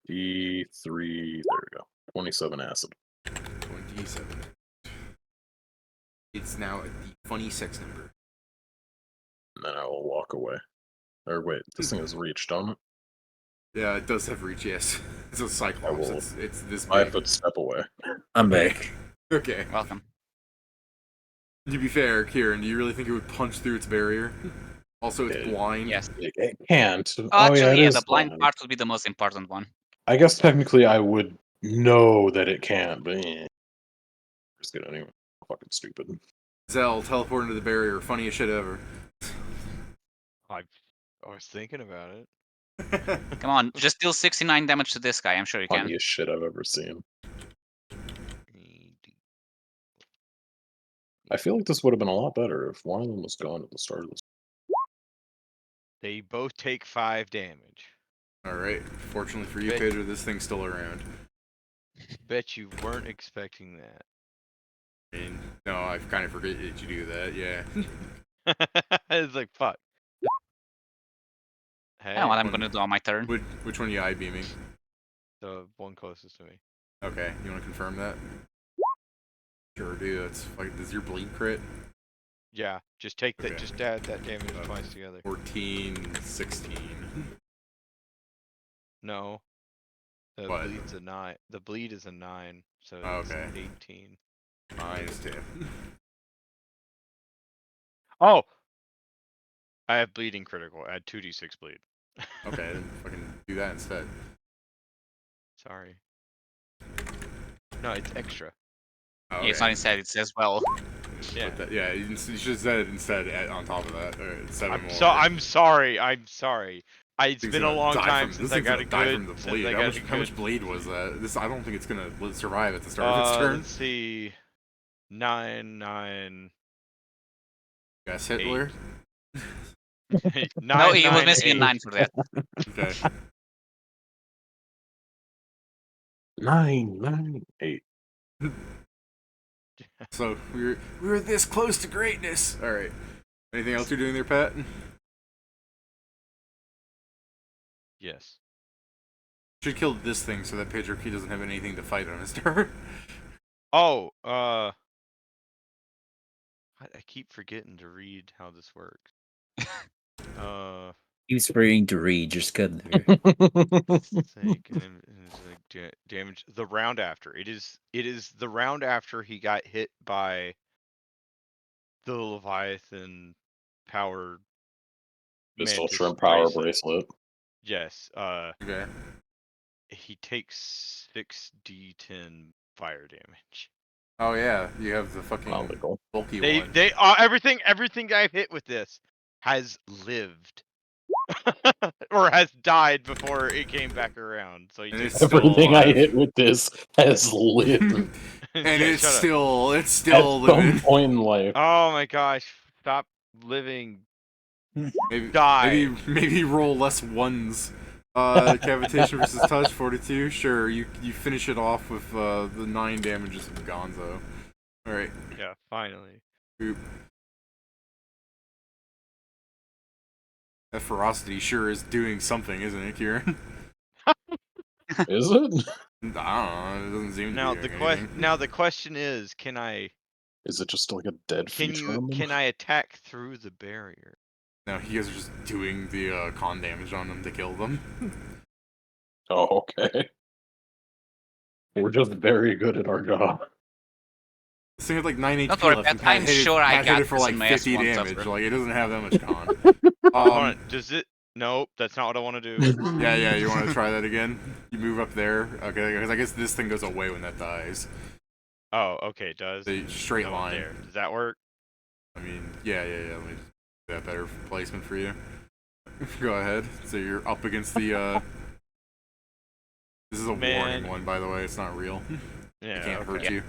D3, there we go. 27 acid. 27. It's now a funny 6 number. And then I will walk away. Or wait, this thing has reach, don't it? Yeah, it does have reach, yes. It's a Cyclops, will- it's this 5 big. foot step away. I'm back. Okay. Welcome. To be fair, Kieran, do you really think it would punch through its barrier? Also, it's Yeah. blind. Yes. It can't. Actually, it yeah, is the blind part would be the most important one. I guess technically I would know that it can't, but just get anyway. Fucking stupid. Zell, teleport into the barrier, funniest shit ever. I was thinking about it. Come on, just deal 69 damage to this guy. I'm sure you can. Funniest shit I've ever seen. I feel like this would have been a lot better if one of them was gone at the start of this. They both take 5 damage. Alright, fortunately for you, Bet- Pedro, this thing's still around. Bet you weren't expecting that. I mean, no, I kind of forget that you do that, yeah. It's like, fuck. Hey, I know what I'm gonna do on my turn. Which one are you eye-beaming? the one closest to me. Okay, you want to confirm that? Sure do, that's like, does your bleed crit? Yeah, just take that. Okay. Just add that damage twice together. 14, 16. No, the What? bleed's a 9. The bleed is a 9, so Oh, it's okay. 18. Minus 10. Oh, I have bleeding critical. Add 2d6 bleed. Okay, then fucking do that instead. Sorry. No, it's extra. Oh, Yeah, it's okay. not instead, it's as well. Yeah. Yeah, you should have said it instead on top of that. Alright, 7 more. I'm sorry. I'm sorry. It's Thing's been a gonna long die time from- since this I thing's got gonna a die good. from the Since bleed. I How got much, a how much good bleed was that? This I don't think it's gonna survive at the start of its turn. Let's see. 9. Yes, Hitler. 9, No, he was 9, missing a 8. 9 for that. Okay. 9, 9, 8. So we were this close to greatness. All right. Anything else you're doing there, Pat? Yes. Should kill this thing so that Pedro Key doesn't have anything to fight on his turn. Oh, I keep forgetting to read how this works. Keeps forgetting to read. Just cut there. Damage the round after. It is the round after he got hit by the Leviathan power Pistol mantis Shrimp Power bracelet. Bracelet. Yes. Okay. He takes 6d10 fire damage. Oh yeah, you have the fucking Illegal. bulky They one. everything I've hit with this has lived. Or has died before it came back around. So he And takes it's still Everything I alive. hit with this has lived And Yeah, it's shut up. still at living. some point in life. Oh my gosh! Stop living. Maybe Die. maybe roll less ones. Cavitation versus touch, 42. Sure, you finish it off with the 9 damages of Gonzo. All right. Yeah, finally. Boop. That ferocity sure is doing something, isn't it, Kieran? Is it? I don't know. It doesn't seem Now to be the doing question. anything. Now the question is, can I Is it just like a dead feature on them? can I attack through the barrier? No, you guys are just doing the con damage on them to kill them. Oh, okay. We're just very good at our job. This thing had like 9 Don't HP worry, left, Pat, and Pat I'm hit sure it, I Pat hit got it for this like in my 50 S1 damage. tougher. Like, it doesn't have that much con. Hold on. Does it? Nope. That's not what I want to do. Yeah, you want to try that again? You move up there. Okay, because I guess this thing goes away when that dies. Oh, okay. It does. The straight Go up line. there. Does that work? I mean, yeah. Let me just do that better placement for you. Go ahead. So you're up against the, This is a warning one, by the way. It's not real. Yeah. It can't hurt okay. you.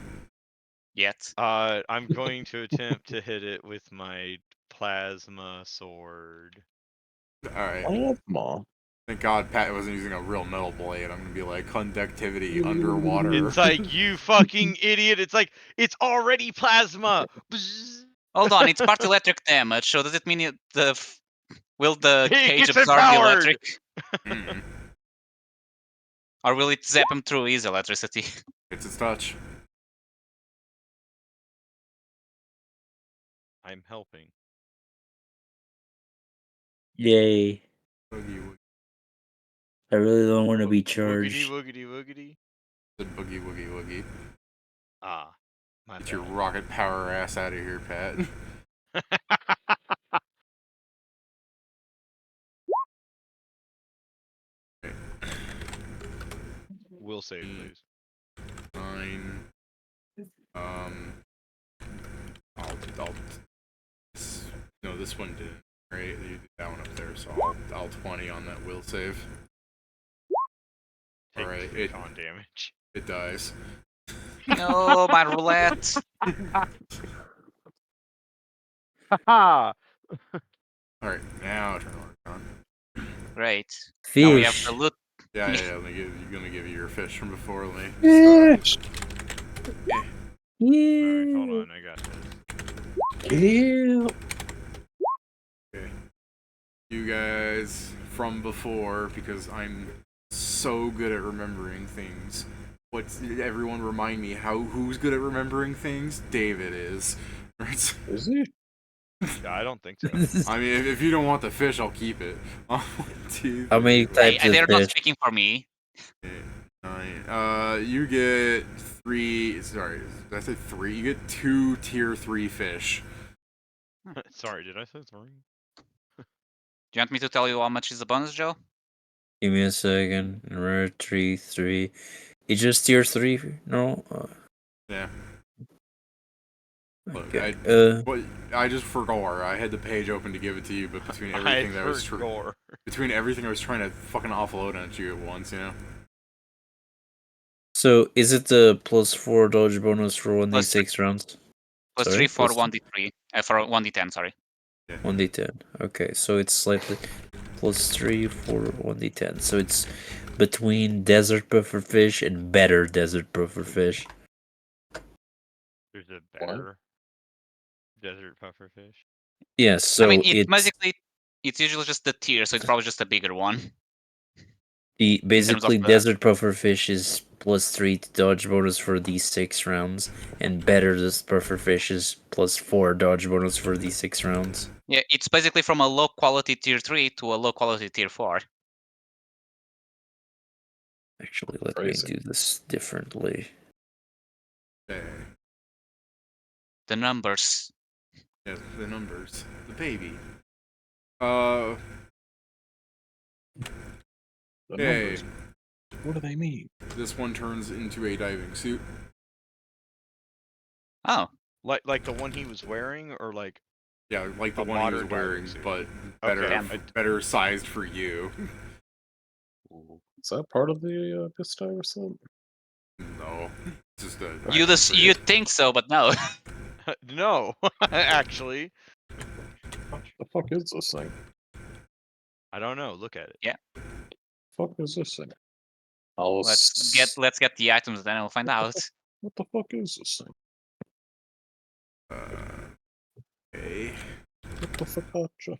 Yet. I'm going to attempt to hit it with my plasma sword. Alright. Plasma. Thank God Pat wasn't using a real metal blade. I'm gonna be like, conductivity underwater. It's like, you fucking idiot. It's like, it's already plasma. Bzzz. Hold on, it's part electric damage, so does it mean will the It cage gets absorb the empowered! electric? Mm. Or will it zap him through his electricity? It's its touch. I'm helping. Yay. Boogie woogie. I really don't want to be Woogity charged. woogity woogity. Said boogie woogie woogie. Ah, my Get your bad. rocket power ass out of here, Pat. Will save, please. 9. No, this one didn't. Right, you did that one up there, so I'll 20 on that will save. Take Alright, 2 con damage. it dies. No, my roulette. Haha! Alright, now turn on. Great. Now we have Fish. the loot. Yeah. Let me give you your fish from before. Let me. Fish. Alright, hold on, I got this. Yeah. Okay. You guys from before, because I'm so good at remembering things. Everyone remind me who's good at remembering things? David is. Right? Is he? Yeah, I don't think so. I mean, if you don't want the fish, I'll keep it. 1, 2, How many 3, types of They're not fish? speaking for me. 8, 9. You get 3. Sorry, did I say 3? You get 2 tier 3 fish. Sorry, did I say 3? Do you want me to tell you how much is the bonus, Joe? Give me a second. Rare 3. It's just tier 3? No? Yeah. Look, Okay. I just forgot. I had the page open to give it to you, but between everything that was between everything I was trying to fucking offload at you at once, you know. So, is it the +4 dodge bonus for 1d6 rounds? Plus Sorry? 3 for Plus 1d3. For 1d10, sorry. Yeah. 1d10. Okay, so it's slightly +3 for 1d10. So it's between desert pufferfish and better desert pufferfish. There's a better desert pufferfish. Yes, so I mean, it's usually just the tier, so it's probably just a bigger one. basically the- desert pufferfish is +3 to dodge bonus for d6 rounds, and better desert pufferfish is +4 dodge bonus for d6 rounds. Yeah, it's basically from a low quality tier 3 to a low quality tier 4. Actually, let Crazy. me do this differently. Okay. The numbers. Yeah, the numbers. The baby. The Okay. numbers. What do they mean? This one turns into a diving suit. Oh, Like the one he was wearing, or like Yeah, like the A one he was modern diving wearing, suit. but Okay, better sized for you. Is that part of the Vista set? No, it's just a. you think so, but no. no, actually, What the fuck is this thing? I don't know. Look at it. Yeah. Fuck is this thing? I'll Let's get the items, then we'll find out. What the fuck is this thing? Okay. What the fuck? Gotcha.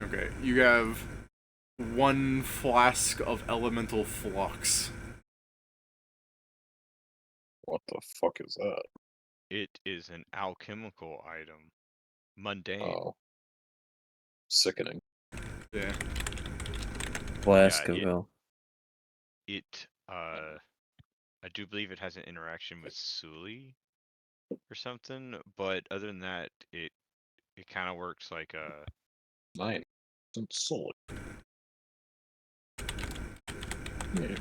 Okay, you have 1 flask of elemental flux. What the fuck is that? It is an alchemical item. Mundane. Oh. Sickening. Yeah. Flask Yeah, of hell. I do believe it has an interaction with Suli or something, but other than that, it kind of works like a 9. Solid. Yeah.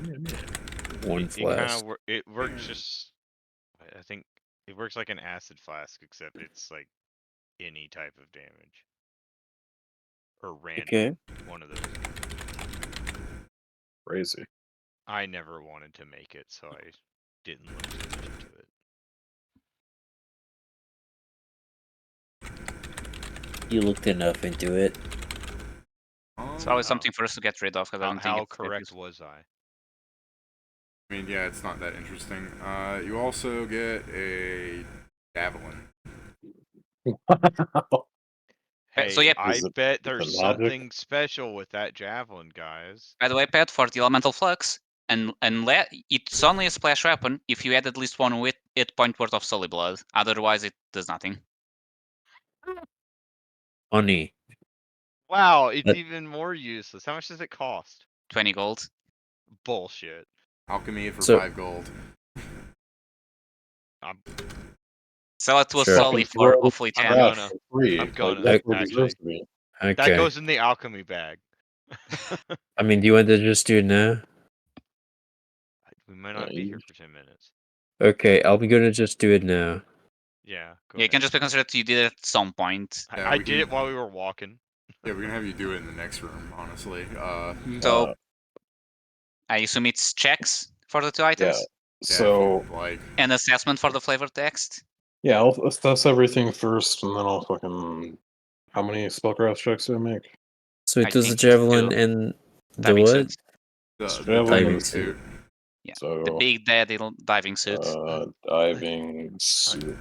One flask. It works just. I think it works like an acid flask, except it's like any type of damage or random. Okay. One of those. Crazy. I never wanted to make it, so I didn't look too much into it. You looked enough into it. It's always something for us to get rid of, because I don't think How it's correct was I? I mean, yeah, it's not that interesting. You also get a javelin. Hey, So, yeah, I Is it bet the there's magic? something special with that javelin, guys. by the way, Pat, for the elemental flux, and it's only a splash weapon if you add at least 1 with 8 point worth of Sully blood. Otherwise, it does nothing. Funny. Wow, it's even more useless. How much does it cost? 20 gold. Bullshit. Alchemy for So- 5 gold. Sell it to a Sure. Sully for Fucking hopefully I'm 10. gonna. Free. I'm gonna, That's what it actually. deserves to be. Okay. That goes in the alchemy bag. I mean, do you want to just do it now? We might not be here for 10 minutes. Okay, I'm gonna just do it now. Yeah, go Yeah, you can ahead. just be considered you did it at some point. Yeah, I we did it can- while we were walking. Yeah, we're gonna have you do it in the next room, honestly. So, I assume it's checks for the 2 items? Yeah. Yeah, So if you like, And assessment for the flavor text? yeah, I'll assess everything first, and then I'll fucking. How many spellcraft checks do I make? So it I does the think javelin two. and the Diving what? suits. the Javelin diving is- suit. Yeah. So The big daddy diving suits. diving suit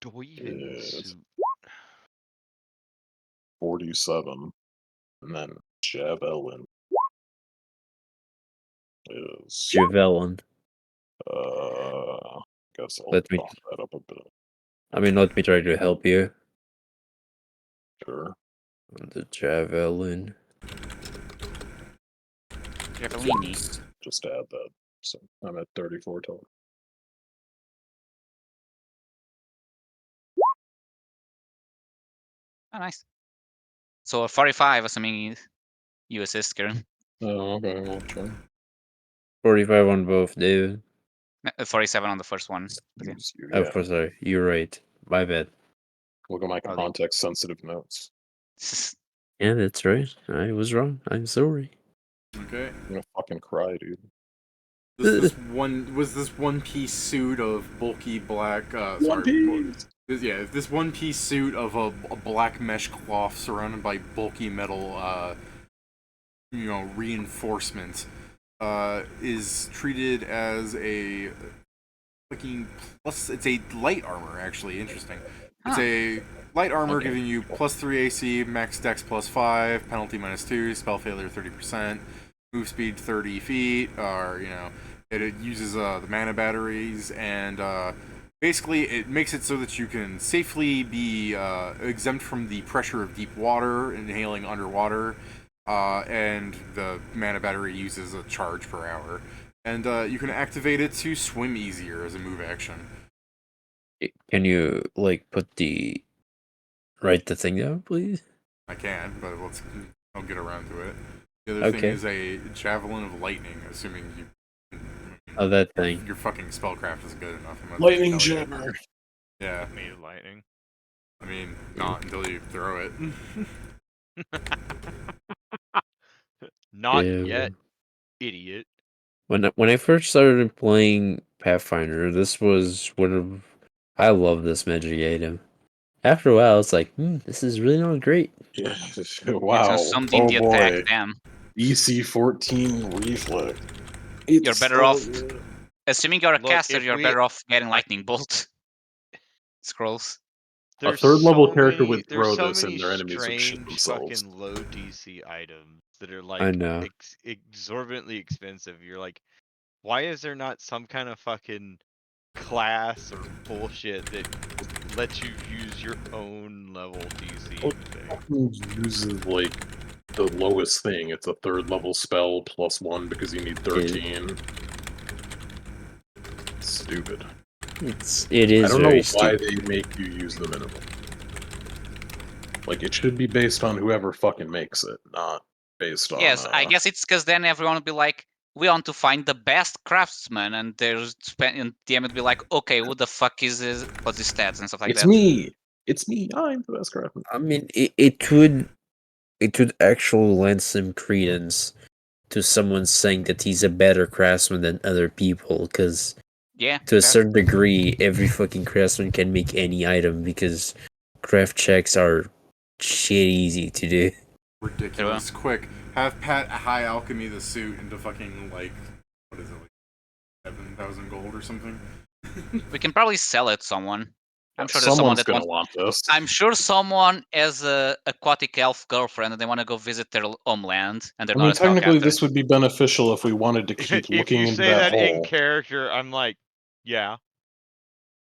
Diving Yes. suit. 47, and then javelin is Javelin. guess I'll Let me- bump that up a bit. I mean, let me try to help you. Sure. The javelin. Javelini. Just add that. So I'm at 34 total. Oh, nice. So 45, assuming you assist, Karen. Oh, okay. We'll try. 45 on both, David. 47 on the first one. Okay. Oh, sorry. You're right. My bad. Look at my Oh, context-sensitive notes. Yeah, that's right. I was wrong. I'm sorry. Okay. I'm gonna fucking cry, dude. This one piece suit of bulky black. One Piece! This one piece suit of a black mesh cloth surrounded by bulky metal, reinforcement, is treated as a fucking plus. It's a light armor, actually. Interesting. It's a light armor giving you +3 AC, max dex +5, penalty -2, spell failure 30%, move speed 30 feet, or it uses the mana batteries, and basically it makes it so that you can safely be exempt from the pressure of deep water, inhaling underwater, and the mana battery uses a charge per hour. And you can activate it to swim easier as a move action. Can you, write the thing down, please? I can, but I'll get around to it. The other thing is a Javelin of Lightning, assuming you... Oh, that thing. Your fucking spellcraft is good enough. Lightning Jammer! Yeah. Made of lightning. I mean, not until you throw it. Not Yeah. yet, idiot. When I first started playing Pathfinder, this was one of... I love this magic item. After a while, it's like, this is really not great. Yeah, It's wow. something the boy. attack, damn. EC 14 Reflect. You're better off. good. Assuming you're a Look, caster, if you're we- better off getting Lightning Bolt. Scrolls. There's third-level so character many, would there's throw so this and many their enemies would shit strange themselves. fucking low DC items that are I know. exorbitantly expensive. You're like, why is there not some kind of fucking class or bullshit that lets you use your own level DC? thing? Uses the lowest thing. It's a third-level spell +1 because you need 13. Stupid. It is I don't know very why stupid. they make you use the minimum. It should be based on whoever fucking makes it, not based on. Yes, I guess it's because then everyone would be like, we want to find the best craftsman, and there's and DM would be like, okay, who the fuck is this? What's his stats and stuff like it's that. me. It's me. I'm the best craftsman. I mean, it would actually lend some credence to someone saying that he's a better craftsman than other people, because Yeah. to a certain degree, every fucking craftsman can make any item because craft checks are shit easy to do. Ridiculous. Quick, have Pat high alchemy the suit into fucking what is it, 7,000 gold or something? We can probably sell it to someone. I'm sure there's someone Someone's that gonna wants. want this. I'm sure someone has a aquatic elf girlfriend and they want to go visit their homeland, and they're I mean, not a technically, spellcaster. this would be beneficial if we wanted to keep If looking you into say that in hole. character, I'm like, yeah.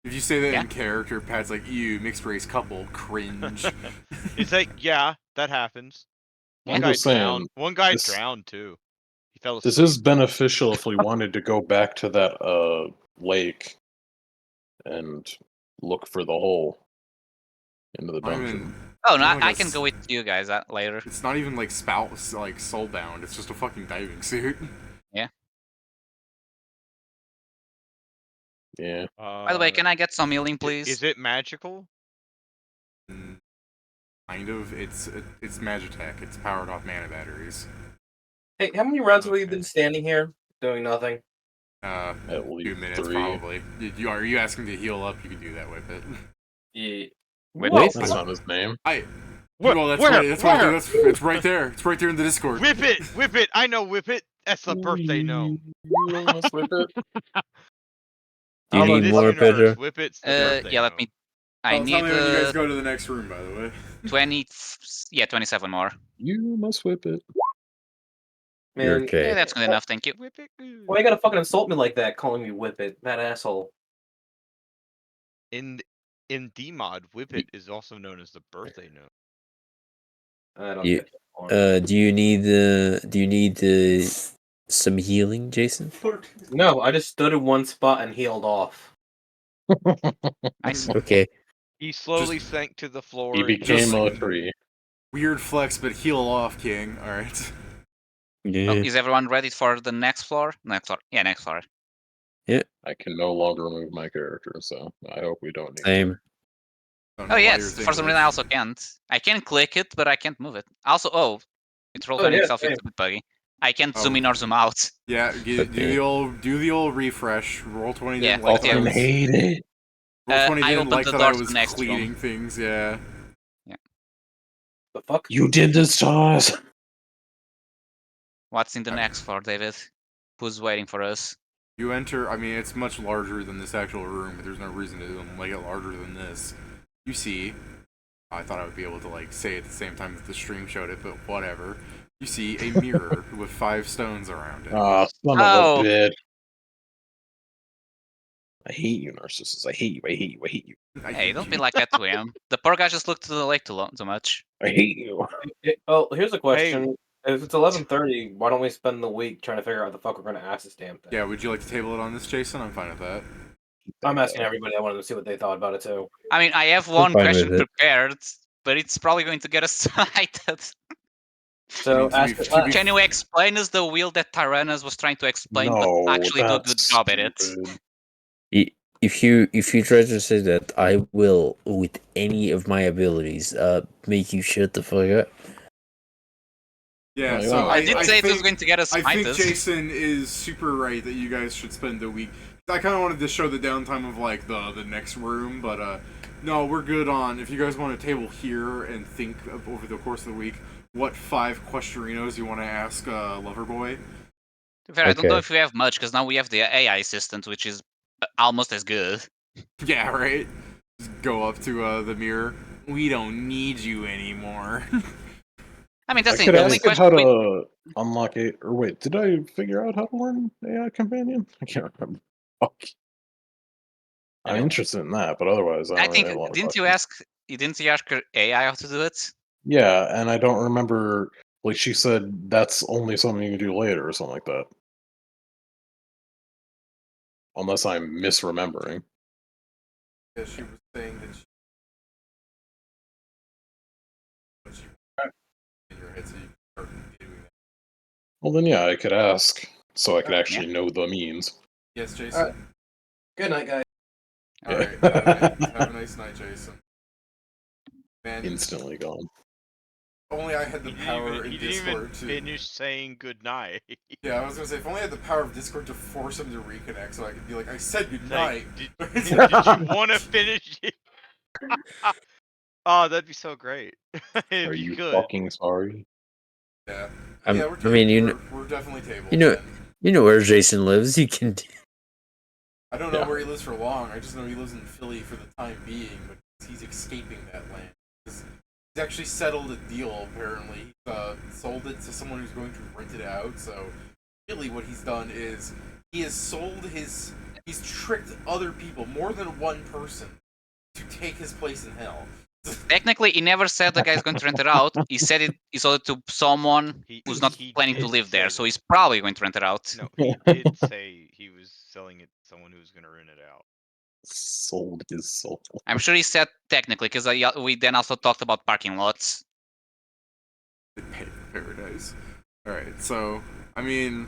If you say that Yeah. in character, Pat's like, ew, mixed race couple, cringe. It's like, yeah, that happens. One I'm guy just saying, drowned. One guy this- drowned too. He fell asleep. This is beneficial if we wanted to go back to that lake and look for the hole into the Not even- dungeon. Oh no, Not like I a can go with you guys later. It's not even soulbound. It's just a fucking diving suit. Yeah. By the way, can I get some healing, please? Is it magical? Kind of. It's Magitech. It's powered off mana batteries. Hey, how many rounds have we been standing here doing nothing? At 2 least minutes 3. probably. Are you asking to heal up? You can do that with it. Yeah. Wait, That's not his name. Well, that's Where? right. That's right. Where? It's right there. It's right there in the Discord. Whip it! Whip it! I know Whip it! That's the birthday gnome. You almost whip it. Do you In need this more, universe, Pedro? Whip it's the birthday Yeah, let gnome. me. I Tell need me when you guys go to the next room, by the way. 27 more. You must whip it. You're Man, okay. Yeah, that's good enough. Thank you. Whip it good. why you gotta fucking insult me like that, calling me whip it, that asshole? In D-Mod, Whip it is also known as the birthday gnome. I don't You- get that. Do you need some healing, Jason? No, I just stood in one spot and healed off. Nice. Okay. He slowly sank to the floor. He and became a just- tree. Weird flex, but heal off, King. All right. Yeah. Oh, is everyone ready for the next floor? Next floor. Yeah, next floor. I can no longer move my character, so I hope we don't need Same. Don't Oh know why yes, you're for some reason I also can't. I can click it, but I can't move it. Also, it rolled on yeah, itself. same. It's a bit buggy. I can't zoom Oh. in or zoom out. Yeah, do Okay. the old refresh. Roll 20 Yeah, didn't like but yeah. that I Fucking was. hate it. Roll 20 I didn't opened like the that door I to was the next cleaning room. things. Yeah. The fuck? You did this to us. What's in the next floor, David? Who's waiting for us? You enter. I mean, it's much larger than this actual room, but there's no reason to make it larger than this. You see, I thought I would be able to like say it at the same time that the stream showed it, but whatever. You see a mirror with 5 stones around it. Ah, son Oh. of a bitch. I hate you, Narcissus. I hate you. I hate you. I hate you. I Hey, hate don't you. be like that to him. The poor guy just looked to the lake too much. I hate you. Oh, here's a question. If it's 11:30, why don't we spend the week trying to figure out what the fuck we're going to ask this damn thing? Yeah, would you like to table it on this, Jason? I'm fine with that. I'm asking everybody. I wanted to see what they thought about it too. I mean, I have one fine question with it. prepared, but it's probably going to get us cited. So I mean, to be Can you explain us the wheel that Tyrannus was trying to explain, but No, actually do a good that's job at it? stupid. If you try to say that, I will, with any of my abilities, make you shut the fuck up. Yeah, Oh, so yeah. I did say it was think, going to get us I think cited. Jason is super right that you guys should spend the week. I kind of wanted to show the downtime of like the next room, but no, we're good on. If you guys want to table here and think of, over the course of the week, what 5 questionerinos you want to ask Loverboy? Fair, I don't know Okay. if we have much, because now we have the AI assistant, which is almost as good. Yeah, right. Just go up to the mirror. We don't need you anymore. I mean, that's I the could only ask it how question. to unlock it. Or wait, did I figure out how to learn AI Companion? I can't remember. Fuck. I'm interested in that, but otherwise, I I don't really think have a lot of didn't you questions. ask her AI how to do it? Yeah, and I don't remember. Like she said, that's only something you can do later or something like that. Unless I'm misremembering. Yeah, she was saying that she in your head, so you can start doing that. Well, then yeah, I could ask, so I could actually know the means. Yes, Jason. Alright. Good night, guys. All right. Have a nice night, Jason. Man, Instantly gone. only I had the power in he didn't even Discord to. finish saying goodnight. Yeah, I was gonna say if only I had the power of Discord to force him to reconnect, so I could be like, I said goodnight. Like, did you want to finish it? Oh, that'd be so great. If Are you you could. fucking sorry? Yeah. I'm- Yeah, we're I mean, tabled. We're definitely tabled. you know- man. You know where Jason lives. You can. I don't know Yeah. where he lives for long. I just know he lives in Philly for the time being, but he's escaping that land. He's actually settled a deal, apparently. He's sold it to someone who's going to rent it out, so really what he's done is he has he's tricked other people, more than one person, to take his place in hell. Technically, he never said the guy's going to rent it out. He said he sold it to someone who's not He planning to did live there, say so that. he's probably going to rent it out. No, he did say he was selling it to someone who was going to rent it out. Sold his soul. I'm sure he said technically, because we then also talked about parking lots. Paradise. Alright, so, I mean,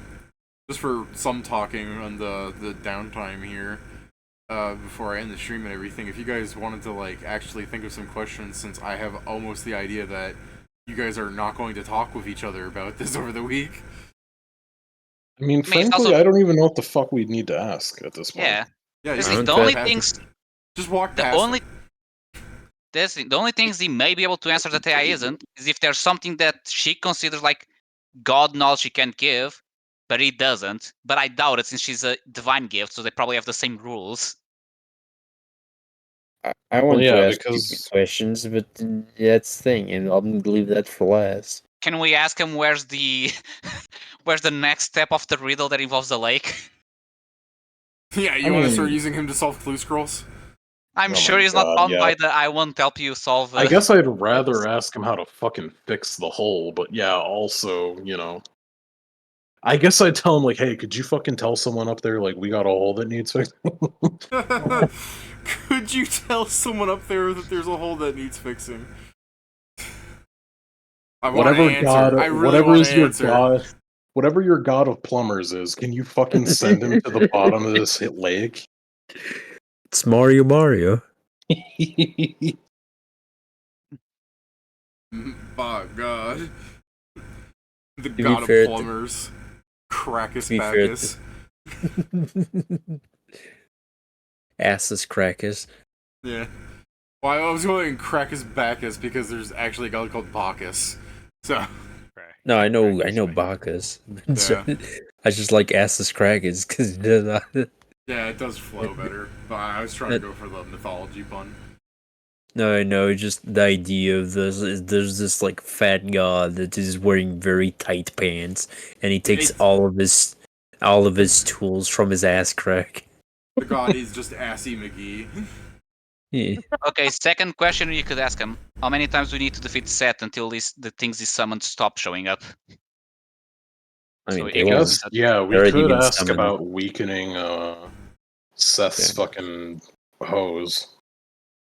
just for some talking on the downtime here, before I end the stream and everything, if you guys wanted to, like, actually think of some questions, since I have almost the idea that you guys are not going to talk with each other about this over the week. I mean, it's frankly, also- I don't even know what the fuck we'd need to ask at this point. Yeah. Yeah, This you is can the walk only past things. it. Just walk The past only. it. The only things he may be able to answer that AI isn't is if there's something that she considers like God knowledge she can't give, but he doesn't. But I doubt it since she's a divine gift, so they probably have the same rules. I want yeah, to ask because- stupid questions, but that's the thing, and I'm gonna leave that for last. Can we ask him where's the where's the next step of the riddle that involves the lake? Yeah, you want to start using him to solve clue scrolls? I'm Oh sure my he's not God, bound yeah. by the I won't help you solve. I guess I'd rather ask him how to fucking fix the hole, but yeah, also, you know. I guess I'd tell him, like, hey, could you fucking tell someone up there, like, we got a hole that needs fixing? Could you tell someone up there that there's a hole that needs fixing? I want Whatever to answer. god, I really whatever want is to your answer. god, whatever your god of plumbers is, can you fucking send him to the bottom of this lake? It's Mario. Oh god. The be god of fair, plumbers. Crackus to be fair, Bacchus. Asses crackers. Yeah. Well, I was going Crackus Bacchus because there's actually a god called Bacchus. So. No, I know Practice Bacchus. Yeah. I just like asses crackers because Yeah, it does flow better. But I was trying to go for the mythology pun. No, I know. Just the idea of this is there's this like fat god that is wearing very tight pants, and he takes It's- all of his tools from his ass crack. The god is just Assy McGee. Yeah. Okay, second question you could ask him. How many times do we need to defeat Set until the things he summoned stop showing up? I mean, So they it won't. gets- Yeah, we already could been ask summoned. about weakening Seth's Yeah. fucking hose.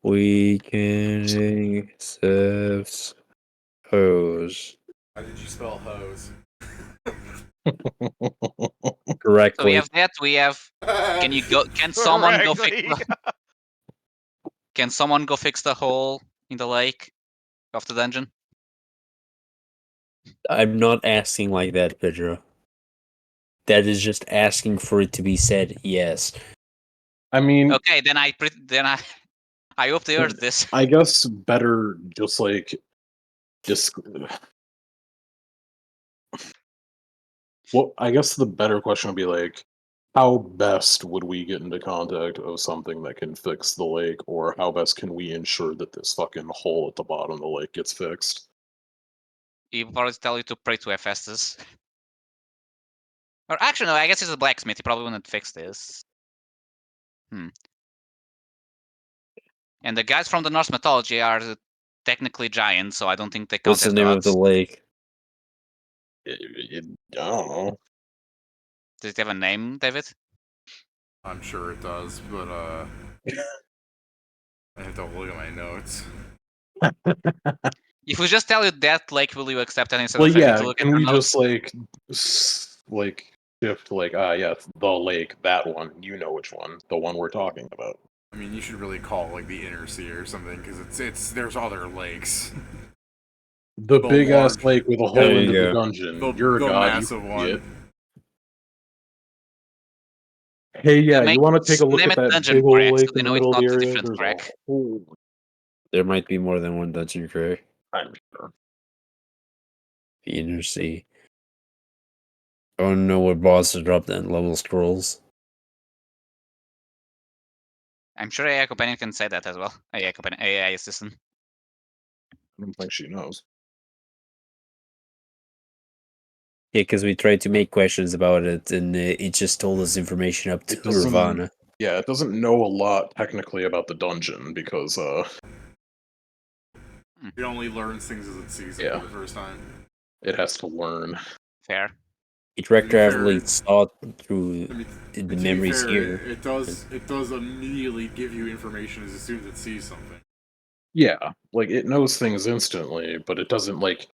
Weakening Seth's hose How did you spell hose? correctly. So we have that. We have. Can you go? Can someone go fix? Correctly. Can someone go fix the hole in the lake of the dungeon? I'm not asking like that, Pedro. That is just asking for it to be said. Yes. I mean, Okay, then I hope they heard this. I guess better just like well, I guess the better question would be like, how best would we get into contact of something that can fix the lake, or how best can we ensure that this fucking hole at the bottom of the lake gets fixed? He will probably tell you to pray to Hephaestus. Or actually, no, I guess he's a blacksmith. He probably wouldn't fix this. And the guys from the Norse mythology are technically giants, so I don't think they count What's the as name of gods. the lake? I don't know. Does it have a name, David? I'm sure it does, but I have to look at my notes. If we just tell you that lake, will you accept it instead Well, of having yeah, to look at can the we notes? just like shift yeah, the lake, that one, you know which one, the one we're talking about. I mean, you should really call it, like the Inner Sea or something, because it's there's other lakes. The The big ass large- lake with a hole There you into the go. dungeon. You're a the god, massive you one. idiot. Hey, yeah, Make you want to take a look name at it that dungeon big old crack, so lake they in the know it's middle of not the a area? different There's crack. a whole. There might be more than one dungeon crack. I'm sure. The Inner Sea. I want to know what boss to drop that level scrolls. I'm sure AI Companion can say that as well. AI Companion, AI Assistant. I don't think she knows. Yeah, because we tried to make questions about it, and it just told us information up to It doesn't. Nirvana. Yeah, it doesn't know a lot technically about the dungeon because It only learns things as it sees them Yeah. for the first time. it has to learn. Fair. It To be fair, retroactively saw through I mean, the to be memories fair, here. it does immediately give you information as soon as it sees something. Yeah, like it knows things instantly, but it doesn't like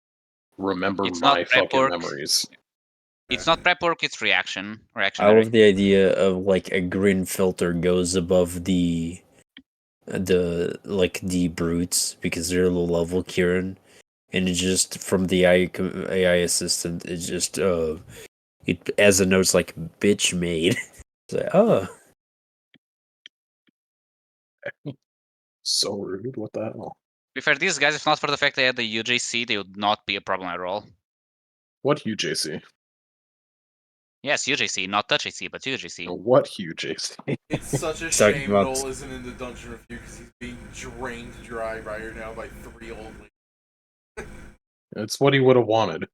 remember It's not my prep fucking work. memories. It's not prep work, it's reaction. I Reactionary. love the idea of like a green filter goes above the brutes because they're low level Kieran, and it just from the AI assistant it just it as a note's like bitch made. It's like, oh, So rude. What the hell? To be fair, these guys, if not for the fact they had the UJC, they would not be a problem at all. What UJC? Yes, UJC, not touch AC, but UJC. What UJC? It's such a Talking shame about- Noel isn't in the dungeon review because he's being drained dry right here now by 3 old ladies. It's what he would have wanted.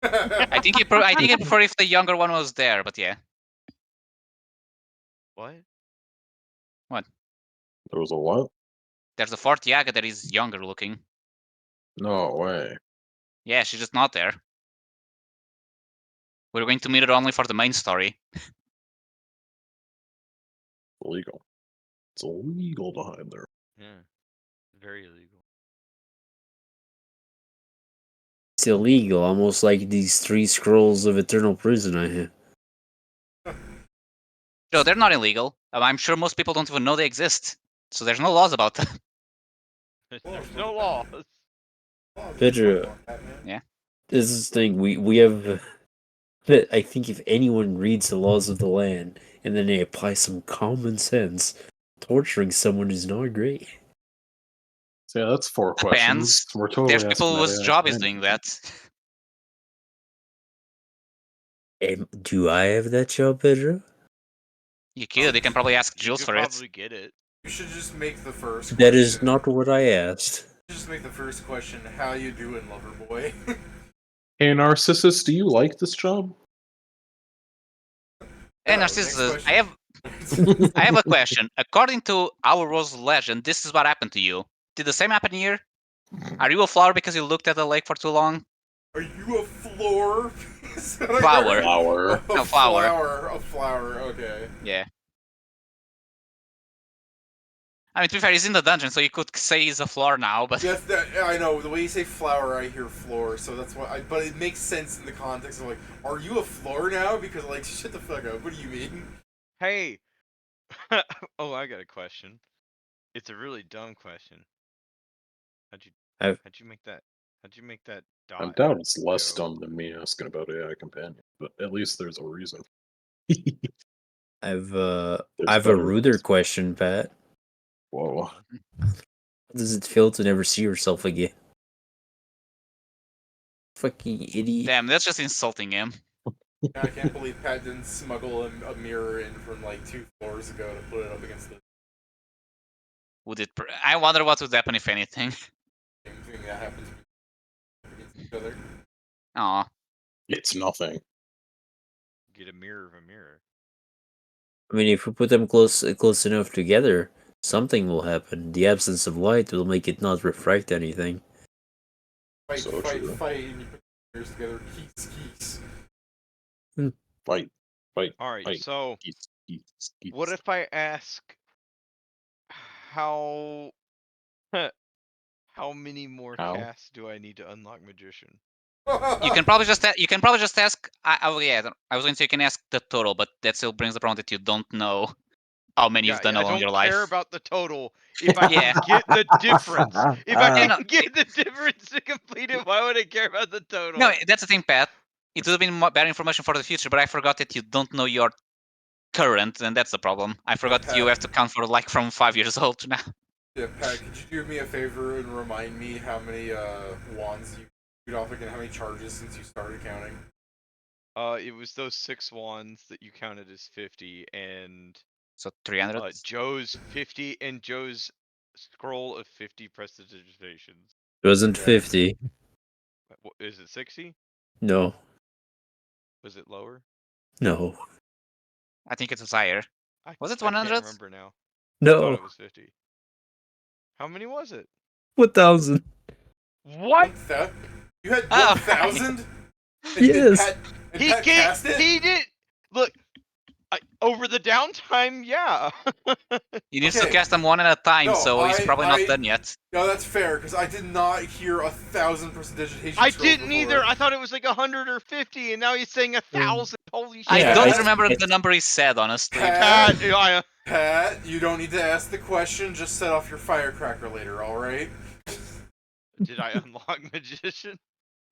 I think I prefer if the younger one was there, but yeah. What? There was a what? There's a fourth Yaga that is younger looking. No way. Yeah, she's just not there. We're going to meet her only for the main story. Illegal. It's illegal to hide there. Yeah, very illegal. It's illegal, almost like these 3 scrolls of eternal prison I have. No, they're not illegal. I'm sure most people don't even know they exist. So there's no laws about them. There's no laws. Pedro. Yeah. This is the thing, we have... I think if anyone reads the laws of the land, and then they apply some common sense, torturing someone is not great. So yeah, that's 4 Depends. questions. We're totally There's asking people that whose AI job is companion. doing that. Do I have that job, Pedro? You could. You can probably ask You Jules could for it. probably get it. You should just make the first That question. is not what I asked. Just make the first question, how you doing, lover boy? Hey, Narcissus, do you like this job? Hey, No, next Narcissus, question. I have a question. According to our Rose legend, this is what happened to you. Did the same happen here? Are you a flower because you looked at the lake for too long? Are you a floor? Is that what I Flower. heard? Flower. Oh, No, flower. A flower, okay. Yeah. I mean, to be fair, he's in the dungeon, so you could say he's a floor now, but... Yes, that, I know. The way you say flower, I hear floor, so that's why. But it makes sense in the context of like, are you a floor now? Because like, shut the fuck up. What do you mean? Hey. Oh, I got a question. It's a really dumb question. How'd you make that? How'd you make that I dot? doubt it's less Joe? dumb than me asking about AI companion, but at least there's a reason. I've There's a better ruder reasons. question, Pat. Whoa. How does it feel to never see yourself again? Fucking idiot. Damn, that's just insulting him. Yeah, I can't believe Pat didn't smuggle a mirror in from like 2 floors ago to put it up against the Would it... I wonder what would happen if anything. same thing that happens against each other. Aw. It's nothing. Get a mirror of a mirror. I mean, if we put them close enough together, something will happen. The absence of light will make it not refract anything. Fight, So fight, true. fight, and you put the mirrors together. Keys. Fight. Fight. Alright, Fight. so Geese. what if I ask how how many more How? casts do I need to unlock magician? You can probably just ask. Oh yeah, I was going to say you can ask the total, but that still brings the problem that you don't know how many Yeah, you've done I along don't your care life. about the total. If I Yeah. can get the difference, if I Yeah, no, can get the difference to complete it, why would I care about the total? No, that's the thing, Pat. It would have been better information for the future, but I forgot that you don't know your current, and that's the problem. I forgot that you have to count for like from 5 years old to now. Yeah, Pat, could you do me a favor and remind me how many wands you shoot off again? How many charges since you started counting? It was those 6 wands that you counted as 50, and So 300. Joe's 50, and Joe's scroll of 50 prestidigitations. It wasn't Okay. 50. Is it 60? No. Was it lower? No. I think it was higher. Was it 100? I can't remember now. I thought No. it was 50. How many was it? 1,000. What? You had Oh, 1,000? Yes. And Pat cast it? He did. Look, over the downtime, yeah. You need to Okay. cast them one at a time, No, so he's probably not I- done yet. No, that's fair, because I did not hear 1,000 prestidigitation I scrolls didn't before. either. I thought it was like 100 or 50, and now he's saying 1,000. Holy shit! I Yeah, don't I- remember the number he said, honestly. Pat, Pat, Pat, you don't need to ask the question, just set off your firecracker later, alright? did I unlock magician?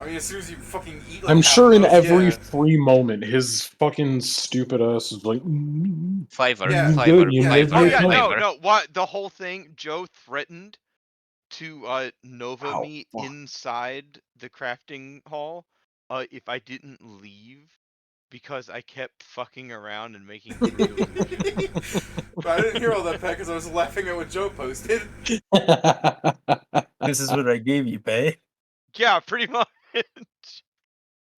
I mean, as soon as you fucking eat like I'm half sure of in those, every yeah. free moment, his fucking stupid ass is like, Fiverr, Yeah, Fiverr, good, you yeah. made Oh me yeah, come. no, Fiverr. no. What the whole thing? Joe threatened to Nova Ow, me fuck. inside the crafting hall if I didn't leave because I kept fucking around and making voodoo illusions. But I didn't hear all that, Pat, because I was laughing at what Joe posted. This is what I gave you, Pay. Yeah, pretty much.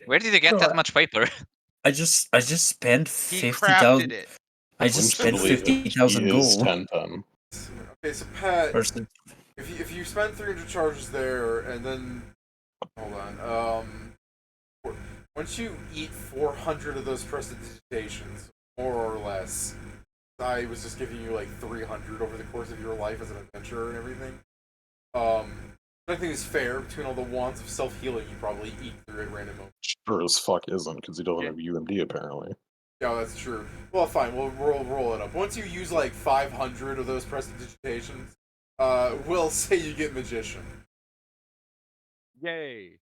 Where did you get No, that much paper? I just spent He 50,000. crafted it. I just spent Believe it, 50,000 he is gold. 1010. Okay, so Pat, Or some- if you spend 300 charges there, and then hold on, once you eat 400 of those prestidigitations, more or less, I was just giving you like 300 over the course of your life as an adventurer and everything. I think it's fair between all the wands of self-healing you probably eat through at random moments. Sure as fuck isn't, because he doesn't Yeah. have UMD apparently. Yeah, that's true. Well, fine. We'll roll it up. Once you use like 500 of those prestidigitations, we'll say you get magician. Yay.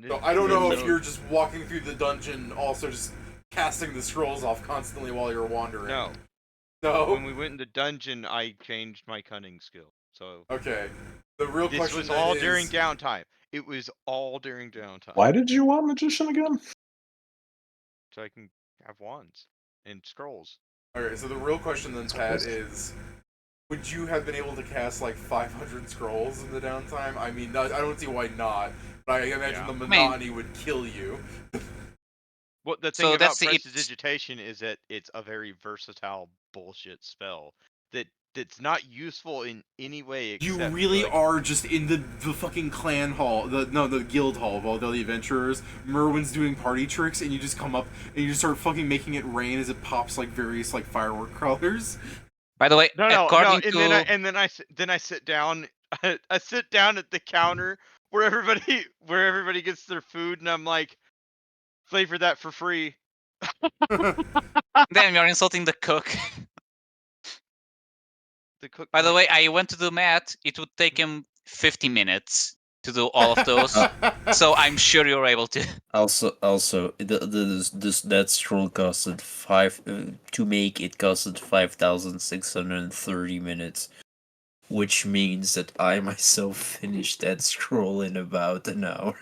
So I don't know if you're just walking through the dungeon, also just casting the scrolls off constantly while you're wandering. No. No. When we went in the dungeon, I changed my cunning skill. So Okay. The real this question was all then during is... downtime. It was all during downtime. Why did you want magician again? So I can have wands and scrolls. Okay, so the real question then, Pat, is... Would you have been able to cast like 500 scrolls in the downtime? I mean, I don't see why not. But I imagine the monotony would kill you. Well, the thing about prestidigitation is that it's a very versatile bullshit spell that's not useful in any way. Except You really are just in the fucking clan hall, the guild hall of all the adventurers. Merwin's doing party tricks, and you just come up and you just start fucking making it rain as it pops like various like firework colors. By the way, and then I sit down. I sit down at the counter where everybody gets their food, and I'm like, flavor that for free. Damn, you're insulting the cook. The cook. By the way, I went to do math. It would take him 50 minutes to do all of those. So I'm sure you're able to. Also, that scroll costed to make. It costed 5,630 minutes, which means that I myself finished that scroll in about an hour.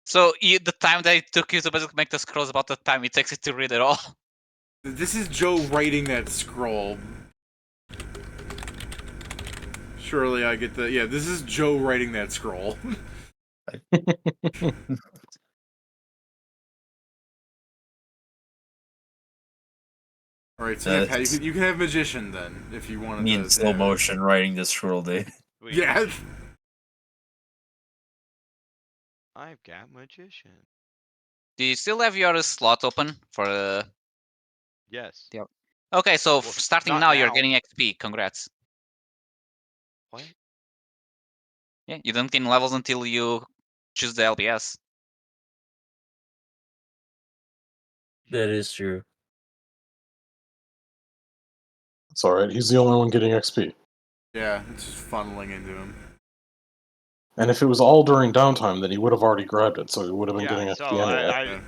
So the time that it took you to basically make the scroll is about the time it takes you to read it all. This is Joe writing that scroll. Surely I get the... Yeah, this is Joe writing that scroll. Alright, so yeah, Pat, you can have magician then, if you wanted me in slow motion writing this scroll day. Yeah. I've got magician. Do you still have your slot open for Yes. Yep. Okay, so starting now, you're getting XP. Congrats. What? Yeah, you don't gain levels until you choose the LBS. That is true. It's alright, he's the only one getting XP. Yeah, it's just funneling into him. And if it was all during downtime, then he would have already grabbed it, so he would have been getting XP anyway.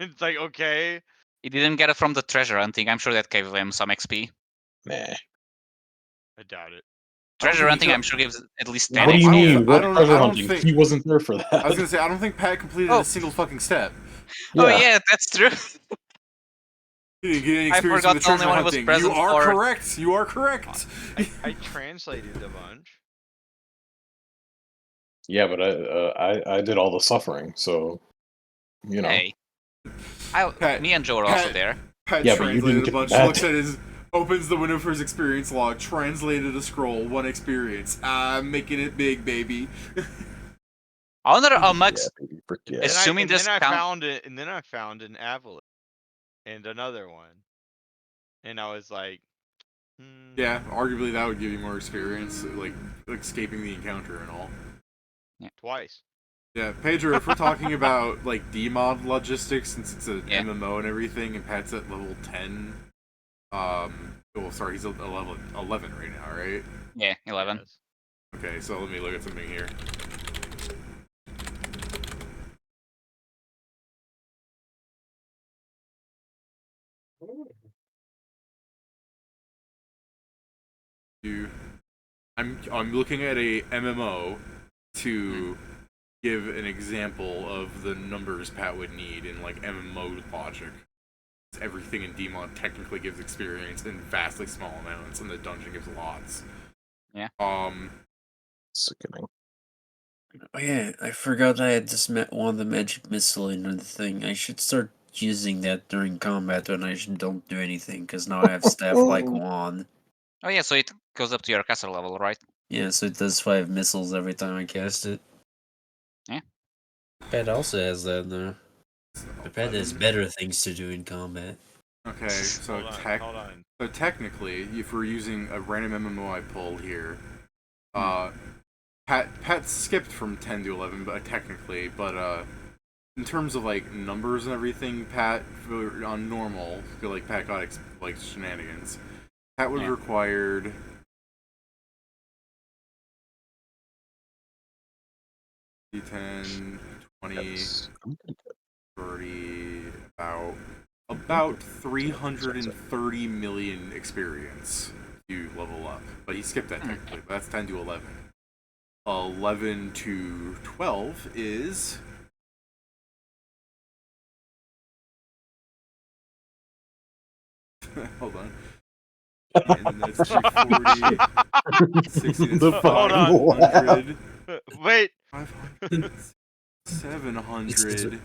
It's like, okay. He didn't get it from the treasure hunting. I'm sure that gave him some XP. Nah. I doubt it. Treasure hunting, I'm sure, gives at least 10 What do you XP. mean? What treasure hunting? He wasn't there for that. I was gonna say, I don't think Pat completed a single fucking step. Oh yeah, that's true. You didn't get any I experience forgot with the only treasure one who was hunting. present You are for... correct. You are correct. I translated a bunch. Yeah, but I did all the suffering, so you know. Hey, me and Joe were also there. Pat Yeah, but you translated didn't a bunch. get that. Looks at his, opens the window for his experience log, translated a scroll, 1 experience. I'm making it big, baby. I wonder how much. Yeah. Assuming this I count. found it, and then I found an avalanche and another one, and I was like, Yeah, arguably that would give you more experience, like escaping the encounter and all. Yeah. Twice. Yeah, Pedro, if we're talking about like DMod logistics, since it's an Yeah. MMO and everything, and Pat's at level 10, well, sorry, he's at level 11 right now, right? Yeah, 11. Yes. Okay, so let me look at something here. I'm looking at a MMO to give an example of the numbers Pat would need in like MMO logic. Everything in DMod technically gives experience in vastly small amounts, and the dungeon gives lots. Yeah. Sickening. Oh yeah, I forgot I had this one of the magic missile in the thing. I should start using that during combat when I don't do anything, because now I have staff like Juan. Oh yeah, so it goes up to your caster level, right? Yeah, so it does 5 missiles every time I cast it. Yeah. Pet also has that though. The pet has better things to do in combat. Okay, so Hold on. so technically, if we're using a random MMO I pulled here, Pat skipped from 10 to 11, but technically, but in terms of like numbers and everything, Pat on normal, I feel like Pat got like shenanigans. Pat would have required 10, 20, 30, about 330 million experience to level up. But he skipped that technically, but that's 10 to 11. 11 to 12 is... Hold on. And that's 240, 60, that's 500, Wait. 500, 700,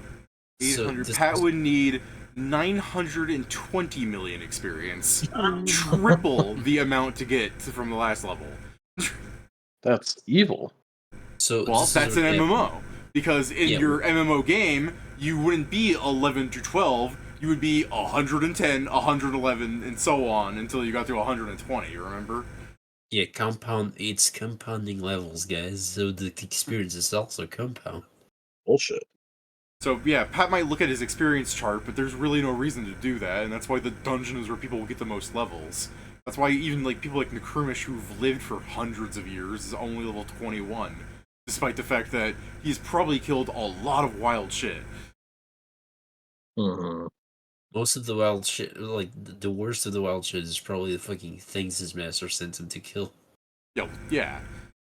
800. So Pat would need 920 million experience. Triple the amount to get from the last level. That's evil. So Well, that's an MMO. Because in your MMO game, you wouldn't be 11 to 12, you would be 110, 111, and so on until you got to 120, remember? Yeah, it's compounding levels, guys, so the experience is also compound. Bullshit. So yeah, Pat might look at his experience chart, but there's really no reason to do that, and that's why the dungeon is where people will get the most levels. That's why even like people like Nakrumish, who've lived for hundreds of years, is only level 21, despite the fact that he's probably killed a lot of wild shit. Most of the wild shit, like the worst of the wild shit, is probably the fucking things his master sent him to kill. Yeah.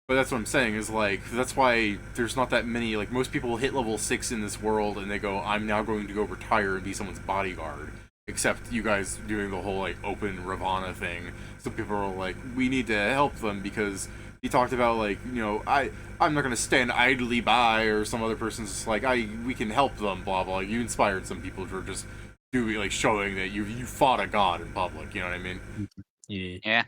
But that's what I'm saying, is like, that's why there's not that many, like, most people hit level 6 in this world and they go, I'm now going to go retire and be someone's bodyguard. Except you guys doing the whole, like, open Ravana thing. So people are like, we need to help them because he talked about, like, you know, I'm not going to stand idly by, or some other person's just like, we can help them, blah, blah. You inspired some people for just doing, like, showing that you fought a god in public, you know what I mean? Yeah.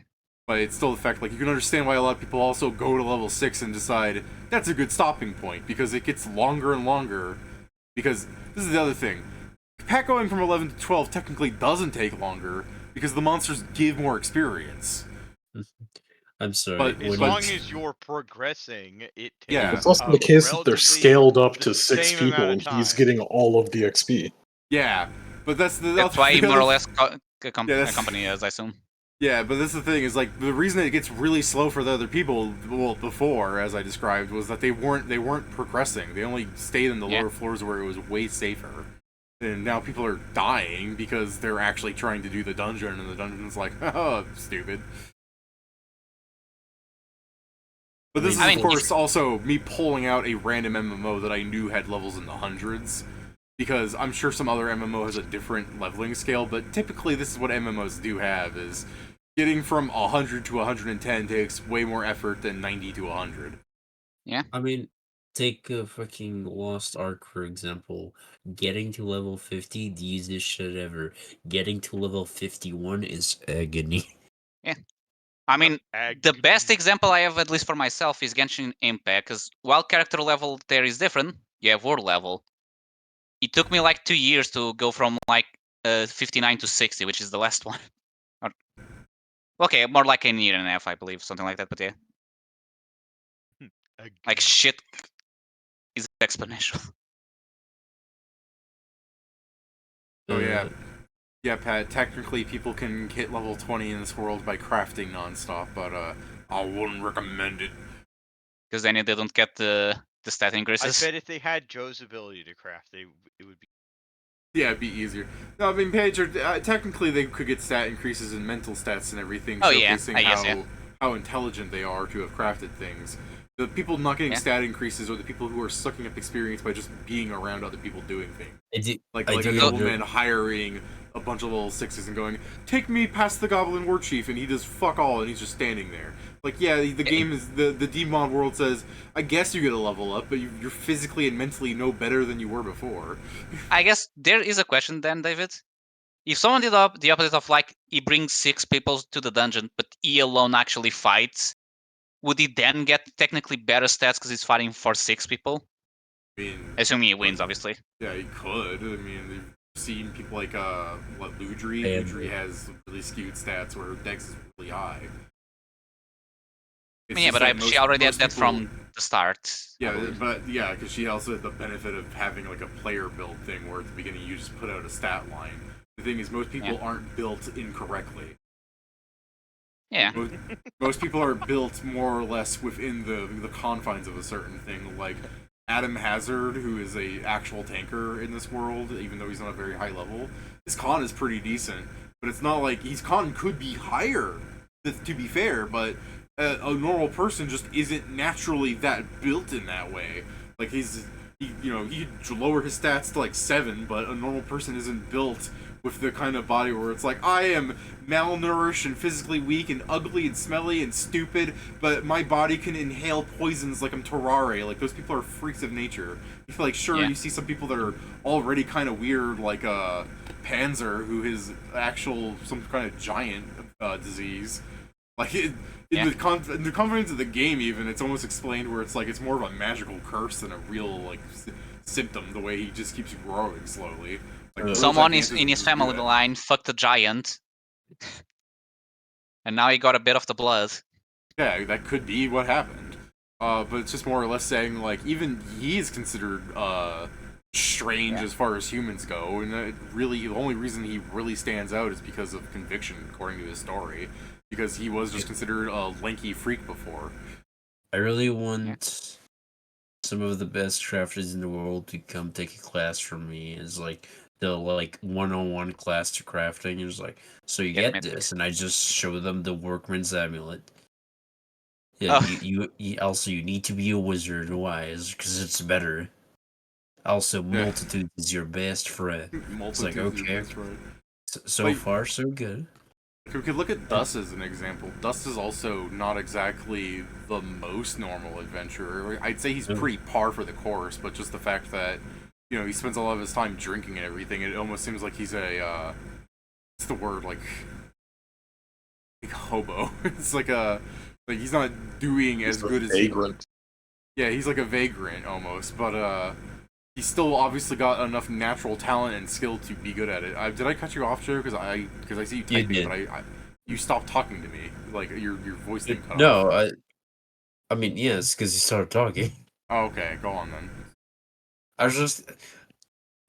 But it's still the fact, like, you can understand why a lot of people also go to level 6 and decide that's a good stopping point, because it gets longer and longer. Because this is the other thing. Pat going from 11 to 12 technically doesn't take longer, because the monsters give more experience. I'm sorry. But As long as you're progressing, it takes It's also the case that they're scaled up to 6 same people amount and of he's time. getting all of the XP. Yeah, but that's why the more or other- less company is, I assume. Yeah, but that's the thing, is like the reason it gets really slow for the other people, well, before, as I described, was that they weren't progressing. They only stayed in the lower floors where it was way safer. And now people are dying because they're actually trying to do the dungeon, and the dungeon's like, oh, stupid. But this is, of course, also me pulling out a random MMO that I knew had levels in the hundreds. Because I'm sure some other MMO has a different leveling scale, but typically this is what MMOs do have, is getting from 100 to 110 takes way more effort than 90 to 100. Yeah. I mean, take a fucking Lost Ark, for example. Getting to level 50, the easiest shit ever. Getting to level 51 is agony. Yeah. I mean, the best example I have, at least for myself, is Genshin Impact, because while character level there is different, you have world level. It took me like 2 years to go from like 59 to 60, which is the last one. Okay, more like a year and a half, I believe, something like that, but yeah. Like, shit is exponential. So yeah, Pat, technically people can hit level 20 in this world by crafting nonstop, but I wouldn't recommend it. Because then they don't get the stat increases. I bet if they had Joe's ability to craft, it would be... Yeah, it'd be easier. No, I mean, technically they could get stat increases in mental stats and everything, showcasing how intelligent they are to have crafted things. The people not getting stat increases are the people who are sucking up experience by just being around other people doing things. Like a nobleman hiring a bunch of level 6s and going, take me past the Goblin War Chief, and he does fuck all, and he's just standing there. Like, yeah, the game is, the Demon world says, I guess you get a level up, but you're physically and mentally no better than you were before. I guess there is a question then, David. If someone did the opposite of, like, he brings 6 people to the dungeon, but he alone actually fights, would he then get technically better stats because he's fighting for 6 people? I mean, assuming he wins, obviously. Yeah, he could. I mean, seen people like Ludri. And- Ludri has really skewed stats where her dex is really high. I mean, yeah, but she already had that people, from the start. Yeah, but yeah, because she also had the benefit of having like a player build thing where at the beginning you just put out a stat line. The thing is, most people aren't built incorrectly. Yeah. Most people are built more or less within the confines of a certain thing. Like Adam Hazard, who is a actual tanker in this world, even though he's not a very high level, his con is pretty decent. But it's not like his con could be higher, to be fair. But a normal person just isn't naturally that built in that way. Like he could lower his stats to like 7, but a normal person isn't built with the kind of body where it's like, I am malnourished and physically weak and ugly and smelly and stupid, but my body can inhale poisons like I'm Terrare. Like, those people are freaks of nature. You feel like, sure, you see some people that are already kind of weird, like Panzer, who has some kind of giant disease. Like, in the confidence of the game, even, it's almost explained where it's like, it's more of a magical curse than a real, like, symptom, the way he just keeps growing slowly. Like, someone in his family line fucked a giant, and now he got a bit of the blood. Yeah, that could be what happened. But it's just more or less saying, like, even he is considered strange as far as humans go, and the only reason he really stands out is because of conviction, according to his story, because he was just considered a lanky freak before. I really want some of the best crafters in the world to come take a class from me. It's like the one-on-one class to crafting. It's like, so you get this, and I just show them the Workman's Amulet. Yeah, you also you need to be a wizard. Why? Because it's better. Also, multitude is your best friend. It's like, okay, so far so good. We could look at Dust as an example. Dust is also not exactly the most normal adventurer. I'd say he's pretty par for the course, but just the fact that, you know, he spends a lot of his time drinking and everything, it almost seems like he's a, what's the word, like hobo. It's like he's not doing as good as vagrant. Yeah, he's like a vagrant almost, but he's still obviously got enough natural talent and skill to be good at it. Did I cut you off, Joe? Because I see you typing, but you stopped talking to me. Like your voice didn't cut off. No, I mean, yes, because you started talking. Oh, okay, go on then. I was just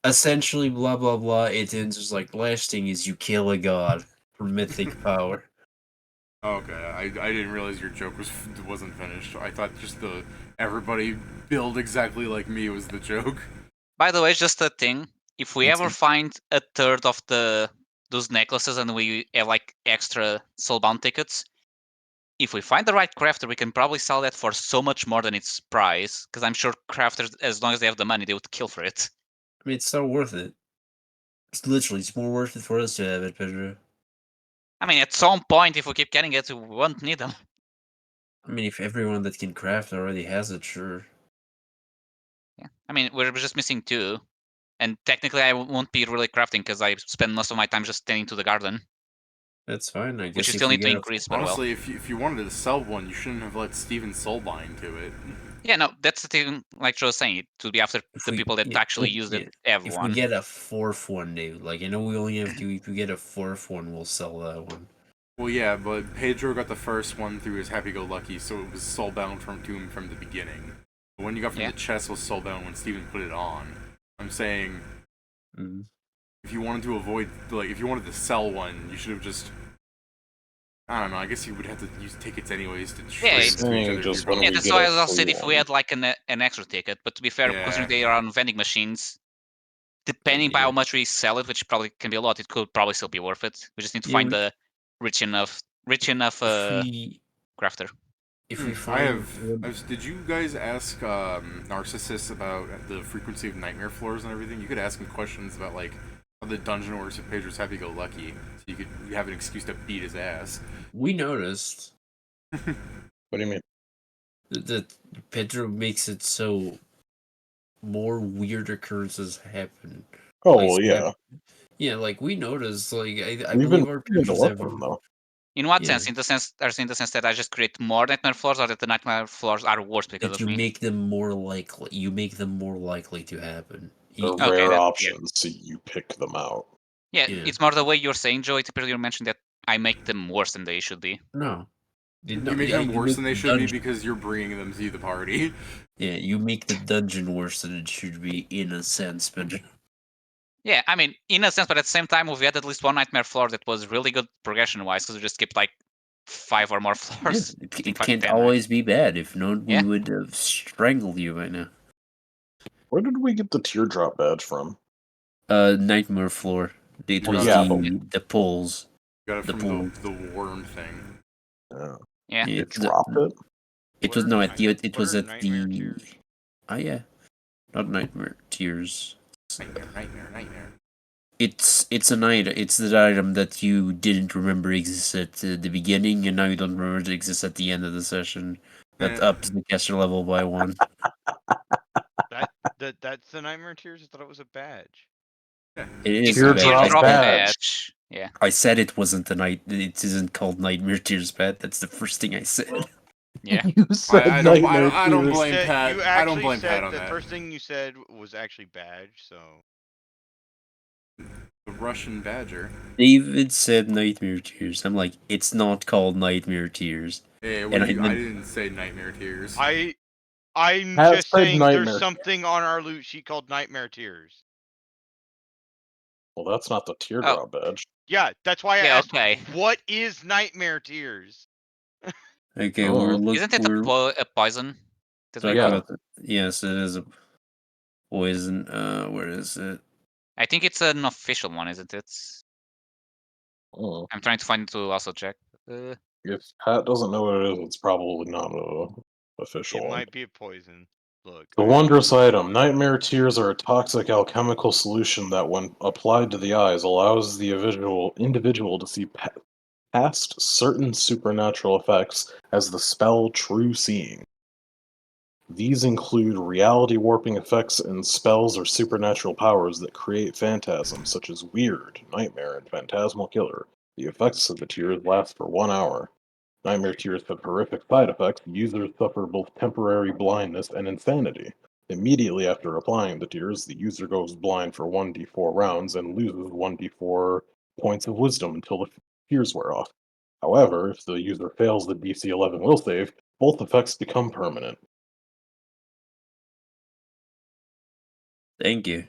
essentially blah blah blah. It ends just like last thing is you kill a god for mythic power. Okay, I didn't realize your joke wasn't finished. I thought just the everybody build exactly like me was the joke. By the way, just a thing. If we ever find a third of those necklaces and we have like extra soulbound tickets, if we find the right crafter, we can probably sell that for so much more than its price. Because I'm sure crafters, as long as they have the money, they would kill for it. I mean, it's so worth it. It's more worth it for us to have it, Pedro. I mean, at some point, if we keep getting it, we won't need them. I mean, if everyone that can craft already has it, sure. Yeah. I mean, we're just missing 2. And technically, I won't be really crafting because I spend most of my time just tending to the garden. That's fine. I guess which you still need to increase. Honestly, if you wanted to sell one, you shouldn't have let Steven soulbind to it. Yeah, no, that's the thing. Like Joe was saying, it would be after the people that actually use it. Everyone. If we get a 4th one, dude, like I know we only have 2. If we get a 4th one, we'll sell that one. Well, yeah, but Pedro got the first one through his happy-go-lucky, so it was soulbound to him from the beginning. The one you got from the chest was soulbound when Steven put it on. I'm saying, if you wanted to avoid, like, if you wanted to sell one, you should have just. I don't know. I guess you would have to use tickets anyways to trade to each other. Yeah, that's why I said if we had like an extra ticket. But to be fair, considering they are on vending machines, depending by how much we sell it, which probably can be a lot, it could probably still be worth it. We just need to find the rich enough crafter. If we find, did you guys ask Narcissus about the frequency of nightmare floors and everything? You could ask him questions about like how the dungeon works if Pedro's happy-go-lucky, so you could have an excuse to beat his ass. We noticed. What do you mean? That Pedro makes it so more weird occurrences happen. Oh, like, yeah. Yeah, like we noticed. Like I believe our pictures have. In what sense? In the sense that I just create more nightmare floors, or that the nightmare floors are worse because that of me? Make them more likely. You make them more likely to happen. They're Okay, rare yeah. options, so you pick them out. Yeah, Yeah. it's more the way you're saying, Joe. It's pretty you mentioned that I make them worse than they should be. No. You make them worse than they should be because you're bringing them to the party. Yeah, you make the dungeon worse than it should be in a sense, but Yeah, I mean, in a sense, but at the same time, we've had at least one nightmare floor that was really good progression-wise because we just skipped like 5 or more yeah, floors. it can't always be bad. If not, we would have strangled you right now. Where did we get the teardrop badge from? Nightmare floor. It was the poles. Got it The from the worm thing. Yeah. It dropped it? It was no at the it What was are at nightmare the tears? oh yeah. Not nightmare tears. Nightmare. It's an item. It's the item that you didn't remember exists at the beginning, and now you don't remember it exists at the end of the session. That ups the caster level by 1. That's the nightmare tears. I thought it was a badge. It is Teardrop a badge. badge. Yeah. I said it wasn't a night. It isn't called Nightmare Tears badge. That's the first thing I said. Yeah. You said I don't blame Said- Pat. You I don't actually blame said Pat on the that. first thing you said was actually badge. So The Russian Badger. David said Nightmare Tears. I'm like, it's not called Nightmare Tears. Hey, And I didn't say Nightmare Tears. I'm Pat just said saying nightmare. there's something on our loot sheet called nightmare tears. Well, that's not the teardrop badge. Yeah, that's why I Yeah, asked. okay. What is nightmare tears? Okay, Oh. Isn't it a poison? That we got? Yes, it is a poison. Where is it? I think it's an official one, isn't it? Oh. I'm trying to find it to also check. If Pat doesn't know what it is, it's probably not a official It one. might be a poison. Look. The wondrous item. Nightmare tears are a toxic alchemical solution that, when applied to the eyes, allows the individual to see past certain supernatural effects as the spell True Seeing. These include reality warping effects and spells or supernatural powers that create phantasms such as Weird, Nightmare, and Phantasmal Killer. The effects of the tears last for 1 hour. Nightmare tears have horrific side effects. Users suffer both temporary blindness and insanity. Immediately after applying the tears, the user goes blind for 1d4 rounds and loses 1d4 points of wisdom until the tears wear off. However, if the user fails the DC 11 will save, both effects become permanent. Thank you.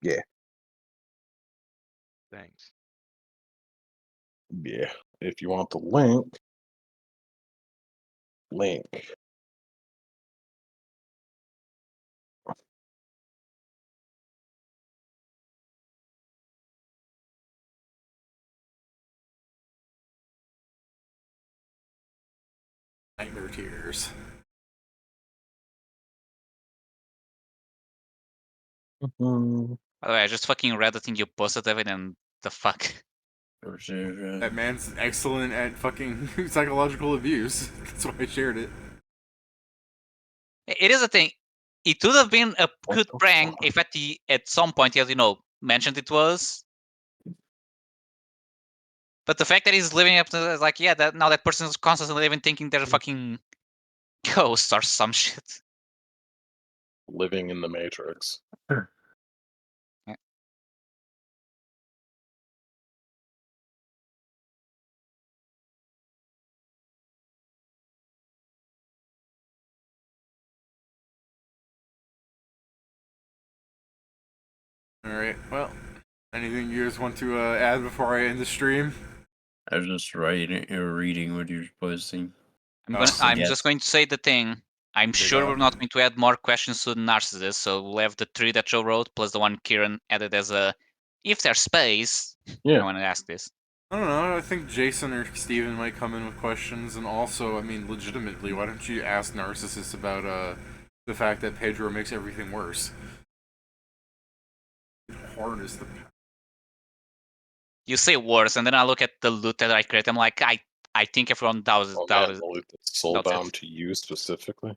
Yeah. Thanks. Yeah. If you want the link. Nightmare Tears. By the way, I just fucking read the thing you posted, David, and the fuck. That man's excellent at fucking psychological abuse. That's why I shared it. It is a thing. It would have been a good prank if at some point he had, mentioned it was. But the fact that he's living up to like, yeah, that now that person is constantly living thinking they're a fucking ghost or some shit. Living in the Matrix. Yeah. Alright, well, anything you guys want to add before I end the stream? I was just reading what you're posting. I'm just going to say the thing. I'm sure we're not going to add more questions to the Narcissus, so we'll have the 3 that Joe wrote plus the one Kieran added as a if there's space. Yeah. I want to ask this. I don't know, I think Jason or Steven might come in with questions, and also, I mean, legitimately, why don't you ask Narcissus about the fact that Pedro makes everything worse? Harness the You say worse, and then I look at the loot that I create. I'm like, I think everyone doubts The loot that's soulbound to you specifically.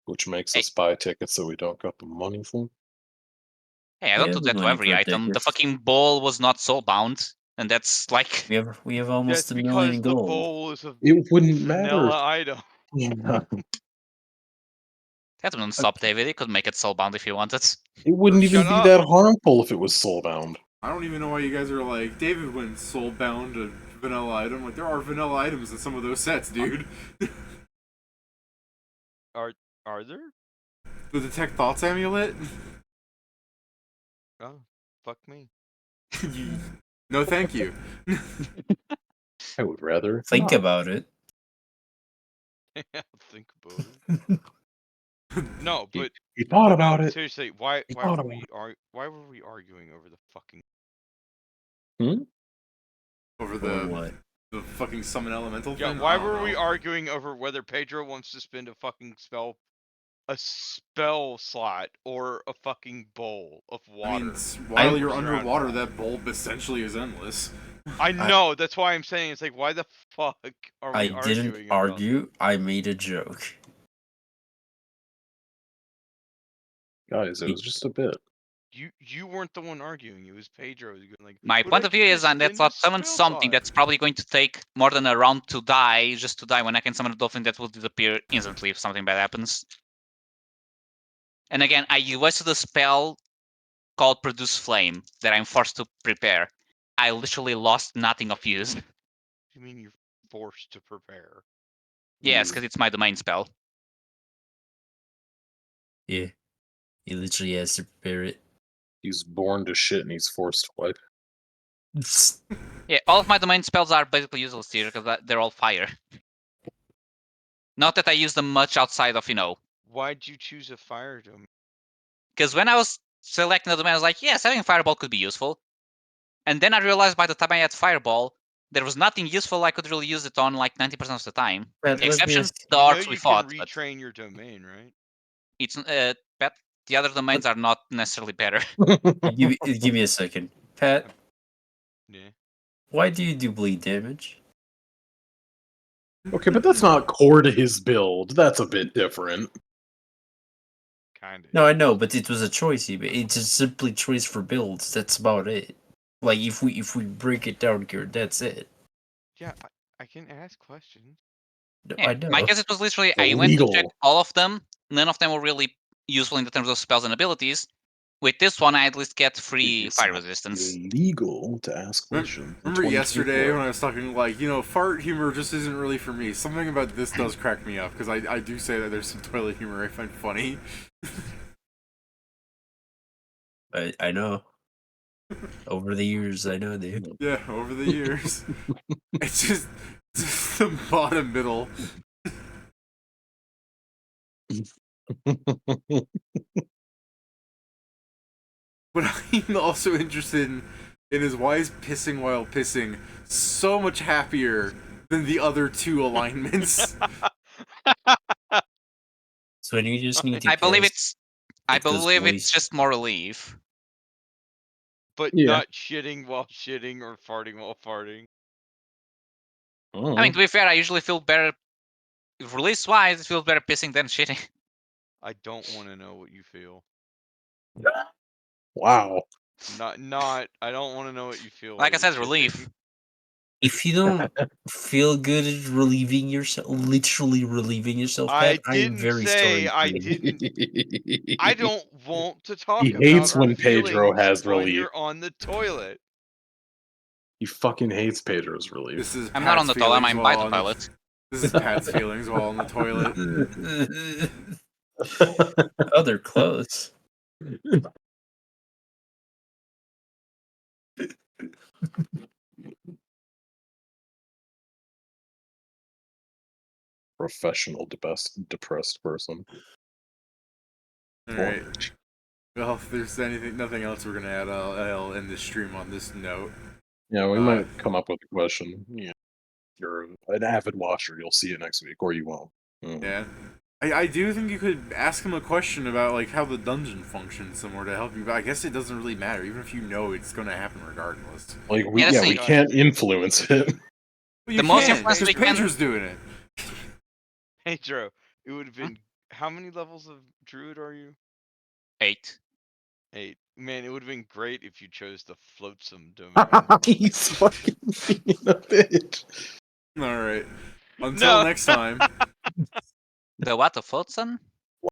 Which makes us buy tickets so we don't got the money for. Hey, I don't do that to every item. The fucking bowl was not soulbound, and that's like we have almost That's a because million the gold. bowl is a It wouldn't matter. vanilla item. Yeah. That wouldn't stop David. He could make it soulbound if he wanted. It wouldn't even Shut be up. that harmful if it was soulbound. I don't even know why you guys are like, David went soulbound a vanilla item. Like, there are vanilla items in some of those sets, dude. Are there? The Detect Thoughts amulet? Oh, fuck me. No, thank you. I would rather Think not. about it. Think about it. No, but He thought but about no, it. seriously, why He why thought were about why were we arguing over the fucking Over Or what? the fucking summon elemental Yeah, thing? why I don't were we know. arguing over whether Pedro wants to spend a spell slot or a fucking bowl of I water? mean, while you're Surround underwater, round. that bulb essentially is endless. I know, that's why I'm saying it's like, why the fuck are I we arguing didn't about argue. I made a joke. Guys, it was just a bit. You weren't the one arguing, it was Pedro who was going like, My "But point I of view could is, just and let's spend a not summon spell something slot." that's probably going to take more than a round to die, just to die when I can summon a dolphin that will disappear instantly if something bad happens. And again, I wasted a spell called Produce Flame that I'm forced to prepare. I literally lost nothing of use. What do you mean you're forced to prepare? Yes, because it's my domain spell. Yeah. He literally has to prepare it. He's born to shit and he's forced to wipe. Yeah, all of my domain spells are basically useless here because they're all fire. Not that I use them much outside of, Why'd you choose a fire domain? because when I was selecting the domain, I was like, yes, having Fireball could be useful. And then I realized by the time I had Fireball, there was nothing useful I could really use it on like 90% of the time. Pat, let me Exception ask the You know orcs we you can fought, but retrain your domain, right? it's but the other domains are not necessarily better. give me a second. Pat, Yeah. why do you do bleed damage? Okay, but that's not core to his build. That's a bit different. Kinda. No, I know, but it was a choice he made. It's just simply choice for builds. That's about it. Like if we break it down here, that's it. Yeah, I can ask questions. No, Yeah, I know. my guess it was literally I went to check Illegal. all of them. None of them were really useful in terms of spells and abilities. With this one, I at least get free It's fire not resistance. illegal to ask questions. Remember yesterday when I was talking, like, fart humor just isn't really for me. Something about this does crack me up, because I do say that there's some toilet humor I find funny. I know. Over the years, I know, dude. Yeah, over the years. It's just the bottom middle. But I'm also interested in his why is pissing while pissing so much happier than the other two alignments. So when you just need to I believe cast, it's goes voice. just more relief. But Yeah. not shitting while shitting or farting while farting. I mean, to be fair, I usually feel better. Release wise, it feels better pissing than shitting. I don't want to know what you feel. Wow. I don't want to know what you feel. Like I while said, you're relief. shitting. If you don't feel good at relieving yourself, literally relieving yourself, I Pat, I am didn't very say sorry. I for you. didn't. I don't want to talk He about hates our when Pedro feelings has when relief. you're on the toilet. He fucking hates Pedro's relief. This is I'm not on Pat's the toilet, feelings I'm by while the on toilet. This is Pat's feelings while on the toilet. Oh, they're close. Professional depressed person. Alright. Well, if there's nothing else we're gonna add, I'll end this stream on this note. Yeah, we might come up with a question. Yeah. If you're an avid watcher, you'll see it next week, or you won't. Yeah. I do think you could ask him a question about like how the dungeon functions somewhere to help you, but I guess it doesn't really matter, even if you know it's gonna happen regardless. Like we Yeah, that's we the- can't influence it. Well, you The most can, influence because we can- Pedro's doing it. Pedro, it would have been how many levels of druid are you? 8. 8. Man, it would have been great if you chose the floatsome domain. He's fucking being a bitch. Alright. Until next time. The what, the Floatsun?